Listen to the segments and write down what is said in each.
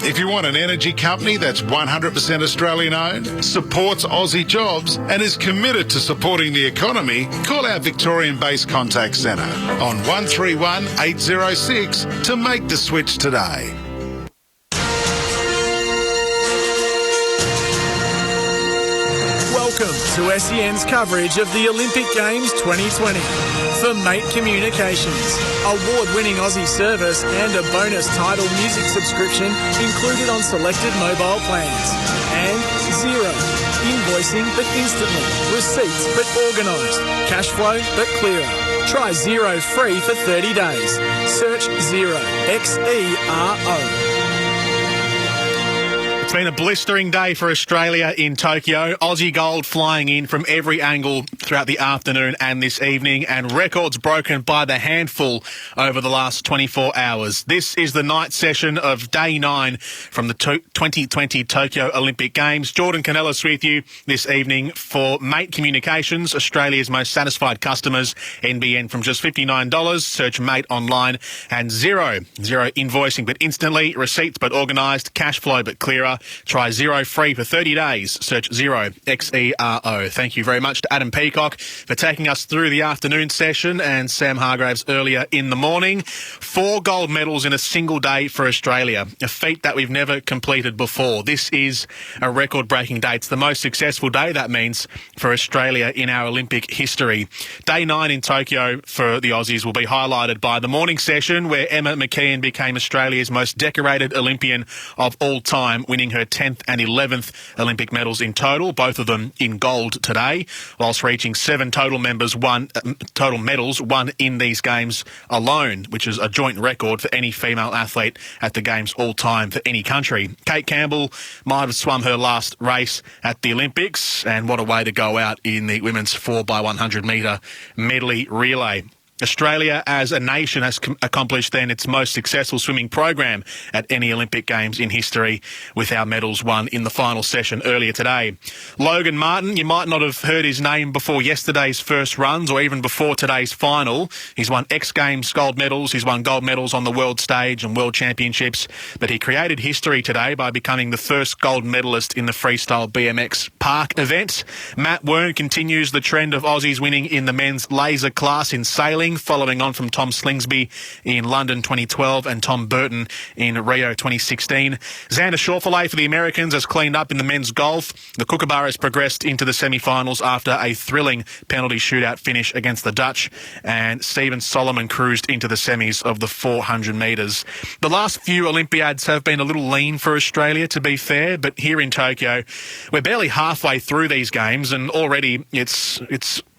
If you want an energy company that's 100% Australian owned, supports Aussie jobs and is committed to supporting the economy, call our Victorian-based contact centre on 131 806 to make the switch today. Welcome to SEN's coverage of the Olympic Games 2020. For Mate Communications, award-winning Aussie service and a bonus Tidal music subscription included on selected mobile plans. And Xero, invoicing but instantly, receipts but organised, cash flow but clearer. Try Xero free for 30 days. Search Xero, Xero. It's been a blistering day for Australia in Tokyo. Aussie gold flying in from every angle throughout the afternoon and this evening, and records broken by the handful over the last 24 hours. This is the night session of Day 9 from the 2020 Tokyo Olympic Games. Jordan Canellis with you this evening for Mate Communications, Australia's most satisfied customers. NBN from just $59. Search Mate online. And Xero invoicing but instantly, receipts but organised, cash flow but clearer. Try Xero free for 30 days. Search Xero, Xero. Thank you very much to Adam Peacock for taking us through the afternoon session and Sam Hargraves earlier in the morning. 4 gold medals in a single day for Australia, a feat that we've never completed before. This is a record-breaking day. It's the most successful day, that means, for Australia in our Olympic history. Day 9 in Tokyo for the Aussies will be highlighted by the morning session where Emma McKeon became Australia's most decorated Olympian of all time, winning her 10th and 11th Olympic medals in total, both of them in gold today, whilst reaching 7 total medals won in these games alone, which is a joint record for any female athlete at the Games all time for any country. Kate Campbell might have swum her last race at the Olympics, and what a way to go out in the women's 4x100 metre medley relay. Australia as a nation has accomplished then its most successful swimming program at any Olympic Games in history, with our medals won in the final session earlier today. Logan Martin, you might not have heard his name before yesterday's first runs or even before today's final. He's won X Games gold medals, he's won gold medals on the world stage and world championships, but he created history today by becoming the first gold medalist in the freestyle BMX park event. Matt Wern continues the trend of Aussies winning in the men's laser class in sailing, following on from Tom Slingsby in London 2012 and Tom Burton in Rio 2016. Xander Schauffele for the Americans has cleaned up in the men's golf. The Kookaburras progressed into the semi-finals after a thrilling penalty shootout finish against the Dutch, and Stephen Solomon cruised into the semis of the 400 metres. The last few Olympiads have been a little lean for Australia, to be fair, but here in Tokyo, we're barely halfway through these games, and already it's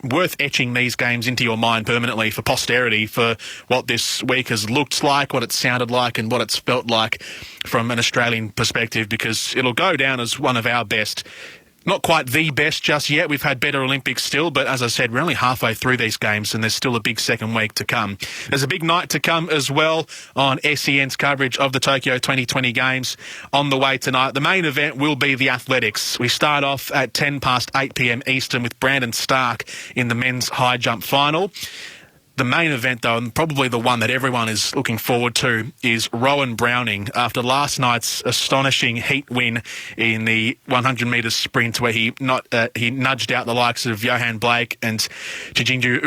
worth etching these games into your mind permanently for posterity, for what this week has looked like, what it sounded like and what it's felt like from an Australian perspective, because it'll go down as one of our best. Not quite the best just yet. We've had better Olympics still, but as I said, we're only halfway through these games and there's still a big second week to come. There's a big night to come as well on SEN's coverage of the Tokyo 2020 Games on the way tonight. The main event will be the athletics. We start off at 8 p.m. Eastern with Brandon Stark in the men's high jump final. The main event, though, and probably the one that everyone is looking forward to, is Rowan Browning. After last night's astonishing heat win in the 100 metres sprint, where he nudged out the likes of Johan Blake and Chijindu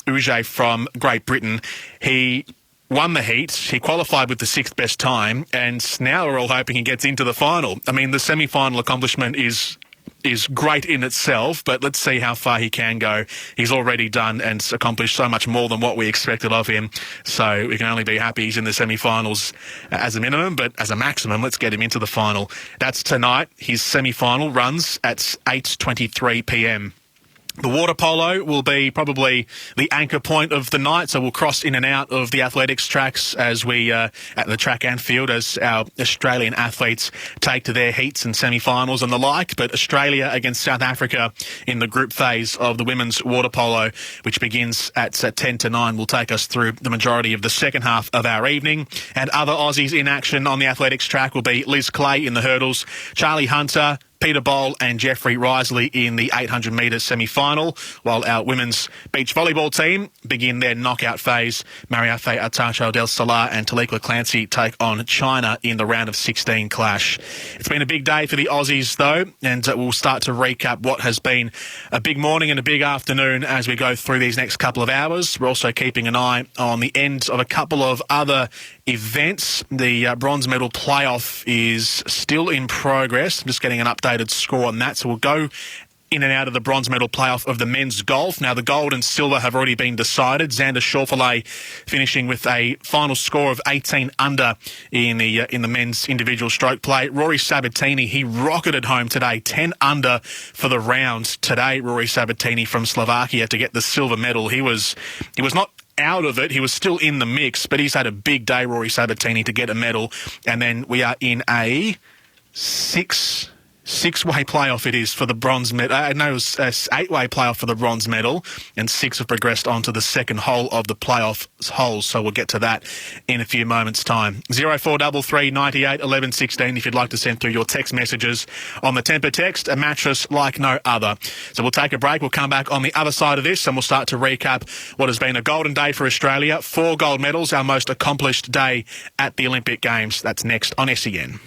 Uje from Great Britain, he won the heat, he qualified with the 6th best time, and now we're all hoping he gets into the final. I mean, the semi-final accomplishment is great in itself, but let's see how far he can go. He's already done and accomplished so much more than what we expected of him, so we can only be happy he's in the semi-finals as a minimum, but as a maximum, let's get him into the final. That's tonight. His semi-final runs at 8:23 p.m. The water polo will be probably the anchor point of the night, so we'll cross in and out of the athletics tracks as we, at the track and field, as our Australian athletes take to their heats and semi-finals and the like. But Australia against South Africa in the group phase of the women's water polo, which begins at 10 to 9, will take us through the majority of the second half of our evening. And other Aussies in action on the athletics track will be Liz Clay in the hurdles, Charlie Hunter, Peter Boll and Jeffrey Risley in the 800 metre semi-final, while our women's beach volleyball team begin their knockout phase. Mariafe Atacho del Solar and Taliqua Clancy take on China in the round of 16 clash. It's been a big day for the Aussies, though, and we'll start to recap what has been a big morning and a big afternoon as we go through these next couple of hours. We're also keeping an eye on the end of a couple of other events. The bronze medal playoff is still in progress. I'm just getting an updated score on that, so we'll go in and out of the bronze medal playoff of the men's golf. Now, the gold and silver have already been decided. Xander Schauffele finishing with a final score of 18 under in the men's individual stroke play. Rory Sabatini, he rocketed home today, 10 under for the round today. Rory Sabatini from Slovakia to get the silver medal. He was not out of it. He was still in the mix, but he's had a big day, Rory Sabatini, to get a medal. And then we are in a six-way playoff it is for the bronze medal. No, it was an 8-way playoff for the bronze medal, and 6 have progressed on to the second hole of the playoff holes, so we'll get to that in a few moments' time. 0433 98 11 16 if you'd like to send through your text messages on the Temper text, a mattress like no other. So we'll take a break. We'll come back on the other side of this, and we'll start to recap what has been a golden day for Australia. 4 gold medals, our most accomplished day at the Olympic Games. That's next on SEN.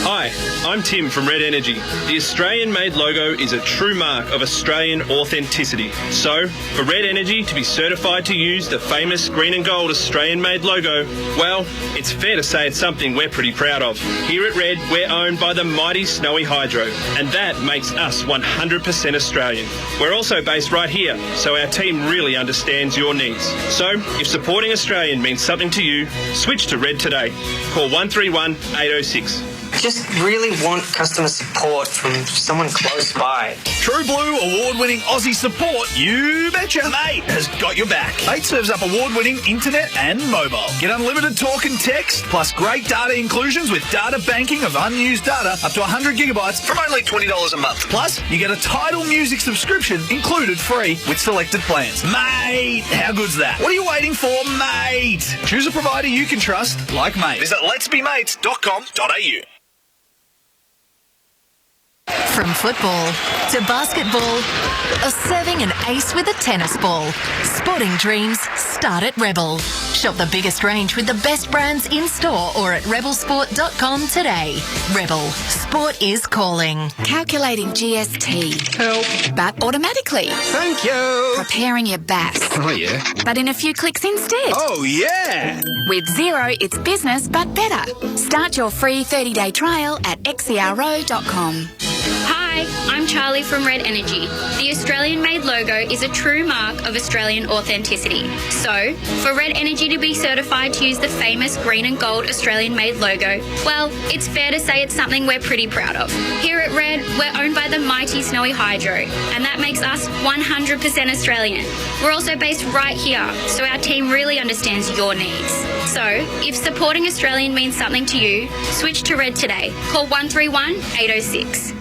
Hi, I'm Tim from Red Energy. The Australian-made logo is a true mark of Australian authenticity. So, for Red Energy to be certified to use the famous green and gold Australian-made logo, well, it's fair to say it's something we're pretty proud of. Here at Red, we're owned by the mighty Snowy Hydro, and that makes us 100% Australian. We're also based right here, so our team really understands your needs. So, if supporting Australian means something to you, switch to Red today. Call 131 806. Just really want customer support from someone close by. True Blue award-winning Aussie support, you betcha. Mate has got your back. Mate serves up award-winning internet and mobile. Get unlimited talk and text, plus great data inclusions with data banking of unused data up to 100 gigabytes from only $20 a month. Plus, you get a Tidal music subscription included free with selected plans. Mate, how good's that? What are you waiting for, mate? Choose a provider you can trust, like Mate. Visit letsbemates.com.au. From football to basketball or serving an ace with a tennis ball, sporting dreams start at Rebel. Shop the biggest range with the best brands in store or at rebelsport.com today. Rebel, sport is calling. Calculating GST. Help. But automatically. Thank you. Preparing your BAS. Oh, yeah. But in a few clicks instead. Oh, yeah. With Xero, it's business but better. Start your free 30-day trial at xero.com. Hi, I'm Charlie from Red Energy. The Australian-made logo is a true mark of Australian authenticity. So, for Red Energy to be certified to use the famous green and gold Australian-made logo, well, it's fair to say it's something we're pretty proud of. Here at Red, we're owned by the mighty Snowy Hydro, and that makes us 100% Australian. We're also based right here, so our team really understands your needs. So, if supporting Australian means something to you, switch to Red today. Call 131 806.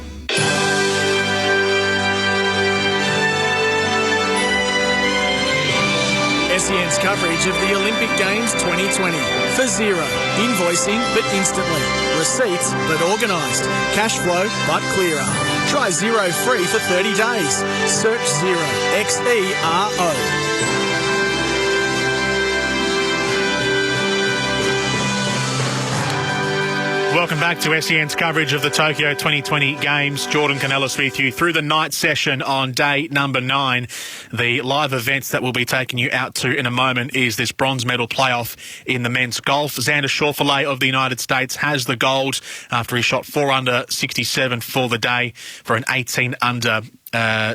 SEN's coverage of the Olympic Games 2020. For Xero, invoicing but instantly. Receipts but organised. Cash flow but clearer. Try Xero free for 30 days. Search Xero, Xero. Welcome back to SEN's coverage of the Tokyo 2020 Games. Jordan Canellis with you through the night session on day number 9. The live events that we'll be taking you out to in a moment is this bronze medal playoff in the men's golf. Xander Schauffele of the United States has the gold after he shot 4 under 67 for the day for an 18 under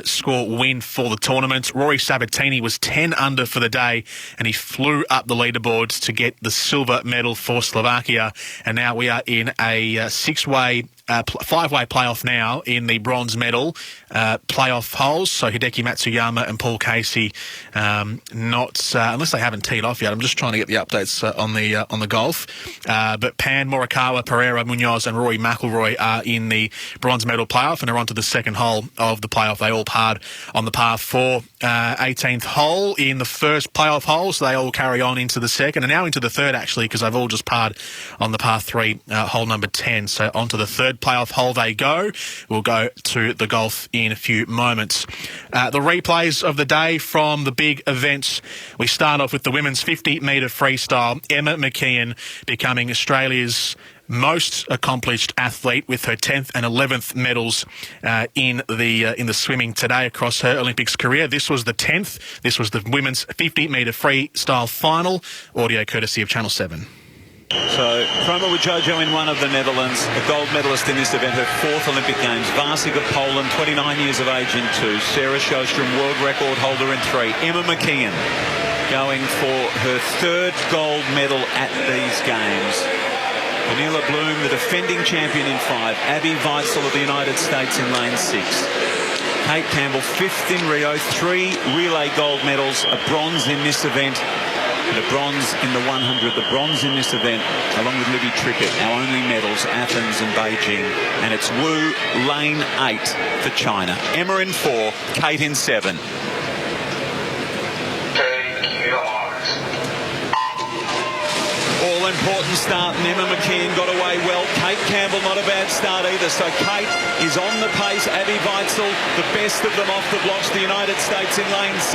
score win for the tournament. Rory Sabatini was 10 under for the day, and he flew up the leaderboard to get the silver medal for Slovakia. And now we are in a 5-way playoff now in the bronze medal playoff holes. So Hideki Matsuyama and Paul Casey unless they haven't teed off yet. I'm just trying to get the updates on the golf. But Pan, Morikawa, Pereira, Munoz and Rory McIlroy are in the bronze medal playoff and are on to the second hole of the playoff. They all parred on the par 4 18th hole in the first playoff hole, so they all carry on into the second and now into the third, actually, because they've all just parred on the par 3 hole number 10. So on to the third third playoff hole they go. We'll go to the golf in a few moments. The replays of the day from the big events. We start off with the women's 50-metre freestyle. Emma McKeon becoming Australia's most accomplished athlete with her 10th and 11th medals in the swimming today across her Olympics career. This was the 10th. This was the women's 50-metre freestyle final. Audio courtesy of Channel 7. So, Kroma with Jojo in one of the Netherlands, a gold medalist in this event, her 4th Olympic Games. Vasek of Poland, 29 years of age in 2. Sarah Sjostrom, world record holder in 3. Emma McKeon going for her 3rd gold medal at these Games. Vanilla Bloom, the defending champion in 5. Abby Weitzel of the United States in lane 6. Kate Campbell, 5th in Rio. 3 relay gold medals, a bronze in this event. And a bronze in the 100, the bronze in this event, along with Libby Trickett, our only medals, Athens and Beijing. And it's Wu, lane 8 for China. Emma in 4, Kate in 7. All-important start, and Emma McKeon got away well. Kate Campbell, not a bad start either. So Kate is on the pace. Abby Weitzel, the best of them off the blocks. The United States in lane 6.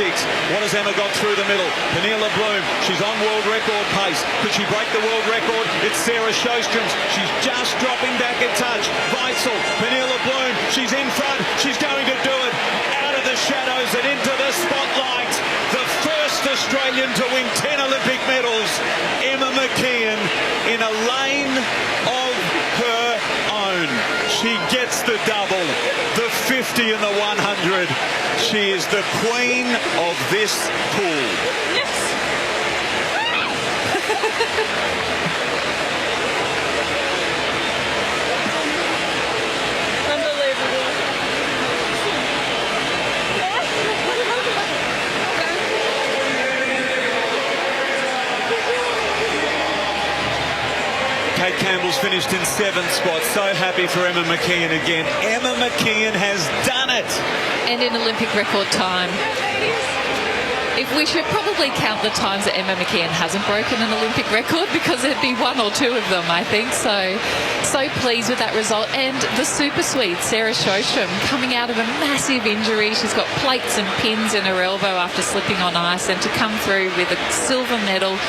What has Emma got through the middle? Vanilla Bloom, she's on world record pace. Could she break the world record? It's Sarah Sjostrom. She's just dropping back a touch. Weitzel, Vanilla Bloom, she's in front. She's going to do it. Out of the shadows and into the spotlight. The first Australian to win 10 Olympic medals, Emma McKeon, in a lane of her own. She gets the double, the 50 and the 100. She is the queen of this pool. Yes. Kate Campbell's finished in 7th spot. So happy for Emma McKeon again. Emma McKeon has done it. And in Olympic record time. If we should probably count the times that Emma McKeon hasn't broken an Olympic record, because there'd be 1 or 2 of them, I think. So pleased with that result. And the super sweet Sarah Sjostrom coming out of a massive injury. She's got plates and pins in her elbow after slipping on ice, and to come through with a silver medal.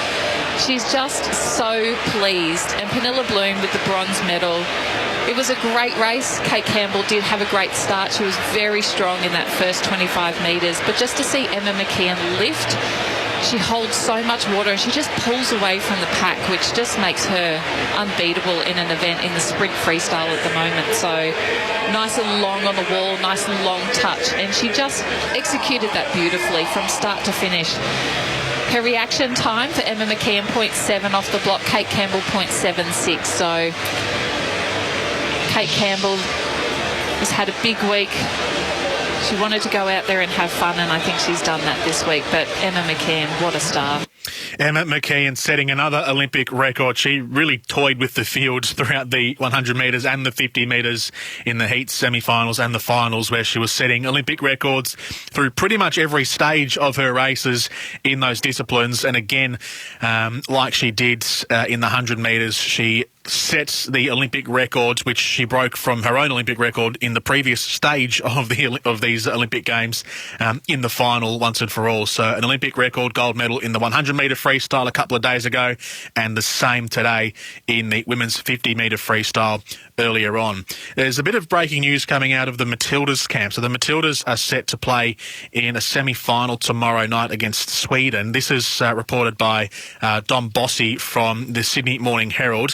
She's just so pleased. And Pernilla Bloom with the bronze medal. It was a great race. Kate Campbell did have a great start. She was very strong in that first 25 metres. But just to see Emma McKeon lift, she holds so much water and she just pulls away from the pack, which just makes her unbeatable in an event in the sprint freestyle at the moment. So nice and long on the wall, nice and long touch. And she just executed that beautifully from start to finish. Her reaction time for Emma McKeon, 0.7 off the block. Kate Campbell, 0.76. So Kate Campbell has had a big week. She wanted to go out there and have fun, and I think she's done that this week. But Emma McKeon, what a star. Emma McKeon setting another Olympic record. She really toyed with the fields throughout the 100 metres and the 50 metres in the heats, semi-finals and the finals, where she was setting Olympic records through pretty much every stage of her races in those disciplines. And again, like she did in the 100 metres, she sets the Olympic records, which she broke from her own Olympic record in the previous stage of these Olympic Games in the final once and for all. So an Olympic record gold medal in the 100-metre freestyle a couple of days ago, and the same today in the women's 50-metre freestyle earlier on. There's a bit of breaking news coming out of the Matildas camp. So the Matildas are set to play in a semi-final tomorrow night against Sweden. This is reported by Dom Bossi from the Sydney Morning Herald.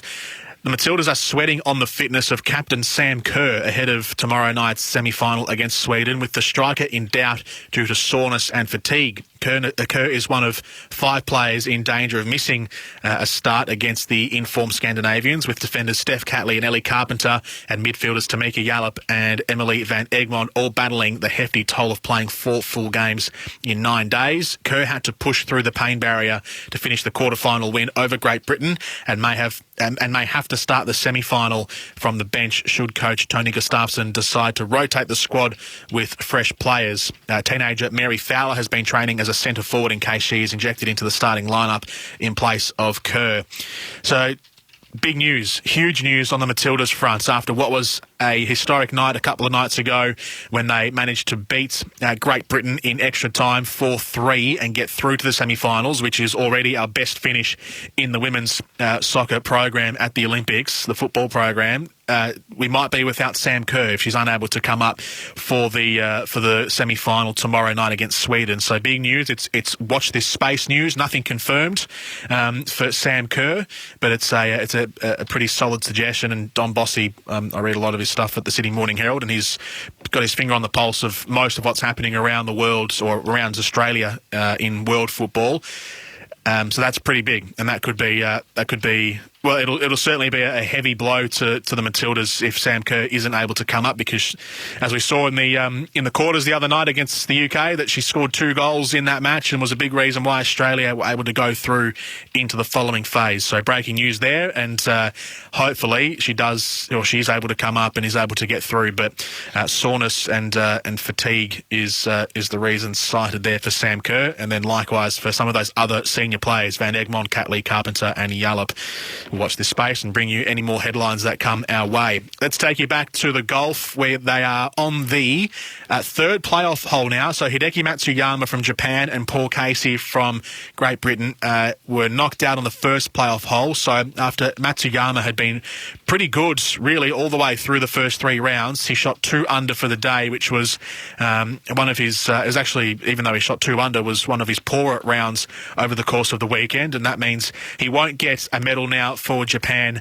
The Matildas are sweating on the fitness of captain Sam Kerr ahead of tomorrow night's semi-final against Sweden, with the striker in doubt due to soreness and fatigue. Kerr is one of 5 players in danger of missing a start against the informed Scandinavians, with defenders Steph Catley and Ellie Carpenter and midfielders Tamika Yallop and Emily Van Egmond all battling the hefty toll of playing 4 full games in 9 days. Kerr had to push through the pain barrier to finish the quarter-final win over Great Britain and may have to start the semi-final from the bench should coach Tony Gustafsson decide to rotate the squad with fresh players. Teenager Mary Fowler has been training as a centre forward in case she is injected into the starting lineup in place of Kerr. So big news, huge news on the Matildas front after what was a historic night a couple of nights ago when they managed to beat Great Britain in extra time 4-3 and get through to the semi-finals, which is already our best finish in the women's soccer program at the Olympics, the football program. We might be without Sam Kerr if she's unable to come up for the semi-final tomorrow night against Sweden. So big news. It's watch this space news. Nothing confirmed for Sam Kerr, but it's a pretty solid suggestion. And Don Bossy, I read a lot of his stuff at the Sydney Morning Herald, and he's got his finger on the pulse of most of what's happening around the world or around Australia in world football. So that's pretty big, and that could be. Well, it'll certainly be a heavy blow to the Matildas if Sam Kerr isn't able to come up, because as we saw in the quarters the other night against the UK, that she scored 2 goals in that match and was a big reason why Australia were able to go through into the following phase. So breaking news there, and hopefully she's able to come up and is able to get through. But soreness and fatigue is the reason cited there for Sam Kerr, and then likewise for some of those other senior players, Van Egmond, Catley, Carpenter and Yallop. Watch this space and bring you any more headlines that come our way. Let's take you back to the golf, where they are on the third playoff hole now. So Hideki Matsuyama from Japan and Paul Casey from Great Britain were knocked out on the first playoff hole. So after Matsuyama had been pretty good, really, all the way through the first 3 rounds, he shot 2 under for the day, which was one of his, it was actually, even though he shot 2 under, was one of his poorer rounds over the course of the weekend. And that means he won't get a medal now for Japan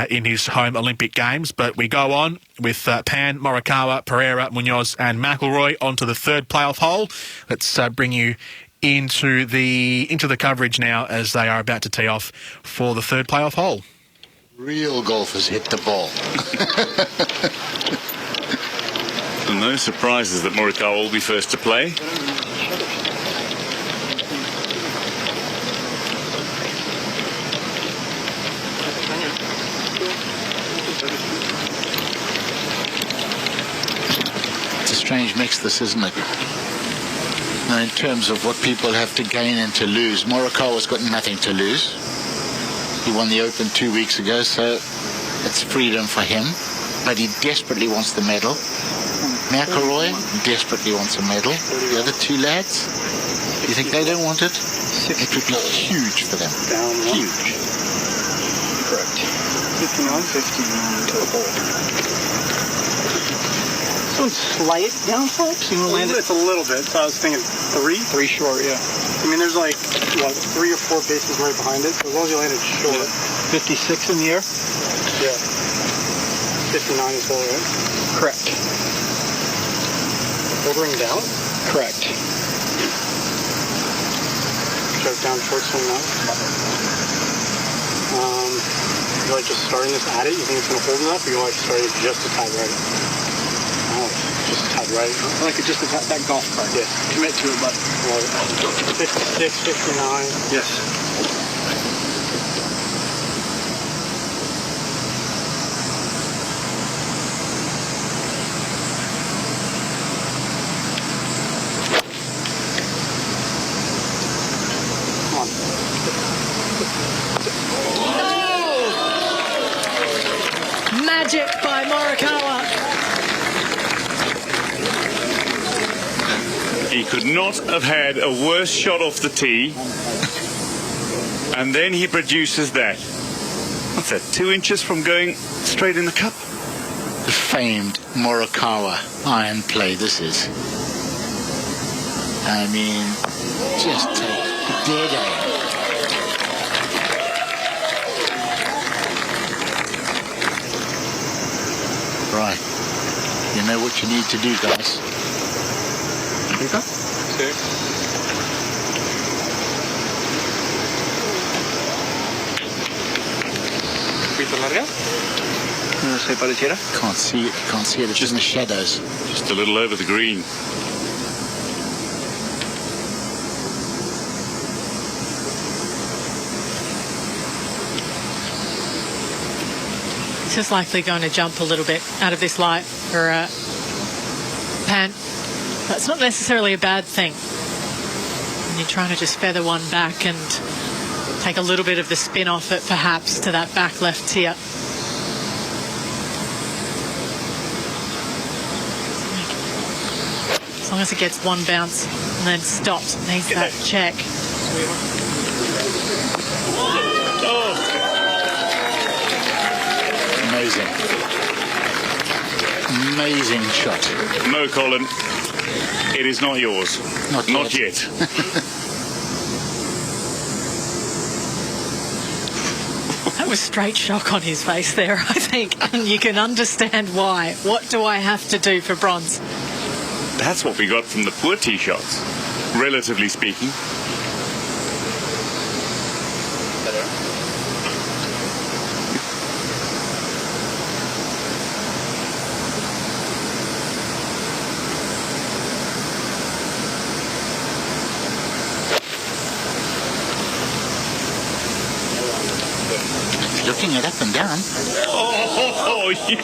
in his home Olympic Games. But we go on with Pan, Morikawa, Pereira, Munoz and McIlroy onto the third playoff hole. Let's bring you into the coverage now as they are about to tee off for the third playoff hole. Real golfers hit the ball. And no surprises that Morikawa will be first to play. Strange mix, this, isn't it? Now, in terms of what people have to gain and to lose, Morikawa's got nothing to lose. He won the Open 2 weeks ago, so it's freedom for him. But he desperately wants the medal. McIlroy desperately wants a medal. The other 2 lads, you think they don't want it? It would be huge for them. Huge. Correct. 59 to the ball. Slight downslopes? It's a little bit. So I was thinking 3? 3 short, yeah. I mean, there's like, 3 or 4 bases right behind it. So as long as you landed short. 56 in the air? Yeah. 59 is all right. Correct. Bouldering down? Correct. Shove down short swing now. You like just starting this at it? You think it's going to hold it up? Or you like starting it just a tad right? Just a tad right. I like it just that golf cart. Yeah. Commit to it, bud. 56, 59. Yes. Magic by Morikawa. He could not have had a worse shot off the tee. And then he produces that. What's that, 2 inches from going straight in the cup? The famed Morikawa iron play, this is. I mean, just take dead aim. Right. You know what you need to do, guys. Okay. Sí. ¿Un poquito larga? No sé, pareciera. Can't see it. It's just in the shadows. Just a little over the green. It's just likely going to jump a little bit out of this light for Pan. That's not necessarily a bad thing. And you're trying to just feather one back and Take a little bit of the spin off it, perhaps, to that back left tier. As long as it gets one bounce and then stops, needs that check. Amazing. Amazing shot. No, Colin. It is not yours. Not yet. That was straight shock on his face there, I think. And you can understand why. What do I have to do for bronze? That's what we got from the poor tee shots, relatively speaking. Looking it up and down. Oh, yeah.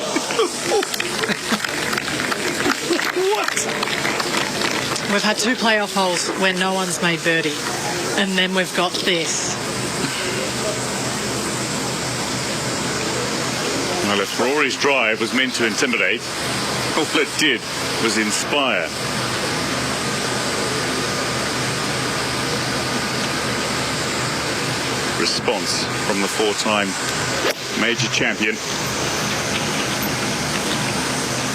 What? We've had 2 playoff holes where no one's made birdie. And then we've got this. Well, if Rory's drive was meant to intimidate, all it did was inspire. Response from the 4-time major champion. I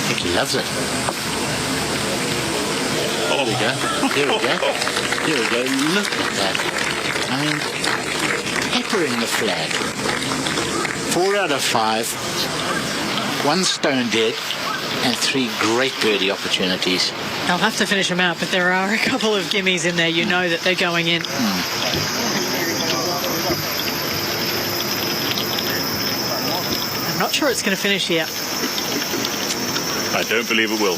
think he loves it. There we go. Here we go. Here we go. Look at that. I mean, peppering the flag. 4 out of 5. 1 stone dead. And 3 great birdie opportunities. They'll have to finish them out, but there are a couple of gimmies in there. You know that they're going in. I'm not sure it's going to finish here. I don't believe it will.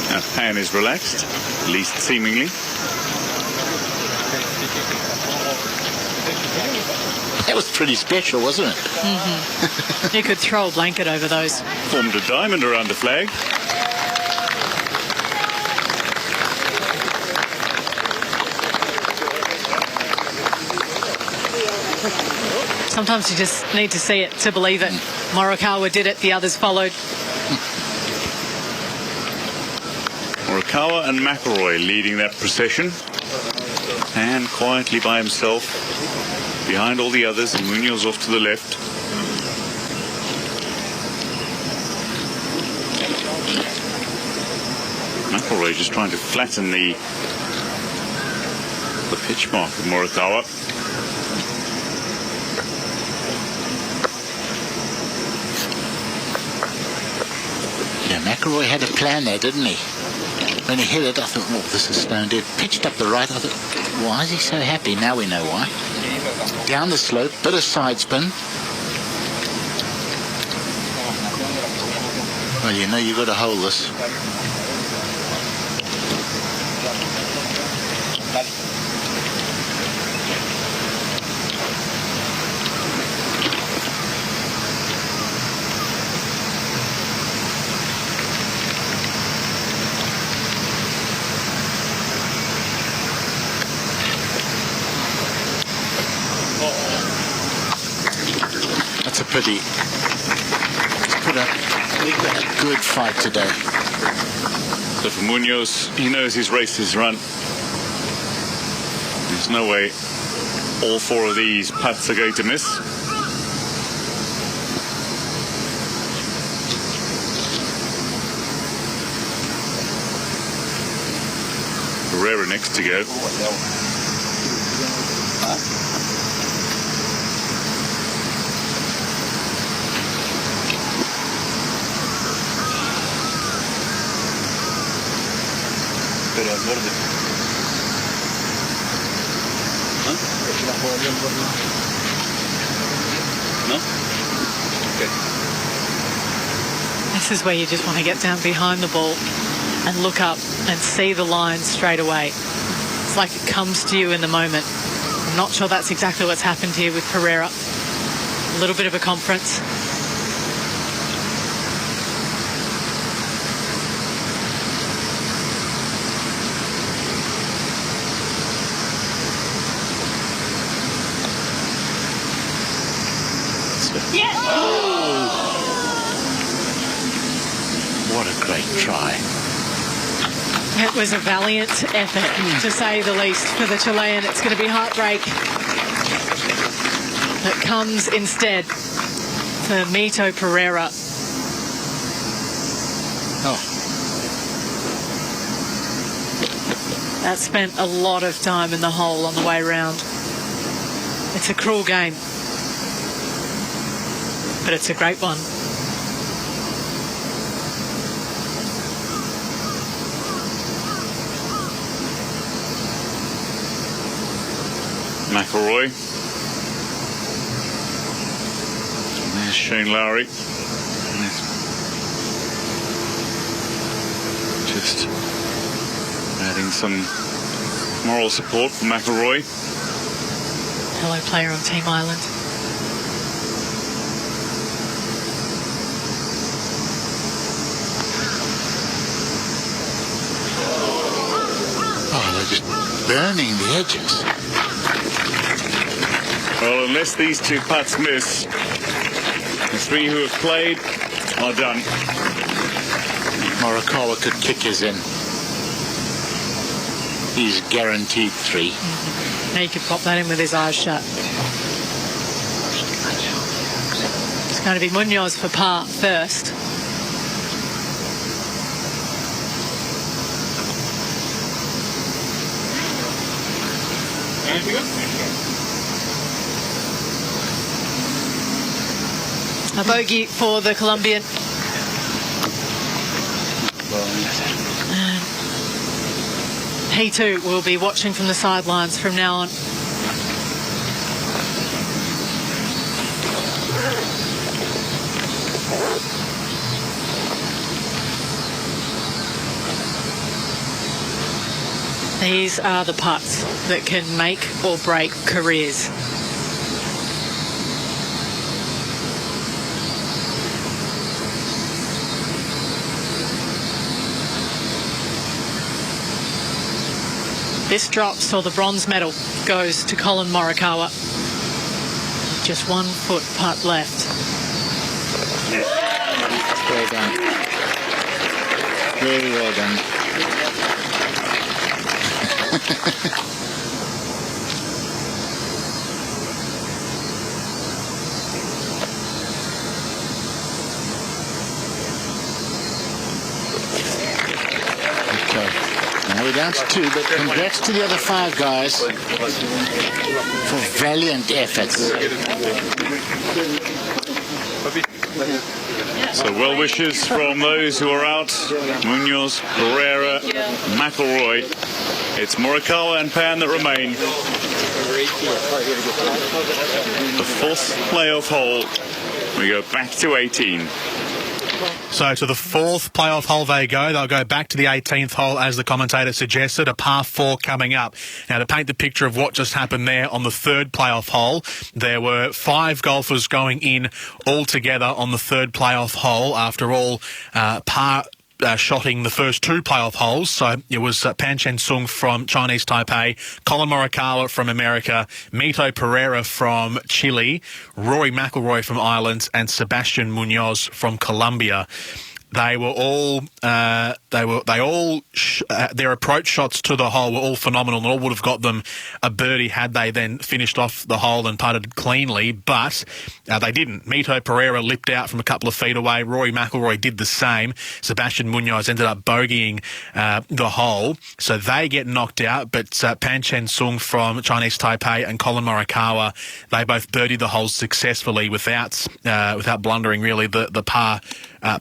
Now, Pan is relaxed, at least seemingly. That was pretty special, wasn't it? You could throw a blanket over those. Formed a diamond around the flag. Sometimes you just need to see it to believe it. Morikawa did it, the others followed. Morikawa and McIlroy leading that procession. And quietly by himself, behind all the others, and Munoz off to the left. McIlroy just trying to flatten the pitch mark of Morikawa. Yeah, McIlroy had a plan there, didn't he? When he hit it, I thought, oh, this is stone dead. Pitched up the right, I thought, why is he so happy? Now we know why. Down the slope, bit of side spin. Well, you know you've got to hold this. That's a pity. He's put up a good fight today. So for Munoz, he knows his race is run. There's no way all 4 of these putts are going to miss. Pereira next to go. No? This is where you just want to get down behind the ball and look up and see the line straight away. It's like it comes to you in the moment. I'm not sure that's exactly what's happened here with Pereira. A little bit of a conference. Great try. It was a valiant effort, to say the least, for the Chilean. It's going to be heartbreak that comes instead for Mito Pereira. That spent a lot of time in the hole on the way round. It's a cruel game, but it's a great one. McIlroy. There's Shane Lowry. Just adding some moral support for McIlroy. Fellow player on Team Ireland. Oh, they're just burning the edges. Well, unless these two putts miss, the three who have played are done. Morikawa could kick his in. He's guaranteed 3. Now you could pop that in with his eyes shut. It's going to be Munoz for par first. A bogey for the Colombian. He too will be watching from the sidelines from now on. These are the putts that can make or break careers. This drops, or the bronze medal goes to Colin Morikawa. Just 1 foot putt left. Well done. Very well done. Now we're down to 2, but congrats to the other 5 guys for valiant efforts. So well wishes from those who are out. Munoz, Pereira, McIlroy. It's Morikawa and Pan that remain. The 4th playoff hole. We go back to 18. So to the 4th playoff hole they go. They'll go back to the 18th hole, as the commentator suggested, a par 4 coming up. Now, to paint the picture of what just happened there on the 3rd playoff hole, there were 5 golfers going in altogether on the 3rd playoff hole. After all, shotting the first 2 playoff holes. So it was Pan Chen Sung from Chinese Taipei, Colin Morikawa from America, Mito Pereira from Chile, Rory McIlroy from Ireland, and Sebastian Munoz from Colombia. They were all, their approach shots to the hole were all phenomenal and all would have got them a birdie had they then finished off the hole and putted cleanly, but they didn't. Mito Pereira lipped out from a couple of feet away. Rory McIlroy did the same. Sebastian Munoz ended up bogeying the hole, so they get knocked out, but Pan Chen Sung from Chinese Taipei and Colin Morikawa, they both birdied the holes successfully without blundering really the par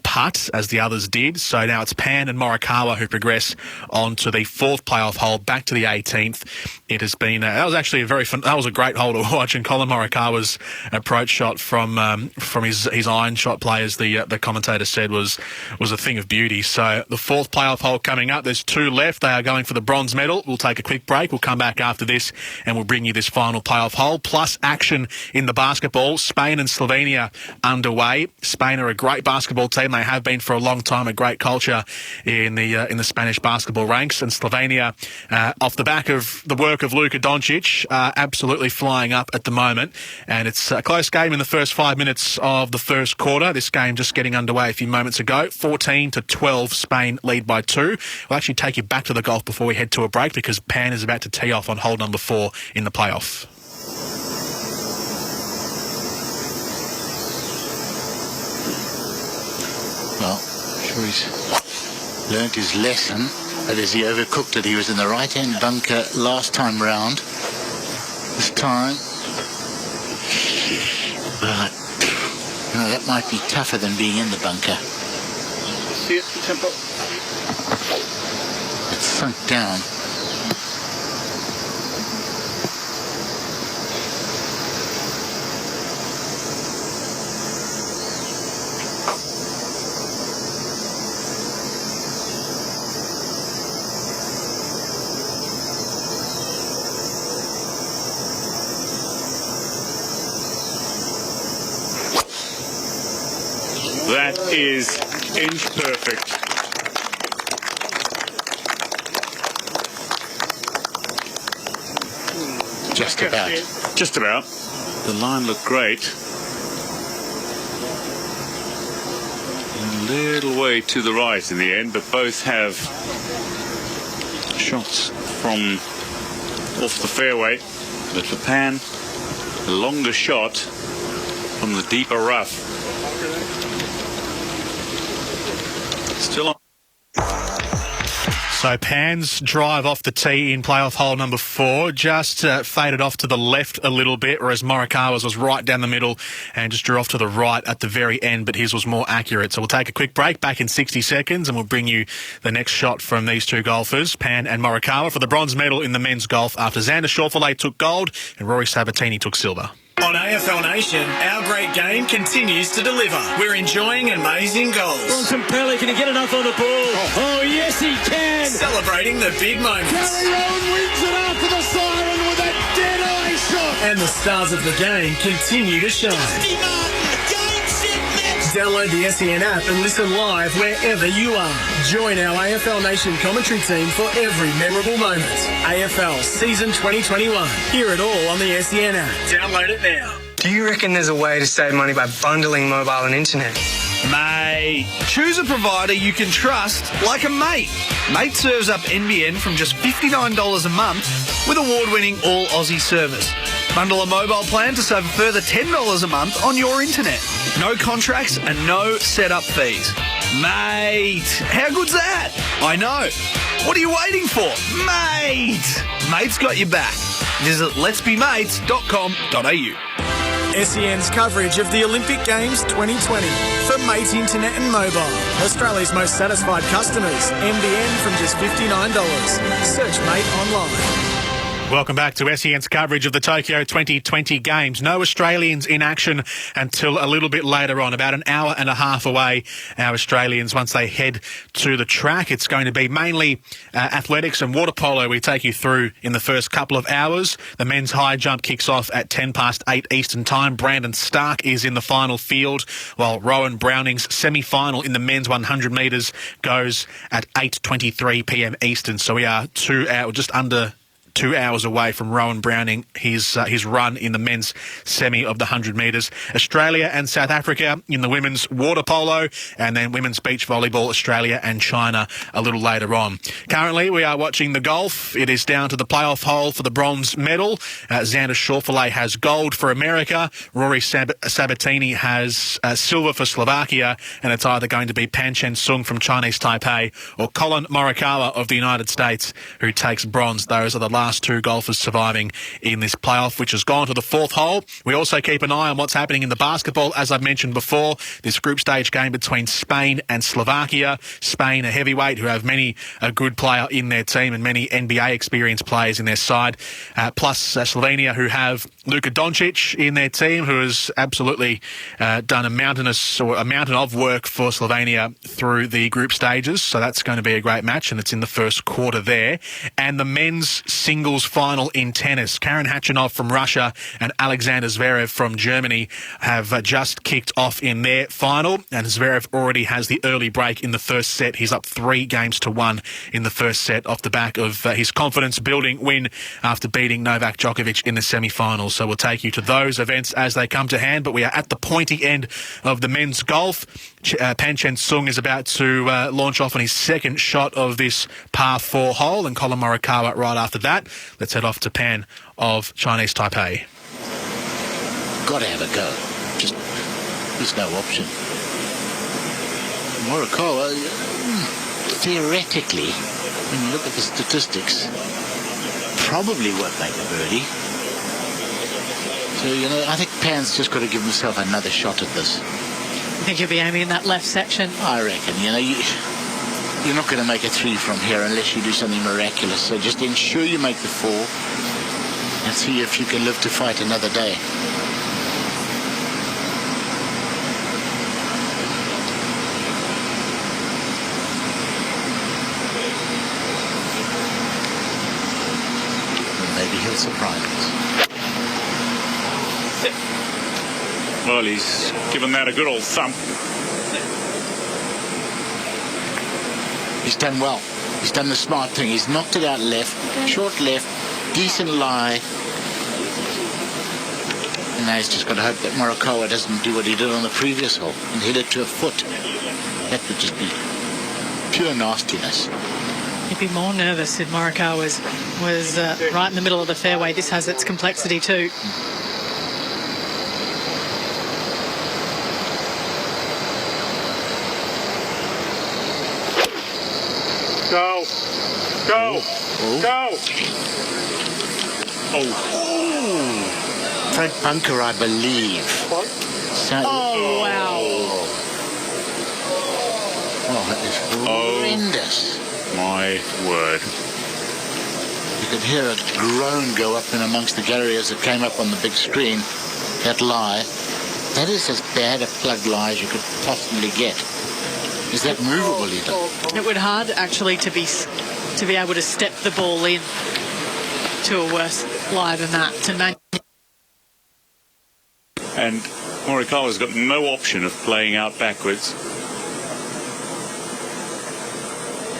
putt as the others did. So now it's Pan and Morikawa who progress on to the 4th playoff hole, back to the 18th. It has been that was actually that was a great hole to watch, and Colin Morikawa's approach shot from his iron shot play, as the commentator said, was a thing of beauty. So the 4th playoff hole coming up. There's 2 left. They are going for the bronze medal. We'll take a quick break. We'll come back after this and we'll bring you this final playoff hole, plus action in the basketball. Spain and Slovenia underway. Spain are a great basketball team. They have been for for a long time, a great culture in the Spanish basketball ranks. And Slovenia, off the back of the work of Luka Doncic, absolutely flying up at the moment. And it's a close game in the first 5 minutes of the first quarter. This game just getting underway a few moments ago. 14-12, Spain lead by 2. We'll actually take you back to the golf before we head to a break because Pan is about to tee off on hole number 4 in the playoff. Well, sure he's learnt his lesson. That is, he overcooked it. He was in the right-hand bunker last time round. This time, but that might be tougher than being in the bunker. See it, the tempo? It's sunk down. That is inch perfect. Just about. Just about. The line looked great. A little way to the right in the end, but both have shots from off the fairway. But for Pan, a longer shot from the deeper rough. Still on. So Pan's drive off the tee in playoff hole number 4 just faded off to the left a little bit, whereas Morikawa's was right down the middle and just drew off to the right at the very end, but his was more accurate. So we'll take a quick break, back in 60 seconds, and we'll bring you the next shot from these two golfers, Pan and Morikawa, for the bronze medal in the men's golf after Xander Schauffele took gold and Rory Sabatini took silver. On AFL Nation, our great game continues to deliver. We're enjoying amazing goals. Bronson Pelly, can he get enough on the ball? Oh, yes, he can. Celebrating the big moments. Gary Owen wins it after the siren with a dead-eye shot. And the stars of the game continue to shine. Download the SEN app and listen live wherever you are. Join our AFL Nation commentary team for every memorable moment. AFL Season 2021. Hear it all on the SEN app. Download it now. Do you reckon there's a way to save money by bundling mobile and internet? Mate, choose a provider you can trust like a mate. Mate serves up NBN from just $59 a month with award-winning all Aussie service. Bundle a mobile plan to save a further $10 a month on your internet. No contracts and no setup fees. Mate, how good's that? I know. What are you waiting for? Mate! Mate's got your back. Visit letsbemates.com.au. SEN's coverage of the Olympic Games 2020 for Mate Internet and Mobile. Australia's most satisfied customers. NBN from just $59. Search Mate online. Welcome back to SEN's coverage of the Tokyo 2020 Games. No Australians in action until a little bit later on, about an hour and a half away. Our Australians, once they head to the track, it's going to be mainly athletics and water polo we take you through in the first couple of hours. The men's high jump kicks off at 8:10 Eastern Time. Brandon Stark is in the final field, while Rowan Browning's semi-final in the men's 100 metres goes at 8:23 p.m. Eastern. So we are just under 2 hours away from Rowan Browning, his run in the men's semi of the 100 metres. Australia and South Africa in the women's water polo, and then women's beach volleyball, Australia and China a little later on. Currently, we are watching the golf. It is down to the playoff hole for the bronze medal. Xander Schauffele has gold for America. Rory Sabatini has silver for Slovakia, and it's either going to be Pan Chen Sung from Chinese Taipei or Colin Morikawa of the United States who takes bronze. Those are the last two golfers surviving in this playoff, which has gone to the fourth hole. We also keep an eye on what's happening in the basketball. As I've mentioned before, this group stage game between Spain and Slovakia. Spain, a heavyweight who have a good player in their team and many NBA experienced players in their side, plus Slovenia, who have Luka Doncic in their team, who has absolutely done a mountain of work for Slovenia through the group stages. So that's going to be a great match, and it's in the first quarter there. And the men's singles final in tennis. Karen Khachanov from Russia and Alexander Zverev from Germany have just kicked off in their final, and Zverev already has the early break in the first set. He's up 3-1 in the first set off the back of his confidence-building win after beating Novak Djokovic in the semi-finals. So we'll take you to those events as they come to hand, but we are at the pointy end of the men's golf. Pan Chen Sung is about to launch off on his second shot of this par 4 hole, and Colin Morikawa right after that. Let's head off to Pan of Chinese Taipei. Got to have a go. Just, there's no option. Morikawa, theoretically, when you look at the statistics, probably won't make a birdie. So, I think Pan's just got to give himself another shot at this. I think he'll be aiming in that left section. I reckon, you're not going to make a 3 from here unless you do something miraculous. So just ensure you make the 4 and see if you can live to fight another day. Maybe he'll surprise us. Well, he's given that a good old thump. He's done well. He's done the smart thing. He's knocked it out left, short left, decent lie. And now he's just got to hope that Morikawa doesn't do what he did on the previous hole and hit it to a foot. That would just be pure nastiness. He'd be more nervous if Morikawa was right in the middle of the fairway. This has its complexity too. Go. Go. Oh. Go. Oh. Front bunker, I believe. What? Oh, wow. Oh, that is horrendous. My word. You could hear a groan go up in amongst the gallery as it came up on the big screen. That lie. That is as bad a plug lie as you could possibly get. Is that movable even? It would hard actually to be able to step the ball in to a worse lie than that. And Morikawa's got no option of playing out backwards.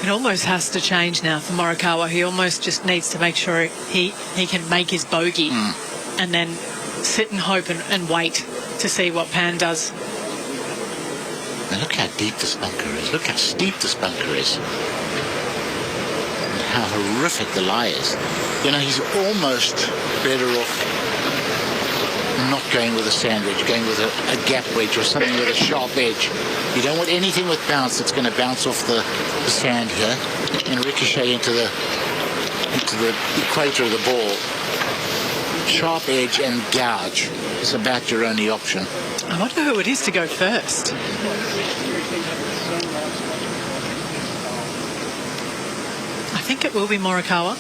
It almost has to change now for Morikawa. He almost just needs to make sure he can make his bogey and then sit and hope and wait to see what Pan does. Now look how deep this bunker is. Look how steep this bunker is. And how horrific the lie is. He's almost better off not going with a sand wedge, going with a gap wedge or something with a sharp edge. You don't want anything with bounce that's going to bounce off the sand here and ricochet into the equator of the ball. Sharp edge and gouge is about your only option. I wonder who it is to go first. I think it will be Morikawa.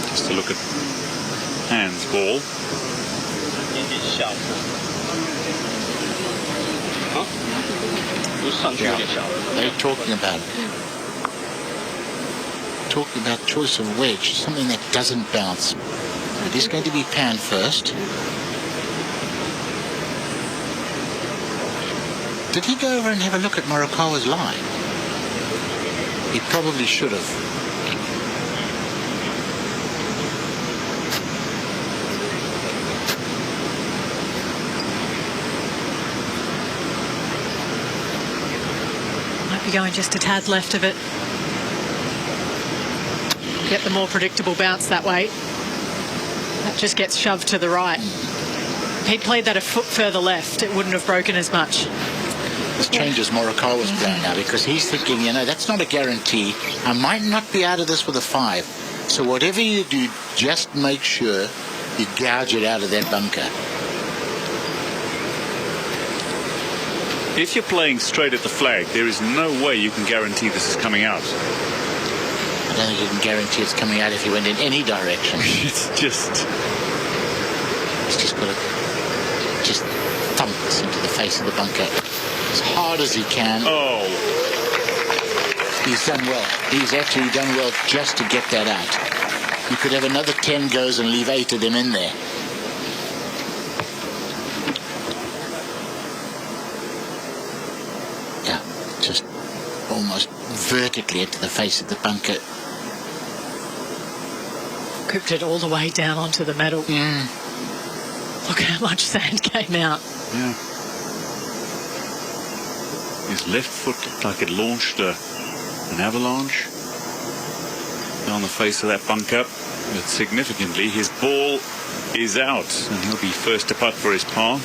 Just to look at Pan's ball. They're talking about choice of wedge, something that doesn't bounce. It is going to be Pan first. Did he go over and have a look at Morikawa's line? He probably should have. Going just a tad left of it. Get the more predictable bounce that way. That just gets shoved to the right. If he'd played that a foot further left, it wouldn't have broken as much. This changes Morikawa's plan now because he's thinking, that's not a guarantee. I might not be out of this with a 5. So whatever you do, just make sure you gouge it out of that bunker. If you're playing straight at the flag, there is no way you can guarantee this is coming out. I don't think you can guarantee it's coming out if you went in any direction. It's just got it just thumps into the face of the bunker as hard as he can. Oh. He's done well. He's actually done well just to get that out. You could have another 10 goes and leave 8 of them in there. Yeah, just almost vertically into the face of the bunker. Cooped it all the way down onto the metal. Look how much sand came out. Yeah. His left foot looked like it launched an avalanche down the face of that bunker. But significantly, his ball is out, and he'll be first to putt for his par.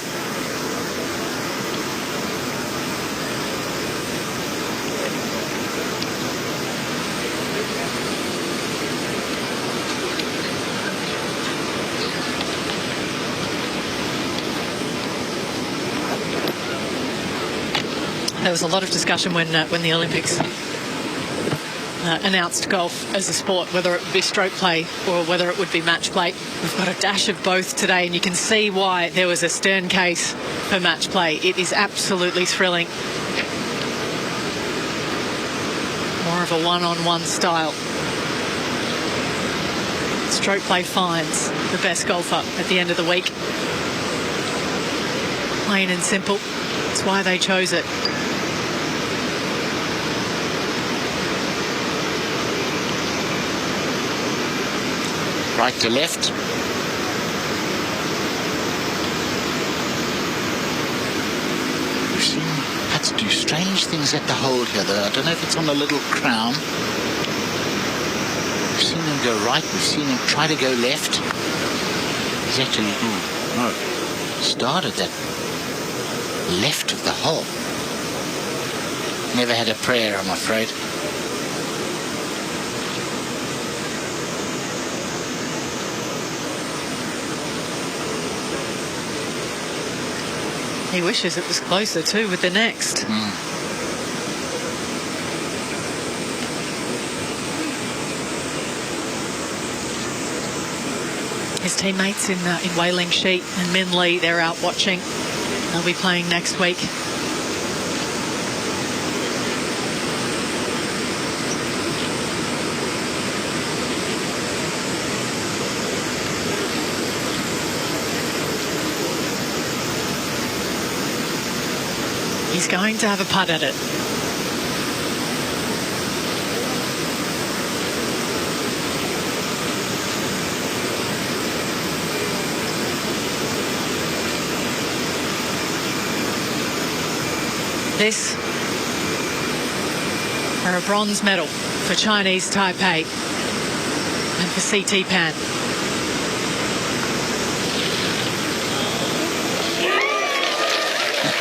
There was a lot of discussion when the Olympics announced golf as a sport, whether it would be stroke play or whether it would be match play. We've got a dash of both today, and you can see why there was a stern case for match play. It is absolutely thrilling. More of a one-on-one style. Stroke play finds the best golfer at the end of the week. Plain and simple. That's why they chose it. Right to left. We've seen Pats do strange things at the hole here, though. I don't know if it's on the little crown. We've seen him go right. We've seen him try to go left. He's actually started that left of the hole. Never had a prayer, I'm afraid. He wishes it was closer too with the next. His teammates in Wei Ling Shi and Min Lee, they're out watching. They'll be playing next week. He's going to have a putt at it. This for a bronze medal for Chinese Taipei and for CT Pan.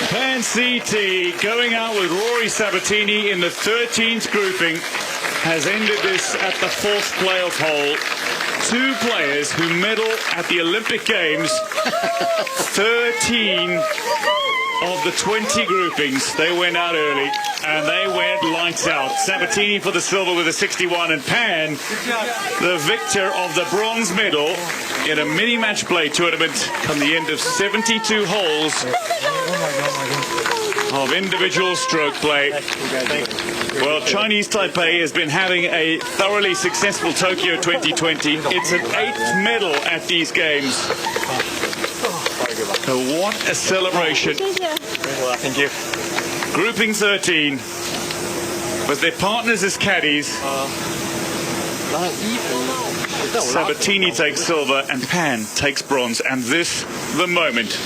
Pan CT going out with Rory Sabatini in the 13th grouping has ended this at the 4th playoff hole. 2 players who medal at the Olympic Games. 13 of the 20 groupings, they went out early and they went lights out. Sabatini for the silver with a 61, and Pan, the victor of the bronze medal in a mini match play tournament come the end of 72 holes of individual stroke play. Well, Chinese Taipei has been having a thoroughly successful Tokyo 2020. It's an 8th medal at these games. So what a celebration. Well, thank you. Grouping 13 with their partners as caddies. Sabatini takes silver and Pan takes bronze, and this the moment.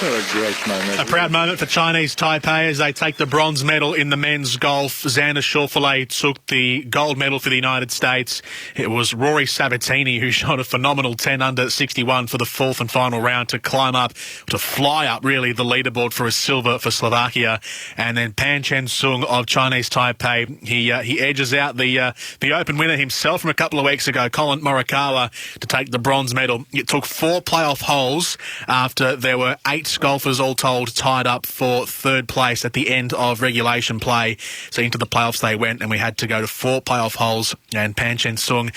What a great moment. A proud moment for Chinese Taipei as they take the bronze medal in the men's golf. Xander Schauffele took the gold medal for the United States. It was Rory Sabatini who shot a phenomenal 10 under 61 for the 4th and final round to climb up, to fly up really the leaderboard for a silver for Slovakia. And then Pan Chen Sung of Chinese Taipei, he edges out the Open winner himself from a couple of weeks ago, Colin Morikawa, to take the bronze medal. It took 4 playoff holes after there were 8 6 golfers all told tied up for third place at the end of regulation play. So into the playoffs they went, and we had to go to 4 playoff holes, and Pan Chen Sung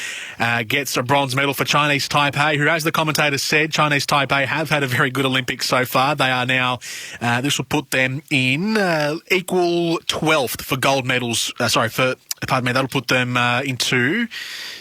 gets a bronze medal for Chinese Taipei, who, as the commentator said, Chinese Taipei have had a very good Olympics so far. They are now, this will put them in equal 12th for gold medals. That'll put them into...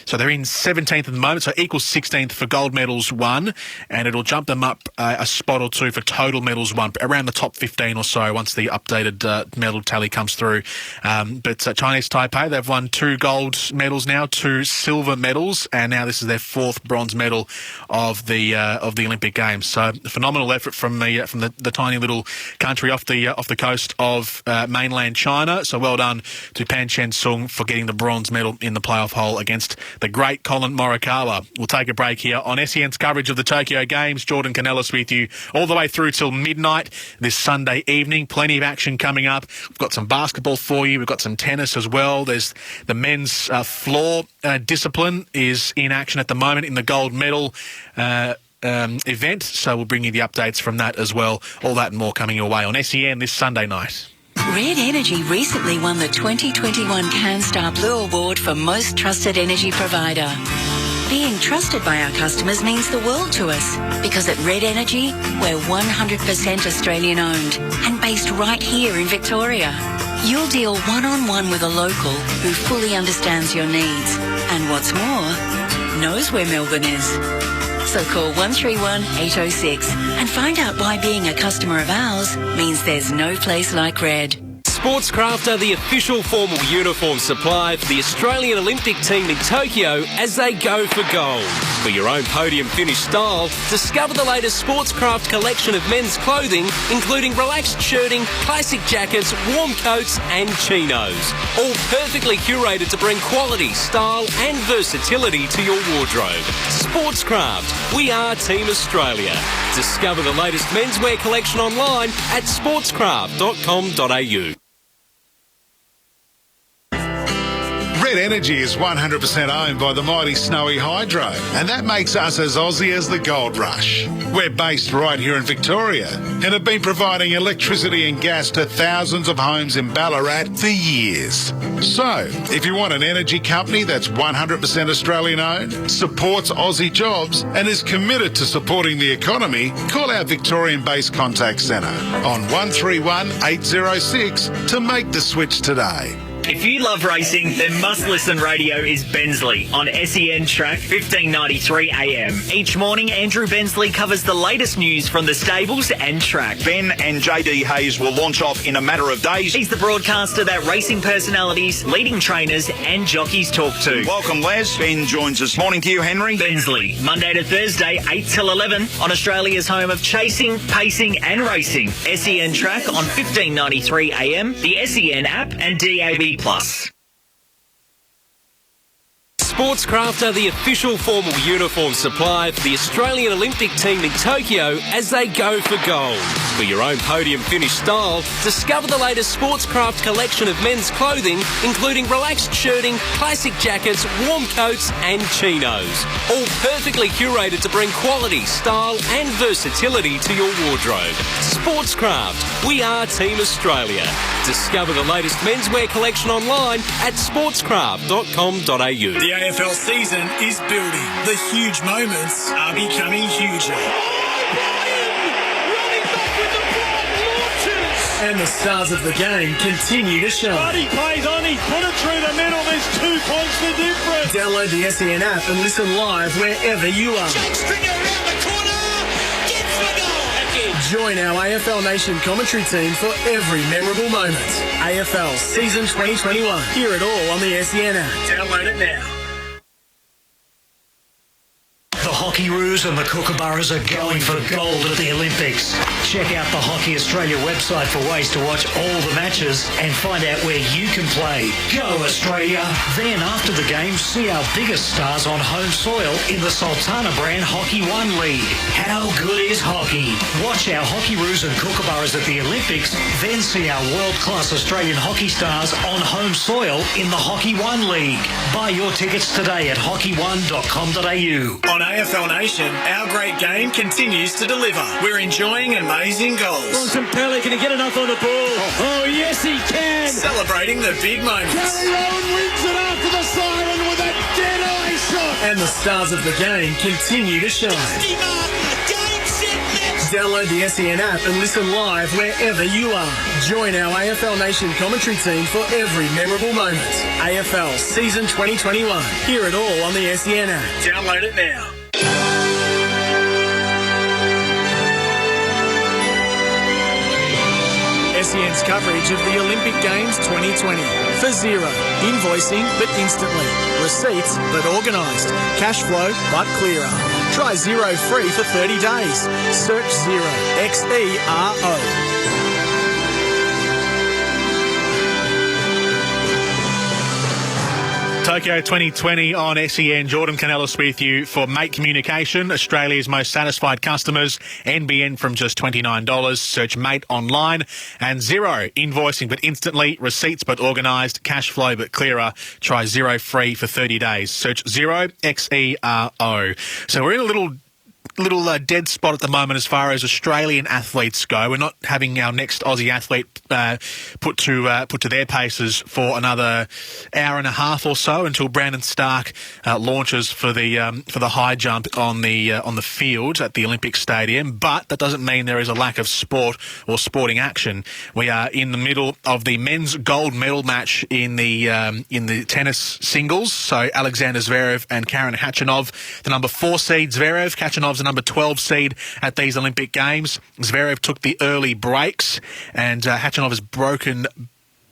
So they're in 17th at the moment, so equals 16th for gold medals won, and it'll jump them up a spot or 2 for total medals won, around the top 15 or so once the updated medal tally comes through. But Chinese Taipei, they've won 2 gold medals now, 2 silver medals, and now this is their 4th bronze medal of the Olympic Games. So a phenomenal effort from the tiny little country off the coast of mainland China. So well done to Pan Chen Sung for getting the bronze medal in the playoff hole against the great Colin Morikawa. We'll take a break here on SEN's coverage of the Tokyo Games. Jordan Canellis with you all the way through till midnight this Sunday evening. Plenty of action coming up. We've got some basketball for you. We've got some tennis as well. There's the men's floor discipline is in action at the moment in the gold medal event. So we'll bring you the updates from that as well. All that and more coming your way on SEN this Sunday night. Red Energy recently won the 2021 CanStar Blue Award for Most Trusted Energy Provider. Being trusted by our customers means the world to us, because at Red Energy, we're 100% Australian owned and based right here in Victoria. You'll deal one-on-one with a local who fully understands your needs and, what's more, knows where Melbourne is. So call 131 806 and find out why being a customer of ours means there's no place like Red. Sportscraft are the official formal uniform supply for the Australian Olympic team in Tokyo as they go for gold. For your own podium finish style, discover the latest Sportscraft collection of men's clothing, including relaxed shirting, classic jackets, warm coats and chinos. All perfectly curated to bring quality, style and versatility to your wardrobe. Sportscraft, we are Team Australia. Discover the latest menswear collection online at sportscraft.com.au. Red Energy is 100% owned by the mighty Snowy Hydro, and that makes us as Aussie as the gold rush. We're based right here in Victoria and have been providing electricity and gas to thousands of homes in Ballarat for years. So, if you want an energy company that's 100% Australian owned, supports Aussie jobs and is committed to supporting the economy, call our Victorian-based contact centre on 131 806 to make the switch today. If you love racing, then must-listen radio is Bensley on SEN Track 1593 AM. Each morning, Andrew Bensley covers the latest news from the stables and track. Ben and JD Hayes will launch off in a matter of days. He's the broadcaster that racing personalities, leading trainers and jockeys talk to. Welcome, Les. Ben joins us. Morning to you, Henry. Bensley, Monday to Thursday, 8 till 11 on Australia's home of chasing, pacing and racing. SEN Track on 1593 AM, the SEN app and DAB+. Sportscraft are the official formal uniform supply for the Australian Olympic team in Tokyo as they go for gold. For your own podium finish style, discover the latest Sportscraft collection of men's clothing, including relaxed shirting, classic jackets, warm coats and chinos. All perfectly curated to bring quality, style and versatility to your wardrobe. Sportscraft, we are Team Australia. Discover the latest menswear collection online at sportscraft.com.au. The AFL season is building. The huge moments are becoming huger. And the stars of the game continue to shine. He plays on, he's put it through the middle, there's 2 points the difference. Download the SEN app and listen live wherever you are. Join our AFL Nation commentary team for every memorable moment. AFL Season 2021. Hear it all on the SEN app. Download it now. The Hockeyroos and the Kookaburras are going for gold at the Olympics. Check out the Hockey Australia website for ways to watch all the matches and find out where you can play. Go Australia! Then after the games, see our biggest stars on home soil in the Sultana brand Hockey One League. How good is hockey? Watch our Hockeyroos and Kookaburras at the Olympics, then see our world-class Australian hockey stars on home soil in the Hockey One League. Buy your tickets today at hockey1.com.au. On AFL Nation, our great game continues to deliver. We're enjoying and amazing goals. Bontempelli, can he get enough on the ball? Oh, yes, he can. Celebrating the big moments. Gary Owen wins it after the siren with a dead-eye shot. And the stars of the game continue to shine. Download the SEN app and listen live wherever you are. Join our AFL Nation commentary team for every memorable moment. AFL Season 2021. Hear it all on the SEN app. Download it now. SEN's coverage of the Olympic Games 2020. For Xero, invoicing but instantly. Receipts but organised. Cash flow but clearer. Try Xero free for 30 days. Search Xero. Xero. Tokyo 2020 on SEN. Jordan Canellis with you for Mate Communication, Australia's most satisfied customers. NBN from just $29. Search Mate online. And Xero, invoicing but instantly, receipts but organised, cash flow but clearer. Try Xero free for 30 days. Search Xero, Xero. So we're in a little dead spot at the moment as far as Australian athletes go. We're not having our next Aussie athlete put to their paces for another hour and a half or so until Brandon Stark launches for the high jump on the field at the Olympic Stadium. But that doesn't mean there is a lack of sport or sporting action. We are in the middle of the men's gold medal match in the tennis singles. So Alexander Zverev and Karen Khachanov, the number 4 seed Zverev. Khachanov's the number 12 seed at these Olympic Games. Zverev took the early breaks, and Khachanov has broken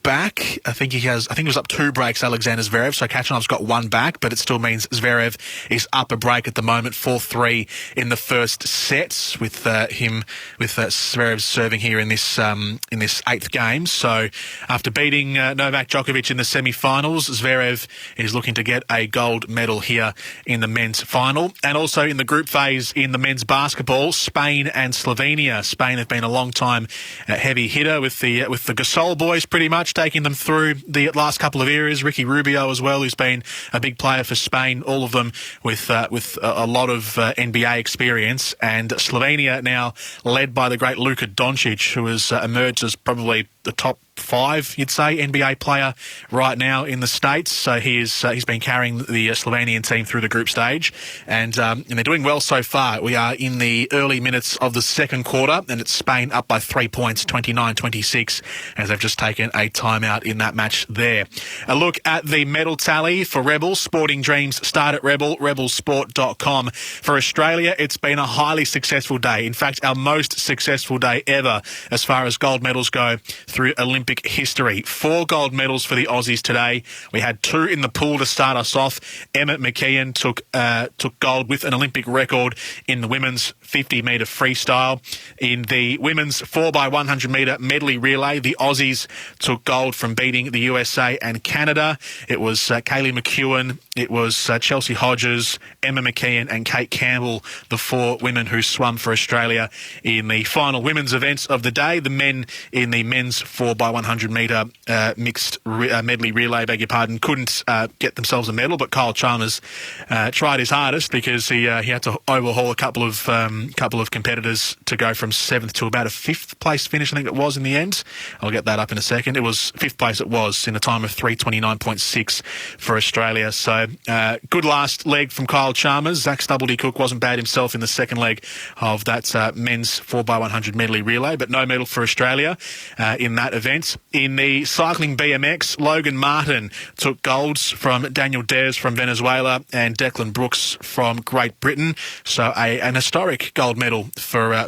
back. I think it was up 2 breaks, Alexander Zverev, so Khachanov's got 1 back, but it still means Zverev is up a break at the moment, 4-3 in the first set, with Zverev serving here in this 8th game. So after beating Novak Djokovic in the semi-finals, Zverev is looking to get a gold medal here in the men's final. And also in the group phase in the men's basketball, Spain and Slovenia. Spain have been a long time heavy hitter with the Gasol boys pretty much, taking them through the last couple of eras. Ricky Rubio as well, who's been a big player for Spain, all of them with a lot of NBA experience. And Slovenia now led by the great Luka Doncic, who has emerged as probably the top 5, you'd say, NBA player right now in the States. So he's been carrying the Slovenian team through the group stage, and they're doing well so far. We are in the early minutes of the second quarter, and it's Spain up by 3 points, 29-26, as they've just taken a timeout in that match there. A look at the medal tally for Rebel. Sporting dreams start at Rebel, rebelsport.com. For Australia, it's been a highly successful day. In fact, our most successful day ever as far as gold medals go through Olympic history. 4 gold medals for the Aussies today. We had 2 in the pool to start us off. Emma McKeon took gold with an Olympic record in the women's 50-metre freestyle. In the women's 4x100 metre medley relay, the Aussies took gold from beating the USA and Canada. It was Kaylee McEwen, it was Chelsea Hodges, Emma McKeon and Kate Campbell, the 4 women who swum for Australia in the final women's events of the day. The men in the men's 4x100 metre mixed medley relay, couldn't get themselves a medal, but Kyle Chalmers tried his hardest because he had to overhaul a couple of competitors to go from 7th to about a 5th place finish, I think it was in the end. I'll get that up in a second. It was 5th place, it was, in a time of 3:29.6 for Australia. So good last leg from Kyle Chalmers. Zach Stubblety-Cook wasn't bad himself in the second leg of that men's 4x100 medley relay, but no medal for Australia in that event. In the cycling BMX, Logan Martin took golds from Daniel Dez from Venezuela and Declan Brooks from Great Britain. So an historic gold medal for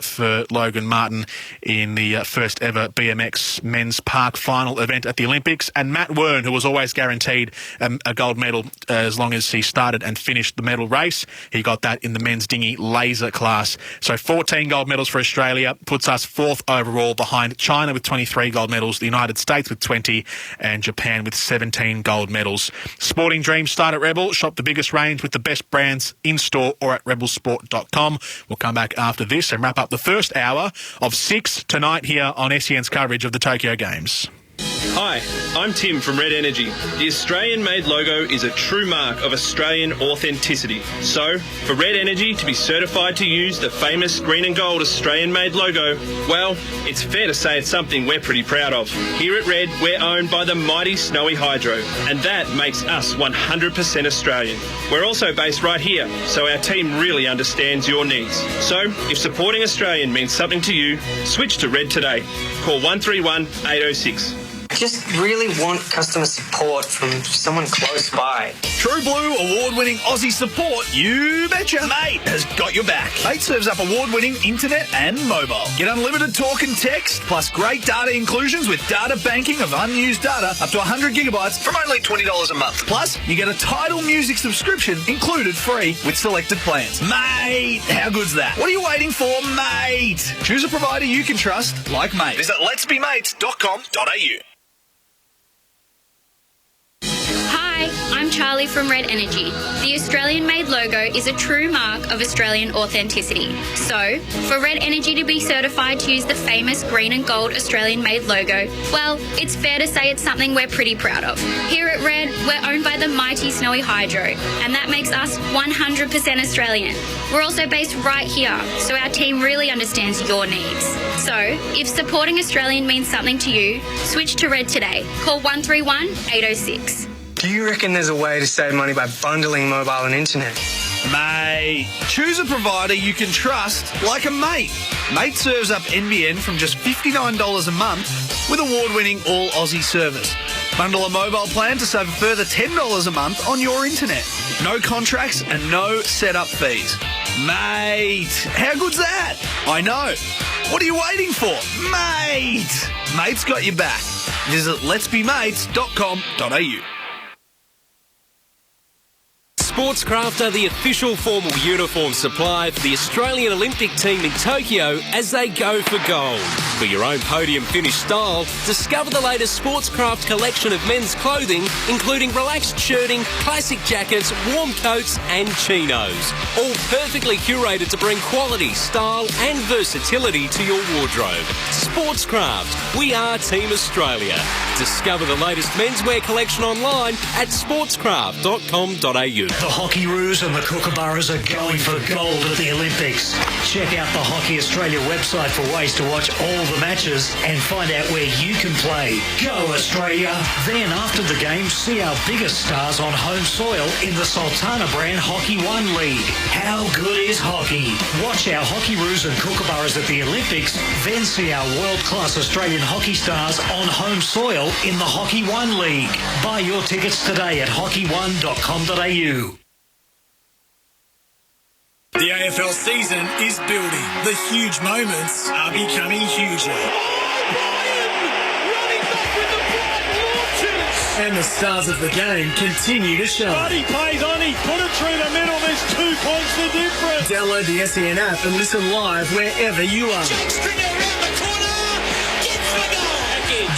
Logan Martin in the first ever BMX men's park final event at the Olympics. And Matt Wern, who was always guaranteed a gold medal as long as he started and finished the medal race, he got that in the men's dinghy laser class. So 14 gold medals for Australia, puts us 4th overall behind China with 23 gold medals, the United States with 20 and Japan with 17 gold medals. Sporting dreams start at Rebel. Shop the biggest range with the best brands in-store or at rebelsport.com. We'll come back after this and wrap up the first hour of 6 tonight here on SEN's coverage of the Tokyo Games. Hi, I'm Tim from Red Energy. The Australian-made logo is a true mark of Australian authenticity. So, for Red Energy to be certified to use the famous green and gold Australian-made logo, well, it's fair to say it's something we're pretty proud of. Here at Red, we're owned by the mighty Snowy Hydro, and that makes us 100% Australian. We're also based right here, so our team really understands your needs. So, if supporting Australian means something to you, switch to Red today. Call 131 806. Just really want customer support from someone close by. True Blue award-winning Aussie support, you betcha. Mate has got your back. Mate serves up award-winning internet and mobile. Get unlimited talk and text, plus great data inclusions with data banking of unused data up to 100 gigabytes from only $20 a month. Plus, you get a Tidal music subscription included free with selected plans. Mate, how good's that? What are you waiting for, mate? Choose a provider you can trust, like Mate. Visit letsbemates.com.au. Hi, I'm Charlie from Red Energy. The Australian-made logo is a true mark of Australian authenticity. So, for Red Energy to be certified to use the famous green and gold Australian-made logo, well, it's fair to say it's something we're pretty proud of. Here at Red, we're owned by the mighty Snowy Hydro, and that makes us 100% Australian. We're also based right here, so our team really understands your needs. So, if supporting Australian means something to you, switch to Red today. Call 131 806. Do you reckon there's a way to save money by bundling mobile and internet? Mate, choose a provider you can trust, like a Mate. Mate serves up NBN from just $59 a month with award-winning all Aussie service. Bundle a mobile plan to save a further $10 a month on your internet. No contracts and no setup fees. Mate, how good's that? I know. What are you waiting for? Mate! Mate's got your back. Visit letsbemates.com.au. Sportscraft are the official formal uniform supply for the Australian Olympic team in Tokyo as they go for gold. For your own podium finish style, discover the latest Sportscraft collection of men's clothing, including relaxed shirting, classic jackets, warm coats and chinos. All perfectly curated to bring quality, style and versatility to your wardrobe. Sportscraft, we are Team Australia. Discover the latest menswear collection online at sportscraft.com.au. The Hockeyroos and the Kookaburras are going for gold at the Olympics. Check out the Hockey Australia website for ways to watch all the matches and find out where you can play. Go Australia! Then after the game, see our biggest stars on home soil in the Sultana brand Hockey One League. How good is hockey? Watch our Hockeyroos and Kookaburras at the Olympics, then see our world-class Australian hockey stars on home soil in the Hockey One League. Buy your tickets today at hockey1.com.au. The AFL season is building. The huge moments are becoming huger. And the stars of the game continue to shine. Buddy plays on, he put it through the middle, there's 2 points the difference. Download the SEN app and listen live wherever you are.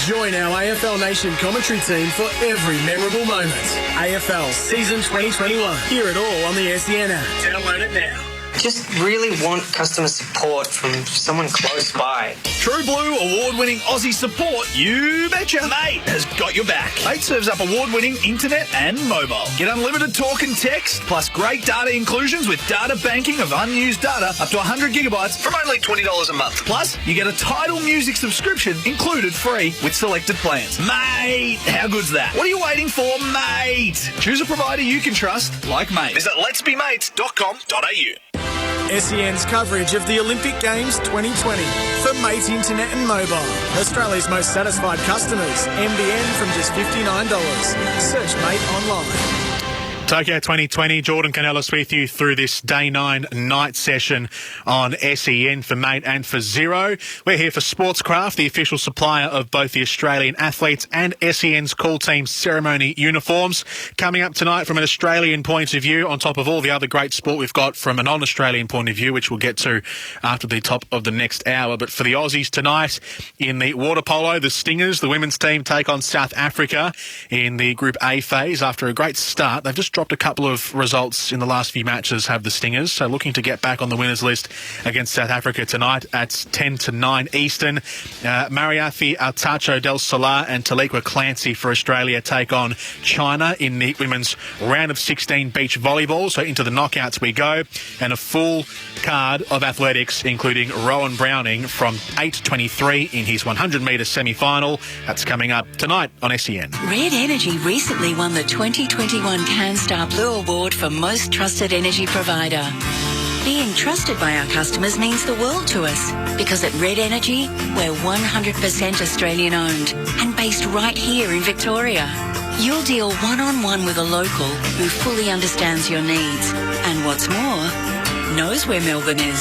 Join our AFL Nation commentary team for every memorable moment. AFL Season 2021. Hear it all on the SEN app. Download it now. Just really want customer support from someone close by. True Blue award-winning Aussie support, you betcha. Mate has got your back. Mate serves up award-winning internet and mobile. Get unlimited talk and text, plus great data inclusions with data banking of unused data up to 100 gigabytes from only $20 a month. Plus, you get a Tidal music subscription included free with selected plans. Mate, how good's that? What are you waiting for, mate? Choose a provider you can trust, like Mate. Visit letsbemates.com.au. SEN's coverage of the Olympic Games 2020 for Mate Internet and Mobile. Australia's most satisfied customers. NBN from just $59. Search Mate online. Tokyo 2020, Jordan Canellis with you through this Day 9 night session on SEN for Mate and for Zero. We're here for Sportscraft, the official supplier of both the Australian athletes and SEN's call team ceremony uniforms. Coming up tonight from an Australian point of view, on top of all the other great sport we've got from a non-Australian point of view, which we'll get to after the top of the next hour. But for the Aussies tonight, in the water polo, the Stingers, the women's team, take on South Africa in the Group A phase. After a great start, they've just dropped a couple of results in the last few matches, have the Stingers. So looking to get back on the winners list against South Africa tonight at 10 to 9 Eastern. Mariafi Artacho del Solar and Taliqua Clancy for Australia take on China in the women's round of 16 beach volleyball. So into the knockouts we go. And a full card of athletics, including Rowan Browning from 8:23 in his 100-metre semi-final. That's coming up tonight on SEN. Red Energy recently won the 2021 CanStar Blue Award for Most Trusted Energy Provider. Being trusted by our customers means the world to us, because at Red Energy, we're 100% Australian owned and based right here in Victoria. You'll deal one-on-one with a local who fully understands your needs and, what's more, knows where Melbourne is.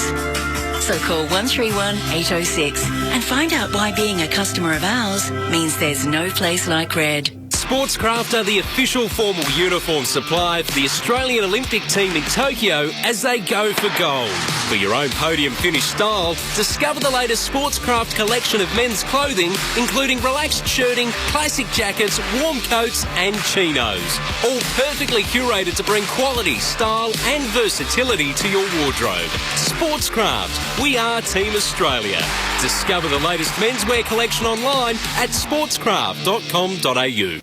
So call 131 806 and find out why being a customer of ours means there's no place like Red. Sportscraft are the official formal uniform supply for the Australian Olympic team in Tokyo as they go for gold. For your own podium finish style, discover the latest Sportscraft collection of men's clothing, including relaxed shirting, classic jackets, warm coats and chinos. All perfectly curated to bring quality, style and versatility to your wardrobe. Sportscraft, we are Team Australia. Discover the latest menswear collection online at sportscraft.com.au.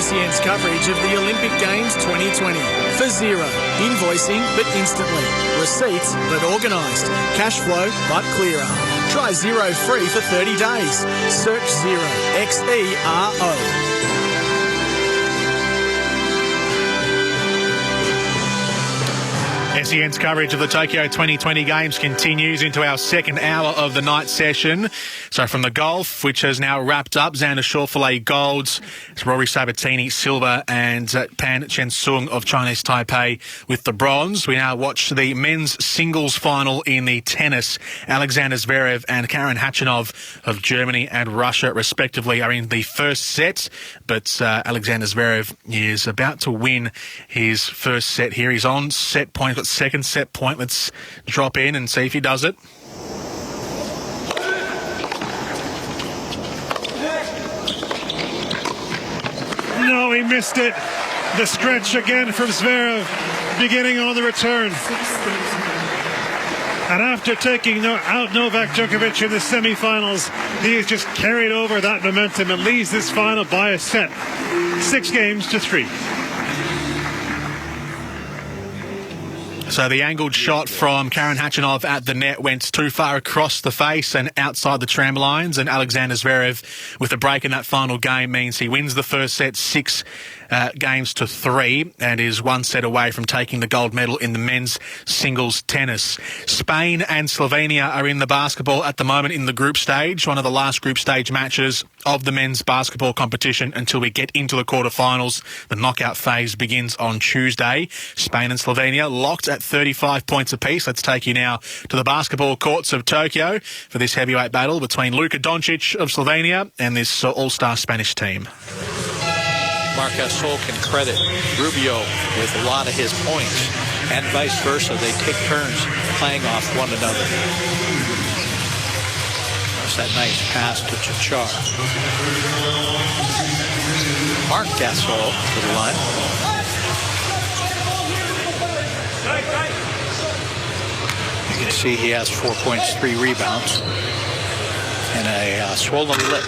SEN's coverage of the Olympic Games 2020. For zero. Invoicing, but instantly. Receipts, but organised. Cash flow, but clearer. Try Xero free for 30 days. Search Xero. Xero. SEN's coverage of the Tokyo 2020 Games continues into our second hour of the night session. So from the golf, which has now wrapped up, Xander Schauffele golds, Rory Sabatini silver, and Pan Chensung of Chinese Taipei with the bronze. We now watch the men's singles final in the tennis. Alexander Zverev and Karen Khachanov of Germany and Russia, respectively, are in the first set. But Alexander Zverev is about to win his first set here. He's on set point, got second set point. Let's drop in and see if he does it. No, he missed it. The stretch again from Zverev, beginning on the return. And after taking out Novak Djokovic in the semi-finals, he has just carried over that momentum and leads this final by a set. 6-3. So the angled shot from Karen Khachanov at the net went too far across the face and outside the tramlines, and Alexander Zverev with a break in that final game means he wins the first set 6-3 and is one set away from taking the gold medal in the men's singles tennis. Spain and Slovenia are in the basketball at the moment in the group stage, one of the last group stage matches of the men's basketball competition until we get into the quarterfinals. The knockout phase begins on Tuesday. Spain and Slovenia locked at 35 points apiece. Let's take you now to the basketball courts of Tokyo for this heavyweight battle between Luka Doncic of Slovenia and this all-star Spanish team. Marc Gasol can credit Rubio with a lot of his points, and vice versa. They take turns playing off one another. There's that nice pass to Chachar. Marc Gasol to the line. You can see he has 4 points, 3 rebounds, and a swollen lip.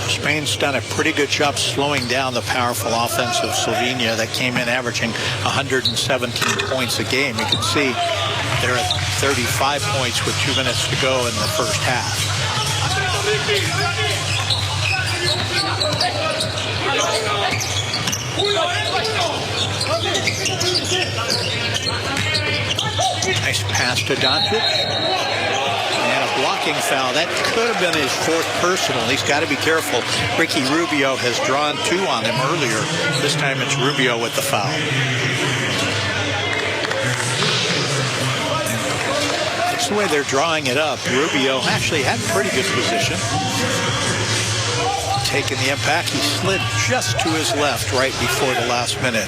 Spain's done a pretty good job slowing down the powerful offense of Slovenia that came in averaging 117 points a game. You can see they're at 35 points with 2 minutes to go in the first half. Nice pass to Doncic. And a blocking foul. That could have been his 4th personal. He's got to be careful. Ricky Rubio has drawn 2 on him earlier. This time it's Rubio with the foul. That's the way they're drawing it up. Rubio actually had pretty good position. taking the impact. He slid just to his left right before the last minute.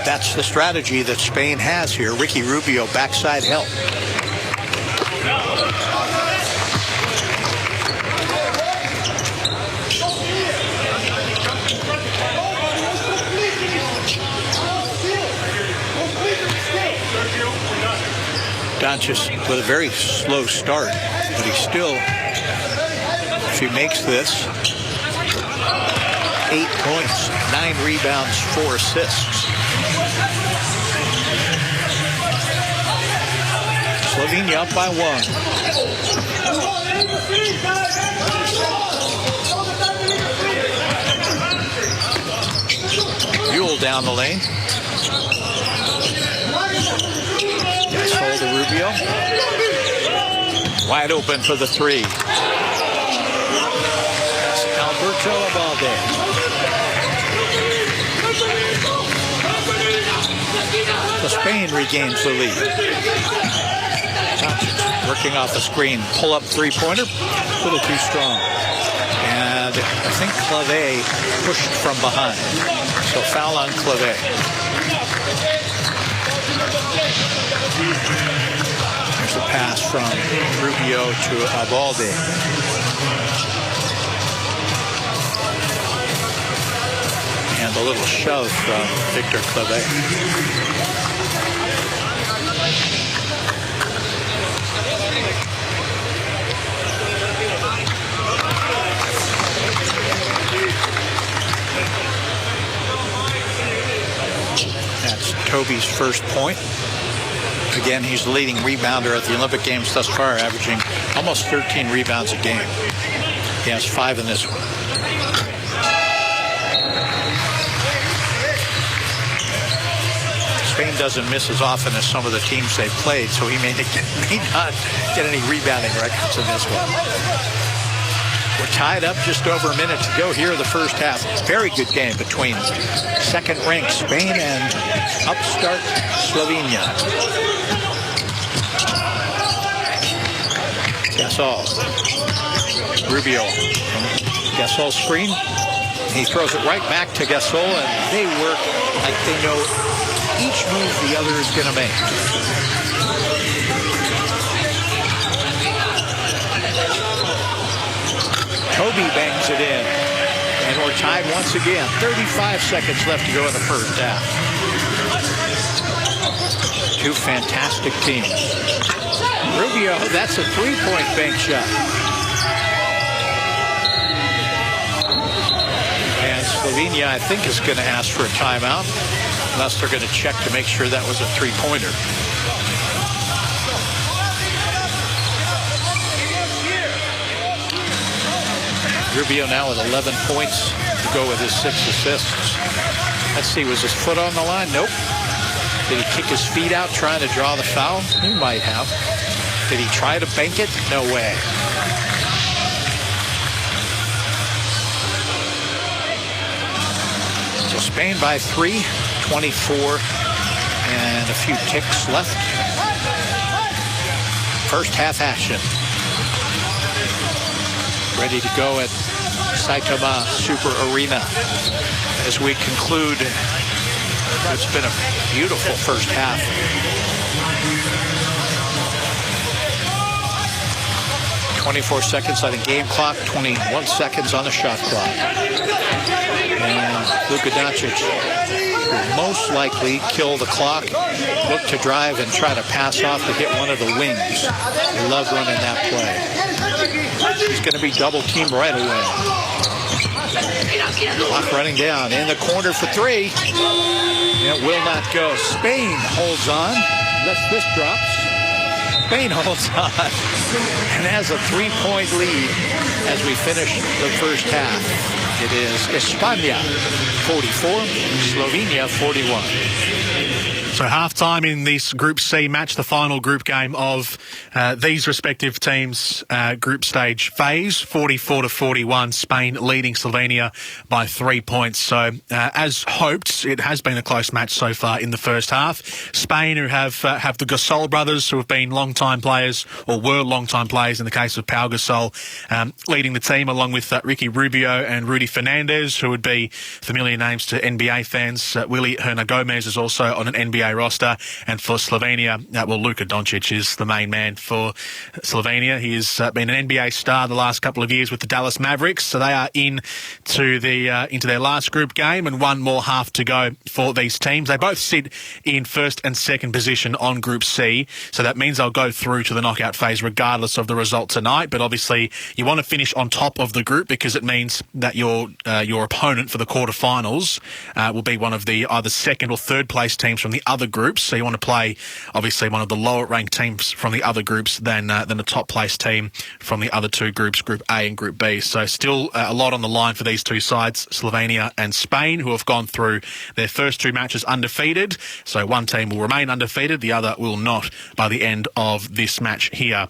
That's the strategy that Spain has here. Ricky Rubio, backside help. Doncic with a very slow start, but he still, if he makes this, 8 points, 9 rebounds, 4 assists. Slovenia up by 1. Buell down the lane. Gasol to Rubio. Wide open for the 3. That's Alberto Abalde. So Spain regains the lead. Working off the screen. Pull up three-pointer. A little too strong. And I think Clave pushed from behind. So foul on Clave. There's a pass from Rubio to Abalde. And a little shove from Victor Clave. That's Toby's first point. Again, he's the leading rebounder at the Olympic Games thus far, averaging almost 13 rebounds a game. He has 5 in this one. Spain doesn't miss as often as some of the teams they've played, so he may not get any rebounding records in this one. We're tied up, just over a minute to go here in the first half. Very good game between second-ranked Spain and upstart Slovenia. Gasol. Rubio. Gasol screen. He throws it right back to Gasol, and they work like they know each move the other is going to make. Toby bangs it in. And we're tied once again. 35 seconds left to go in the first half. Two fantastic teams. Rubio, that's a three-point bank shot. And Slovenia, I think, is going to ask for a timeout, unless they're going to check to make sure that was a three-pointer. Rubio now with 11 points to go with his 6 assists. Let's see, was his foot on the line? Nope. Did he kick his feet out trying to draw the foul? He might have. Did he try to bank it? No way. So Spain by 3, 24 and a few ticks left. First half action. Ready to go at Saitama Super Arena as we conclude. It's been a beautiful first half. "24 seconds on the game clock, 21 seconds on the shot clock. And Luka Doncic will most likely kill the clock, look to drive and try to pass off to hit one of the wings. They love running that play. He's going to be double teamed right away. Clock running down in the corner for 3. It will not go. Spain holds on. Unless this drops. Spain holds on and has a 3-point lead as we finish the first half. It is España 44, Slovenia 41. So half-time in this Group C match, the final group game of these respective teams' group stage phase, 44-41, Spain leading Slovenia by 3 points. So as hoped, it has been a close match so far in the first half. Spain, who have the Gasol brothers, who have been long-time players, or were long-time players in the case of Pau Gasol, leading the team along with Ricky Rubio and Rudy Fernandez, who would be familiar names to NBA fans. Willy Hernan-Gomez is also on an NBA roster, and for Slovenia, Luka Doncic is the main man for Slovenia. He has been an NBA star the last couple of years with the Dallas Mavericks, so they are into their last group game, and one more half to go for these teams. They both sit in first and second position on Group C, so that means they'll go through to the knockout phase regardless of the result tonight. But obviously, you want to finish on top of the group because it means that your opponent for the quarterfinals will be one of the either second or third place teams from the other groups. So you want to play, obviously, one of the lower ranked teams from the other groups than the top place team from the other two groups, Group A and Group B. So still a lot on the line for these two sides, Slovenia and Spain, who have gone through their first two matches undefeated. So one team will remain undefeated, the other will not by the end of this match here.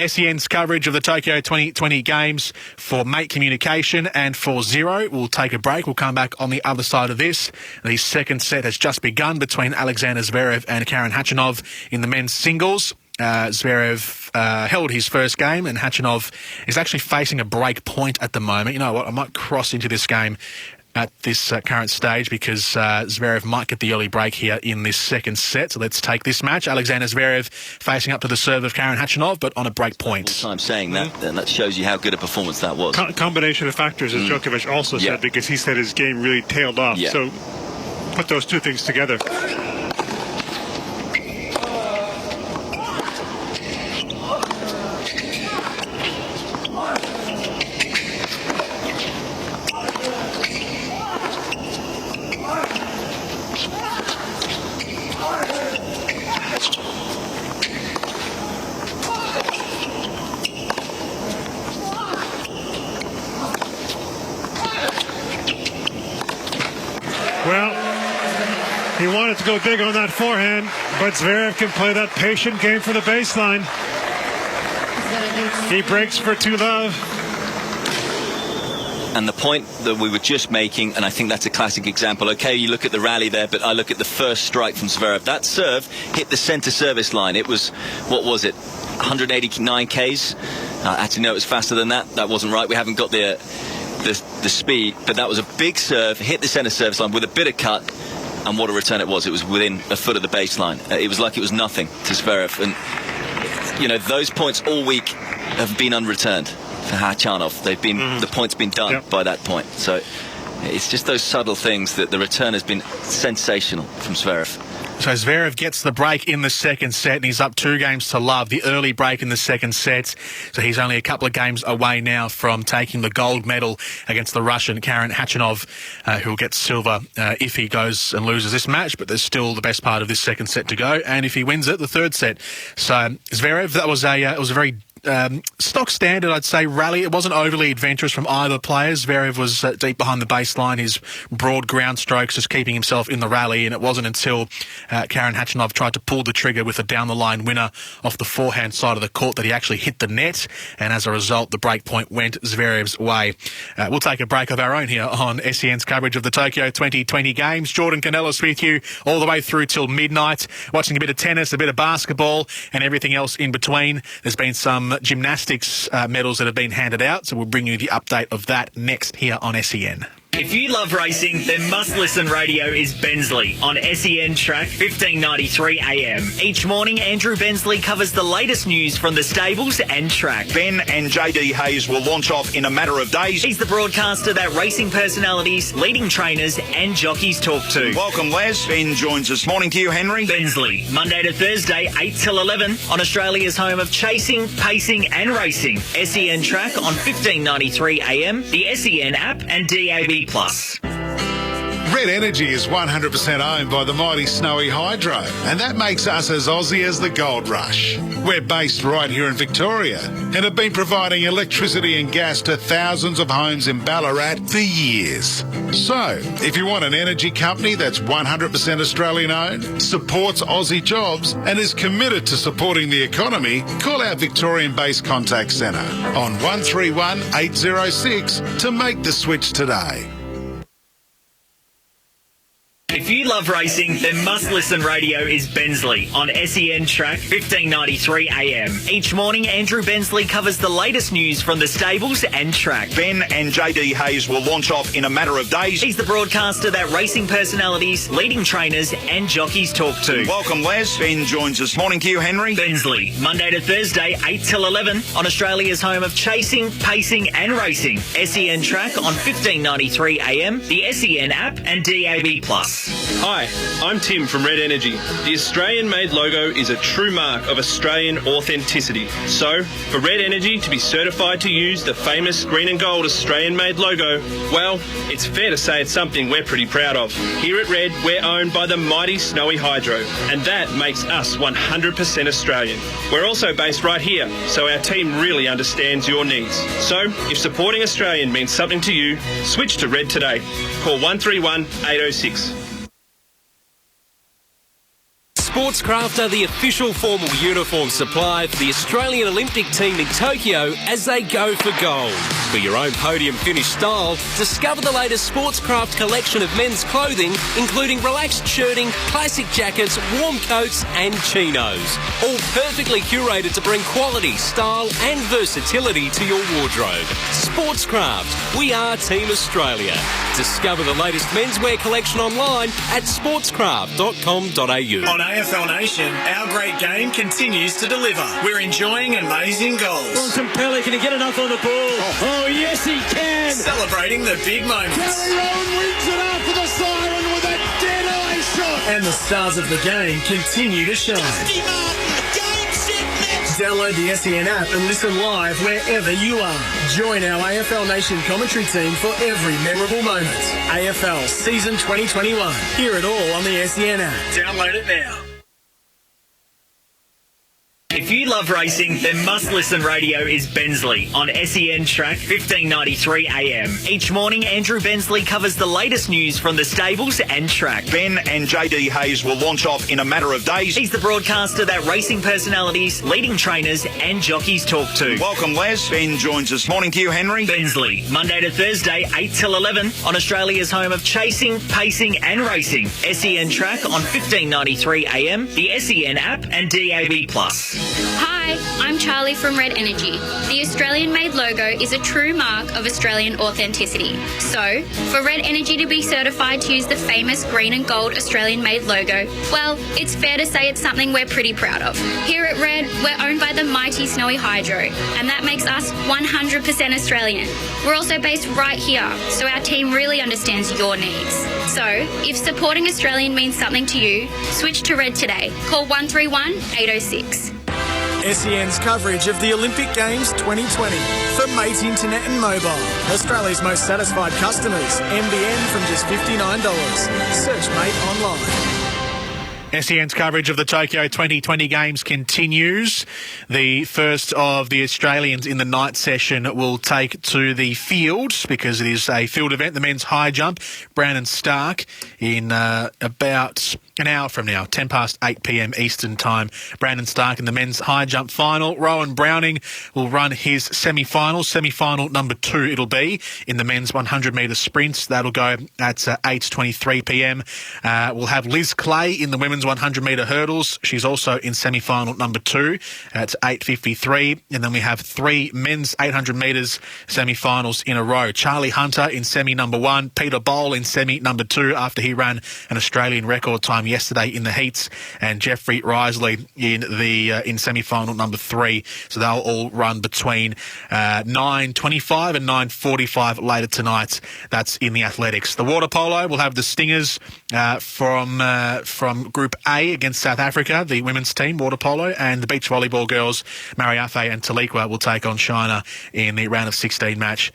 SEN's coverage of the Tokyo 2020 Games for Mate Communication and for Zero. We'll take a break. We'll come back on the other side of this. The second set has just begun between Alexander Zverev and Karen Khachanov in the men's singles. Zverev held his first game, and Khachanov is actually facing a break point at the moment. You know what? I might cross into this game at this current stage because Zverev might get the early break here in this second set. So let's take this match. Alexander Zverev facing up to the serve of Karen Khachanov, but on a break point. I'm saying that, and that shows you how good a performance that was. Combination of factors, as Djokovic also said, because he said his game really tailed off. Yeah. So put those two things together. He wanted to go big on that forehand, but Zverev can play that patient game for the baseline. He breaks for 2-love. And the point that we were just making, and I think that's a classic example. Okay, you look at the rally there, but I look at the first strike from Zverev. That serve hit the center service line. It was, what was it, 189 Ks? Actually, no, it was faster than that. That wasn't right. We haven't got the speed, but that was a big serve, hit the center service line with a bit of cut. And what a return it was. It was within a foot of the baseline. It was like it was nothing to Zverev. And, you know, those points all week have been unreturned for Khachanov. They've been, the point's been done by that point. So it's just those subtle things that the return has been sensational from Zverev. So Zverev gets the break in the second set, and he's up 2-love. The early break in the second set. So he's only a couple of games away now from taking the gold medal against the Russian Karen Khachanov, who will get silver if he goes and loses this match. But there's still the best part of this second set to go, and if he wins it, the third set. So Zverev, that was it was a very stock standard, I'd say, rally. It wasn't overly adventurous from either player. Zverev was deep behind the baseline. His broad ground strokes just keeping himself in the rally, and it wasn't until Karen Khachanov tried to pull the trigger with a down-the-line winner off the forehand side of the court that he actually hit the net, and as a result, the break point went Zverev's way. We'll take a break of our own here on SEN's coverage of the Tokyo 2020 Games. Jordan Canellis with you all the way through till midnight, watching a bit of tennis, a bit of basketball, and everything else in between. There's been some gymnastics medals that have been handed out, so we'll bring you the update of that next here on SEN. If you love racing, then must-listen radio is Bensley on SEN Track 1593 AM. Each morning, Andrew Bensley covers the latest news from the stables and track. Ben and JD Hayes will launch off in a matter of days. He's the broadcaster that racing personalities, leading trainers and jockeys talk to. Welcome, Les. Ben joins us. Morning to you, Henry. Bensley, Monday to Thursday, 8 till 11 on Australia's home of chasing, pacing and racing. SEN Track on 1593 AM, the SEN app and DAB+. Red Energy is 100% owned by the mighty Snowy Hydro, and that makes us as Aussie as the gold rush. We're based right here in Victoria and have been providing electricity and gas to thousands of homes in Ballarat for years. So, if you want an energy company that's 100% Australian owned, supports Aussie jobs and is committed to supporting the economy, call our Victorian-based contact centre on 131 806 to make the switch today. If you love racing, then must-listen radio is Bensley on SEN Track 1593 AM. Each morning, Andrew Bensley covers the latest news from the stables and track. Ben and JD Hayes will launch off in a matter of days. He's the broadcaster that racing personalities, leading trainers and jockeys talk to. Welcome, Les. Ben joins us. Morning to you, Henry. Bensley, Monday to Thursday, 8 till 11 on Australia's home of chasing, pacing and racing. SEN Track on 1593 AM, the SEN app and DAB+. Hi, I'm Tim from Red Energy. The Australian-made logo is a true mark of Australian authenticity. So, for Red Energy to be certified to use the famous green and gold Australian-made logo, well, it's fair to say it's something we're pretty proud of. Here at Red, we're owned by the mighty Snowy Hydro, and that makes us 100% Australian. We're also based right here, so our team really understands your needs. So, if supporting Australian means something to you, switch to Red today. Call 131 806. Sportscraft are the official formal uniform supply for the Australian Olympic team in Tokyo as they go for gold. For your own podium finish style, discover the latest Sportscraft collection of men's clothing, including relaxed shirting, classic jackets, warm coats and chinos. All perfectly curated to bring quality, style and versatility to your wardrobe. Sportscraft, we are Team Australia. Discover the latest menswear collection online at sportscraft.com.au. On AFL Nation, our great game continues to deliver. We're enjoying amazing goals. Bontempelli, can he get enough on the ball? Oh, yes, he can. Celebrating the big moments. Carry on wins it after the siren with a dead-eye shot. And the stars of the game continue to shine. Download the SEN app and listen live wherever you are. Join our AFL Nation commentary team for every memorable moment. AFL Season 2021. Hear it all on the SEN app. Download it now. If you love racing, then must-listen radio is Bensley on SEN Track 1593 AM. Each morning, Andrew Bensley covers the latest news from the stables and track. Ben and JD Hayes will launch off in a matter of days. He's the broadcaster that racing personalities, leading trainers and jockeys talk to. Welcome, Les. Ben joins us. Morning to you, Henry. Bensley, Monday to Thursday, 8 till 11 on Australia's home of chasing, pacing and racing. SEN Track on 1593 AM, the SEN app and DAB+. Hi, I'm Charlie from Red Energy. The Australian-made logo is a true mark of Australian authenticity. So, for Red Energy to be certified to use the famous green and gold Australian-made logo, well, it's fair to say it's something we're pretty proud of. Here at Red, we're owned by the mighty Snowy Hydro, and that makes us 100% Australian. We're also based right here, so our team really understands your needs. So, if supporting Australian means something to you, switch to Red today. Call 131 806. SEN's coverage of the Olympic Games 2020 for Mate Internet and Mobile. Australia's most satisfied customers. NBN from just $59. Search Mate online. SEN's coverage of the Tokyo 2020 Games continues. The first of the Australians in the night session will take to the field because it is a field event, the men's high jump. Brandon Stark in about an hour from now, 10 past 8 p.m. Eastern Time. Brandon Stark in the men's high jump final. Rowan Browning will run his semi-final number 2 it'll be in the men's 100-metre sprints. That'll go at 8:23 p.m. We'll have Liz Clay in the women's 100-metre hurdles. She's also in semi-final number 2 at 8:53. And then we have 3 men's 800 metres semi-finals in a row. Charlie Hunter in semi number 1. Peter Bowl in semi number 2 after he ran an Australian record time yesterday in the heats, and Jeffrey Risley in semi-final number 3. So they'll all run between 9:25 and 9:45 later tonight. That's in the athletics. The water polo will have the Stingers from Group A against South Africa, the women's team, water polo, and the beach volleyball girls, Mariafe and Taliqua, will take on China in the round of 16 match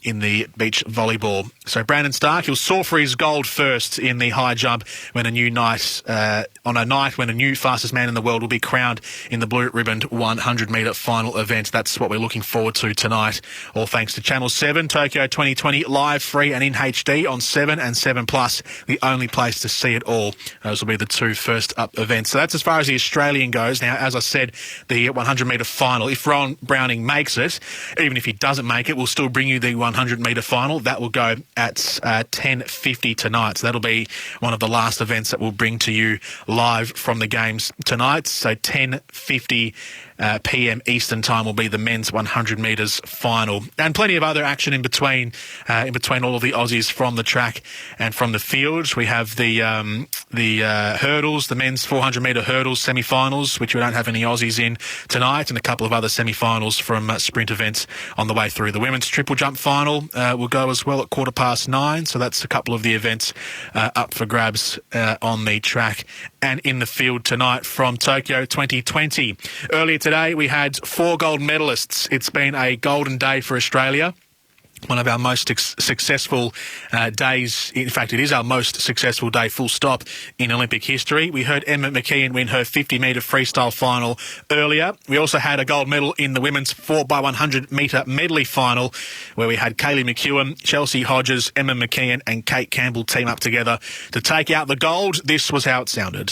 in the beach volleyball. So Brandon Stark, he'll soar for his gold first in the high jump when on a night when a new fastest man in the world will be crowned in the blue ribboned 100-metre final event. That's what we're looking forward to tonight, all thanks to Channel 7, Tokyo 2020, live, free and in HD on 7 and 7 Plus, the only place to see it all. Those will be the 2 first up events. So that's as far as the Australian goes. Now, as I said, the 100-metre final, if Ron Browning makes it, even if he doesn't make it, we'll still bring you the 100-metre final. That will go at 10:50 tonight. So that'll be one of the last events that we'll bring to you live from the games tonight. So 10:50 p.m. Eastern time will be the men's 100 metres final, and plenty of other action in between all of the Aussies from the track and from the field. We have the hurdles, the men's 400-metre hurdles semi-finals, which we don't have any Aussies in tonight, and a couple of other semi-finals from sprint events on the way through. The women's triple jump final will go as well at 9:15, so that's a couple of the events up for grabs on the track and in the field tonight from Tokyo 2020. Earlier today, we had 4 gold medalists. It's been a golden day for Australia. One of our most successful days. In fact, it is our most successful day, full stop, in Olympic history. We heard Emma McKeon win her 50-metre freestyle final earlier. We also had a gold medal in the women's 4x100-metre medley final, where we had Kaylee McEwen, Chelsea Hodges, Emma McKeon and Kate Campbell team up together to take out the gold. This was how it sounded.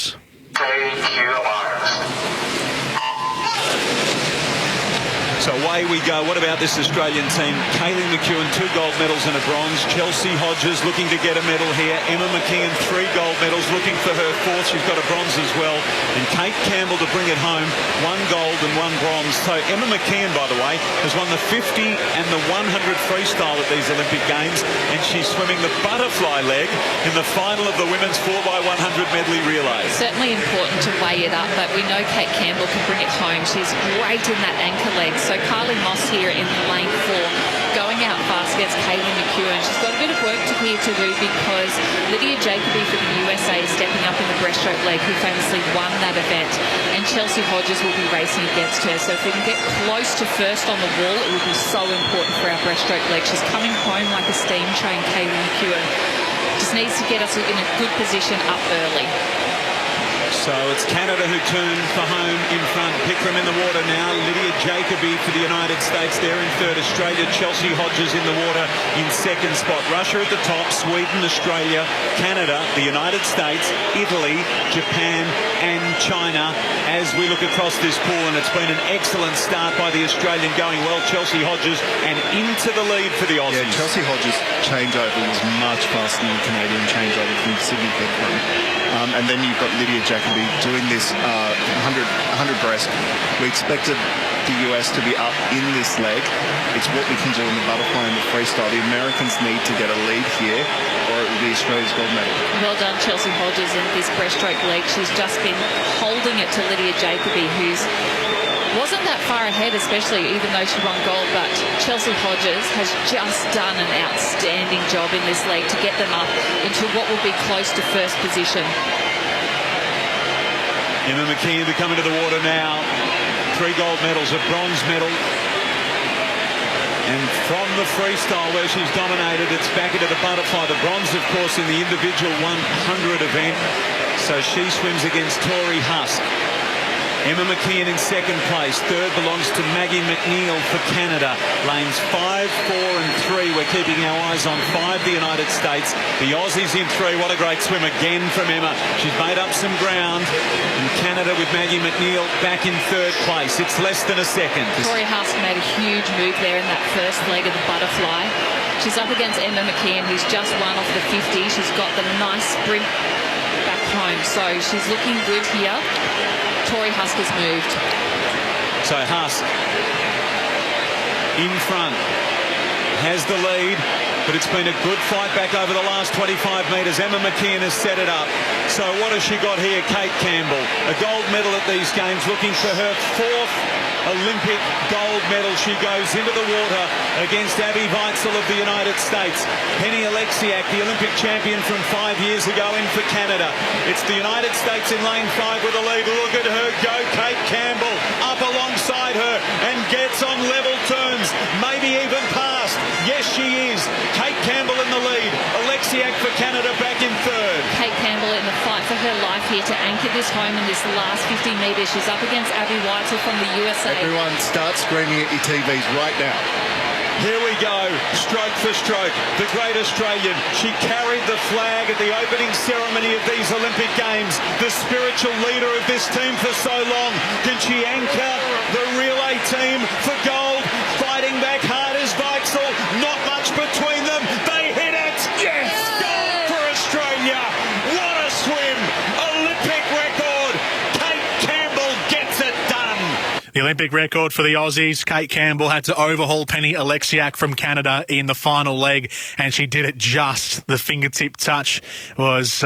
So away we go. What about this Australian team? Kaylee McEwen, 2 gold medals and a bronze. Chelsea Hodges looking to get a medal here. Emma McKeon, 3 gold medals, looking for her 4th. She's got a bronze as well. And Kate Campbell to bring it home, 1 gold and 1 bronze. So Emma McKeon, by the way, has won the 50 and the 100 freestyle at these Olympic Games, and she's swimming the butterfly leg in the final of the women's 4x100 medley relay. Certainly important to weigh it up, but we know Kate Campbell can bring it home. She's great in that anchor leg. So Carly Moss here in lane 4, going out fast against Kaylee McEwen. She's got a bit of work here to do, because Lydia Jacoby for the USA is stepping up in the breaststroke leg, who famously won that event, and Chelsea Hodges will be racing against her. So if we can get close to first on the wall, it will be so important for our breaststroke leg. She's coming home like a steam train, Kaylee McEwen. Just needs to get us in a good position up early. So it's Canada who turn for home in front. Pickram in the water now. Lydia Jacoby for the United States there in 3rd. Australia, Chelsea Hodges in the water in 2nd spot. Russia at the top. Sweden, Australia, Canada, the United States, Italy, Japan and China as we look across this pool. And it's been an excellent start by the Australian, going well. Chelsea Hodges and into the lead for the Aussies. Yeah, Chelsea Hodges' changeover was much faster than the Canadian changeover from Sydney Pickram. And then you've got Lydia Jacoby doing this 100 breast. We expected the US to be up in this leg. It's what we can do in the butterfly and the freestyle. The Americans need to get a lead here, or it will be Australia's gold medal. Well done, Chelsea Hodges, in this breaststroke leg. She's just been holding it to Lydia Jacoby, who's wasn't that far ahead, especially even though she won gold, but Chelsea Hodges has just done an outstanding job in this leg to get them up into what will be close to first position. Emma McKeon to come into the water now. 3 gold medals, a bronze medal. And from the freestyle where she's dominated, it's back into the butterfly. The bronze, of course, in the individual 100 event. So she swims against Tori Husk. Emma McKeon in 2nd place. 3rd belongs to Maggie McNeil for Canada. Lanes 5, 4 and 3. We're keeping our eyes on 5, the United States. The Aussies in 3. What a great swim again from Emma. She's made up some ground. And Canada with Maggie McNeil back in 3rd place. It's less than a second. Tori Husk made a huge move there in that first leg of the butterfly. She's up against Emma McKeon, who's just won off the 50. She's got the nice sprint back home. So she's looking good here. Tori Husk has moved. So Husk in front. has the lead, but it's been a good fight back over the last 25 metres. Emma McKeon has set it up. So what has she got here? Kate Campbell, a gold medal at these games, looking for her 4th Olympic gold medal. She goes into the water against Abby Weitzel of the United States. Penny Alexiak, the Olympic champion from 5 years ago, in for Canada. It's the United States in lane 5 with a lead. Look at her go. Kate Campbell up alongside her and gets on level terms, maybe even past. Yes, she is. Kate Campbell in the lead. Alexiak for Canada back in 3rd. Kate Campbell in the fight for her life here to anchor this home in this last 50 metres. She's up against Abby Weitzel from the USA. Everyone start screaming at your TVs right now. Here we go, stroke for stroke. The great Australian. She carried the flag at the opening ceremony of these Olympic Games. The spiritual leader of this team for so long. Can she anchor the relay team for gold? Fighting back hard as Weitzel. Not much between them. They hit it. Yes! Gold for Australia. What a swim. Olympic record. Kate Campbell gets it done. The Olympic record for the Aussies. Kate Campbell had to overhaul Penny Alexiak from Canada in the final leg, and she did it just. The fingertip touch was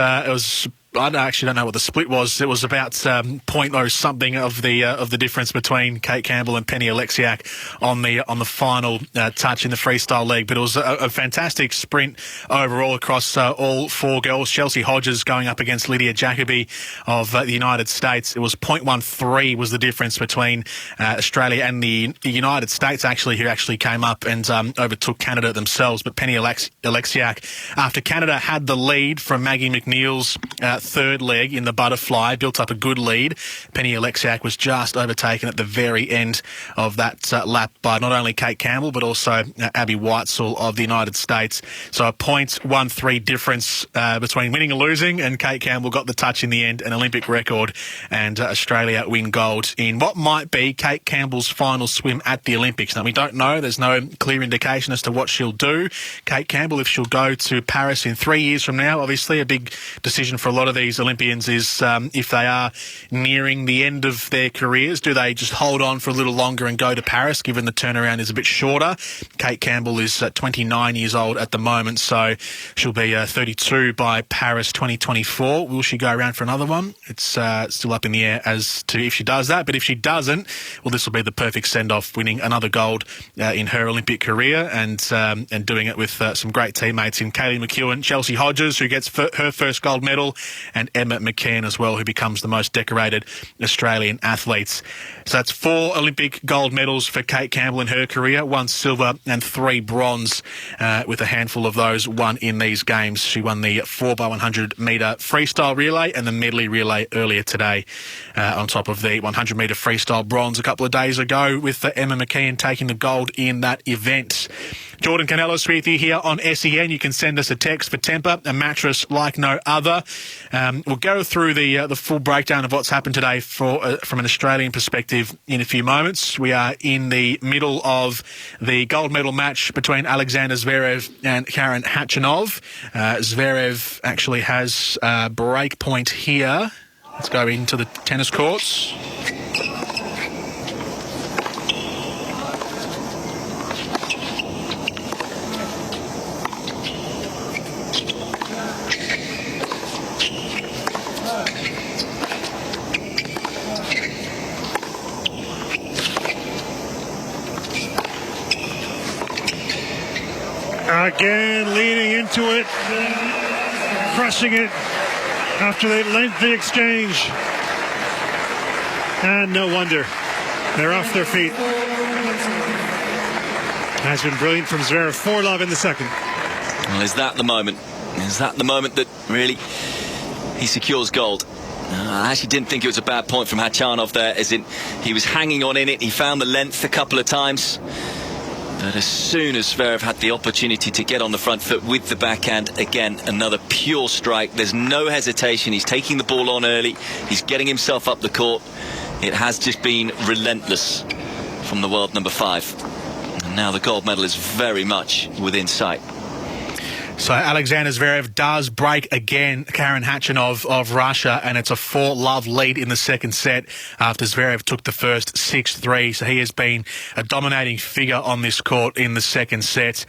I actually don't know what the split was. It was about 0.0 something of the difference between Kate Campbell and Penny Alexiak on the final touch in the freestyle leg. But it was a fantastic sprint overall across all 4 girls. Chelsea Hodges going up against Lydia Jacoby of the United States. It was 0.13 was the difference between Australia and the United States, actually, who actually came up and overtook Canada themselves. But Penny Alexiak, after Canada had the lead from Maggie McNeil's 3rd leg in the butterfly, built up a good lead. Penny Alexiak was just overtaken at the very end of that lap by not only Kate Campbell but also Abby Weitzel of the United States. So a 0.13 difference between winning and losing, and Kate Campbell got the touch in the end, an Olympic record, and Australia win gold in what might be Kate Campbell's final swim at the Olympics. Now, we don't know. There's no clear indication as to what she'll do. Kate Campbell, if she'll go to Paris in 3 years from now, obviously a big decision for a lot of these Olympians is if they are nearing the end of their careers, do they just hold on for a little longer and go to Paris, given the turnaround is a bit shorter? Kate Campbell is 29 years old at the moment, so she'll be 32 by Paris 2024. Will she go around for another one? It's still up in the air as to if she does that, but if she doesn't, well, this will be the perfect send-off, winning another gold in her Olympic career and doing it with some great teammates in Kaylee McEwen, Chelsea Hodges, who gets her first gold medal, and Emma McKeon as well, who becomes the most decorated Australian athletes. So that's 4 Olympic gold medals for Kate Campbell in her career, 1 silver and 3 bronze, with a handful of those won in these games. She won the 4x100 metre freestyle relay and the medley relay earlier today, on top of the 100 metre freestyle bronze a couple of days ago, with Emma McKeon taking the gold in that event. Jordan Canellis with you here on SEN. You can send us a text for Temper, a mattress like no other. We'll go through the full breakdown of what's happened today from an Australian perspective in a few moments. We are in the middle of the gold medal match between Alexander Zverev and Karen Khachanov. Zverev actually has a break point here. Let's go into the tennis courts. Again, leaning into it, crushing it after the lengthy exchange. And no wonder. They're off their feet. Has been brilliant from Zverev. 4-love in the second. Well, is that the moment? Is that the moment that really he secures gold? I actually didn't think it was a bad point from Khachanov there, as in he was hanging on in it. He found the length a couple of times. But as soon as Zverev had the opportunity to get on the front foot with the backhand, again, another pure strike. There's no hesitation. He's taking the ball on early. He's getting himself up the court. It has just been relentless from the world number 5. And now the gold medal is very much within sight. So Alexander Zverev does break again Karen Khachanov of Russia, and it's a 4-love lead in the second set after Zverev took the first 6-3. So he has been a dominating figure on this court in the second set.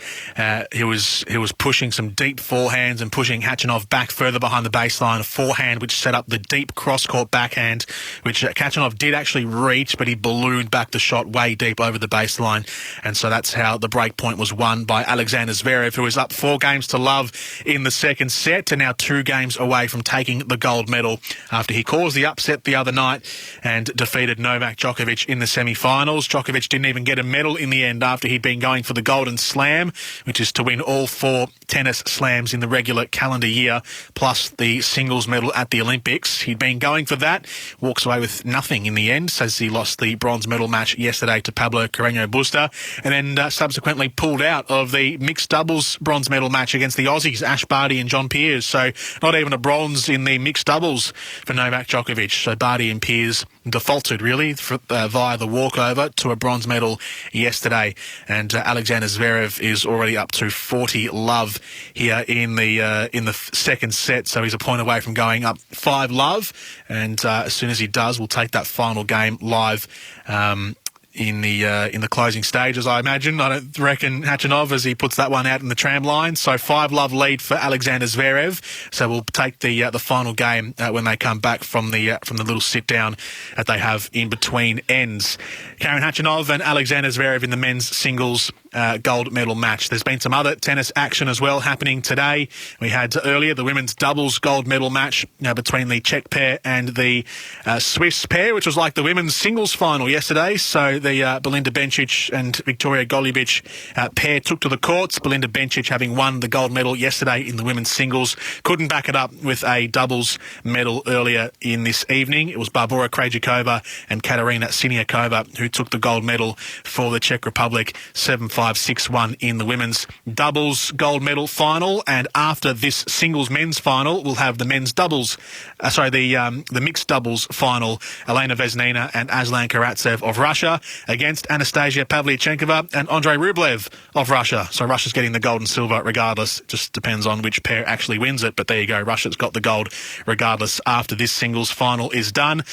He was pushing some deep forehands and pushing Khachanov back further behind the baseline, a forehand which set up the deep cross-court backhand, which Khachanov did actually reach, but he ballooned back the shot way deep over the baseline. And so that's how the break point was won by Alexander Zverev, who is up 4 games to love in the second set, to now 2 games away from taking the gold medal after he caused the upset the other night and defeated Novak Djokovic in the semi-finals. Djokovic didn't even get a medal in the end after he'd been going for the Golden Slam, which is to win all 4 tennis slams in the regular calendar year, plus the singles medal at the Olympics. He'd been going for that, walks away with nothing in the end, says he lost the bronze medal match yesterday to Pablo Carreño Busta, and then subsequently pulled out of the mixed doubles bronze medal match against the Aussies, Ash Barty and John Peers. So not even a bronze in the mixed doubles for Novak Djokovic. So Barty and Peers defaulted really via the walkover to a bronze medal yesterday. And Alexander Zverev is already up to 40 love here in the second set. So he's a point away from going up 5 love. And as soon as he does, we'll take that final game live. In the closing stages, I imagine. I don't reckon Khachanov as he puts that one out in the tram line. So 5 love lead for Alexander Zverev. So we'll take the final game when they come back from the little sit down that they have in between ends. Karen Khachanov and Alexander Zverev in the men's singles gold medal match. There's been some other tennis action as well happening today. We had earlier the women's doubles gold medal match between the Czech pair and the Swiss pair, which was like the women's singles final yesterday. So the Belinda Bencic and Victoria Golubic pair took to the courts. Belinda Bencic having won the gold medal yesterday in the women's singles. Couldn't back it up with a doubles medal earlier in this evening. It was Barbora Krejcikova and Katerina Siniakova who took the gold medal for the Czech Republic, 7-5, 6-1 in the women's doubles gold medal final. And after this singles men's final, we'll have the men's doubles, the mixed doubles final. Elena Vesnina and Aslan Karatsev of Russia against Anastasia Pavlyuchenkova and Andrei Rublev of Russia. So Russia's getting the gold and silver regardless. It just depends on which pair actually wins it. But there you go. Russia's got the gold regardless after this singles final is done.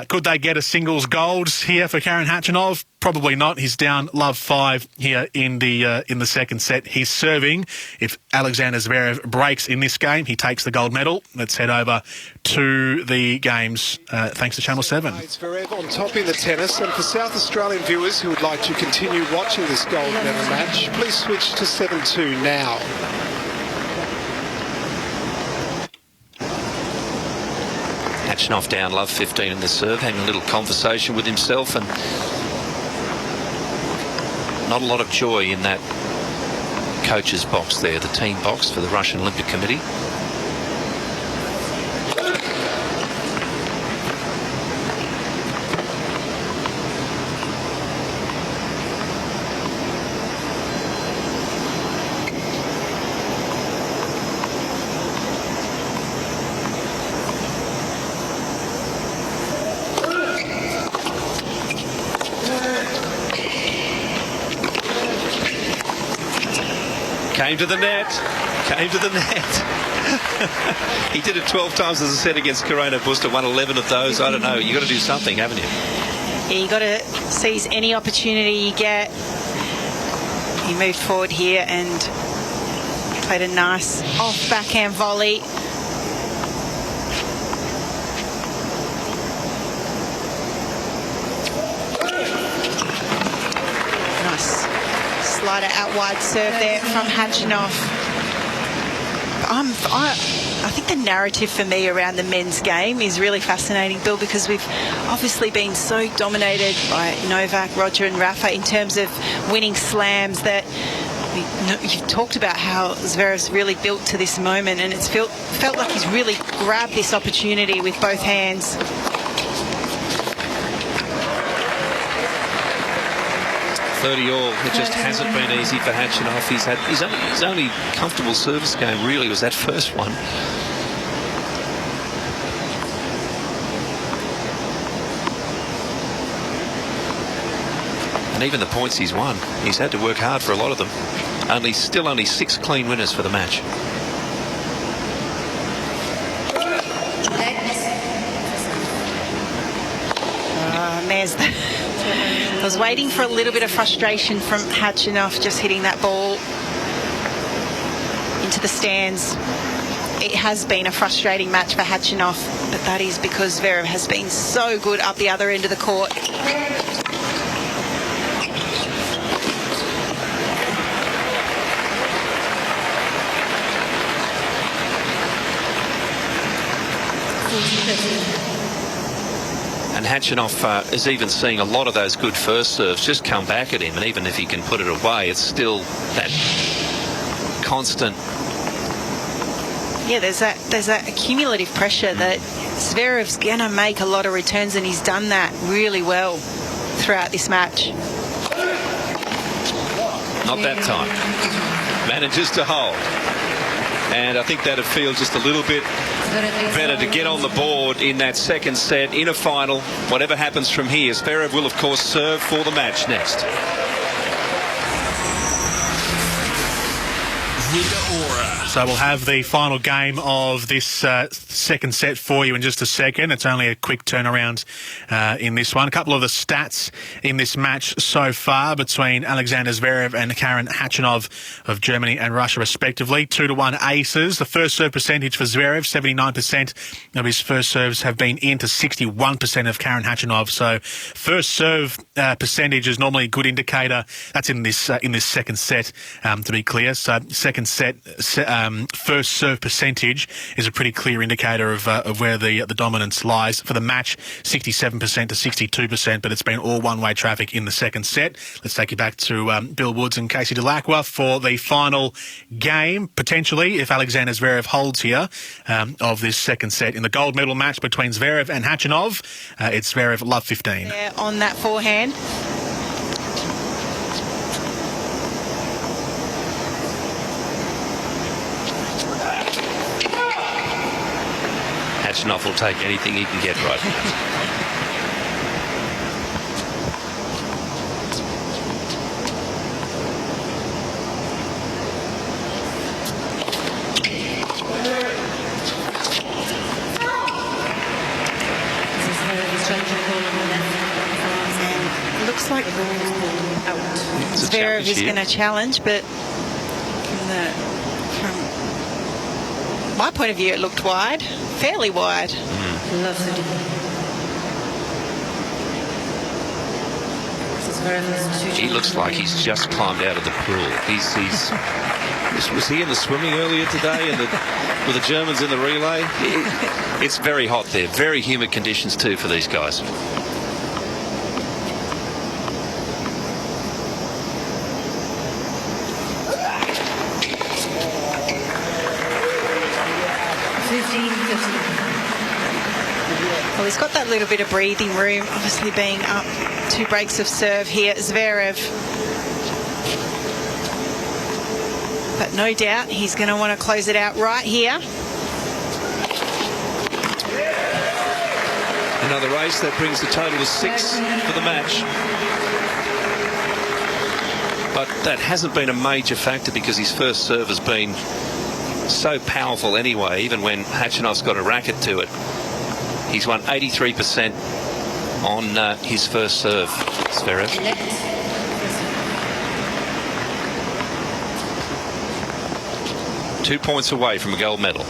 Could they get a singles gold here for Karen Khachanov? Probably not. He's down love 5 here in the second set. He's serving. If Alexander Zverev breaks in this game, he takes the gold medal. Let's head over to the games thanks to Channel 7. Zverev on top in the tennis. And for South Australian viewers who would like to continue watching this gold medal match, please switch to 7-2 now. Khachanov down love 15 in the serve, having a little conversation with himself, and not a lot of joy in that coach's box there, the team box for the Russian Olympic Committee. Came to the net. He did it 12 times, as I said, against Carreño Busta, won 11 of those. I don't know. You've got to do something, haven't you? Yeah, you've got to seize any opportunity you get. He moved forward here and played a nice off backhand volley. Nice slider out wide serve there from Khachanov. I think the narrative for me around the men's game is really fascinating, Bill, because we've obviously been so dominated by Novak, Roger and Rafa in terms of winning slams that you've talked about how Zverev's really built to this moment, and it's felt like he's really grabbed this opportunity with both hands. 30 all. It just hasn't been easy for Khachanov. His only comfortable service game really was that first one. And even the points he's won, he's had to work hard for a lot of them. Still only 6 clean winners for the match. I was waiting for a little bit of frustration from Hatchinoff just hitting that ball into the stands. It has been a frustrating match for Hatchinoff, but that is because Zverev has been so good up the other end of the court. And Hatchinoff is even seeing a lot of those good first serves just come back at him, and even if he can put it away, it's still that constant. Yeah, there's that cumulative pressure that Zverev's going to make a lot of returns, and he's done that really well throughout this match. Not that time. Manages to hold. And I think that'd feel just a little bit better to get on the board in that second set in a final. Whatever happens from here, Zverev will, of course, serve for the match next. So we'll have the final game of this second set for you in just a second. It's only a quick turnaround in this one. A couple of the stats in this match so far between Alexander Zverev and Karen Khachanov of Germany and Russia, respectively. 2-1 aces. The first serve percentage for Zverev, 79% of his first serves have been into 61% of Karen Khachanov. So first serve percentage is normally a good indicator. That's in this second set, to be clear. So second set first serve percentage is a pretty clear indicator of where the dominance lies. For the match, 67% to 62%, but it's been all one-way traffic in the second set. Let's take you back to Bill Woods and Casey Delacroix for the final game, potentially, if Alexander Zverev holds here, of this second set. In the gold medal match between Zverev and Khachanov, it's Zverev love 15. Yeah, on that forehand. Khachanov will take anything he can get right. Looks like Zverev is going to challenge, but from my point of view, it looked wide, fairly wide. He looks like he's just climbed out of the pool. Was he in the swimming earlier today with the Germans in the relay? It's very hot there. Very humid conditions too for these guys. Well, he's got that little bit of breathing room, obviously being up 2 breaks of serve here, Zverev. But no doubt he's going to want to close it out right here. Another race that brings the total to 6 for the match. But that hasn't been a major factor because his first serve has been so powerful anyway, even when Khachanov's got a racket to it. He's won 83% on his first serve, Zverev. 2 points away from a gold medal.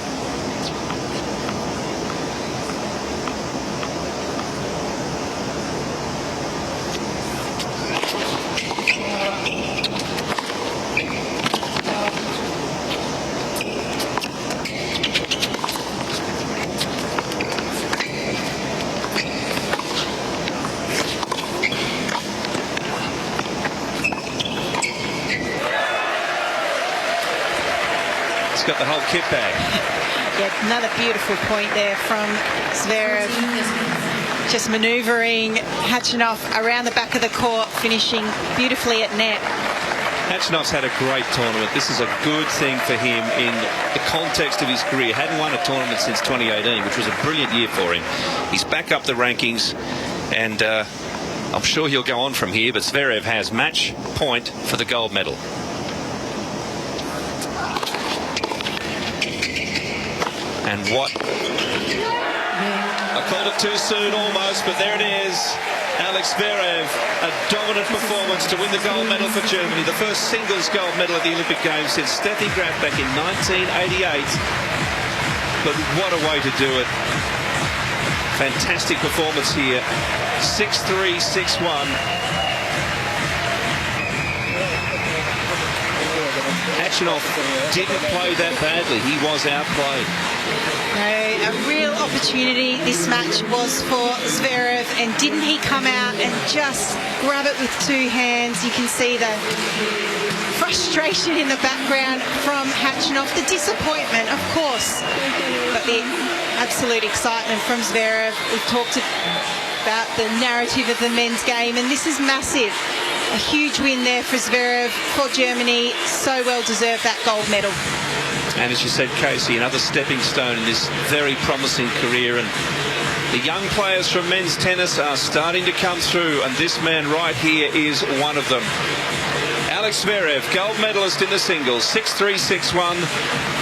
Got the whole kit bag. Yeah, another beautiful point there from Zverev. Just manoeuvring Khachanov around the back of the court, finishing beautifully at net. Khachanov's had a great tournament. This is a good thing for him in the context of his career. Hadn't won a tournament since 2018, which was a brilliant year for him. He's back up the rankings, and I'm sure he'll go on from here, but Zverev has match point for the gold medal. And what? I called it too soon almost, but there it is. Alex Zverev, a dominant performance to win the gold medal for Germany. The first singles gold medal at the Olympic Games since Steffi Graf back in 1988. But what a way to do it. Fantastic performance here. 6-3, 6-1. Hachinov didn't play that badly. He was outplayed. A real opportunity this match was for Zverev, and didn't he come out and just grab it with two hands? You can see the frustration in the background from Hachinov, the disappointment, of course, but the absolute excitement from Zverev. We've talked about the narrative of the men's game, and this is massive. A huge win there for Zverev, for Germany. So well deserved that gold medal. And as you said, Casey, another stepping stone in this very promising career. And the young players from men's tennis are starting to come through, and this man right here is one of them. Alex Zverev, gold medalist in the singles, 6-3, 6-1.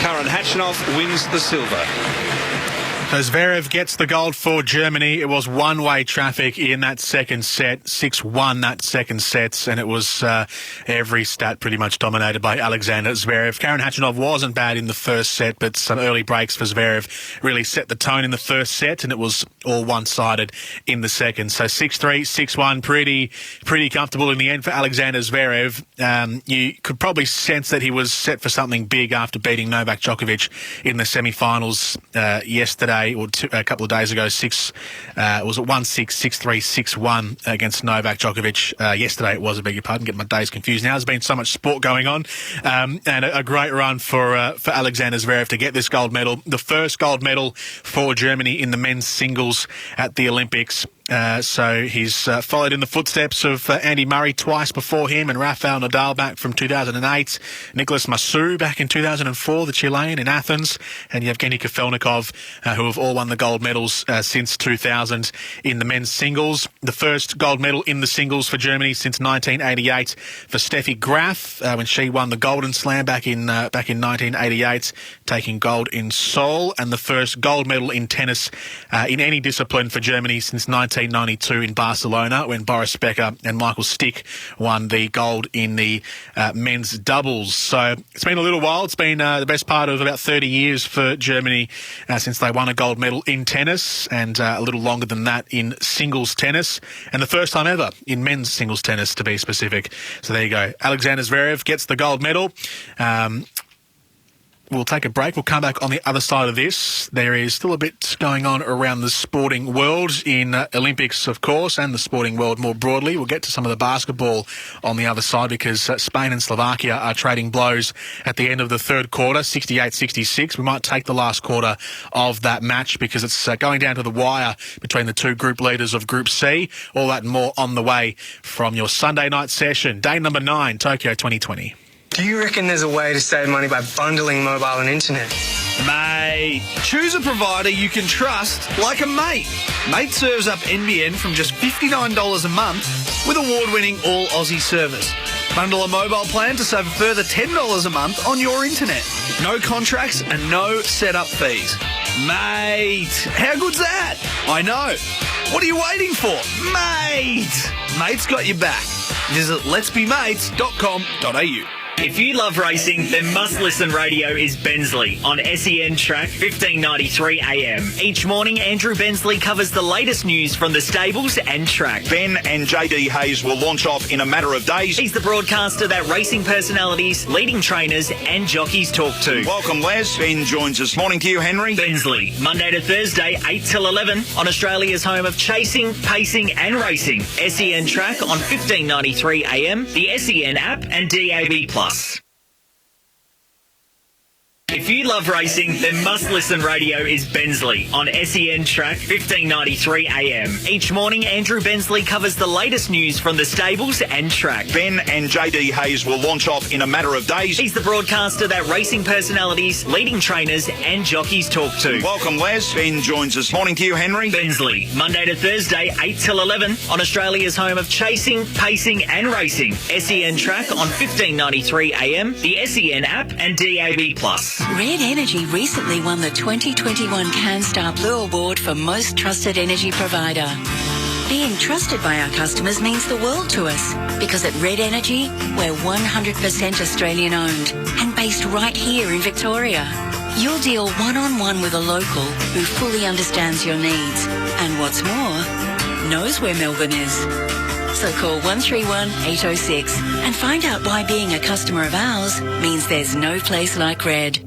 Karen Hachinov wins the silver. So Zverev gets the gold for Germany. It was one-way traffic in that second set, 6-1 that second set, and it was every stat pretty much dominated by Alexander Zverev. Karen Hachinov wasn't bad in the first set, but some early breaks for Zverev really set the tone in the first set, and it was all one-sided in the second. So 6-3, 6-1, pretty comfortable in the end for Alexander Zverev. You could probably sense that he was set for something big after beating Novak Djokovic in the semi-finals yesterday. Or a couple of days ago, was it 1-6, 6-3, 6-1 against Novak Djokovic. Yesterday it was, I beg your pardon, getting my days confused now. There's been so much sport going on, and a great run for Alexander Zverev to get this gold medal, the first gold medal for Germany in the men's singles at the Olympics. So he's followed in the footsteps of Andy Murray twice before him, and Rafael Nadal back from 2008, Nicolas Massou back in 2004, the Chilean in Athens, and Yevgeny Kafelnikov, who have all won the gold medals since 2000 in the men's singles. The first gold medal in the singles for Germany since 1988 for Steffi Graf, when she won the Golden Slam back in 1988, taking gold in Seoul, and the first gold medal in tennis in any discipline for Germany since 1992 in Barcelona, when Boris Becker and Michael Stick won the gold in the men's doubles. So it's been a little while. It's been the best part of about 30 years for Germany since they won a gold medal in tennis, and a little longer than that in singles tennis, and the first time ever in men's singles tennis, to be specific. So there you go. Alexander Zverev gets the gold medal. We'll take a break. We'll come back on the other side of this. There is still a bit going on around the sporting world in Olympics, of course, and the sporting world more broadly. We'll get to some of the basketball on the other side, because Spain and Slovakia are trading blows at the end of the third quarter, 68-66. We might take the last quarter of that match, because it's going down to the wire between the two group leaders of Group C. All that and more on the way from your Sunday night session. Day number 9, Tokyo 2020. Do you reckon there's a way to save money by bundling mobile and internet? Mate, choose a provider you can trust like a mate. Mate serves up NBN from just $59 a month with award-winning all Aussie service. Bundle a mobile plan to save a further $10 a month on your internet. No contracts and no setup fees. Mate, how good's that? I know. What are you waiting for? Mate! Mate's got your back. Visit letsbemates.com.au. If you love racing, then must-listen radio is Bensley on SEN Track 1593 AM. Each morning, Andrew Bensley covers the latest news from the stables and track. Ben and JD Hayes will launch off in a matter of days. He's the broadcaster that racing personalities, leading trainers and jockeys talk to. Welcome, Les. Ben joins us. Morning to you, Henry. Bensley, Monday to Thursday, 8 till 11 on Australia's home of chasing, pacing and racing. SEN Track on 1593 AM, the SEN app and DAB+. If you love racing, then must-listen radio is Bensley on SEN Track 1593 AM. Each morning, Andrew Bensley covers the latest news from the stables and track. Ben and JD Hayes will launch off in a matter of days. He's the broadcaster that racing personalities, leading trainers and jockeys talk to. Welcome, Les. Ben joins us. Morning to you, Henry. Bensley, Monday to Thursday, 8 till 11 on Australia's home of chasing, pacing and racing. SEN Track on 1593 AM, the SEN app and DAB+. Red Energy recently won the 2021 CanStar Blue Award for Most Trusted Energy Provider. Being trusted by our customers means the world to us, because at Red Energy, we're 100% Australian owned and based right here in Victoria. You'll deal one-on-one with a local who fully understands your needs and, what's more, knows where Melbourne is. So call 131 806 and find out why being a customer of ours means there's no place like Red.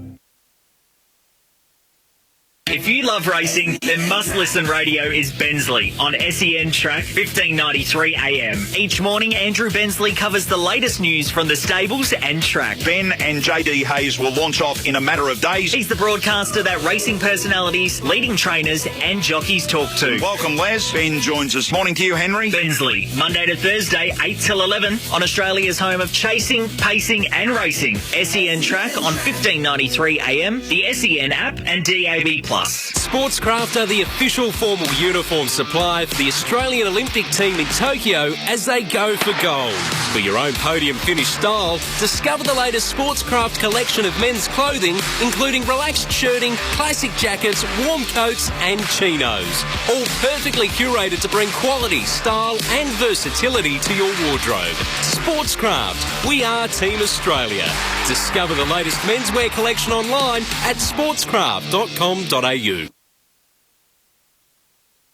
If you love racing, then must-listen radio is Bensley on SEN Track 1593 AM. Each morning, Andrew Bensley covers the latest news from the stables and track. Ben and JD Hayes will launch off in a matter of days. He's the broadcaster that racing personalities, leading trainers and jockeys talk to. Welcome, Les. Ben joins us. Morning to you, Henry. Bensley, Monday to Thursday, 8 till 11 on Australia's home of chasing, pacing and racing. SEN Track on 1593 AM, the SEN app and DAB+. Sportscraft are the official formal uniform supply for the Australian Olympic team in Tokyo as they go for gold. For your own podium finish style, discover the latest Sportscraft collection of men's clothing, including relaxed shirting, classic jackets, warm coats and chinos. All perfectly curated to bring quality, style and versatility to your wardrobe. Sportscraft, we are Team Australia. Discover the latest menswear collection online at sportscraft.com.au.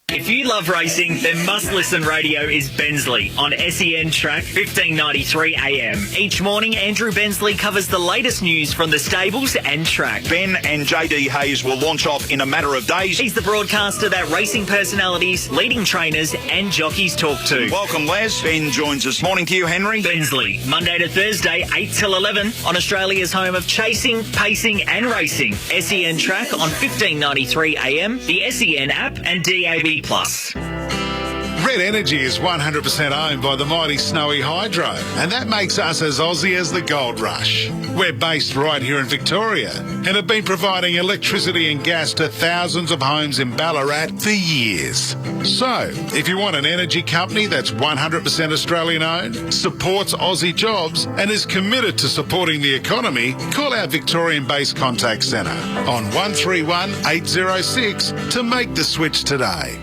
If you love racing, then must-listen radio is Bensley on SEN Track 1593 AM. Each morning, Andrew Bensley covers the latest news from the stables and track. Ben and JD Hayes will launch off in a matter of days. He's the broadcaster that racing personalities, leading trainers and jockeys talk to. Welcome, Les. Ben joins us. Morning to you, Henry. Bensley, Monday to Thursday, 8 till 11 on Australia's home of chasing, pacing and racing. SEN Track on 1593 AM, the SEN app and DAB+. Red Energy is 100% owned by the mighty Snowy Hydro, and that makes us as Aussie as the Gold Rush. We're based right here in Victoria and have been providing electricity and gas to thousands of homes in Ballarat for years. So, if you want an energy company that's 100% Australian owned, supports Aussie jobs and is committed to supporting the economy, call our Victorian-based contact centre on 131 806 to make the switch today.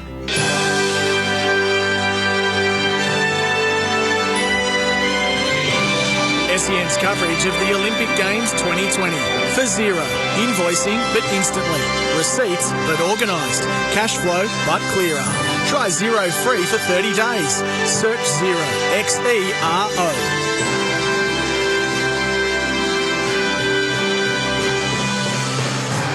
SEN's coverage of the Olympic Games 2020. For Zero. Invoicing but instantly. Receipts but organised. Cash flow but clearer. Try Zero free for 30 days. Search Zero. XERO.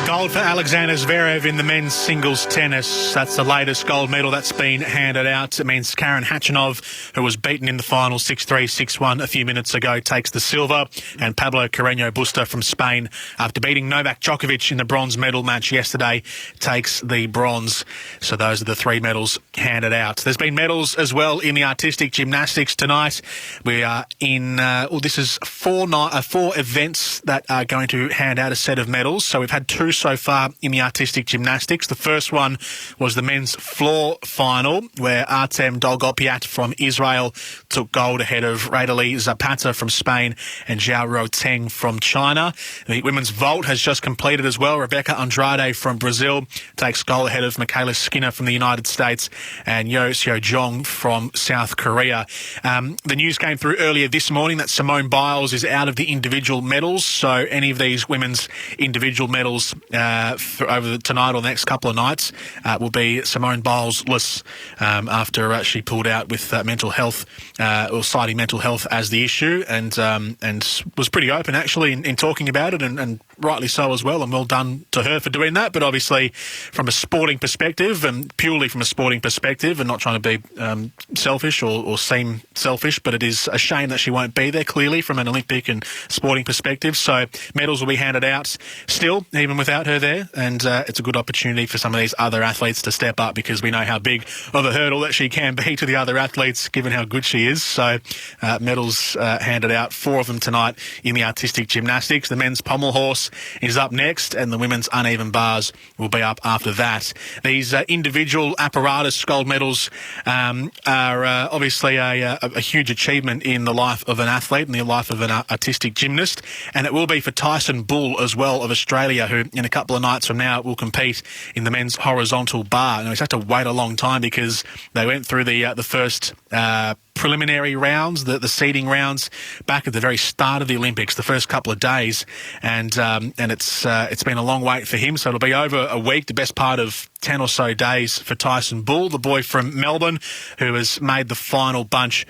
Gold for Alexander Zverev in the men's singles tennis. That's the latest gold medal that's been handed out. It means Karen Khachanov, who was beaten in the final 6-3, 6-1 a few minutes ago, takes the silver. And Pablo Carreño Busta from Spain, after beating Novak Djokovic in the bronze medal match yesterday, takes the bronze. So those are the three medals handed out. There's been medals as well in the artistic gymnastics tonight. We are in, this is four events that are going to hand out a set of medals. So we've had two so far in the artistic gymnastics. The first one was the men's floor final, where Artem Dolgopiat from Israel took gold ahead of Radali Zapata from Spain and Zhao Roteng from China. The women's vault has just completed as well. Rebecca Andrade from Brazil takes gold ahead of Michaela Skinner from the United States and Yo Seo-jong from South Korea. The news came through earlier this morning that Simone Biles is out of the individual medals, so any of these women's individual medals over tonight or the next couple of nights will be Simone Biles-less after she pulled out with mental health, or citing mental health as the issue, and was pretty open actually in talking about it and rightly so as well, and well done to her for doing that. But obviously, from a sporting perspective, and purely from a sporting perspective, and not trying to be selfish or seem selfish, but it is a shame that she won't be there, clearly, from an Olympic and sporting perspective. So medals will be handed out still, even without her there, and it's a good opportunity for some of these other athletes to step up, because we know how big of a hurdle that she can be to the other athletes, given how good she is. So medals handed out, 4 of them tonight in the artistic gymnastics. The men's pommel horse is up next, and the women's uneven bars will be up after that. These individual apparatus gold medals are obviously a huge achievement in the life of an athlete and the life of an artistic gymnast, and it will be for Tyson Bull as well, of Australia, who in a couple of nights from now will compete in the men's horizontal bar. Now, he's had to wait a long time because they went through the first preliminary rounds, the seeding rounds, back at the very start of the Olympics, the first couple of days, and it's been a long wait for him. So it'll be over a week, the best part of 10 or so days for Tyson Bull, the boy from Melbourne, who has made the final bunch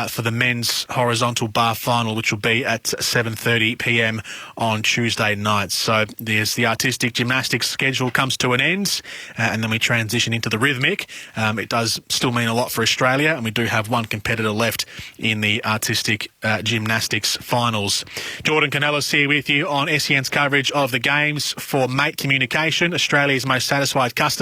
for the men's horizontal bar final, which will be at 7:30 p.m. on Tuesday night. So there's the artistic gymnastics schedule comes to an end, and then we transition into the rhythmic. It does still mean a lot for Australia, and we do have one competitor left in the artistic gymnastics finals. Jordan Canellis here with you on SEN's coverage of the games for Mate Communication, Australia's most satisfied customers.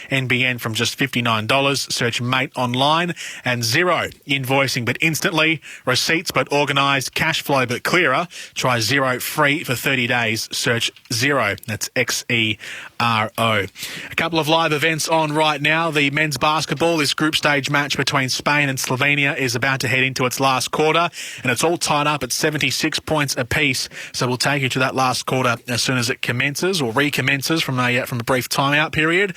NBN from just $59. Search Mate online, and Xero. Invoicing but instantly, receipts but organised, cash flow but clearer. Try Xero free for 30 days. Search Xero. That's Xero. A couple of live events on right now. The men's basketball, this group stage match between Spain and Slovenia, is about to head into its last quarter, and it's all tied up at 76 points apiece. So we'll take you to that last quarter as soon as it commences or recommences from a brief timeout period.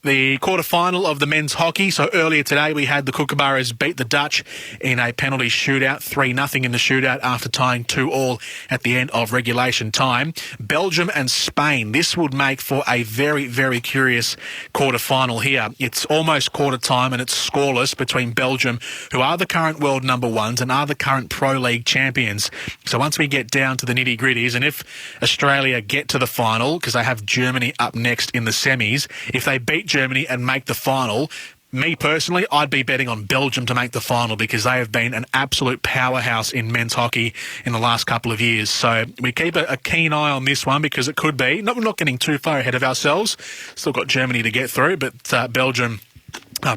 The quarter-final of the men's hockey. So earlier today we had the Kookaburras beat the Dutch in a penalty shootout, 3-0 in the shootout after tying 2-2 at the end of regulation time. Belgium and Spain. This would make for a very, very curious quarter-final here. It's almost quarter time and it's scoreless between Belgium, who are the current world number ones and are the current Pro League champions. So once we get down to the nitty-gritties, and if Australia get to the final, because they have Germany up next in the semis, if they beat Germany and make the final, me personally, I'd be betting on Belgium to make the final, because they have been an absolute powerhouse in men's hockey in the last couple of years. So we keep a keen eye on this one, because it could be, we're not getting too far ahead of ourselves, still got Germany to get through, but Belgium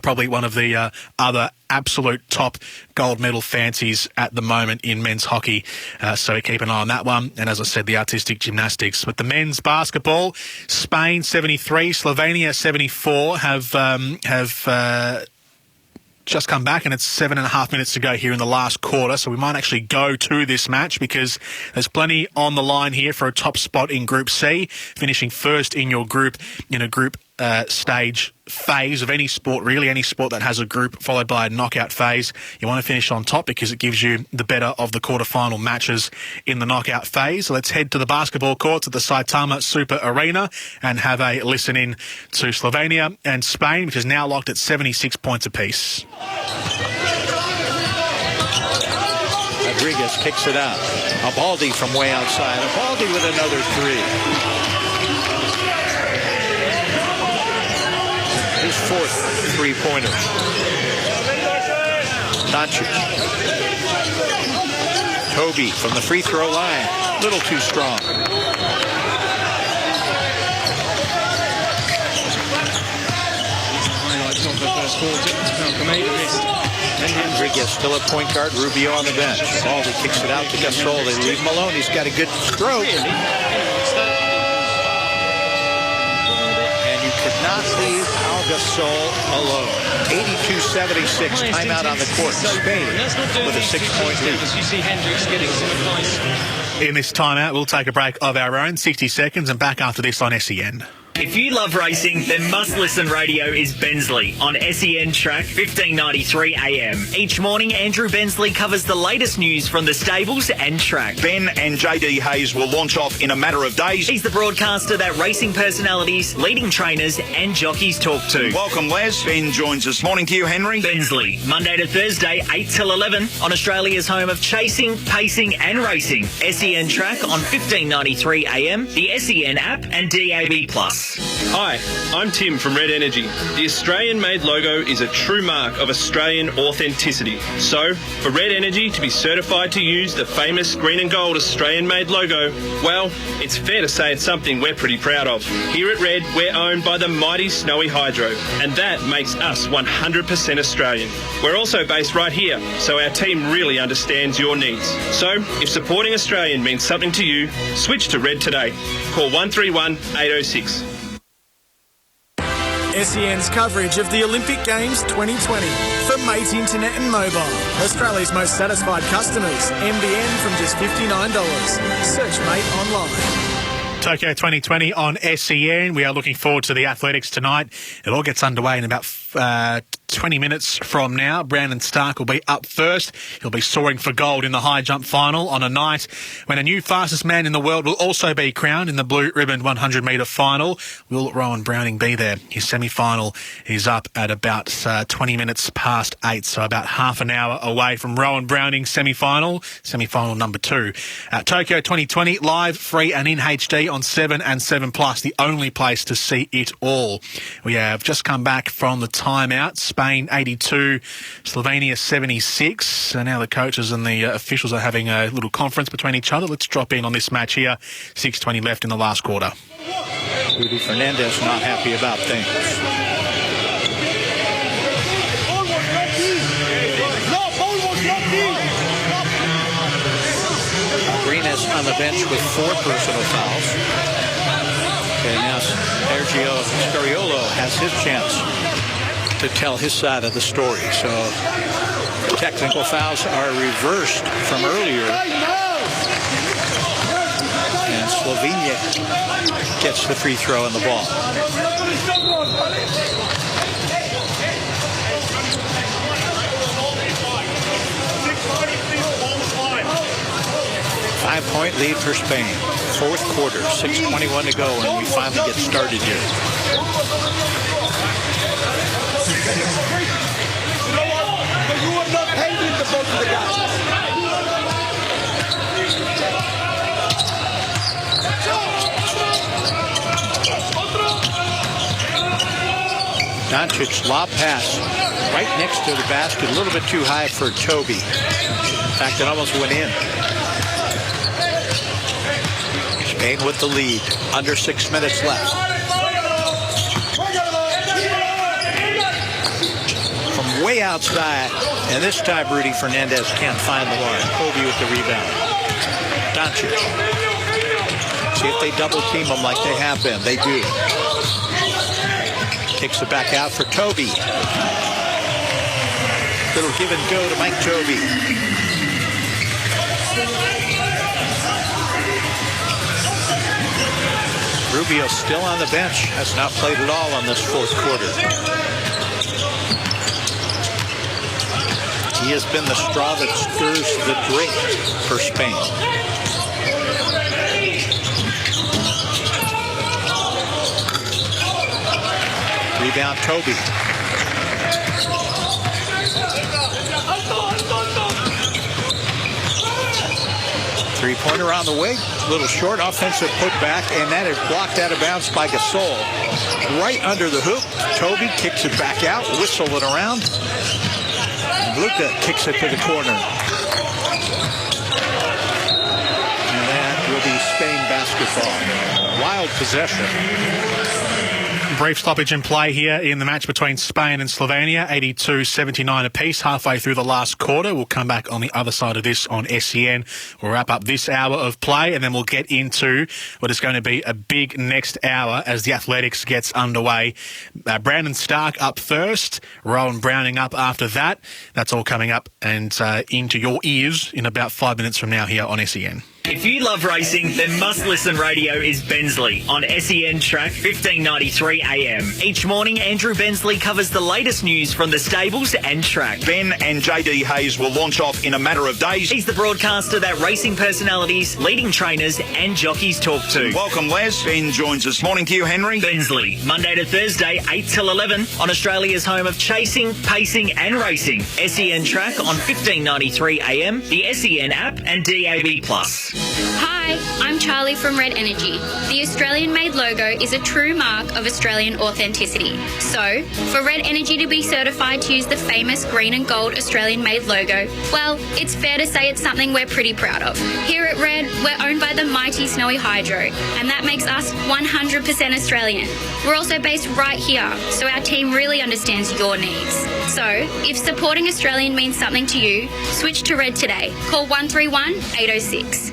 probably one of the other absolute top gold medal fancies at the moment in men's hockey. So keep an eye on that one. And as I said, the artistic gymnastics. With the men's basketball, Spain 73, Slovenia 74 have just come back, and it's 7.5 minutes to go here in the last quarter. So we might actually go to this match, because there's plenty on the line here for a top spot in Group C, finishing first in your group in a group stage phase of any sport, really any sport that has a group followed by a knockout phase. You want to finish on top because it gives you the better of the quarterfinal matches in the knockout phase. So let's head to the basketball courts at the Saitama Super Arena and have a listen in to Slovenia and Spain, which is now locked at 76 points apiece. Rodriguez kicks it out. Abaldi from way outside. Abaldi with another three. His fourth three-pointer. Doncic. Toby from the free throw line. A little too strong. Highlights of the first quarter. Malcolm missed. Rodriguez still at point guard. Rubio on the bench. Baldy kicks it out to Gasol. They leave him alone. He's got a good stroke. Could not leave Al Gasol alone. 82-76, timeout on the court. Spain with a 6-point lead. You see Hendricks getting some advice. In this timeout, we'll take a break of our own, 60 seconds, and back after this on SEN. If you love racing, then Must Listen Radio is Bensley on SEN Track 1593 AM. Each morning, Andrew Bensley covers the latest news from the stables and track. Ben and JD Hayes will launch off in a matter of days. He's the broadcaster that racing personalities, leading trainers and jockeys talk to. Welcome, Les. Ben joins us. Morning to you, Henry. Bensley, Monday to Thursday, 8 till 11 on Australia's home of chasing, pacing and racing. SEN Track on 1593 AM, the SEN app and DAB+. Hi, I'm Tim from Red Energy. The Australian-made logo is a true mark of Australian authenticity. So, for Red Energy to be certified to use the famous green and gold Australian-made logo, well, it's fair to say it's something we're pretty proud of. Here at Red, we're owned by the mighty Snowy Hydro, and that makes us 100% Australian. We're also based right here, so our team really understands your needs. So, if supporting Australian means something to you, switch to Red today. Call 131 806. SEN's coverage of the Olympic Games 2020 for Mate Internet and Mobile. Australia's most satisfied customers. NBN from just $59. Search Mate online. Tokyo 2020 on SEN. We are looking forward to the athletics tonight. It all gets underway in about 20 minutes from now. Brandon Stark will be up first. He'll be soaring for gold in the high jump final on a night when a new fastest man in the world will also be crowned in the blue ribbon 100 metre final. Will Rowan Browning be there? His semi-final is up at about 20 minutes past 8, so about half an hour away from Rowan Browning's semi-final number 2. Tokyo 2020 live, free and in HD on 7 and 7+, the only place to see it all. We have just come back from the timeout. Spain 82, Slovenia 76. So now the coaches and the officials are having a little conference between each other. Let's drop in on this match here. 6:20 left in the last quarter. Rudy Fernandez not happy about things. Arenas on the bench with 4 personal fouls. Okay, now Sergio Scariolo has his chance to tell his side of the story. So the technical fouls are reversed from earlier. And Slovenia gets the free throw and the ball. 5-point lead for Spain. 4th quarter, 6:21 to go, and we finally get started here. Doncic lob pass right next to the basket, a little bit too high for Toby. In fact, it almost went in. Spain with the lead, under 6 minutes left. From way outside, and this time Rudy Fernandez can't find the line. Kobe with the rebound. Doncic. See if they double team him like they have been. They do. Kicks it back out for Toby. Little give and go to Mike Toby. Rubio still on the bench. Has not played at all on this 4th quarter. He has been the straw that stirs the drink for Spain. Rebound Toby. Three-pointer on the way. Little short offensive putback, and that is blocked out of bounds by Gasol. Right under the hoop. Toby kicks it back out, whistling around. And Luka kicks it to the corner. And that will be Spain basketball. Wild possession. Brief stoppage in play here in the match between Spain and Slovenia, 82-79 apiece, halfway through the last quarter. We'll come back on the other side of this on SEN. We'll wrap up this hour of play, and then we'll get into what is going to be a big next hour as the athletics gets underway. Brandon Stark up first, Rowan Browning up after that. That's all coming up and into your ears in about 5 minutes from now here on SEN. If you love racing, then must-listen radio is Bensley on SEN Track 1593 AM. Each morning, Andrew Bensley covers the latest news from the stables and track. Ben and JD Hayes will launch off in a matter of days. He's the broadcaster that racing personalities, leading trainers and jockeys talk to. Welcome, Les. Ben joins us. Morning to you, Henry. Bensley, Monday to Thursday, 8 till 11 on Australia's home of chasing, pacing and racing. SEN Track on 1593 AM, the SEN app and DAB+. Hi, I'm Charlie from Red Energy. The Australian-made logo is a true mark of Australian authenticity. So, for Red Energy to be certified to use the famous green and gold Australian-made logo, well, it's fair to say it's something we're pretty proud of. Here at Red, we're owned by the mighty Snowy Hydro, and that makes us 100% Australian. We're also based right here, so our team really understands your needs. So, if supporting Australian means something to you, switch to Red today. Call 131 806.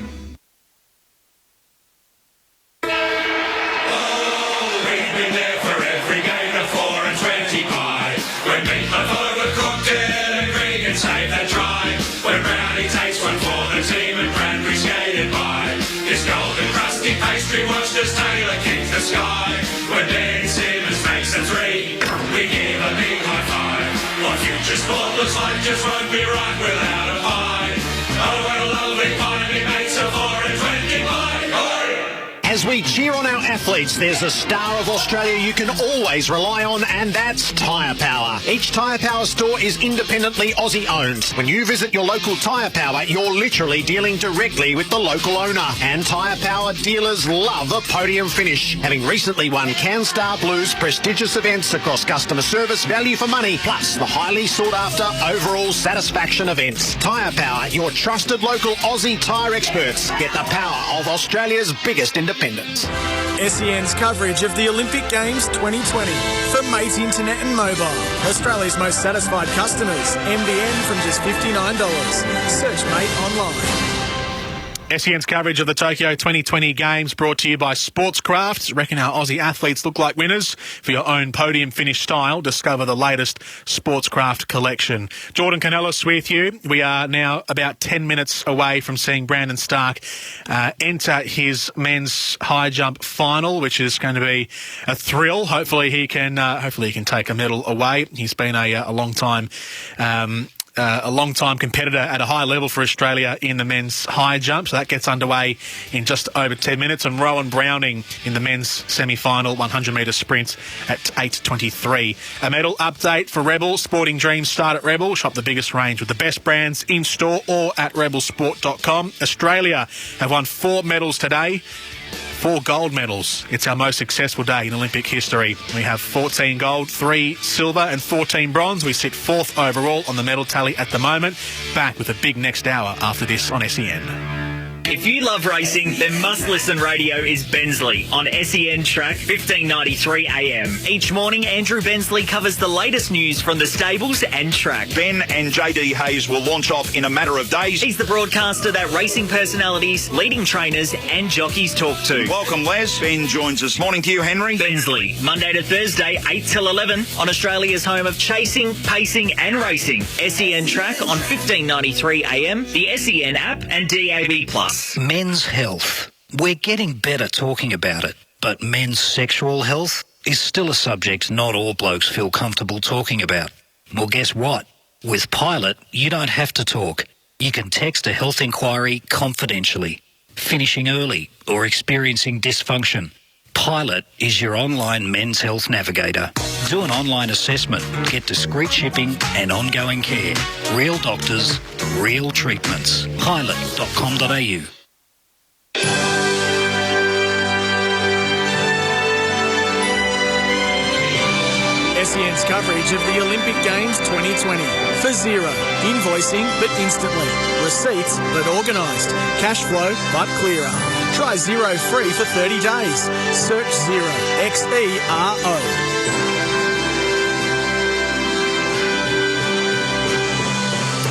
Watch us Taylor kick the sky. When Dan Simmons makes a three, we give a big high five. What future sport looks like just won't be right without a pie. Oh, what a lovely pie, me mates a 4 and 20 pie. Oh. As we cheer on our athletes, there's a star of Australia you can always rely on, and that's Tyre Power. Each Tyre Power store is independently Aussie-owned. When you visit your local Tyre Power, you're literally dealing directly with the local owner. And Tyre Power dealers love a podium finish, having recently won CanStar Blues prestigious events across customer service, value for money, plus the highly sought-after overall satisfaction events. Tyre Power, your trusted local Aussie tyre experts. Get the power of Australia's biggest independents. SEN's coverage of the Olympic Games 2020 for Mate Internet and Mobile. Australia's most satisfied customers. NBN from just $59. Search Mate online. SEN's coverage of the Tokyo 2020 Games brought to you by Sportscraft. Reckon how Aussie athletes look like winners? For your own podium finish style, discover the latest Sportscraft collection. Jordan Canellis with you. We are now about 10 minutes away from seeing Brandon Stark enter his men's high jump final, which is going to be a thrill. Hopefully he can take a medal away. He's been a long time competitor at a high level for Australia in the men's high jump. So that gets underway in just over 10 minutes. And Rowan Browning in the men's semi-final 100-metre sprint at 8:23. A medal update for Rebel. Sporting dreams start at Rebel. Shop the biggest range with the best brands in-store or at rebelsport.com. Australia have won 4 medals today. 4 gold medals. It's our most successful day in Olympic history. We have 14 gold, 3 silver and 14 bronze. We sit 4th overall on the medal tally at the moment. Back with a big next hour after this on SEN. If you love racing, then must-listen radio is Bensley on SEN Track 1593 AM. Each morning, Andrew Bensley covers the latest news from the stables and track. Ben and JD Hayes will launch off in a matter of days. He's the broadcaster that racing personalities, leading trainers and jockeys talk to. Welcome, Les. Ben joins us. Morning to you, Henry. Bensley, Monday to Thursday, 8 till 11 on Australia's home of chasing, pacing and racing. SEN Track on 1593 AM, the SEN app and DAB+. Men's health. We're getting better talking about it, but men's sexual health is still a subject not all blokes feel comfortable talking about. Well, guess what? With Pilot, you don't have to talk. You can text a health inquiry confidentially. Finishing early or experiencing dysfunction. Pilot is your online men's health navigator. Do an online assessment, get discreet shipping and ongoing care. Real doctors, real treatments. Pilot.com.au. SEN's coverage of the Olympic Games 2020. For Zero. Invoicing but instantly. Receipts but organised. Cash flow but clearer. Try Zero free for 30 days. Search Zero. XERO.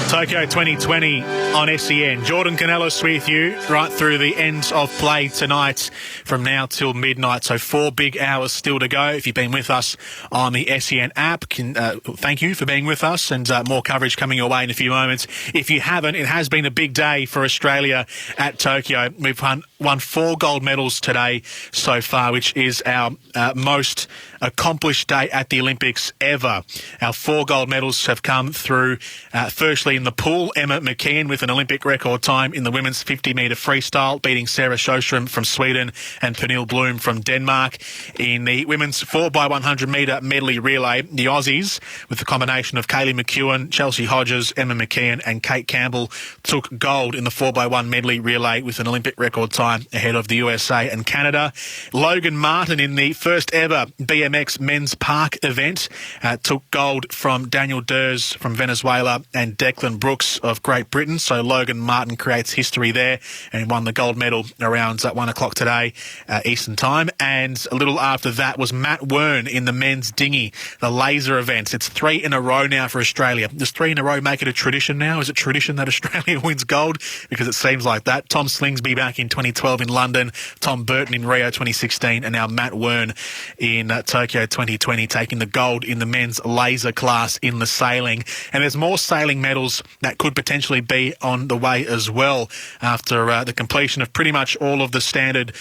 Tokyo 2020 on SEN. Jordan Canellis with you right through the end of play tonight from now till midnight. So 4 big hours still to go. If you've been with us on the SEN app, thank you for being with us, and more coverage coming your way in a few moments. If you haven't, it has been a big day for Australia at Tokyo. We've won 4 gold medals today so far, which is our most accomplished day at the Olympics ever. Our 4 gold medals have come through, firstly in the pool, Emma McKeon with an Olympic record time in the women's 50-metre freestyle, beating Sarah Sjöström from Sweden and Pernille Bloom from Denmark. In the women's 4x100 metre medley relay, the Aussies, with the combination of Kaylee McEwen, Chelsea Hodges, Emma McKeon and Kate Campbell, took gold in the 4x1 medley relay with an Olympic record time ahead of the USA and Canada. Logan Martin in the first ever BMX men's park event took gold from Daniel Durs from Venezuela and Declan Brooks of Great Britain. So Logan Martin creates history there and won the gold medal around 1 o'clock today Eastern Time. And a little after that was Matt Wern in the men's dinghy, the laser events. It's 3 in a row now for Australia. Does 3 in a row make it a tradition now? Is it tradition that Australia wins gold? Because it seems like that. Tom Slingsby back in 2012 in London, Tom Burton in Rio 2016, and now Matt Wern in Tokyo 2020 taking the gold in the men's laser class in the sailing. And there's more sailing medals that could potentially be on the way as well after the completion of pretty much all of the standard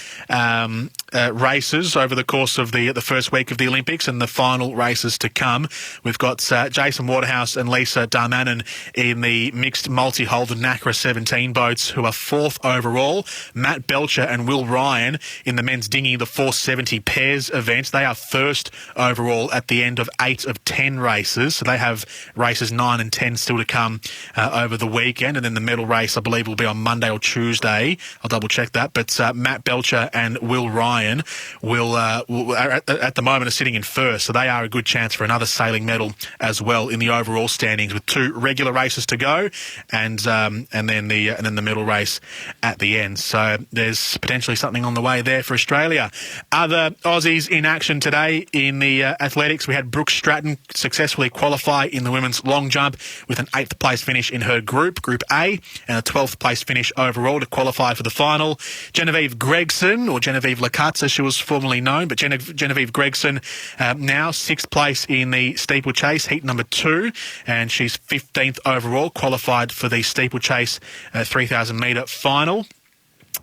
races over the course of the first week of the Olympics and the final races to come. We've got Jason Waterhouse and Lisa Darmanin in the mixed multi-hull, the NACRA 17 boats, who are 4th overall. Matt Belcher and Will Ryan in the men's dinghy, the 470 pairs event. They are 1st overall at the end of 8 of 10 races. So they have races 9 and 10 still to come over the weekend. And then the medal race, I believe, will be on Monday or Tuesday. I'll double check that. But Matt Belcher and Will Ryan will at the moment are sitting in 1st. So they are a good chance for another sailing medal as well in the overall standings, with 2 regular races to go and then the medal race at the end. So there's potentially something on the way there for Australia. Other Aussies in action today in the athletics, we had Brooke Stratton successfully qualify in the women's long jump with an 8th place finish in her group A, and a 12th place finish overall to qualify for the final. Genevieve Gregson, or Genevieve Lacatz as she was formerly known, but Genevieve Gregson now 6th place in the steeplechase, heat number 2, and she's 15th overall, qualified for the steeplechase 3,000 metre final.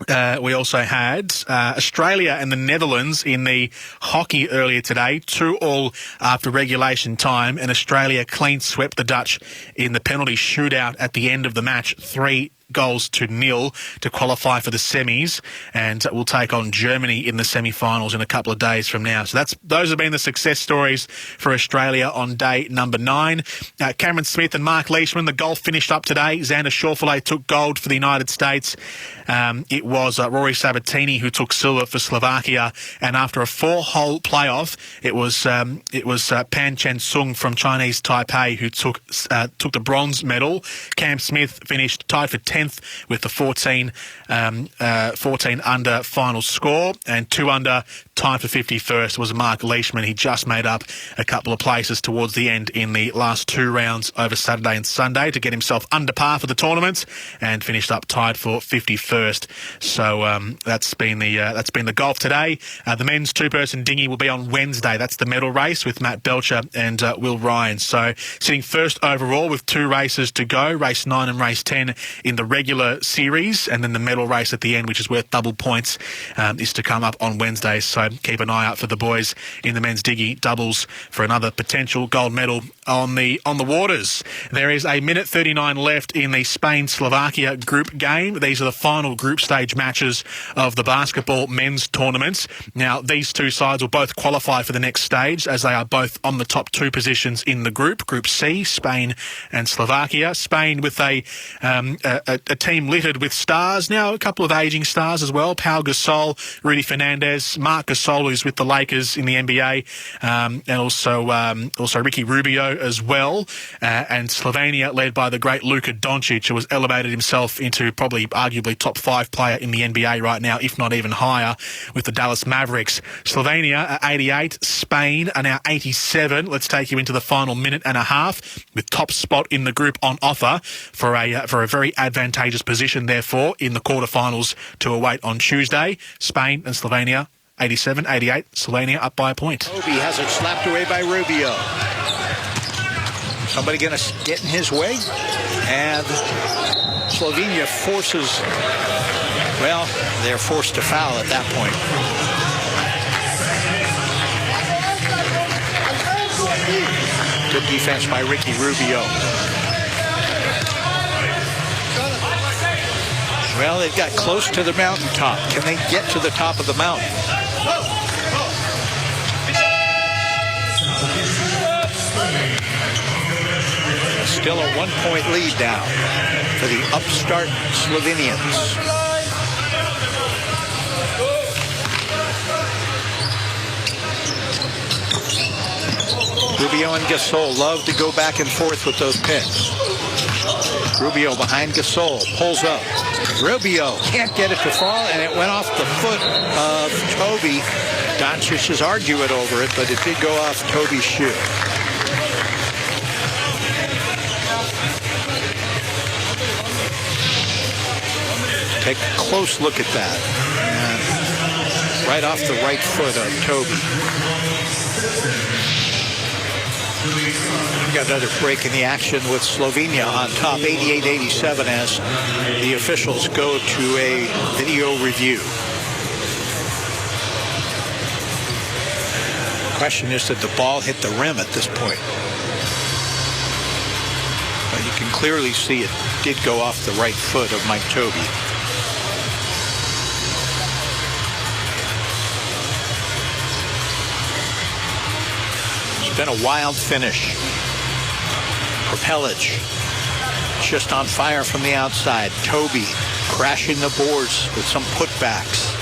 We also had Australia and the Netherlands in the hockey earlier today, 2-2 after regulation time, and Australia clean swept the Dutch in the penalty shootout at the end of the match, 3-0 to qualify for the semis, and will take on Germany in the semi-finals in a couple of days from now. So those have been the success stories for Australia on day number 9. Cameron Smith and Mark Leishman, the golf finished up today. Xander Schauffele took gold for the United States. It was Rory Sabatini who took silver for Slovakia, and after a 4-hole playoff, it was Pan Chen Sung from Chinese Taipei who took the bronze medal. Cam Smith finished tied for 10th with the 14 under final score, and 2 under, tied for 51st was Mark Leishman. He just made up a couple of places towards the end in the last 2 rounds over Saturday and Sunday to get himself under par for the tournament, and finished up tied for 51st. So that's been the golf today. The men's 2-person dinghy will be on Wednesday. That's the medal race with Matt Belcher and Will Ryan. So sitting 1st overall with 2 races to go, race 9 and race 10 in the regular series, and then the medal race at the end, which is worth double points, is to come up on Wednesday. So keep an eye out for the boys in the men's dinghy doubles for another potential gold medal on the waters. There is a minute 39 left in the Spain-Slovakia group game. These are the final group stage matches of the basketball men's tournaments. Now, these 2 sides will both qualify for the next stage, as they are both on the top 2 positions in the group. Group C, Spain and Slovakia. Spain with a a team littered with stars now, a couple of aging stars as well. Pau Gasol, Rudy Fernandez, Marc Gasol, who's with the Lakers in the NBA, and also Ricky Rubio as well, and Slovenia led by the great Luka Doncic, who has elevated himself into probably arguably top 5 player in the NBA right now, if not even higher, with the Dallas Mavericks. Slovenia are 88, Spain are now 87. Let's take you into the final minute and a half, with top spot in the group on offer for a very advantageous position, therefore, in the quarterfinals to await on Tuesday. Spain and Slovenia 87, 88. Slovenia up by a point. Toby has it slapped away by Rubio. Somebody going to get in his way, and Slovenia forces. Well, they're forced to foul at that point. Good defense by Ricky Rubio. Well, they've got close to the mountaintop. Can they get to the top of the mountain? Still a 1-point lead now for the upstart Slovenians. Rubio and Gasol love to go back and forth with those picks. Rubio behind Gasol, pulls up. Rubio can't get it to fall, and it went off the foot of Toby. Doncic is arguing over it, but it did go off Toby's shoe. Take a close look at that. And right off the right foot of Toby. We've got another break in the action with Slovenia on top, 88-87, as the officials go to a video review. The question is, did the ball hit the rim at this point? Well, you can clearly see it did go off the right foot of Mike Toby. It's been a wild finish. Propelic just on fire from the outside. Toby crashing the boards with some putbacks.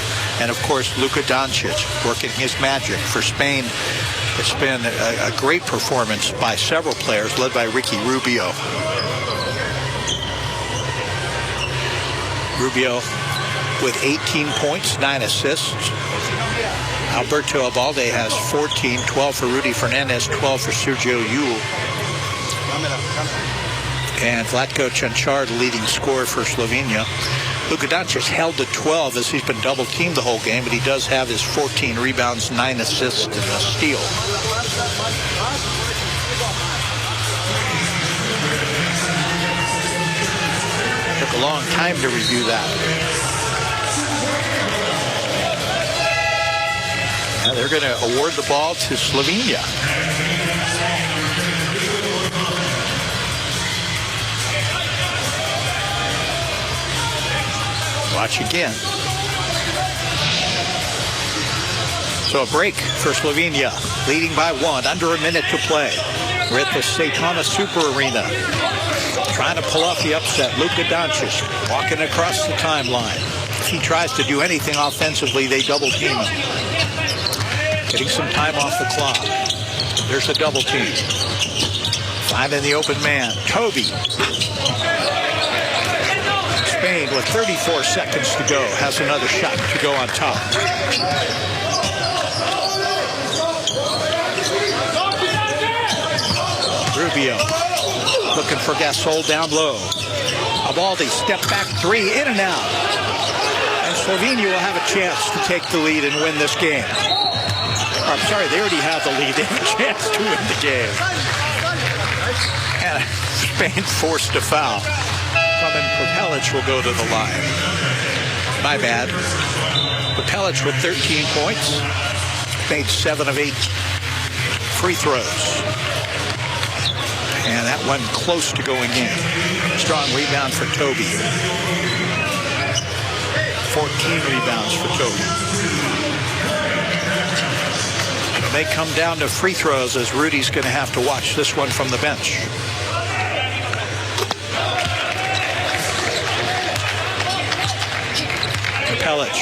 And, of course, Luka Doncic working his magic for Spain. It's been a great performance by several players, led by Ricky Rubio. Rubio with 18 points, 9 assists. Alberto Abalde has 14, 12 for Rudy Fernandez, 12 for Sergio Yul. And Vlatko Čančar, the leading scorer for Slovenia. Luka Doncic held to 12 as he's been double-teamed the whole game, but he does have his 14 rebounds, 9 assists, and a steal. Took a long time to review that. Now they're going to award the ball to Slovenia. Watch again. So a break for Slovenia, leading by 1, under a minute to play. We're at the Sejtona Super Arena, trying to pull off the upset. Luka Doncic walking across the timeline. If he tries to do anything offensively, they double team him. Getting some time off the clock. There's a double team. Finding the open man. Toby. Spain, with 34 seconds to go, has another shot to go on top. Rubio looking for Gasol down low. Abalde, step back 3, in and out. And Slovenia will have a chance to take the lead and win this game. I'm sorry, they already have the lead. They have a chance to win the game. And Spain forced a foul. And Propelic will go to the line. My bad. Propelic with 13 points. Made 7 of 8 free throws. And that one close to going in. Strong rebound for Toby. 14 rebounds for Toby. It may come down to free throws, as Rudy's going to have to watch this one from the bench. Pelic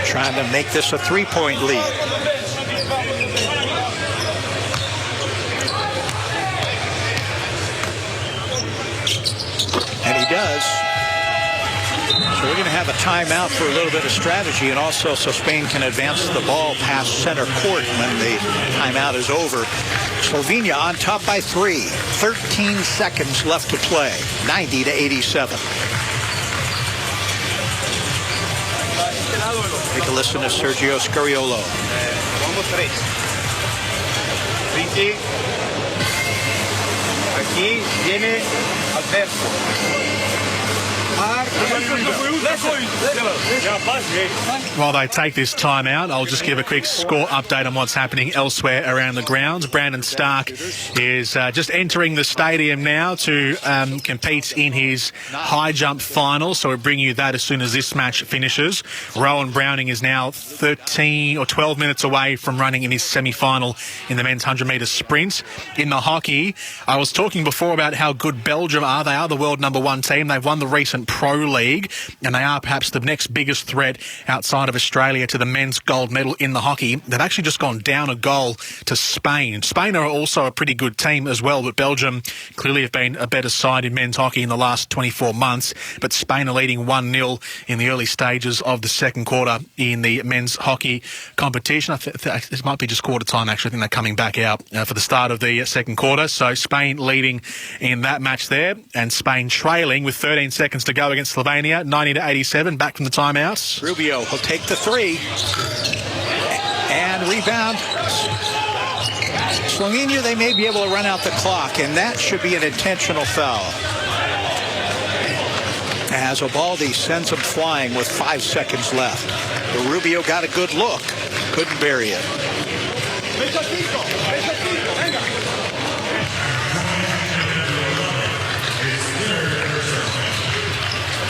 trying to make this a 3-point lead. And he does. So we're going to have a timeout for a little bit of strategy, and also so Spain can advance the ball past center court when the timeout is over. Slovenia on top by 3. 13 seconds left to play. 90-87. Take a listen to Sergio Scariolo. Ricky, aquí viene Alberto. While they take this time out, I'll just give a quick score update on what's happening elsewhere around the grounds. Brandon Stark is just entering the stadium now to compete in his high jump final, so we'll bring you that as soon as this match finishes. Rowan Browning is now 13 or 12 minutes away from running in his semi-final in the men's 100-metre sprint. In the hockey, I was talking before about how good Belgium are. They are the world #1 team. They've won the recent Pro League, and they are perhaps the next biggest threat outside of Australia to the men's gold medal in the hockey. They've actually just gone down a goal to Spain. Spain are also a pretty good team as well, but Belgium clearly have been a better side in men's hockey in the last 24 months. But Spain are leading 1-0 in the early stages of the second quarter in the men's hockey competition. This might be just quarter time, actually. I think they're coming back out for the start of the second quarter. So Spain leading in that match there, and Spain trailing with 13 seconds to go against Slovenia, 90-87, back from the timeouts. Rubio will take the 3 and rebound. Slovenia, they may be able to run out the clock, and that should be an intentional foul. As Obaldi sends him flying with 5 seconds left. But Rubio got a good look, couldn't bury it.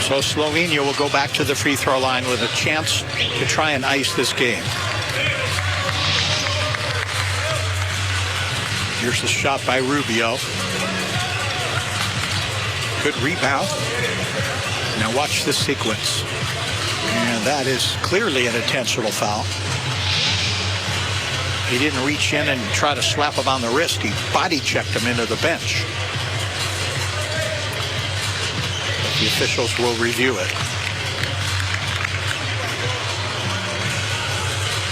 So Slovenia will go back to the free throw line with a chance to try and ice this game. Here's the shot by Rubio. Good rebound. Now watch this sequence. And that is clearly an intentional foul. He didn't reach in and try to slap him on the wrist. He body checked him into the bench. The officials will review it.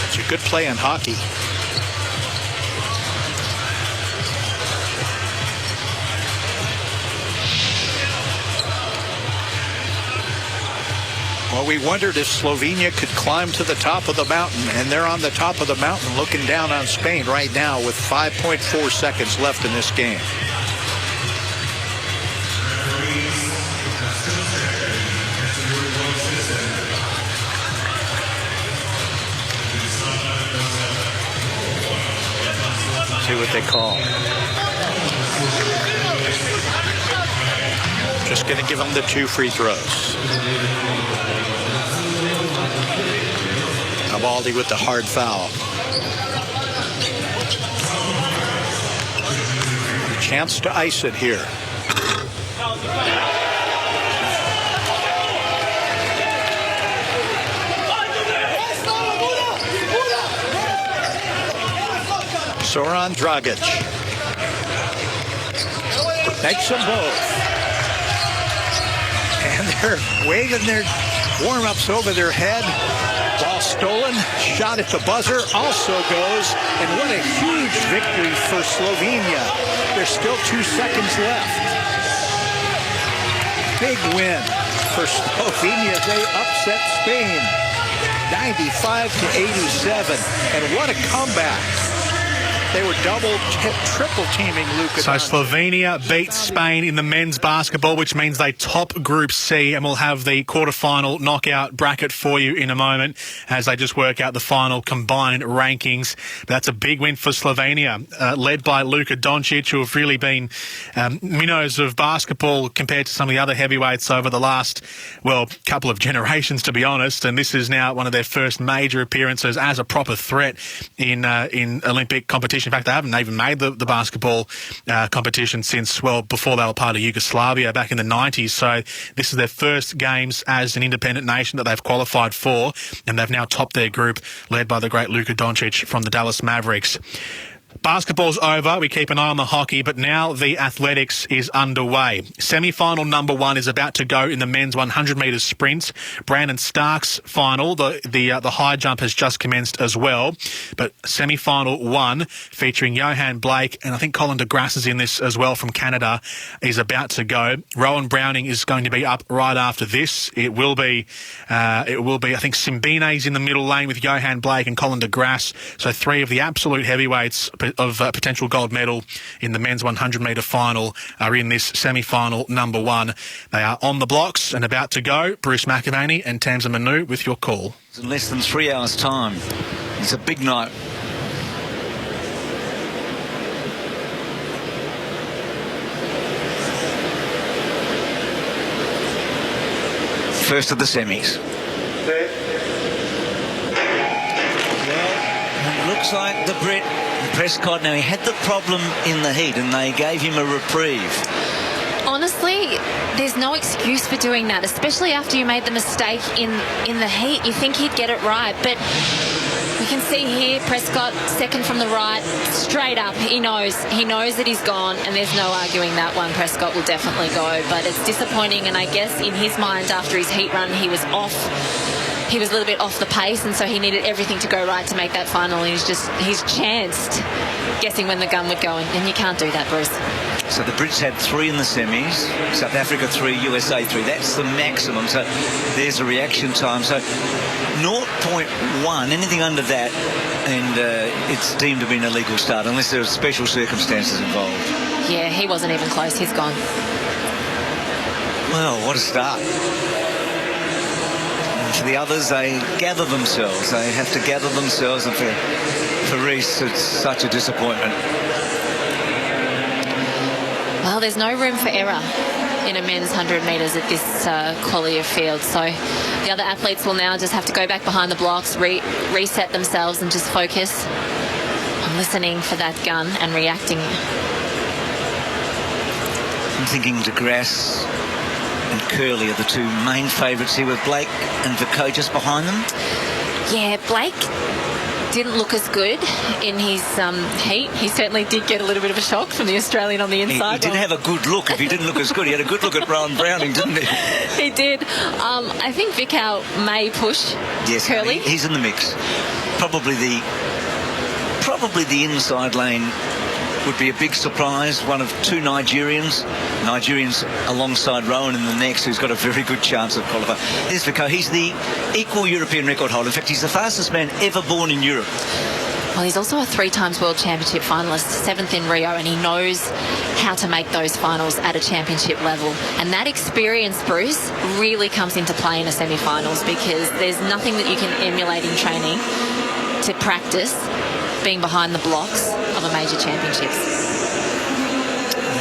It's a good play in hockey. Well, we wondered if Slovenia could climb to the top of the mountain, and they're on the top of the mountain looking down on Spain right now with 5.4 seconds left in this game. See what they call. Just going to give them the 2 free throws. Obaldi with the hard foul. A chance to ice it here. Zoran Dragic makes them both. And they're waving their warm-ups over their head. Ball stolen. Shot at the buzzer also goes. And what a huge victory for Slovenia. There's still 2 seconds left. Big win for Slovenia. They upset Spain 95-87. And what a comeback. They were triple teaming Luka. So Slovenia beat Spain in the men's basketball, which means they top Group C, and we'll have the quarterfinal knockout bracket for you in a moment as they just work out the final combined rankings. But that's a big win for Slovenia, led by Luka Doncic, who have really been minnows of basketball compared to some of the other heavyweights over the last, couple of generations, to be honest. And this is now one of their first major appearances as a proper threat in Olympic competition. competition. In fact, they haven't even made the basketball competition since, well, before they were part of Yugoslavia back in the 90s. So this is their first games as an independent nation that they've qualified for, and they've now topped their group, led by the great Luka Doncic from the Dallas Mavericks. Basketball's over. We keep an eye on the hockey, but now the athletics is underway. Semi-final number 1 is about to go in the men's 100 metres sprint. Brandon Stark's final, the high jump has just commenced as well. But semi-final 1, featuring Johan Blake, and I think Colin DeGrasse is in this as well from Canada, is about to go. Rowan Browning is going to be up right after this. It will be, I think Simbine's in the middle lane with Johan Blake and Colin DeGrasse. So 3 of the absolute heavyweights of potential gold medal in the men's 100 metre final are in this semi-final number 1. They are on the blocks and about to go. Bruce McAvaney and Tamsin Manu with your call. In less than 3 hours' time. It's a big night. First of the semis. Well, it looks like the Brit Prescott, now he had the problem in the heat and they gave him a reprieve. Honestly, there's no excuse for doing that, especially after you made the mistake in the heat. You think he'd get it right, but we can see here Prescott second from the right, straight up. He knows that he's gone, and there's no arguing that one. Prescott will definitely go, but it's disappointing, and I guess in his mind after his heat run he was off. He was a little bit off the pace, and so he needed everything to go right to make that final. And he's chanced guessing when the gun would go, and you can't do that, Bruce. So the Brits had 3 in the semis, South Africa 3, USA 3. That's the maximum. So there's a reaction time. So 0.1, anything under that, and it's deemed to be an illegal start unless there are special circumstances involved. Yeah, he wasn't even close. He's gone. Well, what a start. For the others, they gather themselves. They have to gather themselves, and for Reece, it's such a disappointment. Well, there's no room for error in a men's 100 metres at this Collier field. So the other athletes will now just have to go back behind the blocks, reset themselves, and just focus on listening for that gun and reacting. I'm thinking DeGrasse and Curley are the 2 main favourites here, with Blake and Vico just behind them. Yeah, Blake didn't look as good in his heat. He certainly did get a little bit of a shock from the Australian on the inside. He did have a good look. If he didn't look as good, he had a good look at Rowan Browning, didn't he? He did. I think Vico may push Curley. He's in the mix. Probably the inside lane would be a big surprise. One of 2 Nigerians alongside Rowan in the next, who's got a very good chance of qualifying. Here's Vico. He's the equal European record holder. In fact, he's the fastest man ever born in Europe. Well, he's also a 3-times World Championship finalist, 7th in Rio, and he knows how to make those finals at a championship level. And that experience, Bruce, really comes into play in a semi-finals, because there's nothing that you can emulate in training to practice being behind the blocks of a major championships.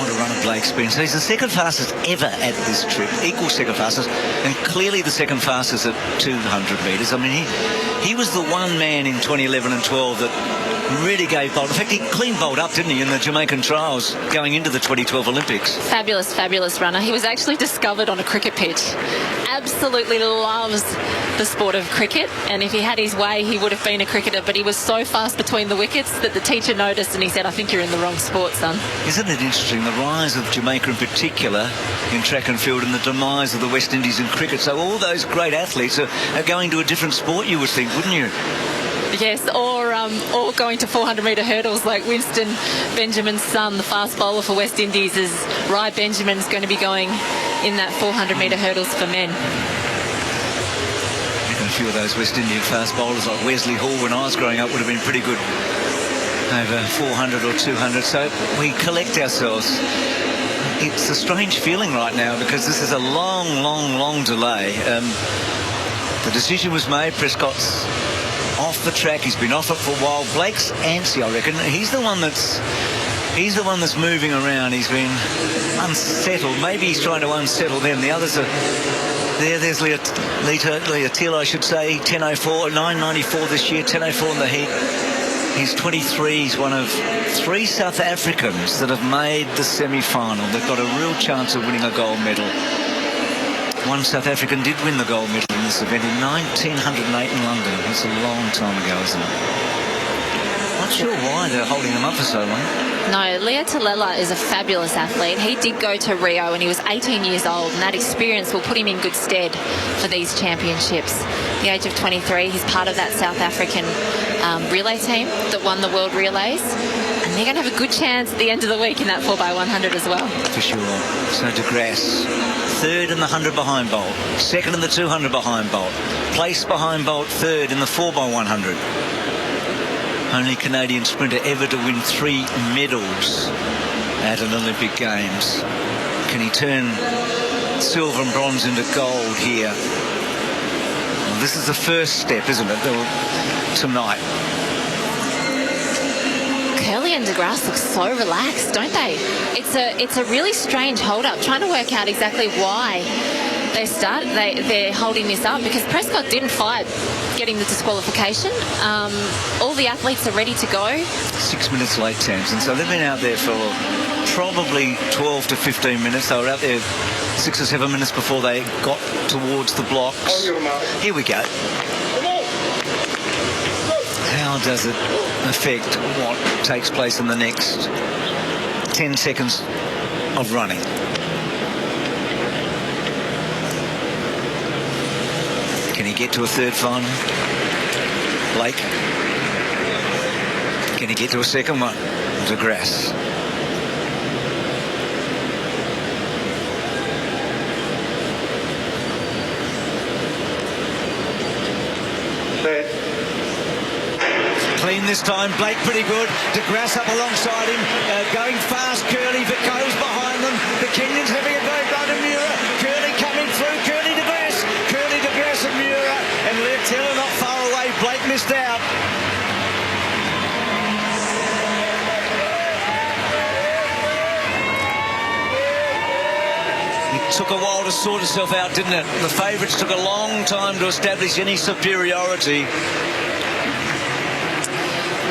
What a run of Blake's been. So he's the second fastest ever at this trip, equal second fastest, and clearly the second fastest at 200 metres. I mean, he was the one man in 2011 and 12 that really gave bold. In fact, he clean bowled up, didn't he, in the Jamaican trials going into the 2012 Olympics. Fabulous, fabulous runner. He was actually discovered on a cricket pitch. Absolutely loves the sport of cricket, and if he had his way he would have been a cricketer, but he was so fast between the wickets that the teacher noticed and he said, I think you're in the wrong sport, son. Isn't it interesting, the rise of Jamaica in particular in track and field, and the demise of the West Indies in cricket? So all those great athletes are going to a different sport, you would think, wouldn't you? Yes, or going to 400-metre hurdles like Winston Benjamin's son, the fast bowler for West Indies, is Rai Benjamin's going to be going in that 400-metre hurdles for men. A few of those West Indian fast bowlers like Wesley Hall when I was growing up would have been pretty good over 400 or 200. So we collect ourselves. It's a strange feeling right now, because this is a long delay. The decision was made. Prescott's off the track. He's been off it for a while. Blake's antsy, I reckon. He's the one that's moving around. He's been unsettled. Maybe he's trying to unsettle them. The others are there. There's Leah Till, I should say, 10.04, 9.94 this year, 10.04 in the heat. He's 23. He's one of 3 South Africans that have made the semi-final. They've got a real chance of winning a gold medal. One South African did win the gold medal in this event in 1908 in London. That's a long time ago, isn't it? Not sure why they're holding him up for so long. No, Leo Talela is a fabulous athlete. He did go to Rio when he was 18 years old, and that experience will put him in good stead for these championships. At the age of 23, he's part of that South African relay team that won the World Relays, and they're going to have a good chance at the end of the week in that 4x100 as well. For sure. So De Grasse, third in the 100 behind Bolt, second in the 200 behind Bolt, placed behind Bolt, third in the 4x100. Only Canadian sprinter ever to win 3 medals at an Olympic Games. Can he turn silver and bronze into gold here? Well, this is the first step, isn't it, tonight? Curly and De Grasse look so relaxed, don't they? It's a really strange hold-up, trying to work out exactly why they're holding this up, because Prescott didn't fight getting the disqualification. All the athletes are ready to go. 6 minutes late, Tamsin. So they've been out there for probably 12 to 15 minutes. They were out there 6 or 7 minutes before they got towards the blocks. Here we go. How does it affect what takes place in the next 10 seconds of running? Can he get to a third final? Blake? Can he get to a second one? De Grasse. Clean this time. Blake pretty good. De Grasse up alongside him. Going fast. Curly goes behind them. The Kenyans having a go. Brandon Mura. Curly coming through. Curly De Grasse. Curly De Grasse and Mura. And Leotella not far away. Blake missed out. It took a while to sort itself out, didn't it? The favourites took a long time to establish any superiority.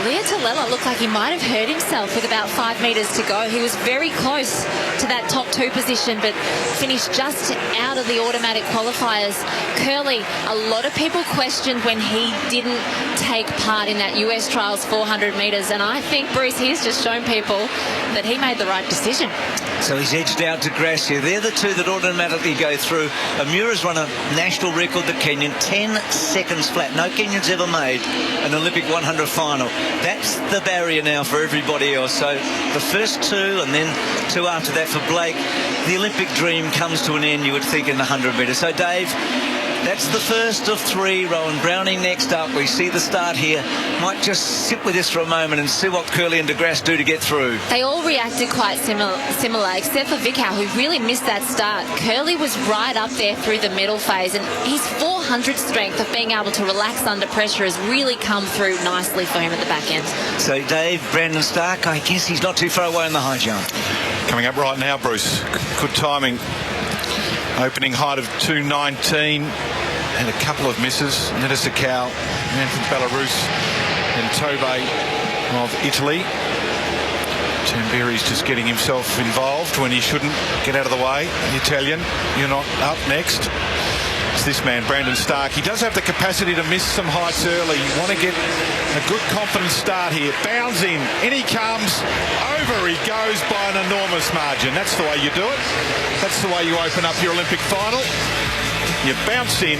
Leo Talela looked like he might have hurt himself with about 5 metres to go. He was very close to that top 2 position, but finished just out of the automatic qualifiers. Curly, a lot of people questioned when he didn't take part in that US Trials 400 metres, and I think, Bruce, he's just shown people that he made the right decision. So he's edged out to Grasse here. They're the 2 that automatically go through. Amura's run a national record, the Kenyan, 10 seconds flat. No Kenyan's ever made an Olympic 100 final. That's the barrier now for everybody else. So the first 2 and then 2 after that for Blake. The Olympic dream comes to an end, you would think, in the 100 metres. So, Dave, that's the first of 3. Rowan Browning next up. We see the start here. Might just sit with this for a moment and see what Curly and De Grasse do to get through. They all reacted quite similar, except for Vickau, who really missed that start. Curly was right up there through the middle phase, and his 400 strength of being able to relax under pressure has really come through nicely for him at the back end. So, Dave, Brandon Stark, I guess he's not too far away in the high jump. Coming up right now, Bruce. Good timing. Opening height of 2.19. And a couple of misses. Netta Sakau, man from Belarus, and Tobe of Italy. Tamberi's just getting himself involved when he shouldn't. Get out of the way. The Italian, you're not up next. It's this man, Brandon Stark. He does have the capacity to miss some heights early. You want to get a good confident start here. Bounds in he comes. Over he goes by an enormous margin. That's the way you do it. That's the way you open up your Olympic final. You bounce in,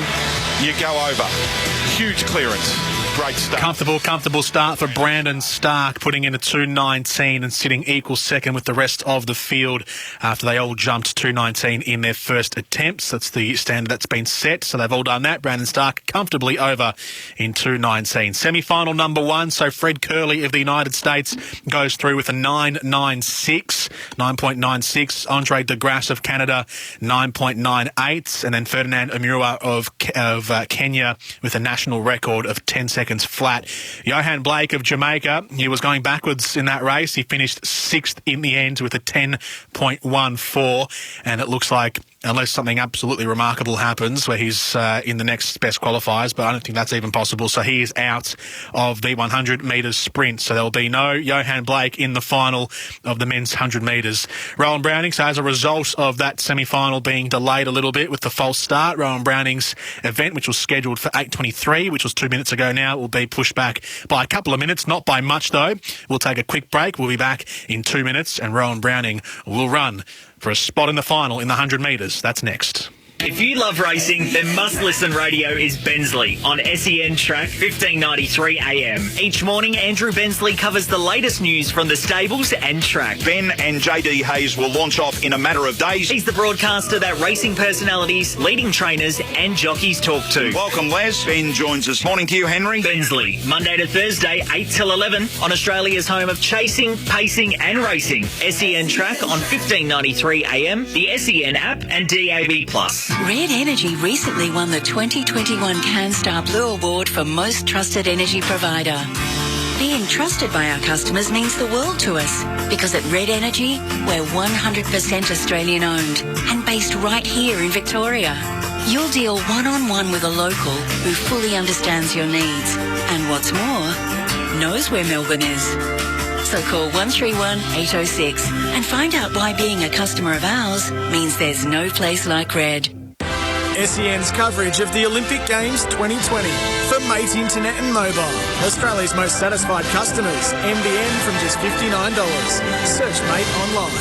you go over. Huge clearance. Great start. Comfortable start for Brandon Stark, putting in a 2.19 and sitting equal second with the rest of the field after they all jumped 2.19 in their first attempts. That's the standard that's been set, so they've all done that. Brandon Stark comfortably over in 2.19. Semi-final number 1, so Fred Curly of the United States goes through with a 9.96. Andre De Grasse of Canada, 9.98. And then Ferdinand Amura of Kenya with a national record of 10 seconds flat. Johan Blake of Jamaica, he was going backwards in that race. He finished 6th in the end with a 10.14, and it looks like unless something absolutely remarkable happens where he's in the next best qualifiers, but I don't think that's even possible. So he is out of the 100 metres sprint. So there will be no Johan Blake in the final of the men's 100 metres. Rowan Browning, so as a result of that semi-final being delayed a little bit with the false start, Rowan Browning's event, which was scheduled for 8:23, which was 2 minutes ago now, will be pushed back by a couple of minutes, not by much though. We'll take a quick break. We'll be back in 2 minutes and Rowan Browning will run for a spot in the final in the 100 metres. That's next. If you love racing, then Must Listen Radio is Bensley on SEN Track 1593 AM. Each morning, Andrew Bensley covers the latest news from the stables and track. Ben and JD Hayes will launch off in a matter of days. He's the broadcaster that racing personalities, leading trainers and jockeys talk to. Welcome, Les. Ben joins us. Morning to you, Henry. Bensley, Monday to Thursday, 8 till 11 on Australia's home of chasing, pacing and racing. SEN Track on 1593 AM, the SEN app and DAB+. Red Energy recently won the 2021 CanStar Blue Award for Most Trusted Energy Provider. Being trusted by our customers means the world to us, because at Red Energy, we're 100% Australian owned and based right here in Victoria. You'll deal one-on-one with a local who fully understands your needs and, what's more, knows where Melbourne is. So call 131 806 and find out why being a customer of ours means there's no place like Red. SEN's coverage of the Olympic Games 2020 for Mate Internet and Mobile. Australia's most satisfied customers. NBN from just $59. Search Mate online.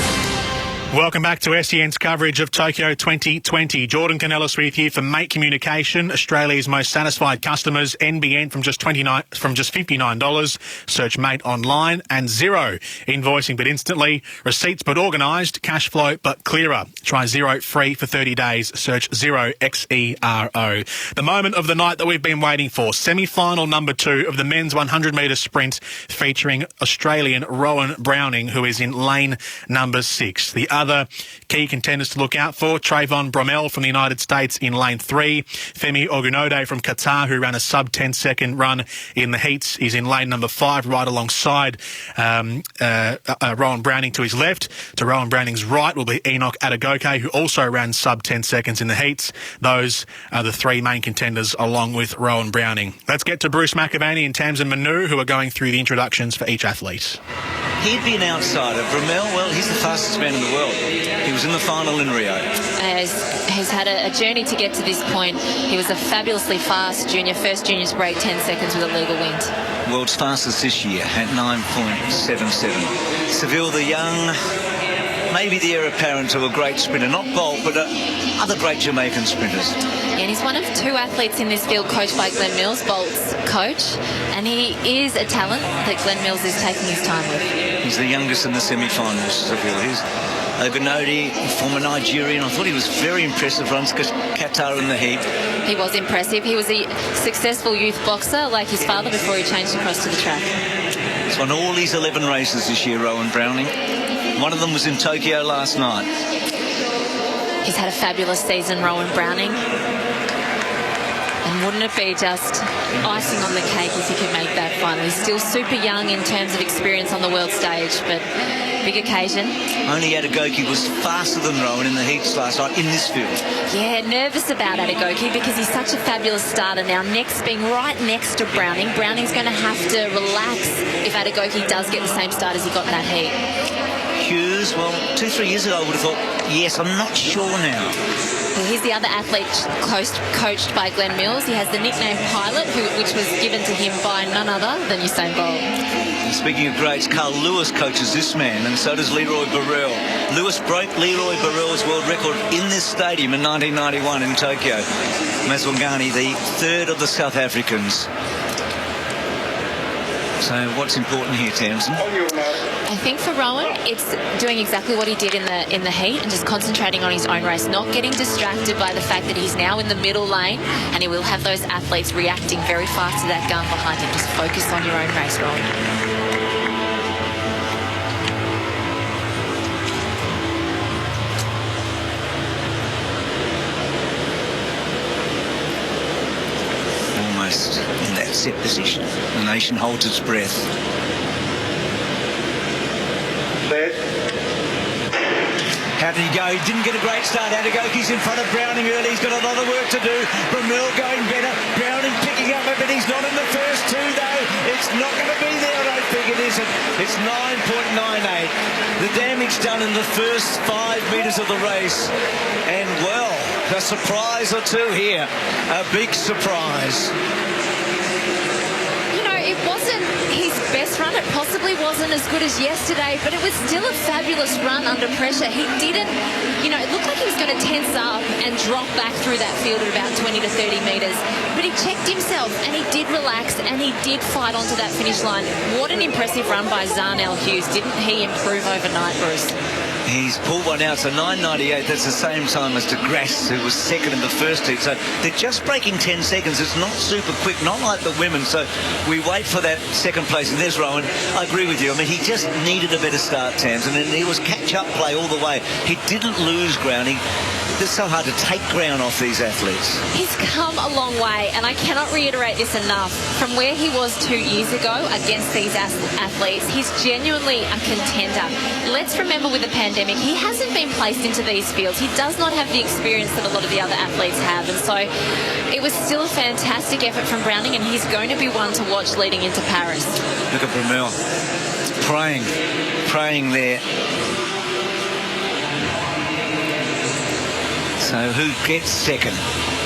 Welcome back to SEN's coverage of Tokyo 2020. Jordan Canellis with you for Mate Communication, Australia's most satisfied customers. NBN from just $59. Search Mate online, and Xero, invoicing but instantly, receipts but organised, cash flow but clearer. Try Xero free for 30 days. Search Xero, Xero. The moment of the night that we've been waiting for, semi-final number 2 of the men's 100 metre sprint, featuring Australian Rowan Browning, who is in lane number 6. The other key contenders to look out for: Trayvon Bromell from the United States in lane 3. Femi Ogunode from Qatar, who ran a sub 10-second run in the heats, is in lane number 5, right alongside Rowan Browning to his left. To Rowan Browning's right will be Enoch Adegoke, who also ran sub 10 seconds in the heats. Those are the 3 main contenders along with Rowan Browning. Let's get to Bruce McAvaney and Tamsin Manu, who are going through the introductions for each athlete. He'd be an outsider. Bromell, well, he's the fastest man in the world. He was in the final in Rio. He's had a journey to get to this point. He was a fabulously fast junior, first juniors break 10 seconds with a legal wind. World's fastest this year at 9.77. Seville the Young, maybe the heir apparent to a great sprinter, not Bolt, but other great Jamaican sprinters. And he's one of 2 athletes in this field coached by Glenn Mills, Bolt's coach, and he is a talent that Glenn Mills is taking his time with. He's the youngest in the semi-finals, Seville. He's Ogunode, former Nigerian. I thought he was very impressive, runs Qatar in the heat. He was impressive. He was a successful youth boxer like his father before he changed across to the track. He's won all his 11 races this year, Rowan Browning. One of them was in Tokyo last night. He's had a fabulous season, Rowan Browning. And wouldn't it be just icing on the cake if he could make that final? He's still super young in terms of experience on the world stage, but big occasion. Only Adegoke was faster than Rowan in the heats last night in this field. Yeah, nervous about Adegoke because he's such a fabulous starter now. Next, being right next to Browning. Browning's going to have to relax if Adegoke does get the same start as he got in that heat. Hughes, well, 2-3 years ago I would have thought, yes, I'm not sure now. Well, he's the other athlete coached by Glenn Mills. He has the nickname Pilot, which was given to him by none other than Usain Bolt. And speaking of greats, Carl Lewis coaches this man, and so does Leroy Burrell. Lewis broke Leroy Burrell's world record in this stadium in 1991 in Tokyo. Maswangani, the 3rd of the South Africans. So what's important here, Tamsin? I think for Rowan, it's doing exactly what he did in the heat and just concentrating on his own race, not getting distracted by the fact that he's now in the middle lane and he will have those athletes reacting very fast to that gun behind him. Just focus on your own race, Rowan. In that set position, the nation holds its breath. How did he go? He didn't get a great start. Adegoke's in front of Browning early. He's got a lot of work to do. Bromell going better. Browning picking up a bit. He's not in the first two, though. It's not going to be there, I don't think it isn't. It's 9.98. The damage done in the first 5 metres of the race. And, well, a surprise or two here. A big surprise. It wasn't his best run. It possibly wasn't as good as yesterday, but it was still a fabulous run under pressure. He didn't, it looked like he was going to tense up and drop back through that field at about 20 to 30 metres. But he checked himself and he did relax and he did fight onto that finish line. What an impressive run by Zarnell Hughes. Didn't he improve overnight, Bruce? He's pulled one out, so 9.98. That's the same time as de Grasse, who was second in the first heat. So they're just breaking 10 seconds. It's not super quick, not like the women. So we wait for that second place. And there's Rowan. I agree with you. I mean, he just needed a better start, Tams. And then it was catch-up play all the way. He didn't lose ground. It's so hard to take ground off these athletes. He's come a long way, and I cannot reiterate this enough. From where he was 2 years ago against these athletes, he's genuinely a contender. Let's remember with the pandemic, he hasn't been placed into these fields. He does not have the experience that a lot of the other athletes have, and so it was still a fantastic effort from Browning, and he's going to be one to watch leading into Paris. Look at Bromell praying there. So who gets second?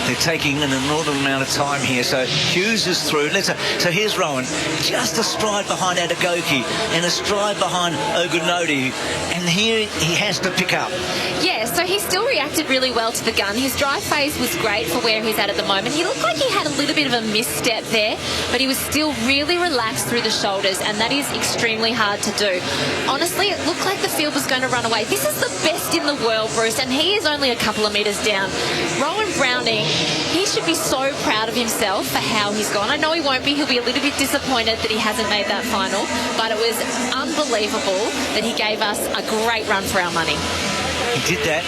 They're taking an inordinate amount of time here. So Hughes is through. So here's Rowan. Just a stride behind Adegoke and a stride behind Ogunodi. And here he has to pick up. Yeah, so he still reacted really well to the gun. His drive phase was great for where he's at the moment. He looked like he had a little bit of a misstep there, but he was still really relaxed through the shoulders, and that is extremely hard to do. Honestly, it looked like the field was going to run away. This is the best in the world, Bruce, and he is only a couple of metres down. Rowan Browning, he should be so proud of himself for how he's gone. I know he won't be. He'll be a little bit disappointed that he hasn't made that final, but it was unbelievable that he gave us a great run for our money. He did that.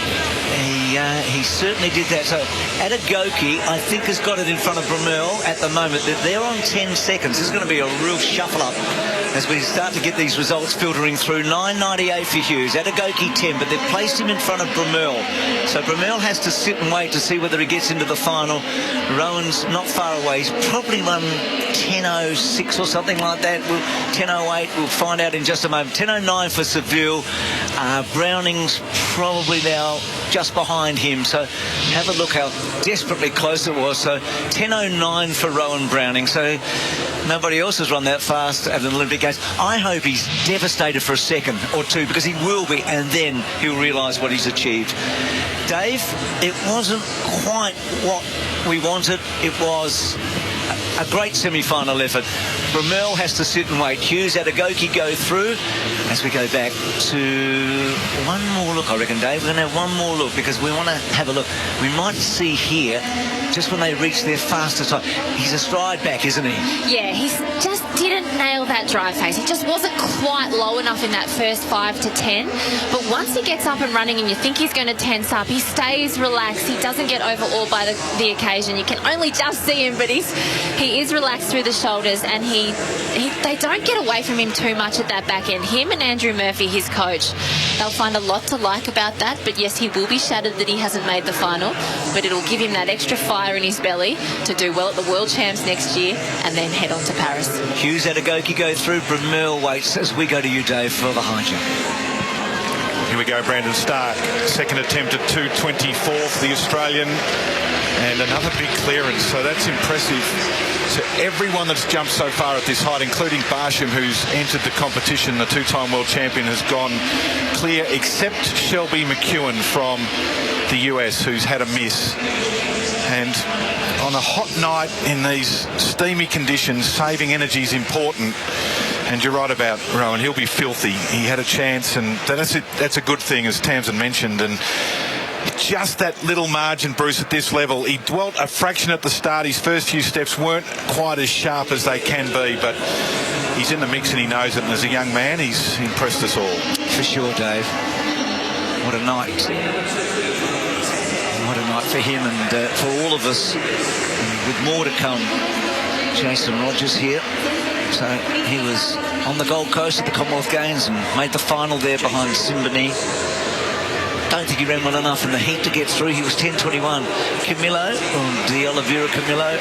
He certainly did that. So Adegoke, I think, has got it in front of Bromell at the moment. They're on 10 seconds. This is going to be a real shuffle-up as we start to get these results filtering through. 9.98 for Hughes. Adegoke 10, but they've placed him in front of Bromell. So Bromell has to sit and wait to see whether he gets into the final. Rowan's not far away. He's probably won 10.06 or something like that. 10.08. We'll find out in just a moment. 10.09 for Seville. Browning's probably now just behind him, so have a look how desperately close it was. So 10.09 for Rowan Browning, so nobody else has run that fast at an Olympic Games. I hope he's devastated for a second or two, because he will be, and then he'll realise what he's achieved. Dave, it wasn't quite what we wanted. It was a great semi-final effort. Bromell has to sit and wait. Hughes, Adegoke go through. As we go back to one more look, I reckon, Dave. We're going to have one more look, because we want to have a look. We might see here, just when they reach their fastest time, he's a stride back, isn't he? Yeah, he just didn't nail that drive phase. He just wasn't quite low enough in that first 5 to 10. But once he gets up and running and you think he's going to tense up, he stays relaxed. He doesn't get overawed by the occasion. You can only just see him, but he is relaxed through the shoulders, and they don't get away from him too much at that back end. Him and Andrew Murphy, his coach, they'll find a lot to like about that. But yes, he will be shattered that he hasn't made the final, but it'll give him that extra fire in his belly to do well at the World Champs next year and then head on to Paris. Hughes, Adegoke go through. Bromell waits as we go to you, Dave, for the high jump. Here we go, Brandon Stark. Second attempt at 2.24 for the Australian. And another big clearance, so that's impressive. So everyone that's jumped so far at this height, including Barsham, who's entered the competition, the two-time world champion, has gone clear, except Shelby McEwen from the US, who's had a miss. And on a hot night in these steamy conditions, saving energy is important. And you're right about Rowan, he'll be filthy. He had a chance, and that's a good thing, as Tamsin mentioned. And just that little margin, Bruce, at this level. He dwelt a fraction at the start. His first few steps weren't quite as sharp as they can be, but he's in the mix and he knows it. And as a young man, he's impressed us all. For sure, Dave. What a night. What a night for him and for all of us. And with more to come. Jason Rogers here. So he was on the Gold Coast at the Commonwealth Games and made the final there behind Simbani. don't think he ran well enough in the heat to get through. He was 10.21. Camilo, de Oliveira Camilo,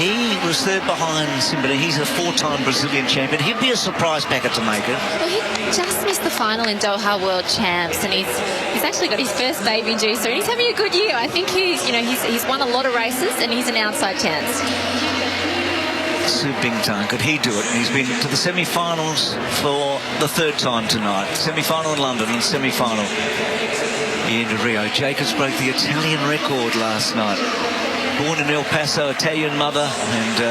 he was third behind Simbali. He's a 4-time Brazilian champion. He'd be a surprise packet to make it. Well, he just missed the final in Doha World Champs, and he's actually got his first baby due soon. He's having a good year. I think he's won a lot of races, and he's an outside chance. Su Bingtan, could he do it? He's been to the semi-finals for the third time tonight. Semi-final in London and semi-final in Rio. Jacobs broke the Italian record last night. Born in El Paso, Italian mother, and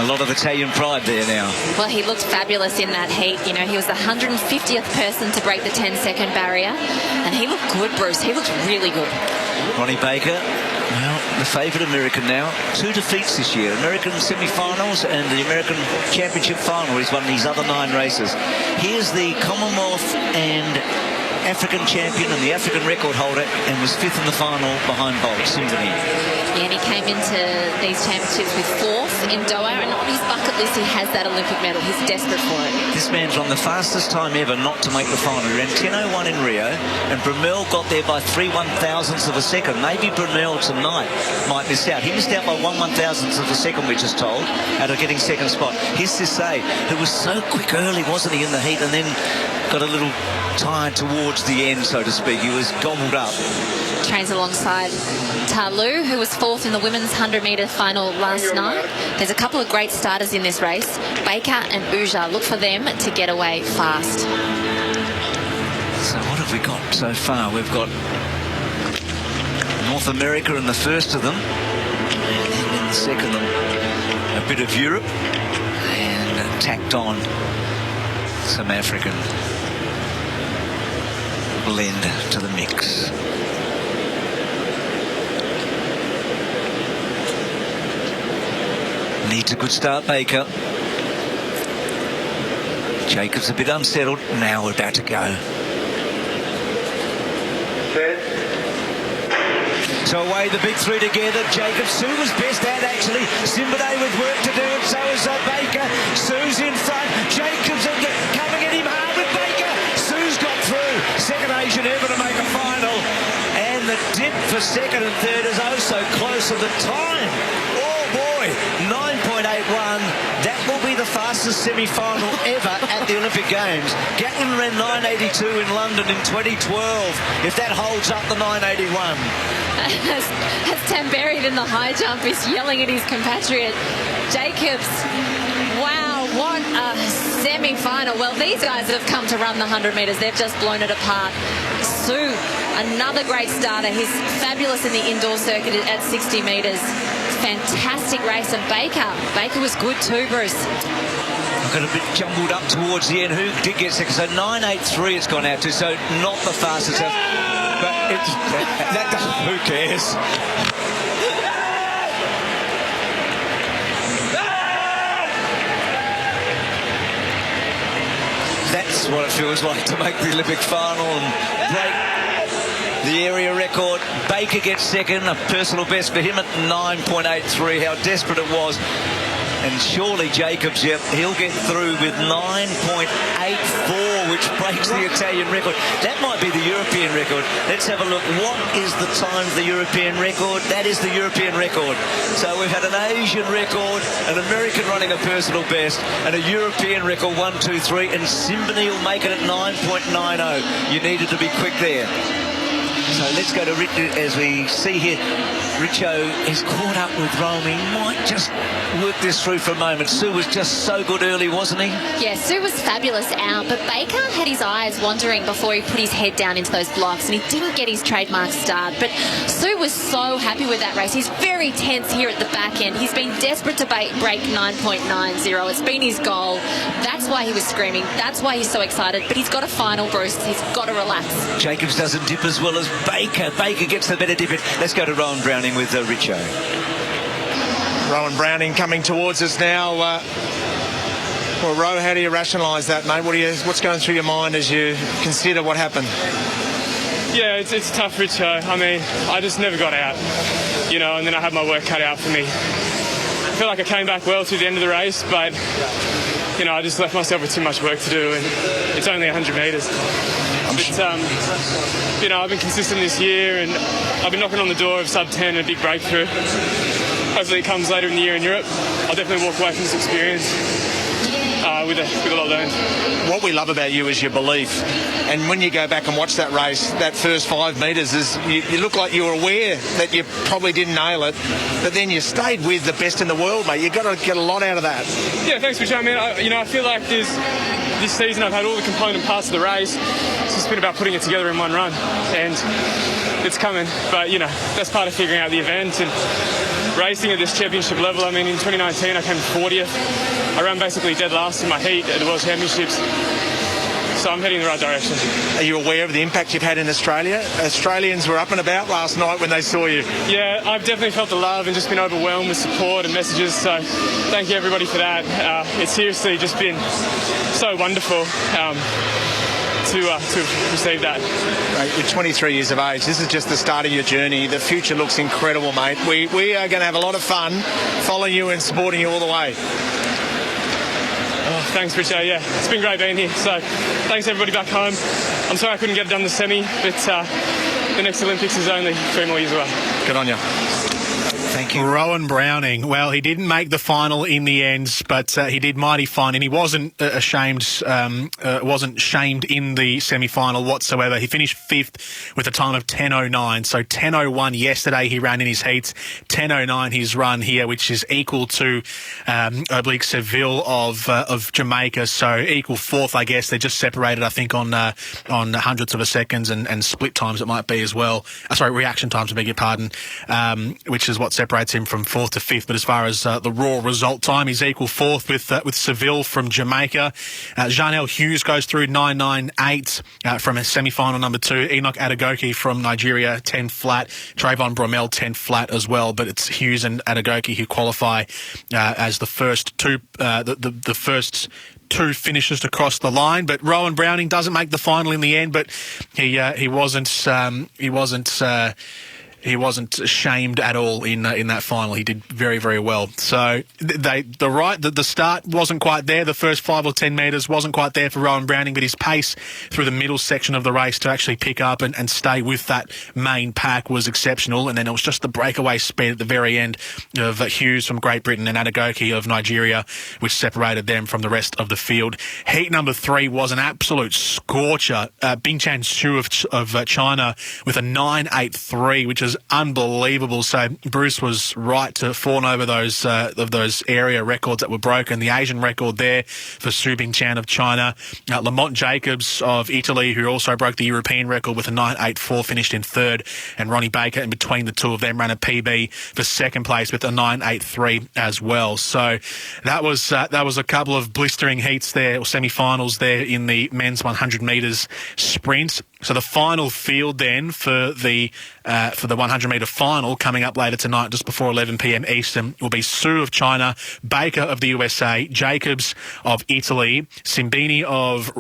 a lot of Italian pride there now. Well, he looked fabulous in that heat. You know, he was the 150th person to break the 10-second barrier, and he looked good, Bruce. He looked really good. Ronnie Baker, well, the favourite American now. 2 defeats this year. American semi-finals and the American Championship final. He's won these other 9 races. Here's the Commonwealth and African champion and the African record holder, and was 5th in the final behind Bolt, Simbali. Yeah, and he came into these championships with 4th in Doha, and on his bucket list he has that Olympic medal. He's desperate for it. This man's run the fastest time ever not to make the final. He ran 10.01 in Rio, and Brunel got there by 3/1000ths of a second. Maybe Brunel tonight might miss out. He missed out by 1/1000th of a second, we're just told, out of getting second spot. Here's Sissay, who was so quick early, wasn't he, in the heat, and then got a little tired towards the end, so to speak. He was gobbled up. Trains alongside Talu, who was 4th in the women's 100-metre final last night. There's a couple of great starters in this race. Baker and Uja. Look for them to get away fast. So what have we got so far? We've got North America in the first of them, and then in the second of them, a bit of Europe, and tacked on some African blend to the mix. Needs a good start, Baker. Jacobs a bit unsettled. Now we're about to go. So away the big 3 together. Jacobs, Sue was best out actually. Simbali with work to do, and so is Baker. Sue's in front. Jacobs coming at him hard with Baker. Sue's got through. Second Asian ever to make a final. And the dip for second and third is oh so close at the time. Oh boy, 9.81. That will be the fastest semi-final ever at the Olympic Games. Gatlin ran 9.82 in London in 2012. If that holds up, the 9.81. As Tamberi in the high jump is yelling at his compatriot Jacobs. Wow, what a semi-final. Well, these guys that have come to run the 100 metres, they've just blown it apart. Sue, another great starter. He's fabulous in the indoor circuit at 60 metres. Fantastic race. And Baker was good too, Bruce. Got a bit jumbled up towards the end. Who did get second? So 9.83 it's gone out to, so not the fastest. But it's, that doesn't, who cares? That's what it feels like to make the Olympic final and break the area record. Baker gets second, a personal best for him at 9.83. How desperate it was. And surely Jacobs, yep, he'll get through with 9.84, which breaks the Italian record. That might be the European record. Let's have a look. What is the time of the European record? That is the European record. So we've had an Asian record, an American running a personal best, and a European record, 1, 2, 3, and Simbali will make it at 9.90. You needed to be quick there. So let's go to Richo as we see here. Richo is caught up with Rome. He might just work this through for a moment. Sue was just so good early, wasn't he? Yeah, Sue was fabulous out, but Baker had his eyes wandering before he put his head down into those blocks, and he didn't get his trademark start. But Sue was so happy with that race. He's very tense here at the back end. He's been desperate to break 9.90. It's been his goal. That's why he was screaming. That's why he's so excited. But he's got a final, Bruce. He's got to relax. Jacobs doesn't dip as well as Baker. Baker gets the better dip. Let's go to Rowan Browning with Richo. Rowan Browning coming towards us now. Well, Ro, how do you rationalise that, mate? What's going through your mind as you consider what happened? Yeah, it's tough, Richo. I mean, I just never got out, and then I had my work cut out for me. feel like I came back well to the end of the race, but you know, I just left myself with too much work to do, and it's only 100 metres. But you know, I've been consistent this year, and I've been knocking on the door of sub-10 and a big breakthrough. Hopefully it comes later in the year in Europe. I'll definitely walk away from this experience with a lot learned. What we love about you is your belief. And when you go back and watch that race, that first 5 metres, you look like you were aware that you probably didn't nail it, but then you stayed with the best in the world, mate. You've got to get a lot out of that. Yeah, thanks, Richard. I mean, I feel like this season I've had all the component parts of the race. It's just been about putting it together in one run, and it's coming. But, you know, that's part of figuring out the event and racing at this championship level. I mean, in 2019 I came 40th. I ran basically dead last in my heat at the World Championships. So I'm heading in the right direction. Are you aware of the impact you've had in Australia? Australians were up and about last night when they saw you. Yeah, I've definitely felt the love and just been overwhelmed with support and messages. So thank you everybody for that. It's seriously just been so wonderful to receive that. Mate, you're 23 years of age. This is just the start of your journey. The future looks incredible, mate. We are going to have a lot of fun following you and supporting you all the way. Oh, thanks, Richard. Yeah, it's been great being here. So thanks everybody back home. I'm sorry I couldn't get it done the semi, but the next Olympics is only 3 more years away. Good on you. Thank you. Rowan Browning. Well, he didn't make the final in the end, but he did mighty fine, and he wasn't wasn't shamed in the semi-final whatsoever. He finished 5th with a time of 10:09. So 10:01 yesterday he ran in his heats. 10:09 his run here, which is equal to oblique Seville of Jamaica. So equal 4th, I guess. They're just separated, I think, on hundredths of a seconds and split times it might be as well. Reaction times, I beg your pardon, which is what separates him from 4th to 5th. But as far as the raw result time, he's equal 4th with Seville from Jamaica. Janelle Hughes goes through 9.98 from a semi-final number 2. Enoch Adegoke from Nigeria 10 flat. Trayvon Bromell 10 flat as well. But it's Hughes and Adegoke who qualify as the first two. The first two finishes to cross the line, but Rowan Browning doesn't make the final in the end. But he wasn't shamed at all in that final. He did very, very well. So the start wasn't quite there. The first 5 or 10 metres wasn't quite there for Rowan Browning, but his pace through the middle section of the race to actually pick up and stay with that main pack was exceptional. And then it was just the breakaway speed at the very end of Hughes from Great Britain and Adegoke of Nigeria, which separated them from the rest of the field. Heat number 3 was an absolute scorcher. Bingchan Xu of China with a 9.83, which is unbelievable. So Bruce was right to fawn over those area records that were broken. The Asian record there for Su Bingchan of China. Lamont Jacobs of Italy, who also broke the European record with a 9.84, finished in 3rd. And Ronnie Baker, in between the two of them, ran a PB for 2nd place with a 9.83 as well. So that was a couple of blistering heats there, or semi-finals there in the men's 100 metres sprint. So the final field then for the 100-metre final coming up later tonight, just before 11 p.m. Eastern, will be Su of China, Baker of the USA, Jacobs of Italy, Simbini of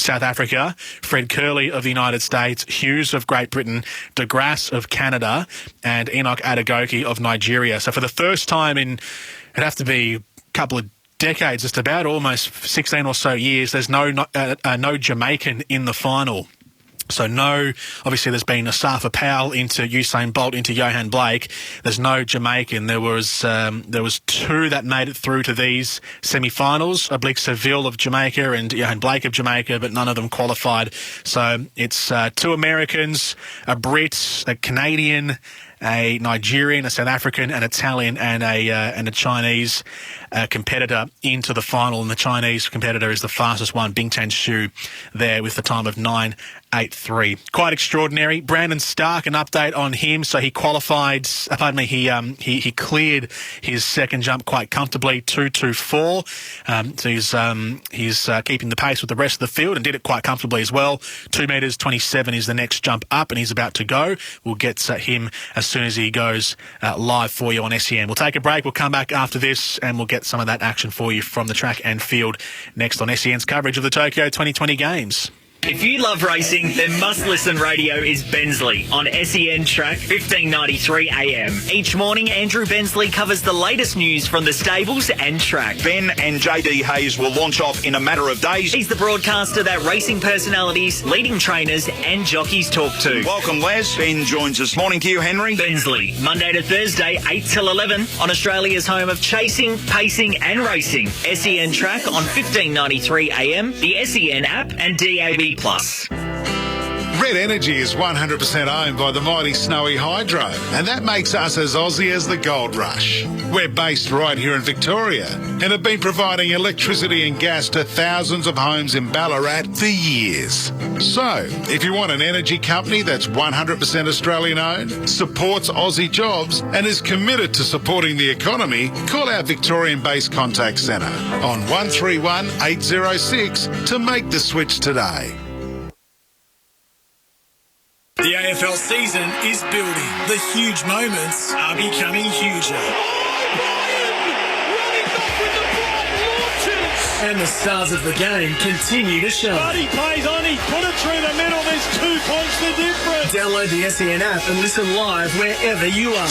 South Africa, Fred Curley of the United States, Hughes of Great Britain, De Grasse of Canada, and Enoch Adegoke of Nigeria. So for the first time in, it'd have to be a couple of decades, just about almost 16 or so years, there's no Jamaican in the final. So obviously there's been Asafa Powell into Usain Bolt into Johan Blake. There's no Jamaican. There was 2 that made it through to these semi-finals, Oblique Seville of Jamaica and Johan Blake of Jamaica, but none of them qualified. So it's 2 Americans, a Brit, a Canadian, a Nigerian, a South African, an Italian, and a Chinese competitor into the final. And the Chinese competitor is the fastest one, Bingchan Xu, there with the time of 9.83. Quite extraordinary. Brandon Stark, an update on him. So he qualified. He cleared his second jump quite comfortably, 2.24. So he's keeping the pace with the rest of the field and did it quite comfortably as well. 2 metres 27 is the next jump up, and he's about to go. We'll get him as soon as he goes live for you on SEN. We'll take a break. We'll come back after this and we'll get some of that action for you from the track and field next on SEN's coverage of the Tokyo 2020 Games. If you love racing, then must-listen radio is Bensley on SEN Track 1593 AM. Each morning, Andrew Bensley covers the latest news from the stables and track. Ben and JD Hayes will launch off in a matter of days. He's the broadcaster that racing personalities, leading trainers and jockeys talk to. Welcome, Les. Ben joins us. Morning to you, Henry. Bensley, Monday to Thursday, 8 till 11 on Australia's home of chasing, pacing and racing. SEN Track on 1593 AM, the SEN app and DAB+. Red Energy is 100% owned by the mighty Snowy Hydro, and that makes us as Aussie as the gold rush. We're based right here in Victoria and have been providing electricity and gas to thousands of homes in Ballarat for years. So, if you want an energy company that's 100% Australian owned, supports Aussie jobs and is committed to supporting the economy, call our Victorian-based contact centre on 131 806 to make the switch today. The AFL season is building. The huge moments are becoming huger. And the stars of the game continue to shine. Buddy plays on, he put it through the middle, there's 2 points the difference. Download the SEN app and listen live wherever you are.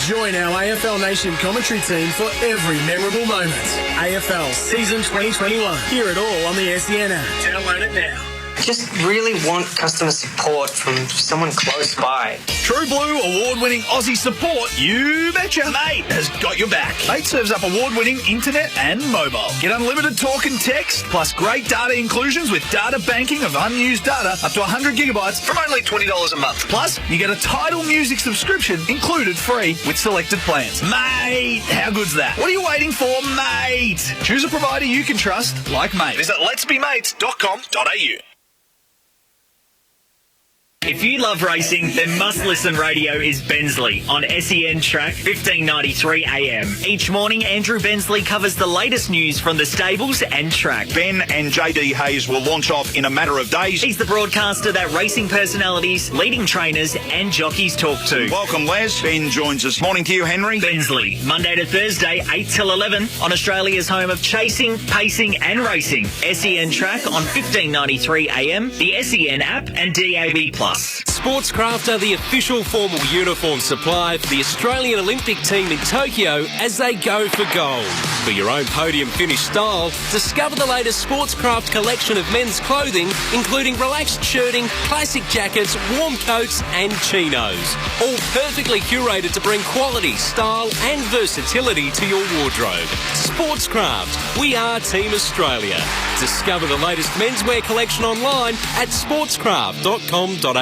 Join our AFL Nation commentary team for every memorable moment. AFL Season 2021. Hear it all on the SEN app. Download it now. Just really want customer support from someone close by. True Blue award-winning Aussie support, you betcha. Mate has got your back. Mate serves up award-winning internet and mobile. Get unlimited talk and text, plus great data inclusions with data banking of unused data up to 100 gigabytes from only $20 a month. Plus, you get a Tidal Music subscription included free with selected plans. Mate, how good's that? What are you waiting for, mate? Choose a provider you can trust, like Mate. Visit letsbemates.com.au. If you love racing, then must-listen radio is Bensley on SEN Track 1593 AM. Each morning, Andrew Bensley covers the latest news from the stables and track. Ben and JD Hayes will launch off in a matter of days. He's the broadcaster that racing personalities, leading trainers and jockeys talk to. Welcome, Les. Ben joins us. Morning to you, Henry. Bensley, Monday to Thursday, 8 till 11 on Australia's home of chasing, pacing and racing. SEN Track on 1593 AM, the SEN app and DAB+. Sportscraft are the official formal uniform supply for the Australian Olympic team in Tokyo as they go for gold. For your own podium finish style, discover the latest Sportscraft collection of men's clothing, including relaxed shirting, classic jackets, warm coats and chinos. All perfectly curated to bring quality, style and versatility to your wardrobe. Sportscraft, we are Team Australia. Discover the latest menswear collection online at sportscraft.com.au.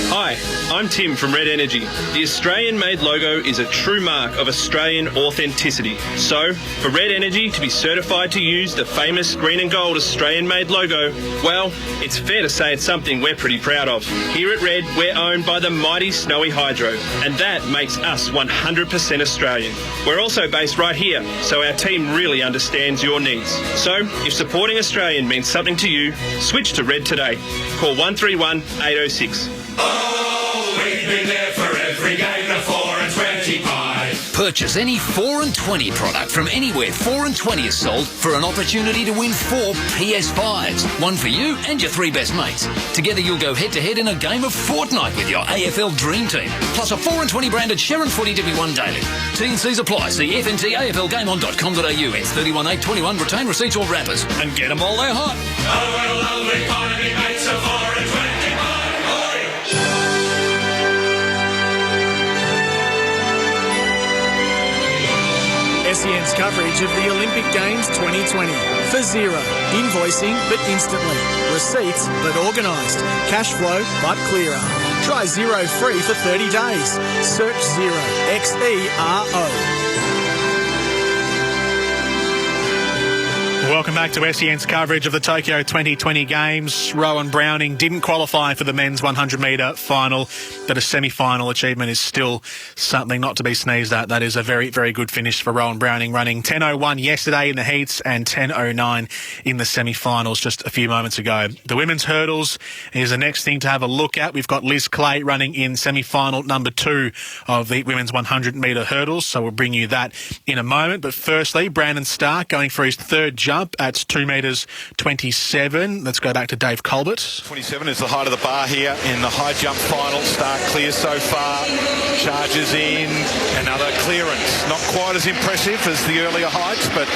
Hi, I'm Tim from Red Energy. The Australian-made logo is a true mark of Australian authenticity. So, for Red Energy to be certified to use the famous green and gold Australian-made logo, well, it's fair to say it's something we're pretty proud of. Here at Red, we're owned by the mighty Snowy Hydro, and that makes us 100% Australian. We're also based right here, so our team really understands your needs. So, if supporting Australian means something to you, switch to Red today. Call 131 806. Oh, we've been there for every game, the 4 and 20 pie. Purchase any 4 and 20 product from anywhere 4 and 20 is sold for an opportunity to win 4 PS5s. One for you and your 3 best mates. Together you'll go head-to-head in a game of Fortnite with your AFL Dream Team. Plus a 4 and 20 branded Sharon Footy to be won daily. T&Cs apply. See FNTAFLGameOn.com.au. It's 31/8/21. Retain receipts or wrappers. And get them while they're hot. Oh, what a lovely party, mates of 4 and 20 pie. SEN's coverage of the Olympic Games 2020. For Xero. Invoicing but instantly. Receipts but organised. Cash flow but clearer. Try Xero free for 30 days. Search Xero. Xero. Welcome back to SEN's coverage of the Tokyo 2020 Games. Rowan Browning didn't qualify for the men's 100-metre final, but a semi-final achievement is still something not to be sneezed at. That is a very, very good finish for Rowan Browning, running 10.01 yesterday in the heats and 10.09 in the semi-finals just a few moments ago. The women's hurdles is the next thing to have a look at. We've got Liz Clay running in semi-final number 2 of the women's 100-metre hurdles, so we'll bring you that in a moment. But firstly, Brandon Stark going for his third jump at 2 metres 27. Let's go back to Dave Colbert. 27 is the height of the bar here in the high jump final. Stark clear so far. Charges in. Another clearance. Not quite as impressive as the earlier heights, but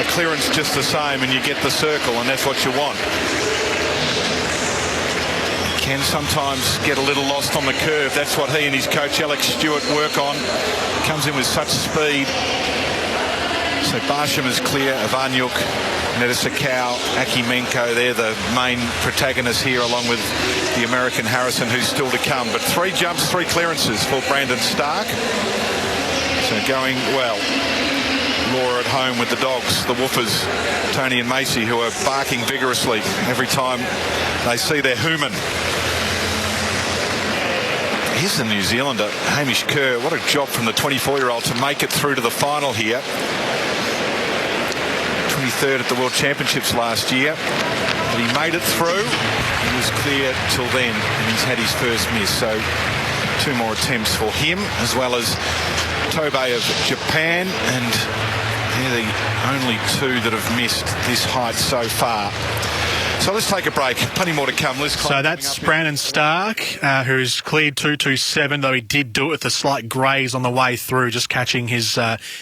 a clearance just the same, and you get the circle, and that's what you want. Can sometimes get a little lost on the curve. That's what he and his coach Alex Stewart work on. Comes in with such speed. So Barsham is clear, Ivanyuk, Nedisakau, Akimenko, they're the main protagonists here, along with the American Harrison, who's still to come. But 3 jumps, 3 clearances for Brandon Stark. So going well. Laura at home with the dogs, the woofers, Tony and Macy, who are barking vigorously every time they see their human. Here's the New Zealander, Hamish Kerr. What a job from the 24-year-old to make it through to the final here. 23rd at the World Championships last year, but he made it through. He was clear till then, and he's had his first miss. So 2 more attempts for him, as well as Tobey of Japan, and they're the only 2 that have missed this height so far. So let's take a break. Plenty more to come. So that's Brandon Stark, who's cleared 2.27, though he did do it with a slight graze on the way through, just catching his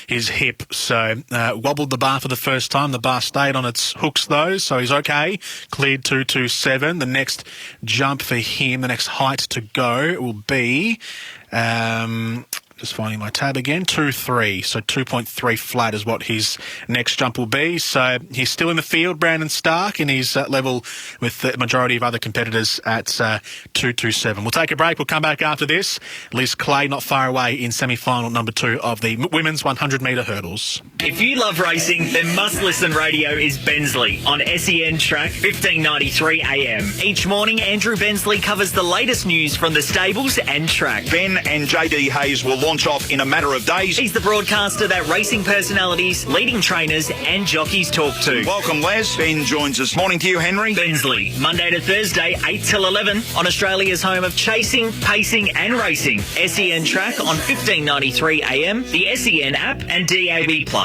hip. So wobbled the bar for the first time. The bar stayed on its hooks, though, so he's okay. Cleared 2.27. The next jump for him, the next height to go will be... just finding my tab again, 2.3. So 2.3 flat is what his next jump will be. So he's still in the field, Brandon Stark, and he's level with the majority of other competitors at 2.27. We'll take a break. We'll come back after this. Liz Clay not far away in semi-final number 2 of the women's 100-metre hurdles. If you love racing, then must-listen radio is Bensley on SEN Track 1593 AM. Each morning, Andrew Bensley covers the latest news from the stables and track. Ben and JD Hayes will launch off in a matter of days. He's the broadcaster that racing personalities, leading trainers and jockeys talk to. Welcome, Les. Ben joins us. Morning to you, Henry. Bensley, Monday to Thursday, 8 till 11 on Australia's home of chasing, pacing and racing. SEN Track on 1593 AM, the SEN app and DAB+. Oh,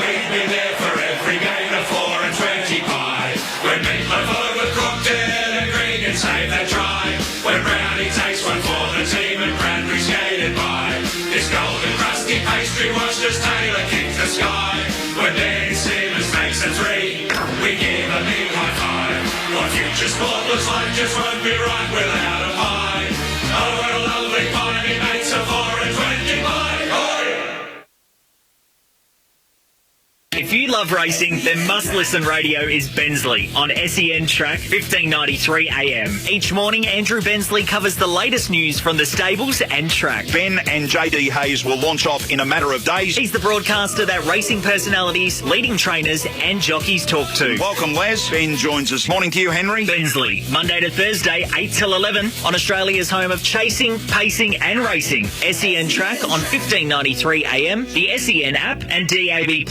we've been there for every game of 4 and 25. When Meatloaf overcooked it and Green and saved that try. When Brownie takes one for the team and Bradbury skated by. This golden crusty pastry was just Taylor kicked the sky. When Dan Simmons makes a 3, we give a big high five. What future sport looks like just won't be right without a pie. Oh, what a lovely pie, he makes a 4 and 25. Oh, yeah. If you love racing, then must-listen radio is Bensley on SEN Track 1593 AM. Each morning, Andrew Bensley covers the latest news from the stables and track. Ben and JD Hayes will launch off in a matter of days. He's the broadcaster that racing personalities, leading trainers and jockeys talk to. Welcome, Les. Ben joins us. Morning to you, Henry. Bensley, Monday to Thursday, 8 till 11 on Australia's home of chasing, pacing and racing. SEN Track on 1593 AM, the SEN app and DAB+.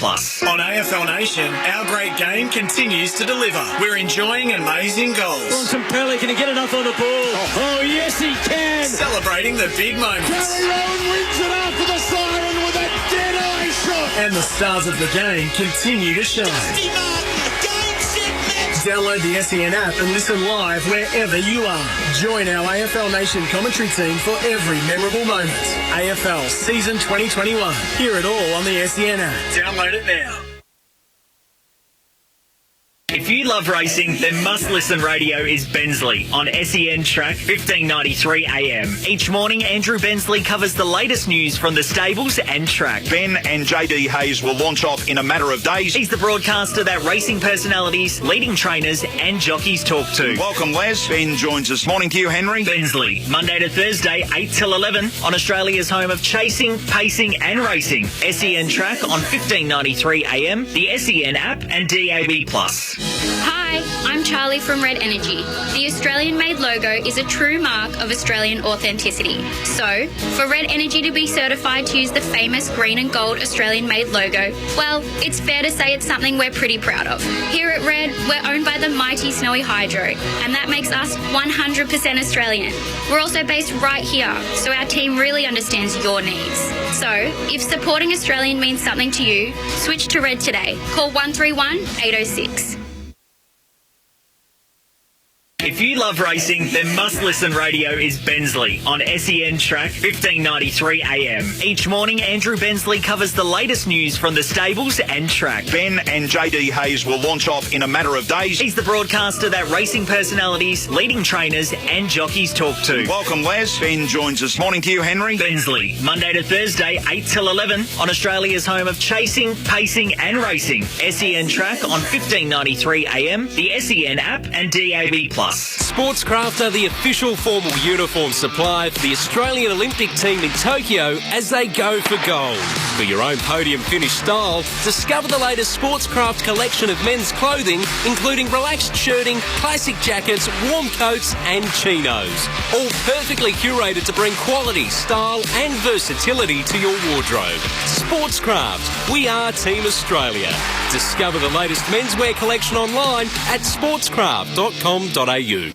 On AFL Nation, our great game continues to deliver. We're enjoying amazing goals. Pelly, can he get enough on the ball? Oh, yes, he can. Celebrating the big moments. Gary Rowan wins it after the siren with a dead-eye shot. And the stars of the game continue to shine. Download the SEN app and listen live wherever you are. Join our AFL Nation commentary team for every memorable moment. AFL Season 2021. Hear it all on the SEN app. Download it now. If you love love racing, then must-listen radio is Bensley on SEN Track 1593 AM. Each morning, Andrew Bensley covers the latest news from the stables and track. Ben and JD Hayes will launch off in a matter of days. He's the broadcaster that racing personalities, leading trainers and jockeys talk to. Welcome, Les. Ben joins us. Morning to you, Henry. Bensley, Monday to Thursday, 8 till 11 on Australia's home of chasing, pacing and racing. SEN Track on 1593 AM, the SEN app and DAB+. Hi, I'm Charlie from Red Energy. The Australian-made logo is a true mark of Australian authenticity. So, for Red Energy to be certified to use the famous green and gold Australian-made logo, well, it's fair to say it's something we're pretty proud of. Here at Red, we're owned by the mighty Snowy Hydro, and that makes us 100% Australian. We're also based right here, so our team really understands your needs. So, if supporting Australian means something to you, switch to Red today. Call 131 806. If you love racing, then must-listen radio is Bensley on SEN Track 1593 AM. Each morning, Andrew Bensley covers the latest news from the stables and track. Ben and JD Hayes will launch off in a matter of days. He's the broadcaster that racing personalities, leading trainers and jockeys talk to. Welcome, Les. Ben joins us. Morning to you, Henry. Bensley, Monday to Thursday, 8 till 11 on Australia's home of chasing, pacing and racing. SEN Track on 1593 AM, the SEN app and DAB+. Sportscraft are the official formal uniform supply for the Australian Olympic team in Tokyo as they go for gold. For your own podium finish style, discover the latest Sportscraft collection of men's clothing, including relaxed shirting, classic jackets, warm coats and chinos. All perfectly curated to bring quality, style and versatility to your wardrobe. Sportscraft, we are Team Australia. Discover the latest menswear collection online at sportscraft.com.au.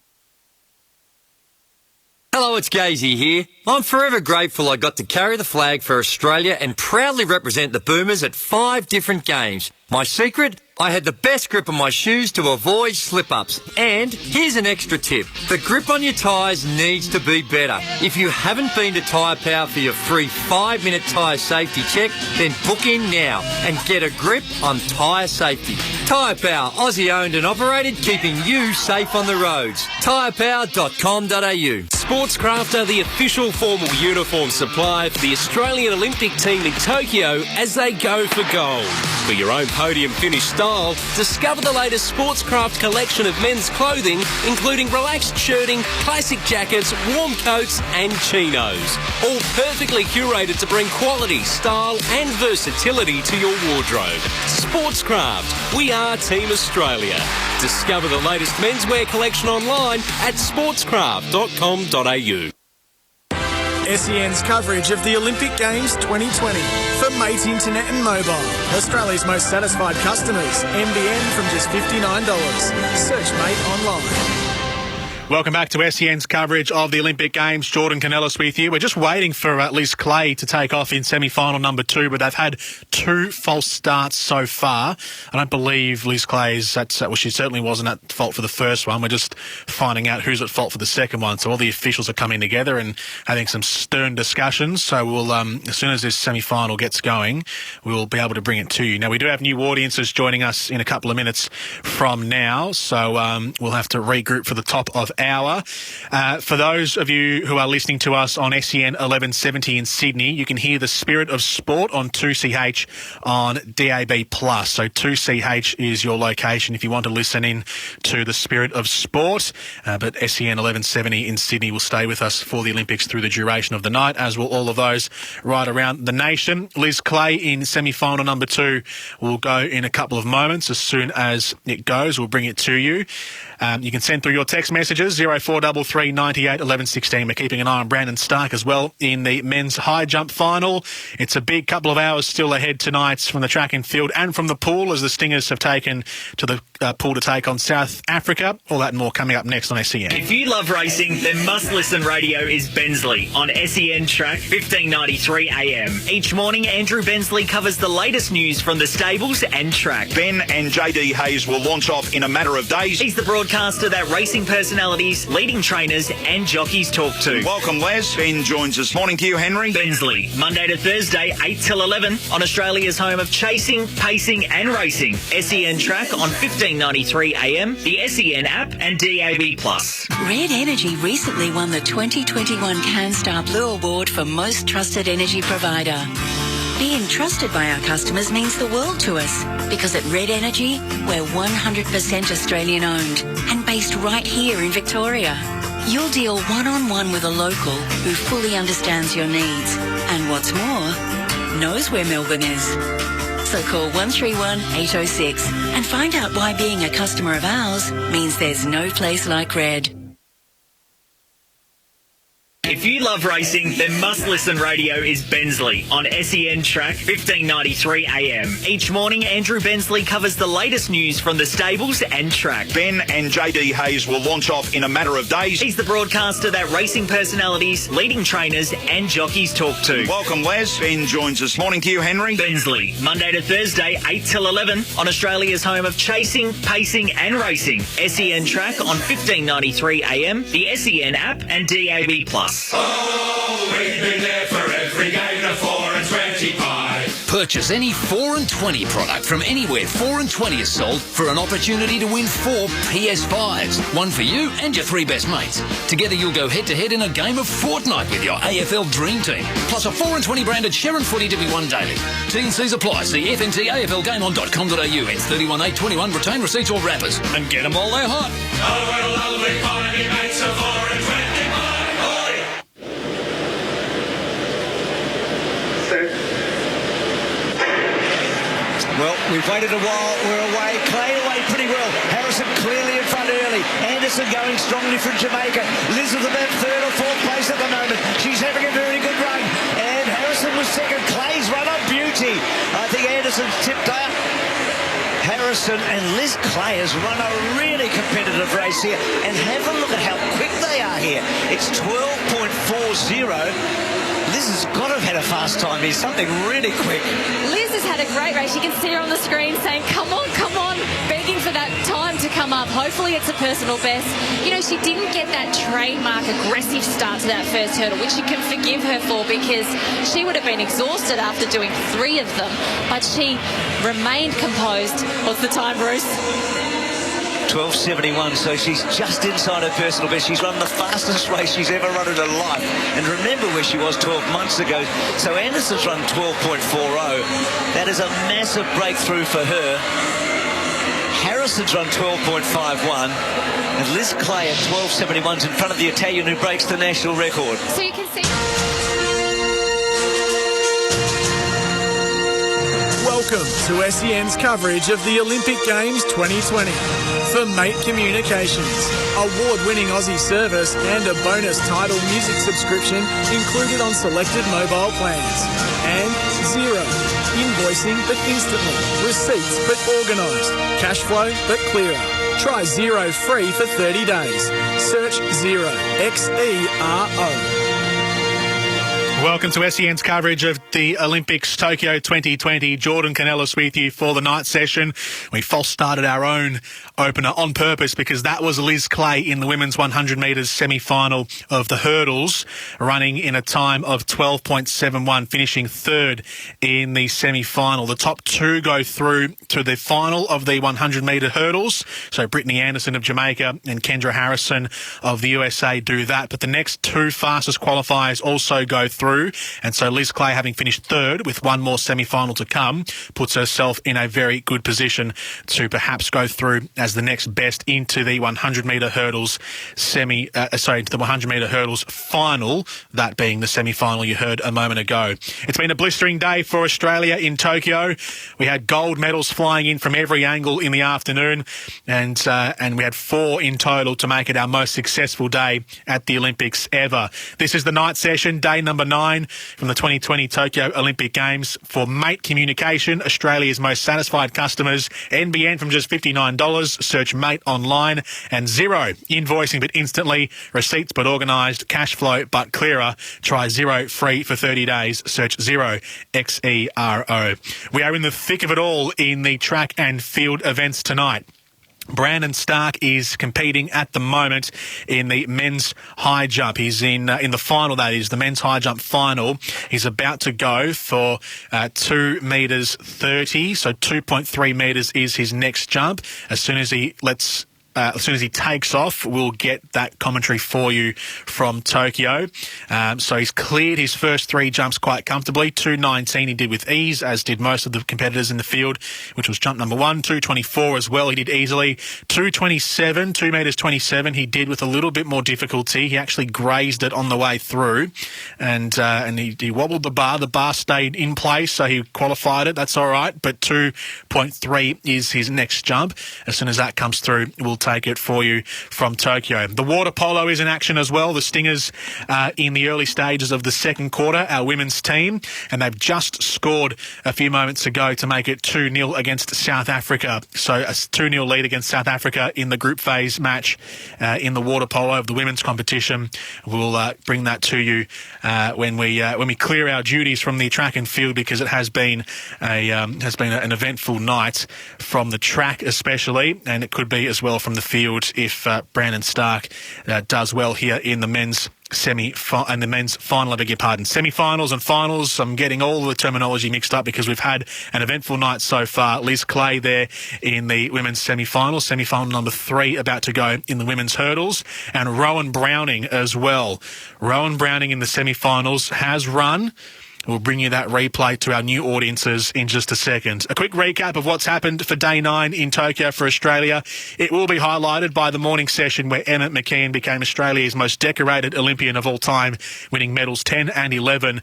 Hello, it's Gazy here. I'm forever grateful I got to carry the flag for Australia and proudly represent the Boomers at 5 different games. My secret? I had the best grip on my shoes to avoid slip-ups. And here's an extra tip. The grip on your tyres needs to be better. If you haven't been to Tyre Power for your free 5-minute tyre safety check, then book in now and get a grip on tyre safety. Tyre Power, Aussie owned and operated, keeping you safe on the roads. tyrepower.com.au. Sportscraft are the official formal uniform supply for the Australian Olympic team in Tokyo as they go for gold. For your own podium finish style, discover the latest Sportscraft collection of men's clothing, including relaxed shirting, classic jackets, warm coats and chinos. All perfectly curated to bring quality, style and versatility to your wardrobe. Sportscraft, we are Team Australia. Discover the latest menswear collection online at sportscraft.com.au. SEN's coverage of the Olympic Games 2020 for Mate Internet and Mobile. Australia's most satisfied customers. NBN from just $59. Search Mate online. Welcome back to SEN's coverage of the Olympic Games. Jordan Canellis with you. We're just waiting for Liz Clay to take off in semi-final number 2, but they've had 2 false starts so far. I don't believe Liz Clay's well, she certainly wasn't at fault for the first one. We're just finding out who's at fault for the second one. So all the officials are coming together and having some stern discussions. So we'll, as soon as this semi-final gets going, we'll be able to bring it to you. Now, we do have new audiences joining us in a couple of minutes from now. So we'll have to regroup for the top of hour. For those of you who are listening to us on SEN 1170 in Sydney, you can hear the Spirit of Sport on 2CH on DAB+. So 2CH is your location if you want to listen in to the Spirit of Sport. But SEN 1170 in Sydney will stay with us for the Olympics through the duration of the night, as will all of those right around the nation. Liz Clay in semi-final number 2 will go in a couple of moments. As soon as it goes, we'll bring it to you. You can send through your text messages, 0433 98 11 16. We're keeping an eye on Brandon Stark as well in the men's high jump final. It's a big couple of hours still ahead tonight from the track and field and from the pool as the Stingers have taken to the pool to take on South Africa. All that and more coming up next on SEN. If you love racing, then must-listen radio is Bensley on SEN Track 1593 AM. Each morning, Andrew Bensley covers the latest news from the stables and track. Ben and JD Hayes will launch off in a matter of days. He's the broadcaster broadcaster that racing personalities, leading trainers and jockeys talk to. Welcome, Les. Ben joins us. Morning to you, Henry. Bensley, Monday to Thursday, 8 till 11 on Australia's home of chasing, pacing and racing. SEN track on 1593 AM, the SEN app and DAB+. Red Energy recently won the 2021 CanStar Blue Award for Most Trusted Energy Provider. Being trusted by our customers means the world to us, because at Red Energy, we're 100% Australian owned and based right here in Victoria. You'll deal one-on-one with a local who fully understands your needs and, what's more, knows where Melbourne is. So call 131 806 and find out why being a customer of ours means there's no place like Red. If you love racing, then Must Listen Radio is Bensley on SEN track 1593 AM. Each morning, Andrew Bensley covers the latest news from the stables and track. Ben and JD Hayes will launch off in a matter of days. He's the broadcaster that racing personalities, leading trainers and jockeys talk to. Welcome, Les. Ben joins us. Morning to you, Henry. Bensley, Monday to Thursday, 8 till 11 on Australia's home of chasing, pacing and racing. SEN track on 1593 AM, the SEN app and DAB+. Oh, we've been there for every game of 4 and 25. Purchase any 4 and 20 product from anywhere 4 and 20 is sold for an opportunity to win 4 PS5s. One for you and your 3 best mates. Together you'll go head-to-head in a game of Fortnite with your AFL Dream Team. Plus a 4 and 20 branded Sharon footy to be won daily. T&Cs apply. See fntaflgameon.com.au. It's 31/8/21. Retain receipts or wrappers. And get them while they're hot. Oh, what a lovely party, mates of 4 and 25. Well, we've waited a while. We're away. Clay away pretty well. Harrison clearly in front early. Anderson going strongly from Jamaica. Elizabeth third or fourth place at the moment. She's having a very good run. And Harrison was second. Clay's run on beauty. I think Anderson's tipped out. Harrison and Liz Clay has run a really competitive race here. And have a look at how quick they are here. It's 12.40. Liz has got to have had a fast time here. Something really quick. Liz has had a great race. You can see her on the screen saying, come on, begging for that time to come up. Hopefully it's a personal best. You know, she didn't get that trademark aggressive start to that first hurdle, which you can forgive her for because she would have been exhausted after doing 3 of them. But she remained composed. What's the time, Bruce? 12.71, so she's just inside her personal best. She's run the fastest race she's ever run in her life. And remember where she was 12 months ago. So Anderson's run 12.40. That is a massive breakthrough for her. Harrison's run 12.51. And Liz Clay at 12.71's in front of the Italian who breaks the national record. So you can see... Welcome to SEN's coverage of the Olympic Games 2020. For Mate Communications, award-winning Aussie service and a bonus title music subscription included on selected mobile plans. And Xero, invoicing but instantly, receipts but organised, cash flow but clearer. Try Xero free for 30 days. Search Xero, Xero. Welcome to SEN's coverage of the Olympics Tokyo 2020. Jordan Canellis with you for the night session. We false started our own opener on purpose because that was Liz Clay in the women's 100 metres semi-final of the hurdles, running in a time of 12.71, finishing third in the semi-final. The top 2 go through to the final of the 100 metre hurdles. So Brittany Anderson of Jamaica and Kendra Harrison of the USA do that. But the next 2 fastest qualifiers also go through. And so Liz Clay, having finished third with 1 more semi-final to come, puts herself in a very good position to perhaps go through as the next best into the 100 metre hurdles into the 100 metre hurdles final, that being the semi-final you heard a moment ago. It's been a blistering day for Australia in Tokyo. We had gold medals flying in from every angle in the afternoon, and we had 4 in total to make it our most successful day at the Olympics ever. This is the night session, day number 9 from the 2020 Tokyo Olympic Games. For Mate Communication, Australia's most satisfied customers. NBN from just $59. Search Mate online. And Xero, invoicing but instantly, receipts but organised, cash flow but clearer. Try Xero free for 30 days. Search Xero, Xero. We are in the thick of it all in the track and field events tonight. Brandon Stark is competing at the moment in the men's high jump. He's in the final, that is, the men's high jump final. He's about to go for 2 metres 30, so 2.3 metres is his next jump. As soon as he takes off, we'll get that commentary for you from Tokyo. So he's cleared his first 3 jumps quite comfortably. 2.19 he did with ease, as did most of the competitors in the field, which was jump number 1. 2.24 as well he did easily. 2.27, 2 metres 27 he did with a little bit more difficulty. He actually grazed it on the way through, and he wobbled the bar. The bar stayed in place, so he qualified it. That's all right, but 2.3 is his next jump. As soon as that comes through, we'll take it for you from Tokyo. The water polo is in action as well. The Stingers in the early stages of the second quarter, our women's team, and they've just scored a few moments ago to make it 2-0 against South Africa. So a 2-0 lead against South Africa in the group phase match in the water polo of the women's competition. We'll bring that to you when we clear our duties from the track and field, because it has been an eventful night from the track especially, and it could be as well from the field if Brandon Stark does well here in the men's final, I beg your pardon. Semi-finals and finals, I'm getting all the terminology mixed up because we've had an eventful night so far. Liz Clay there in the women's semi-final number 3 about to go in the women's hurdles, and Rowan Browning as well. Rowan Browning in the semi-finals has run. We'll bring you that replay to our new audiences in just a second. A quick recap of what's happened for Day 9 in Tokyo for Australia. It will be highlighted by the morning session where Emma McKeon became Australia's most decorated Olympian of all time, winning medals 10 and 11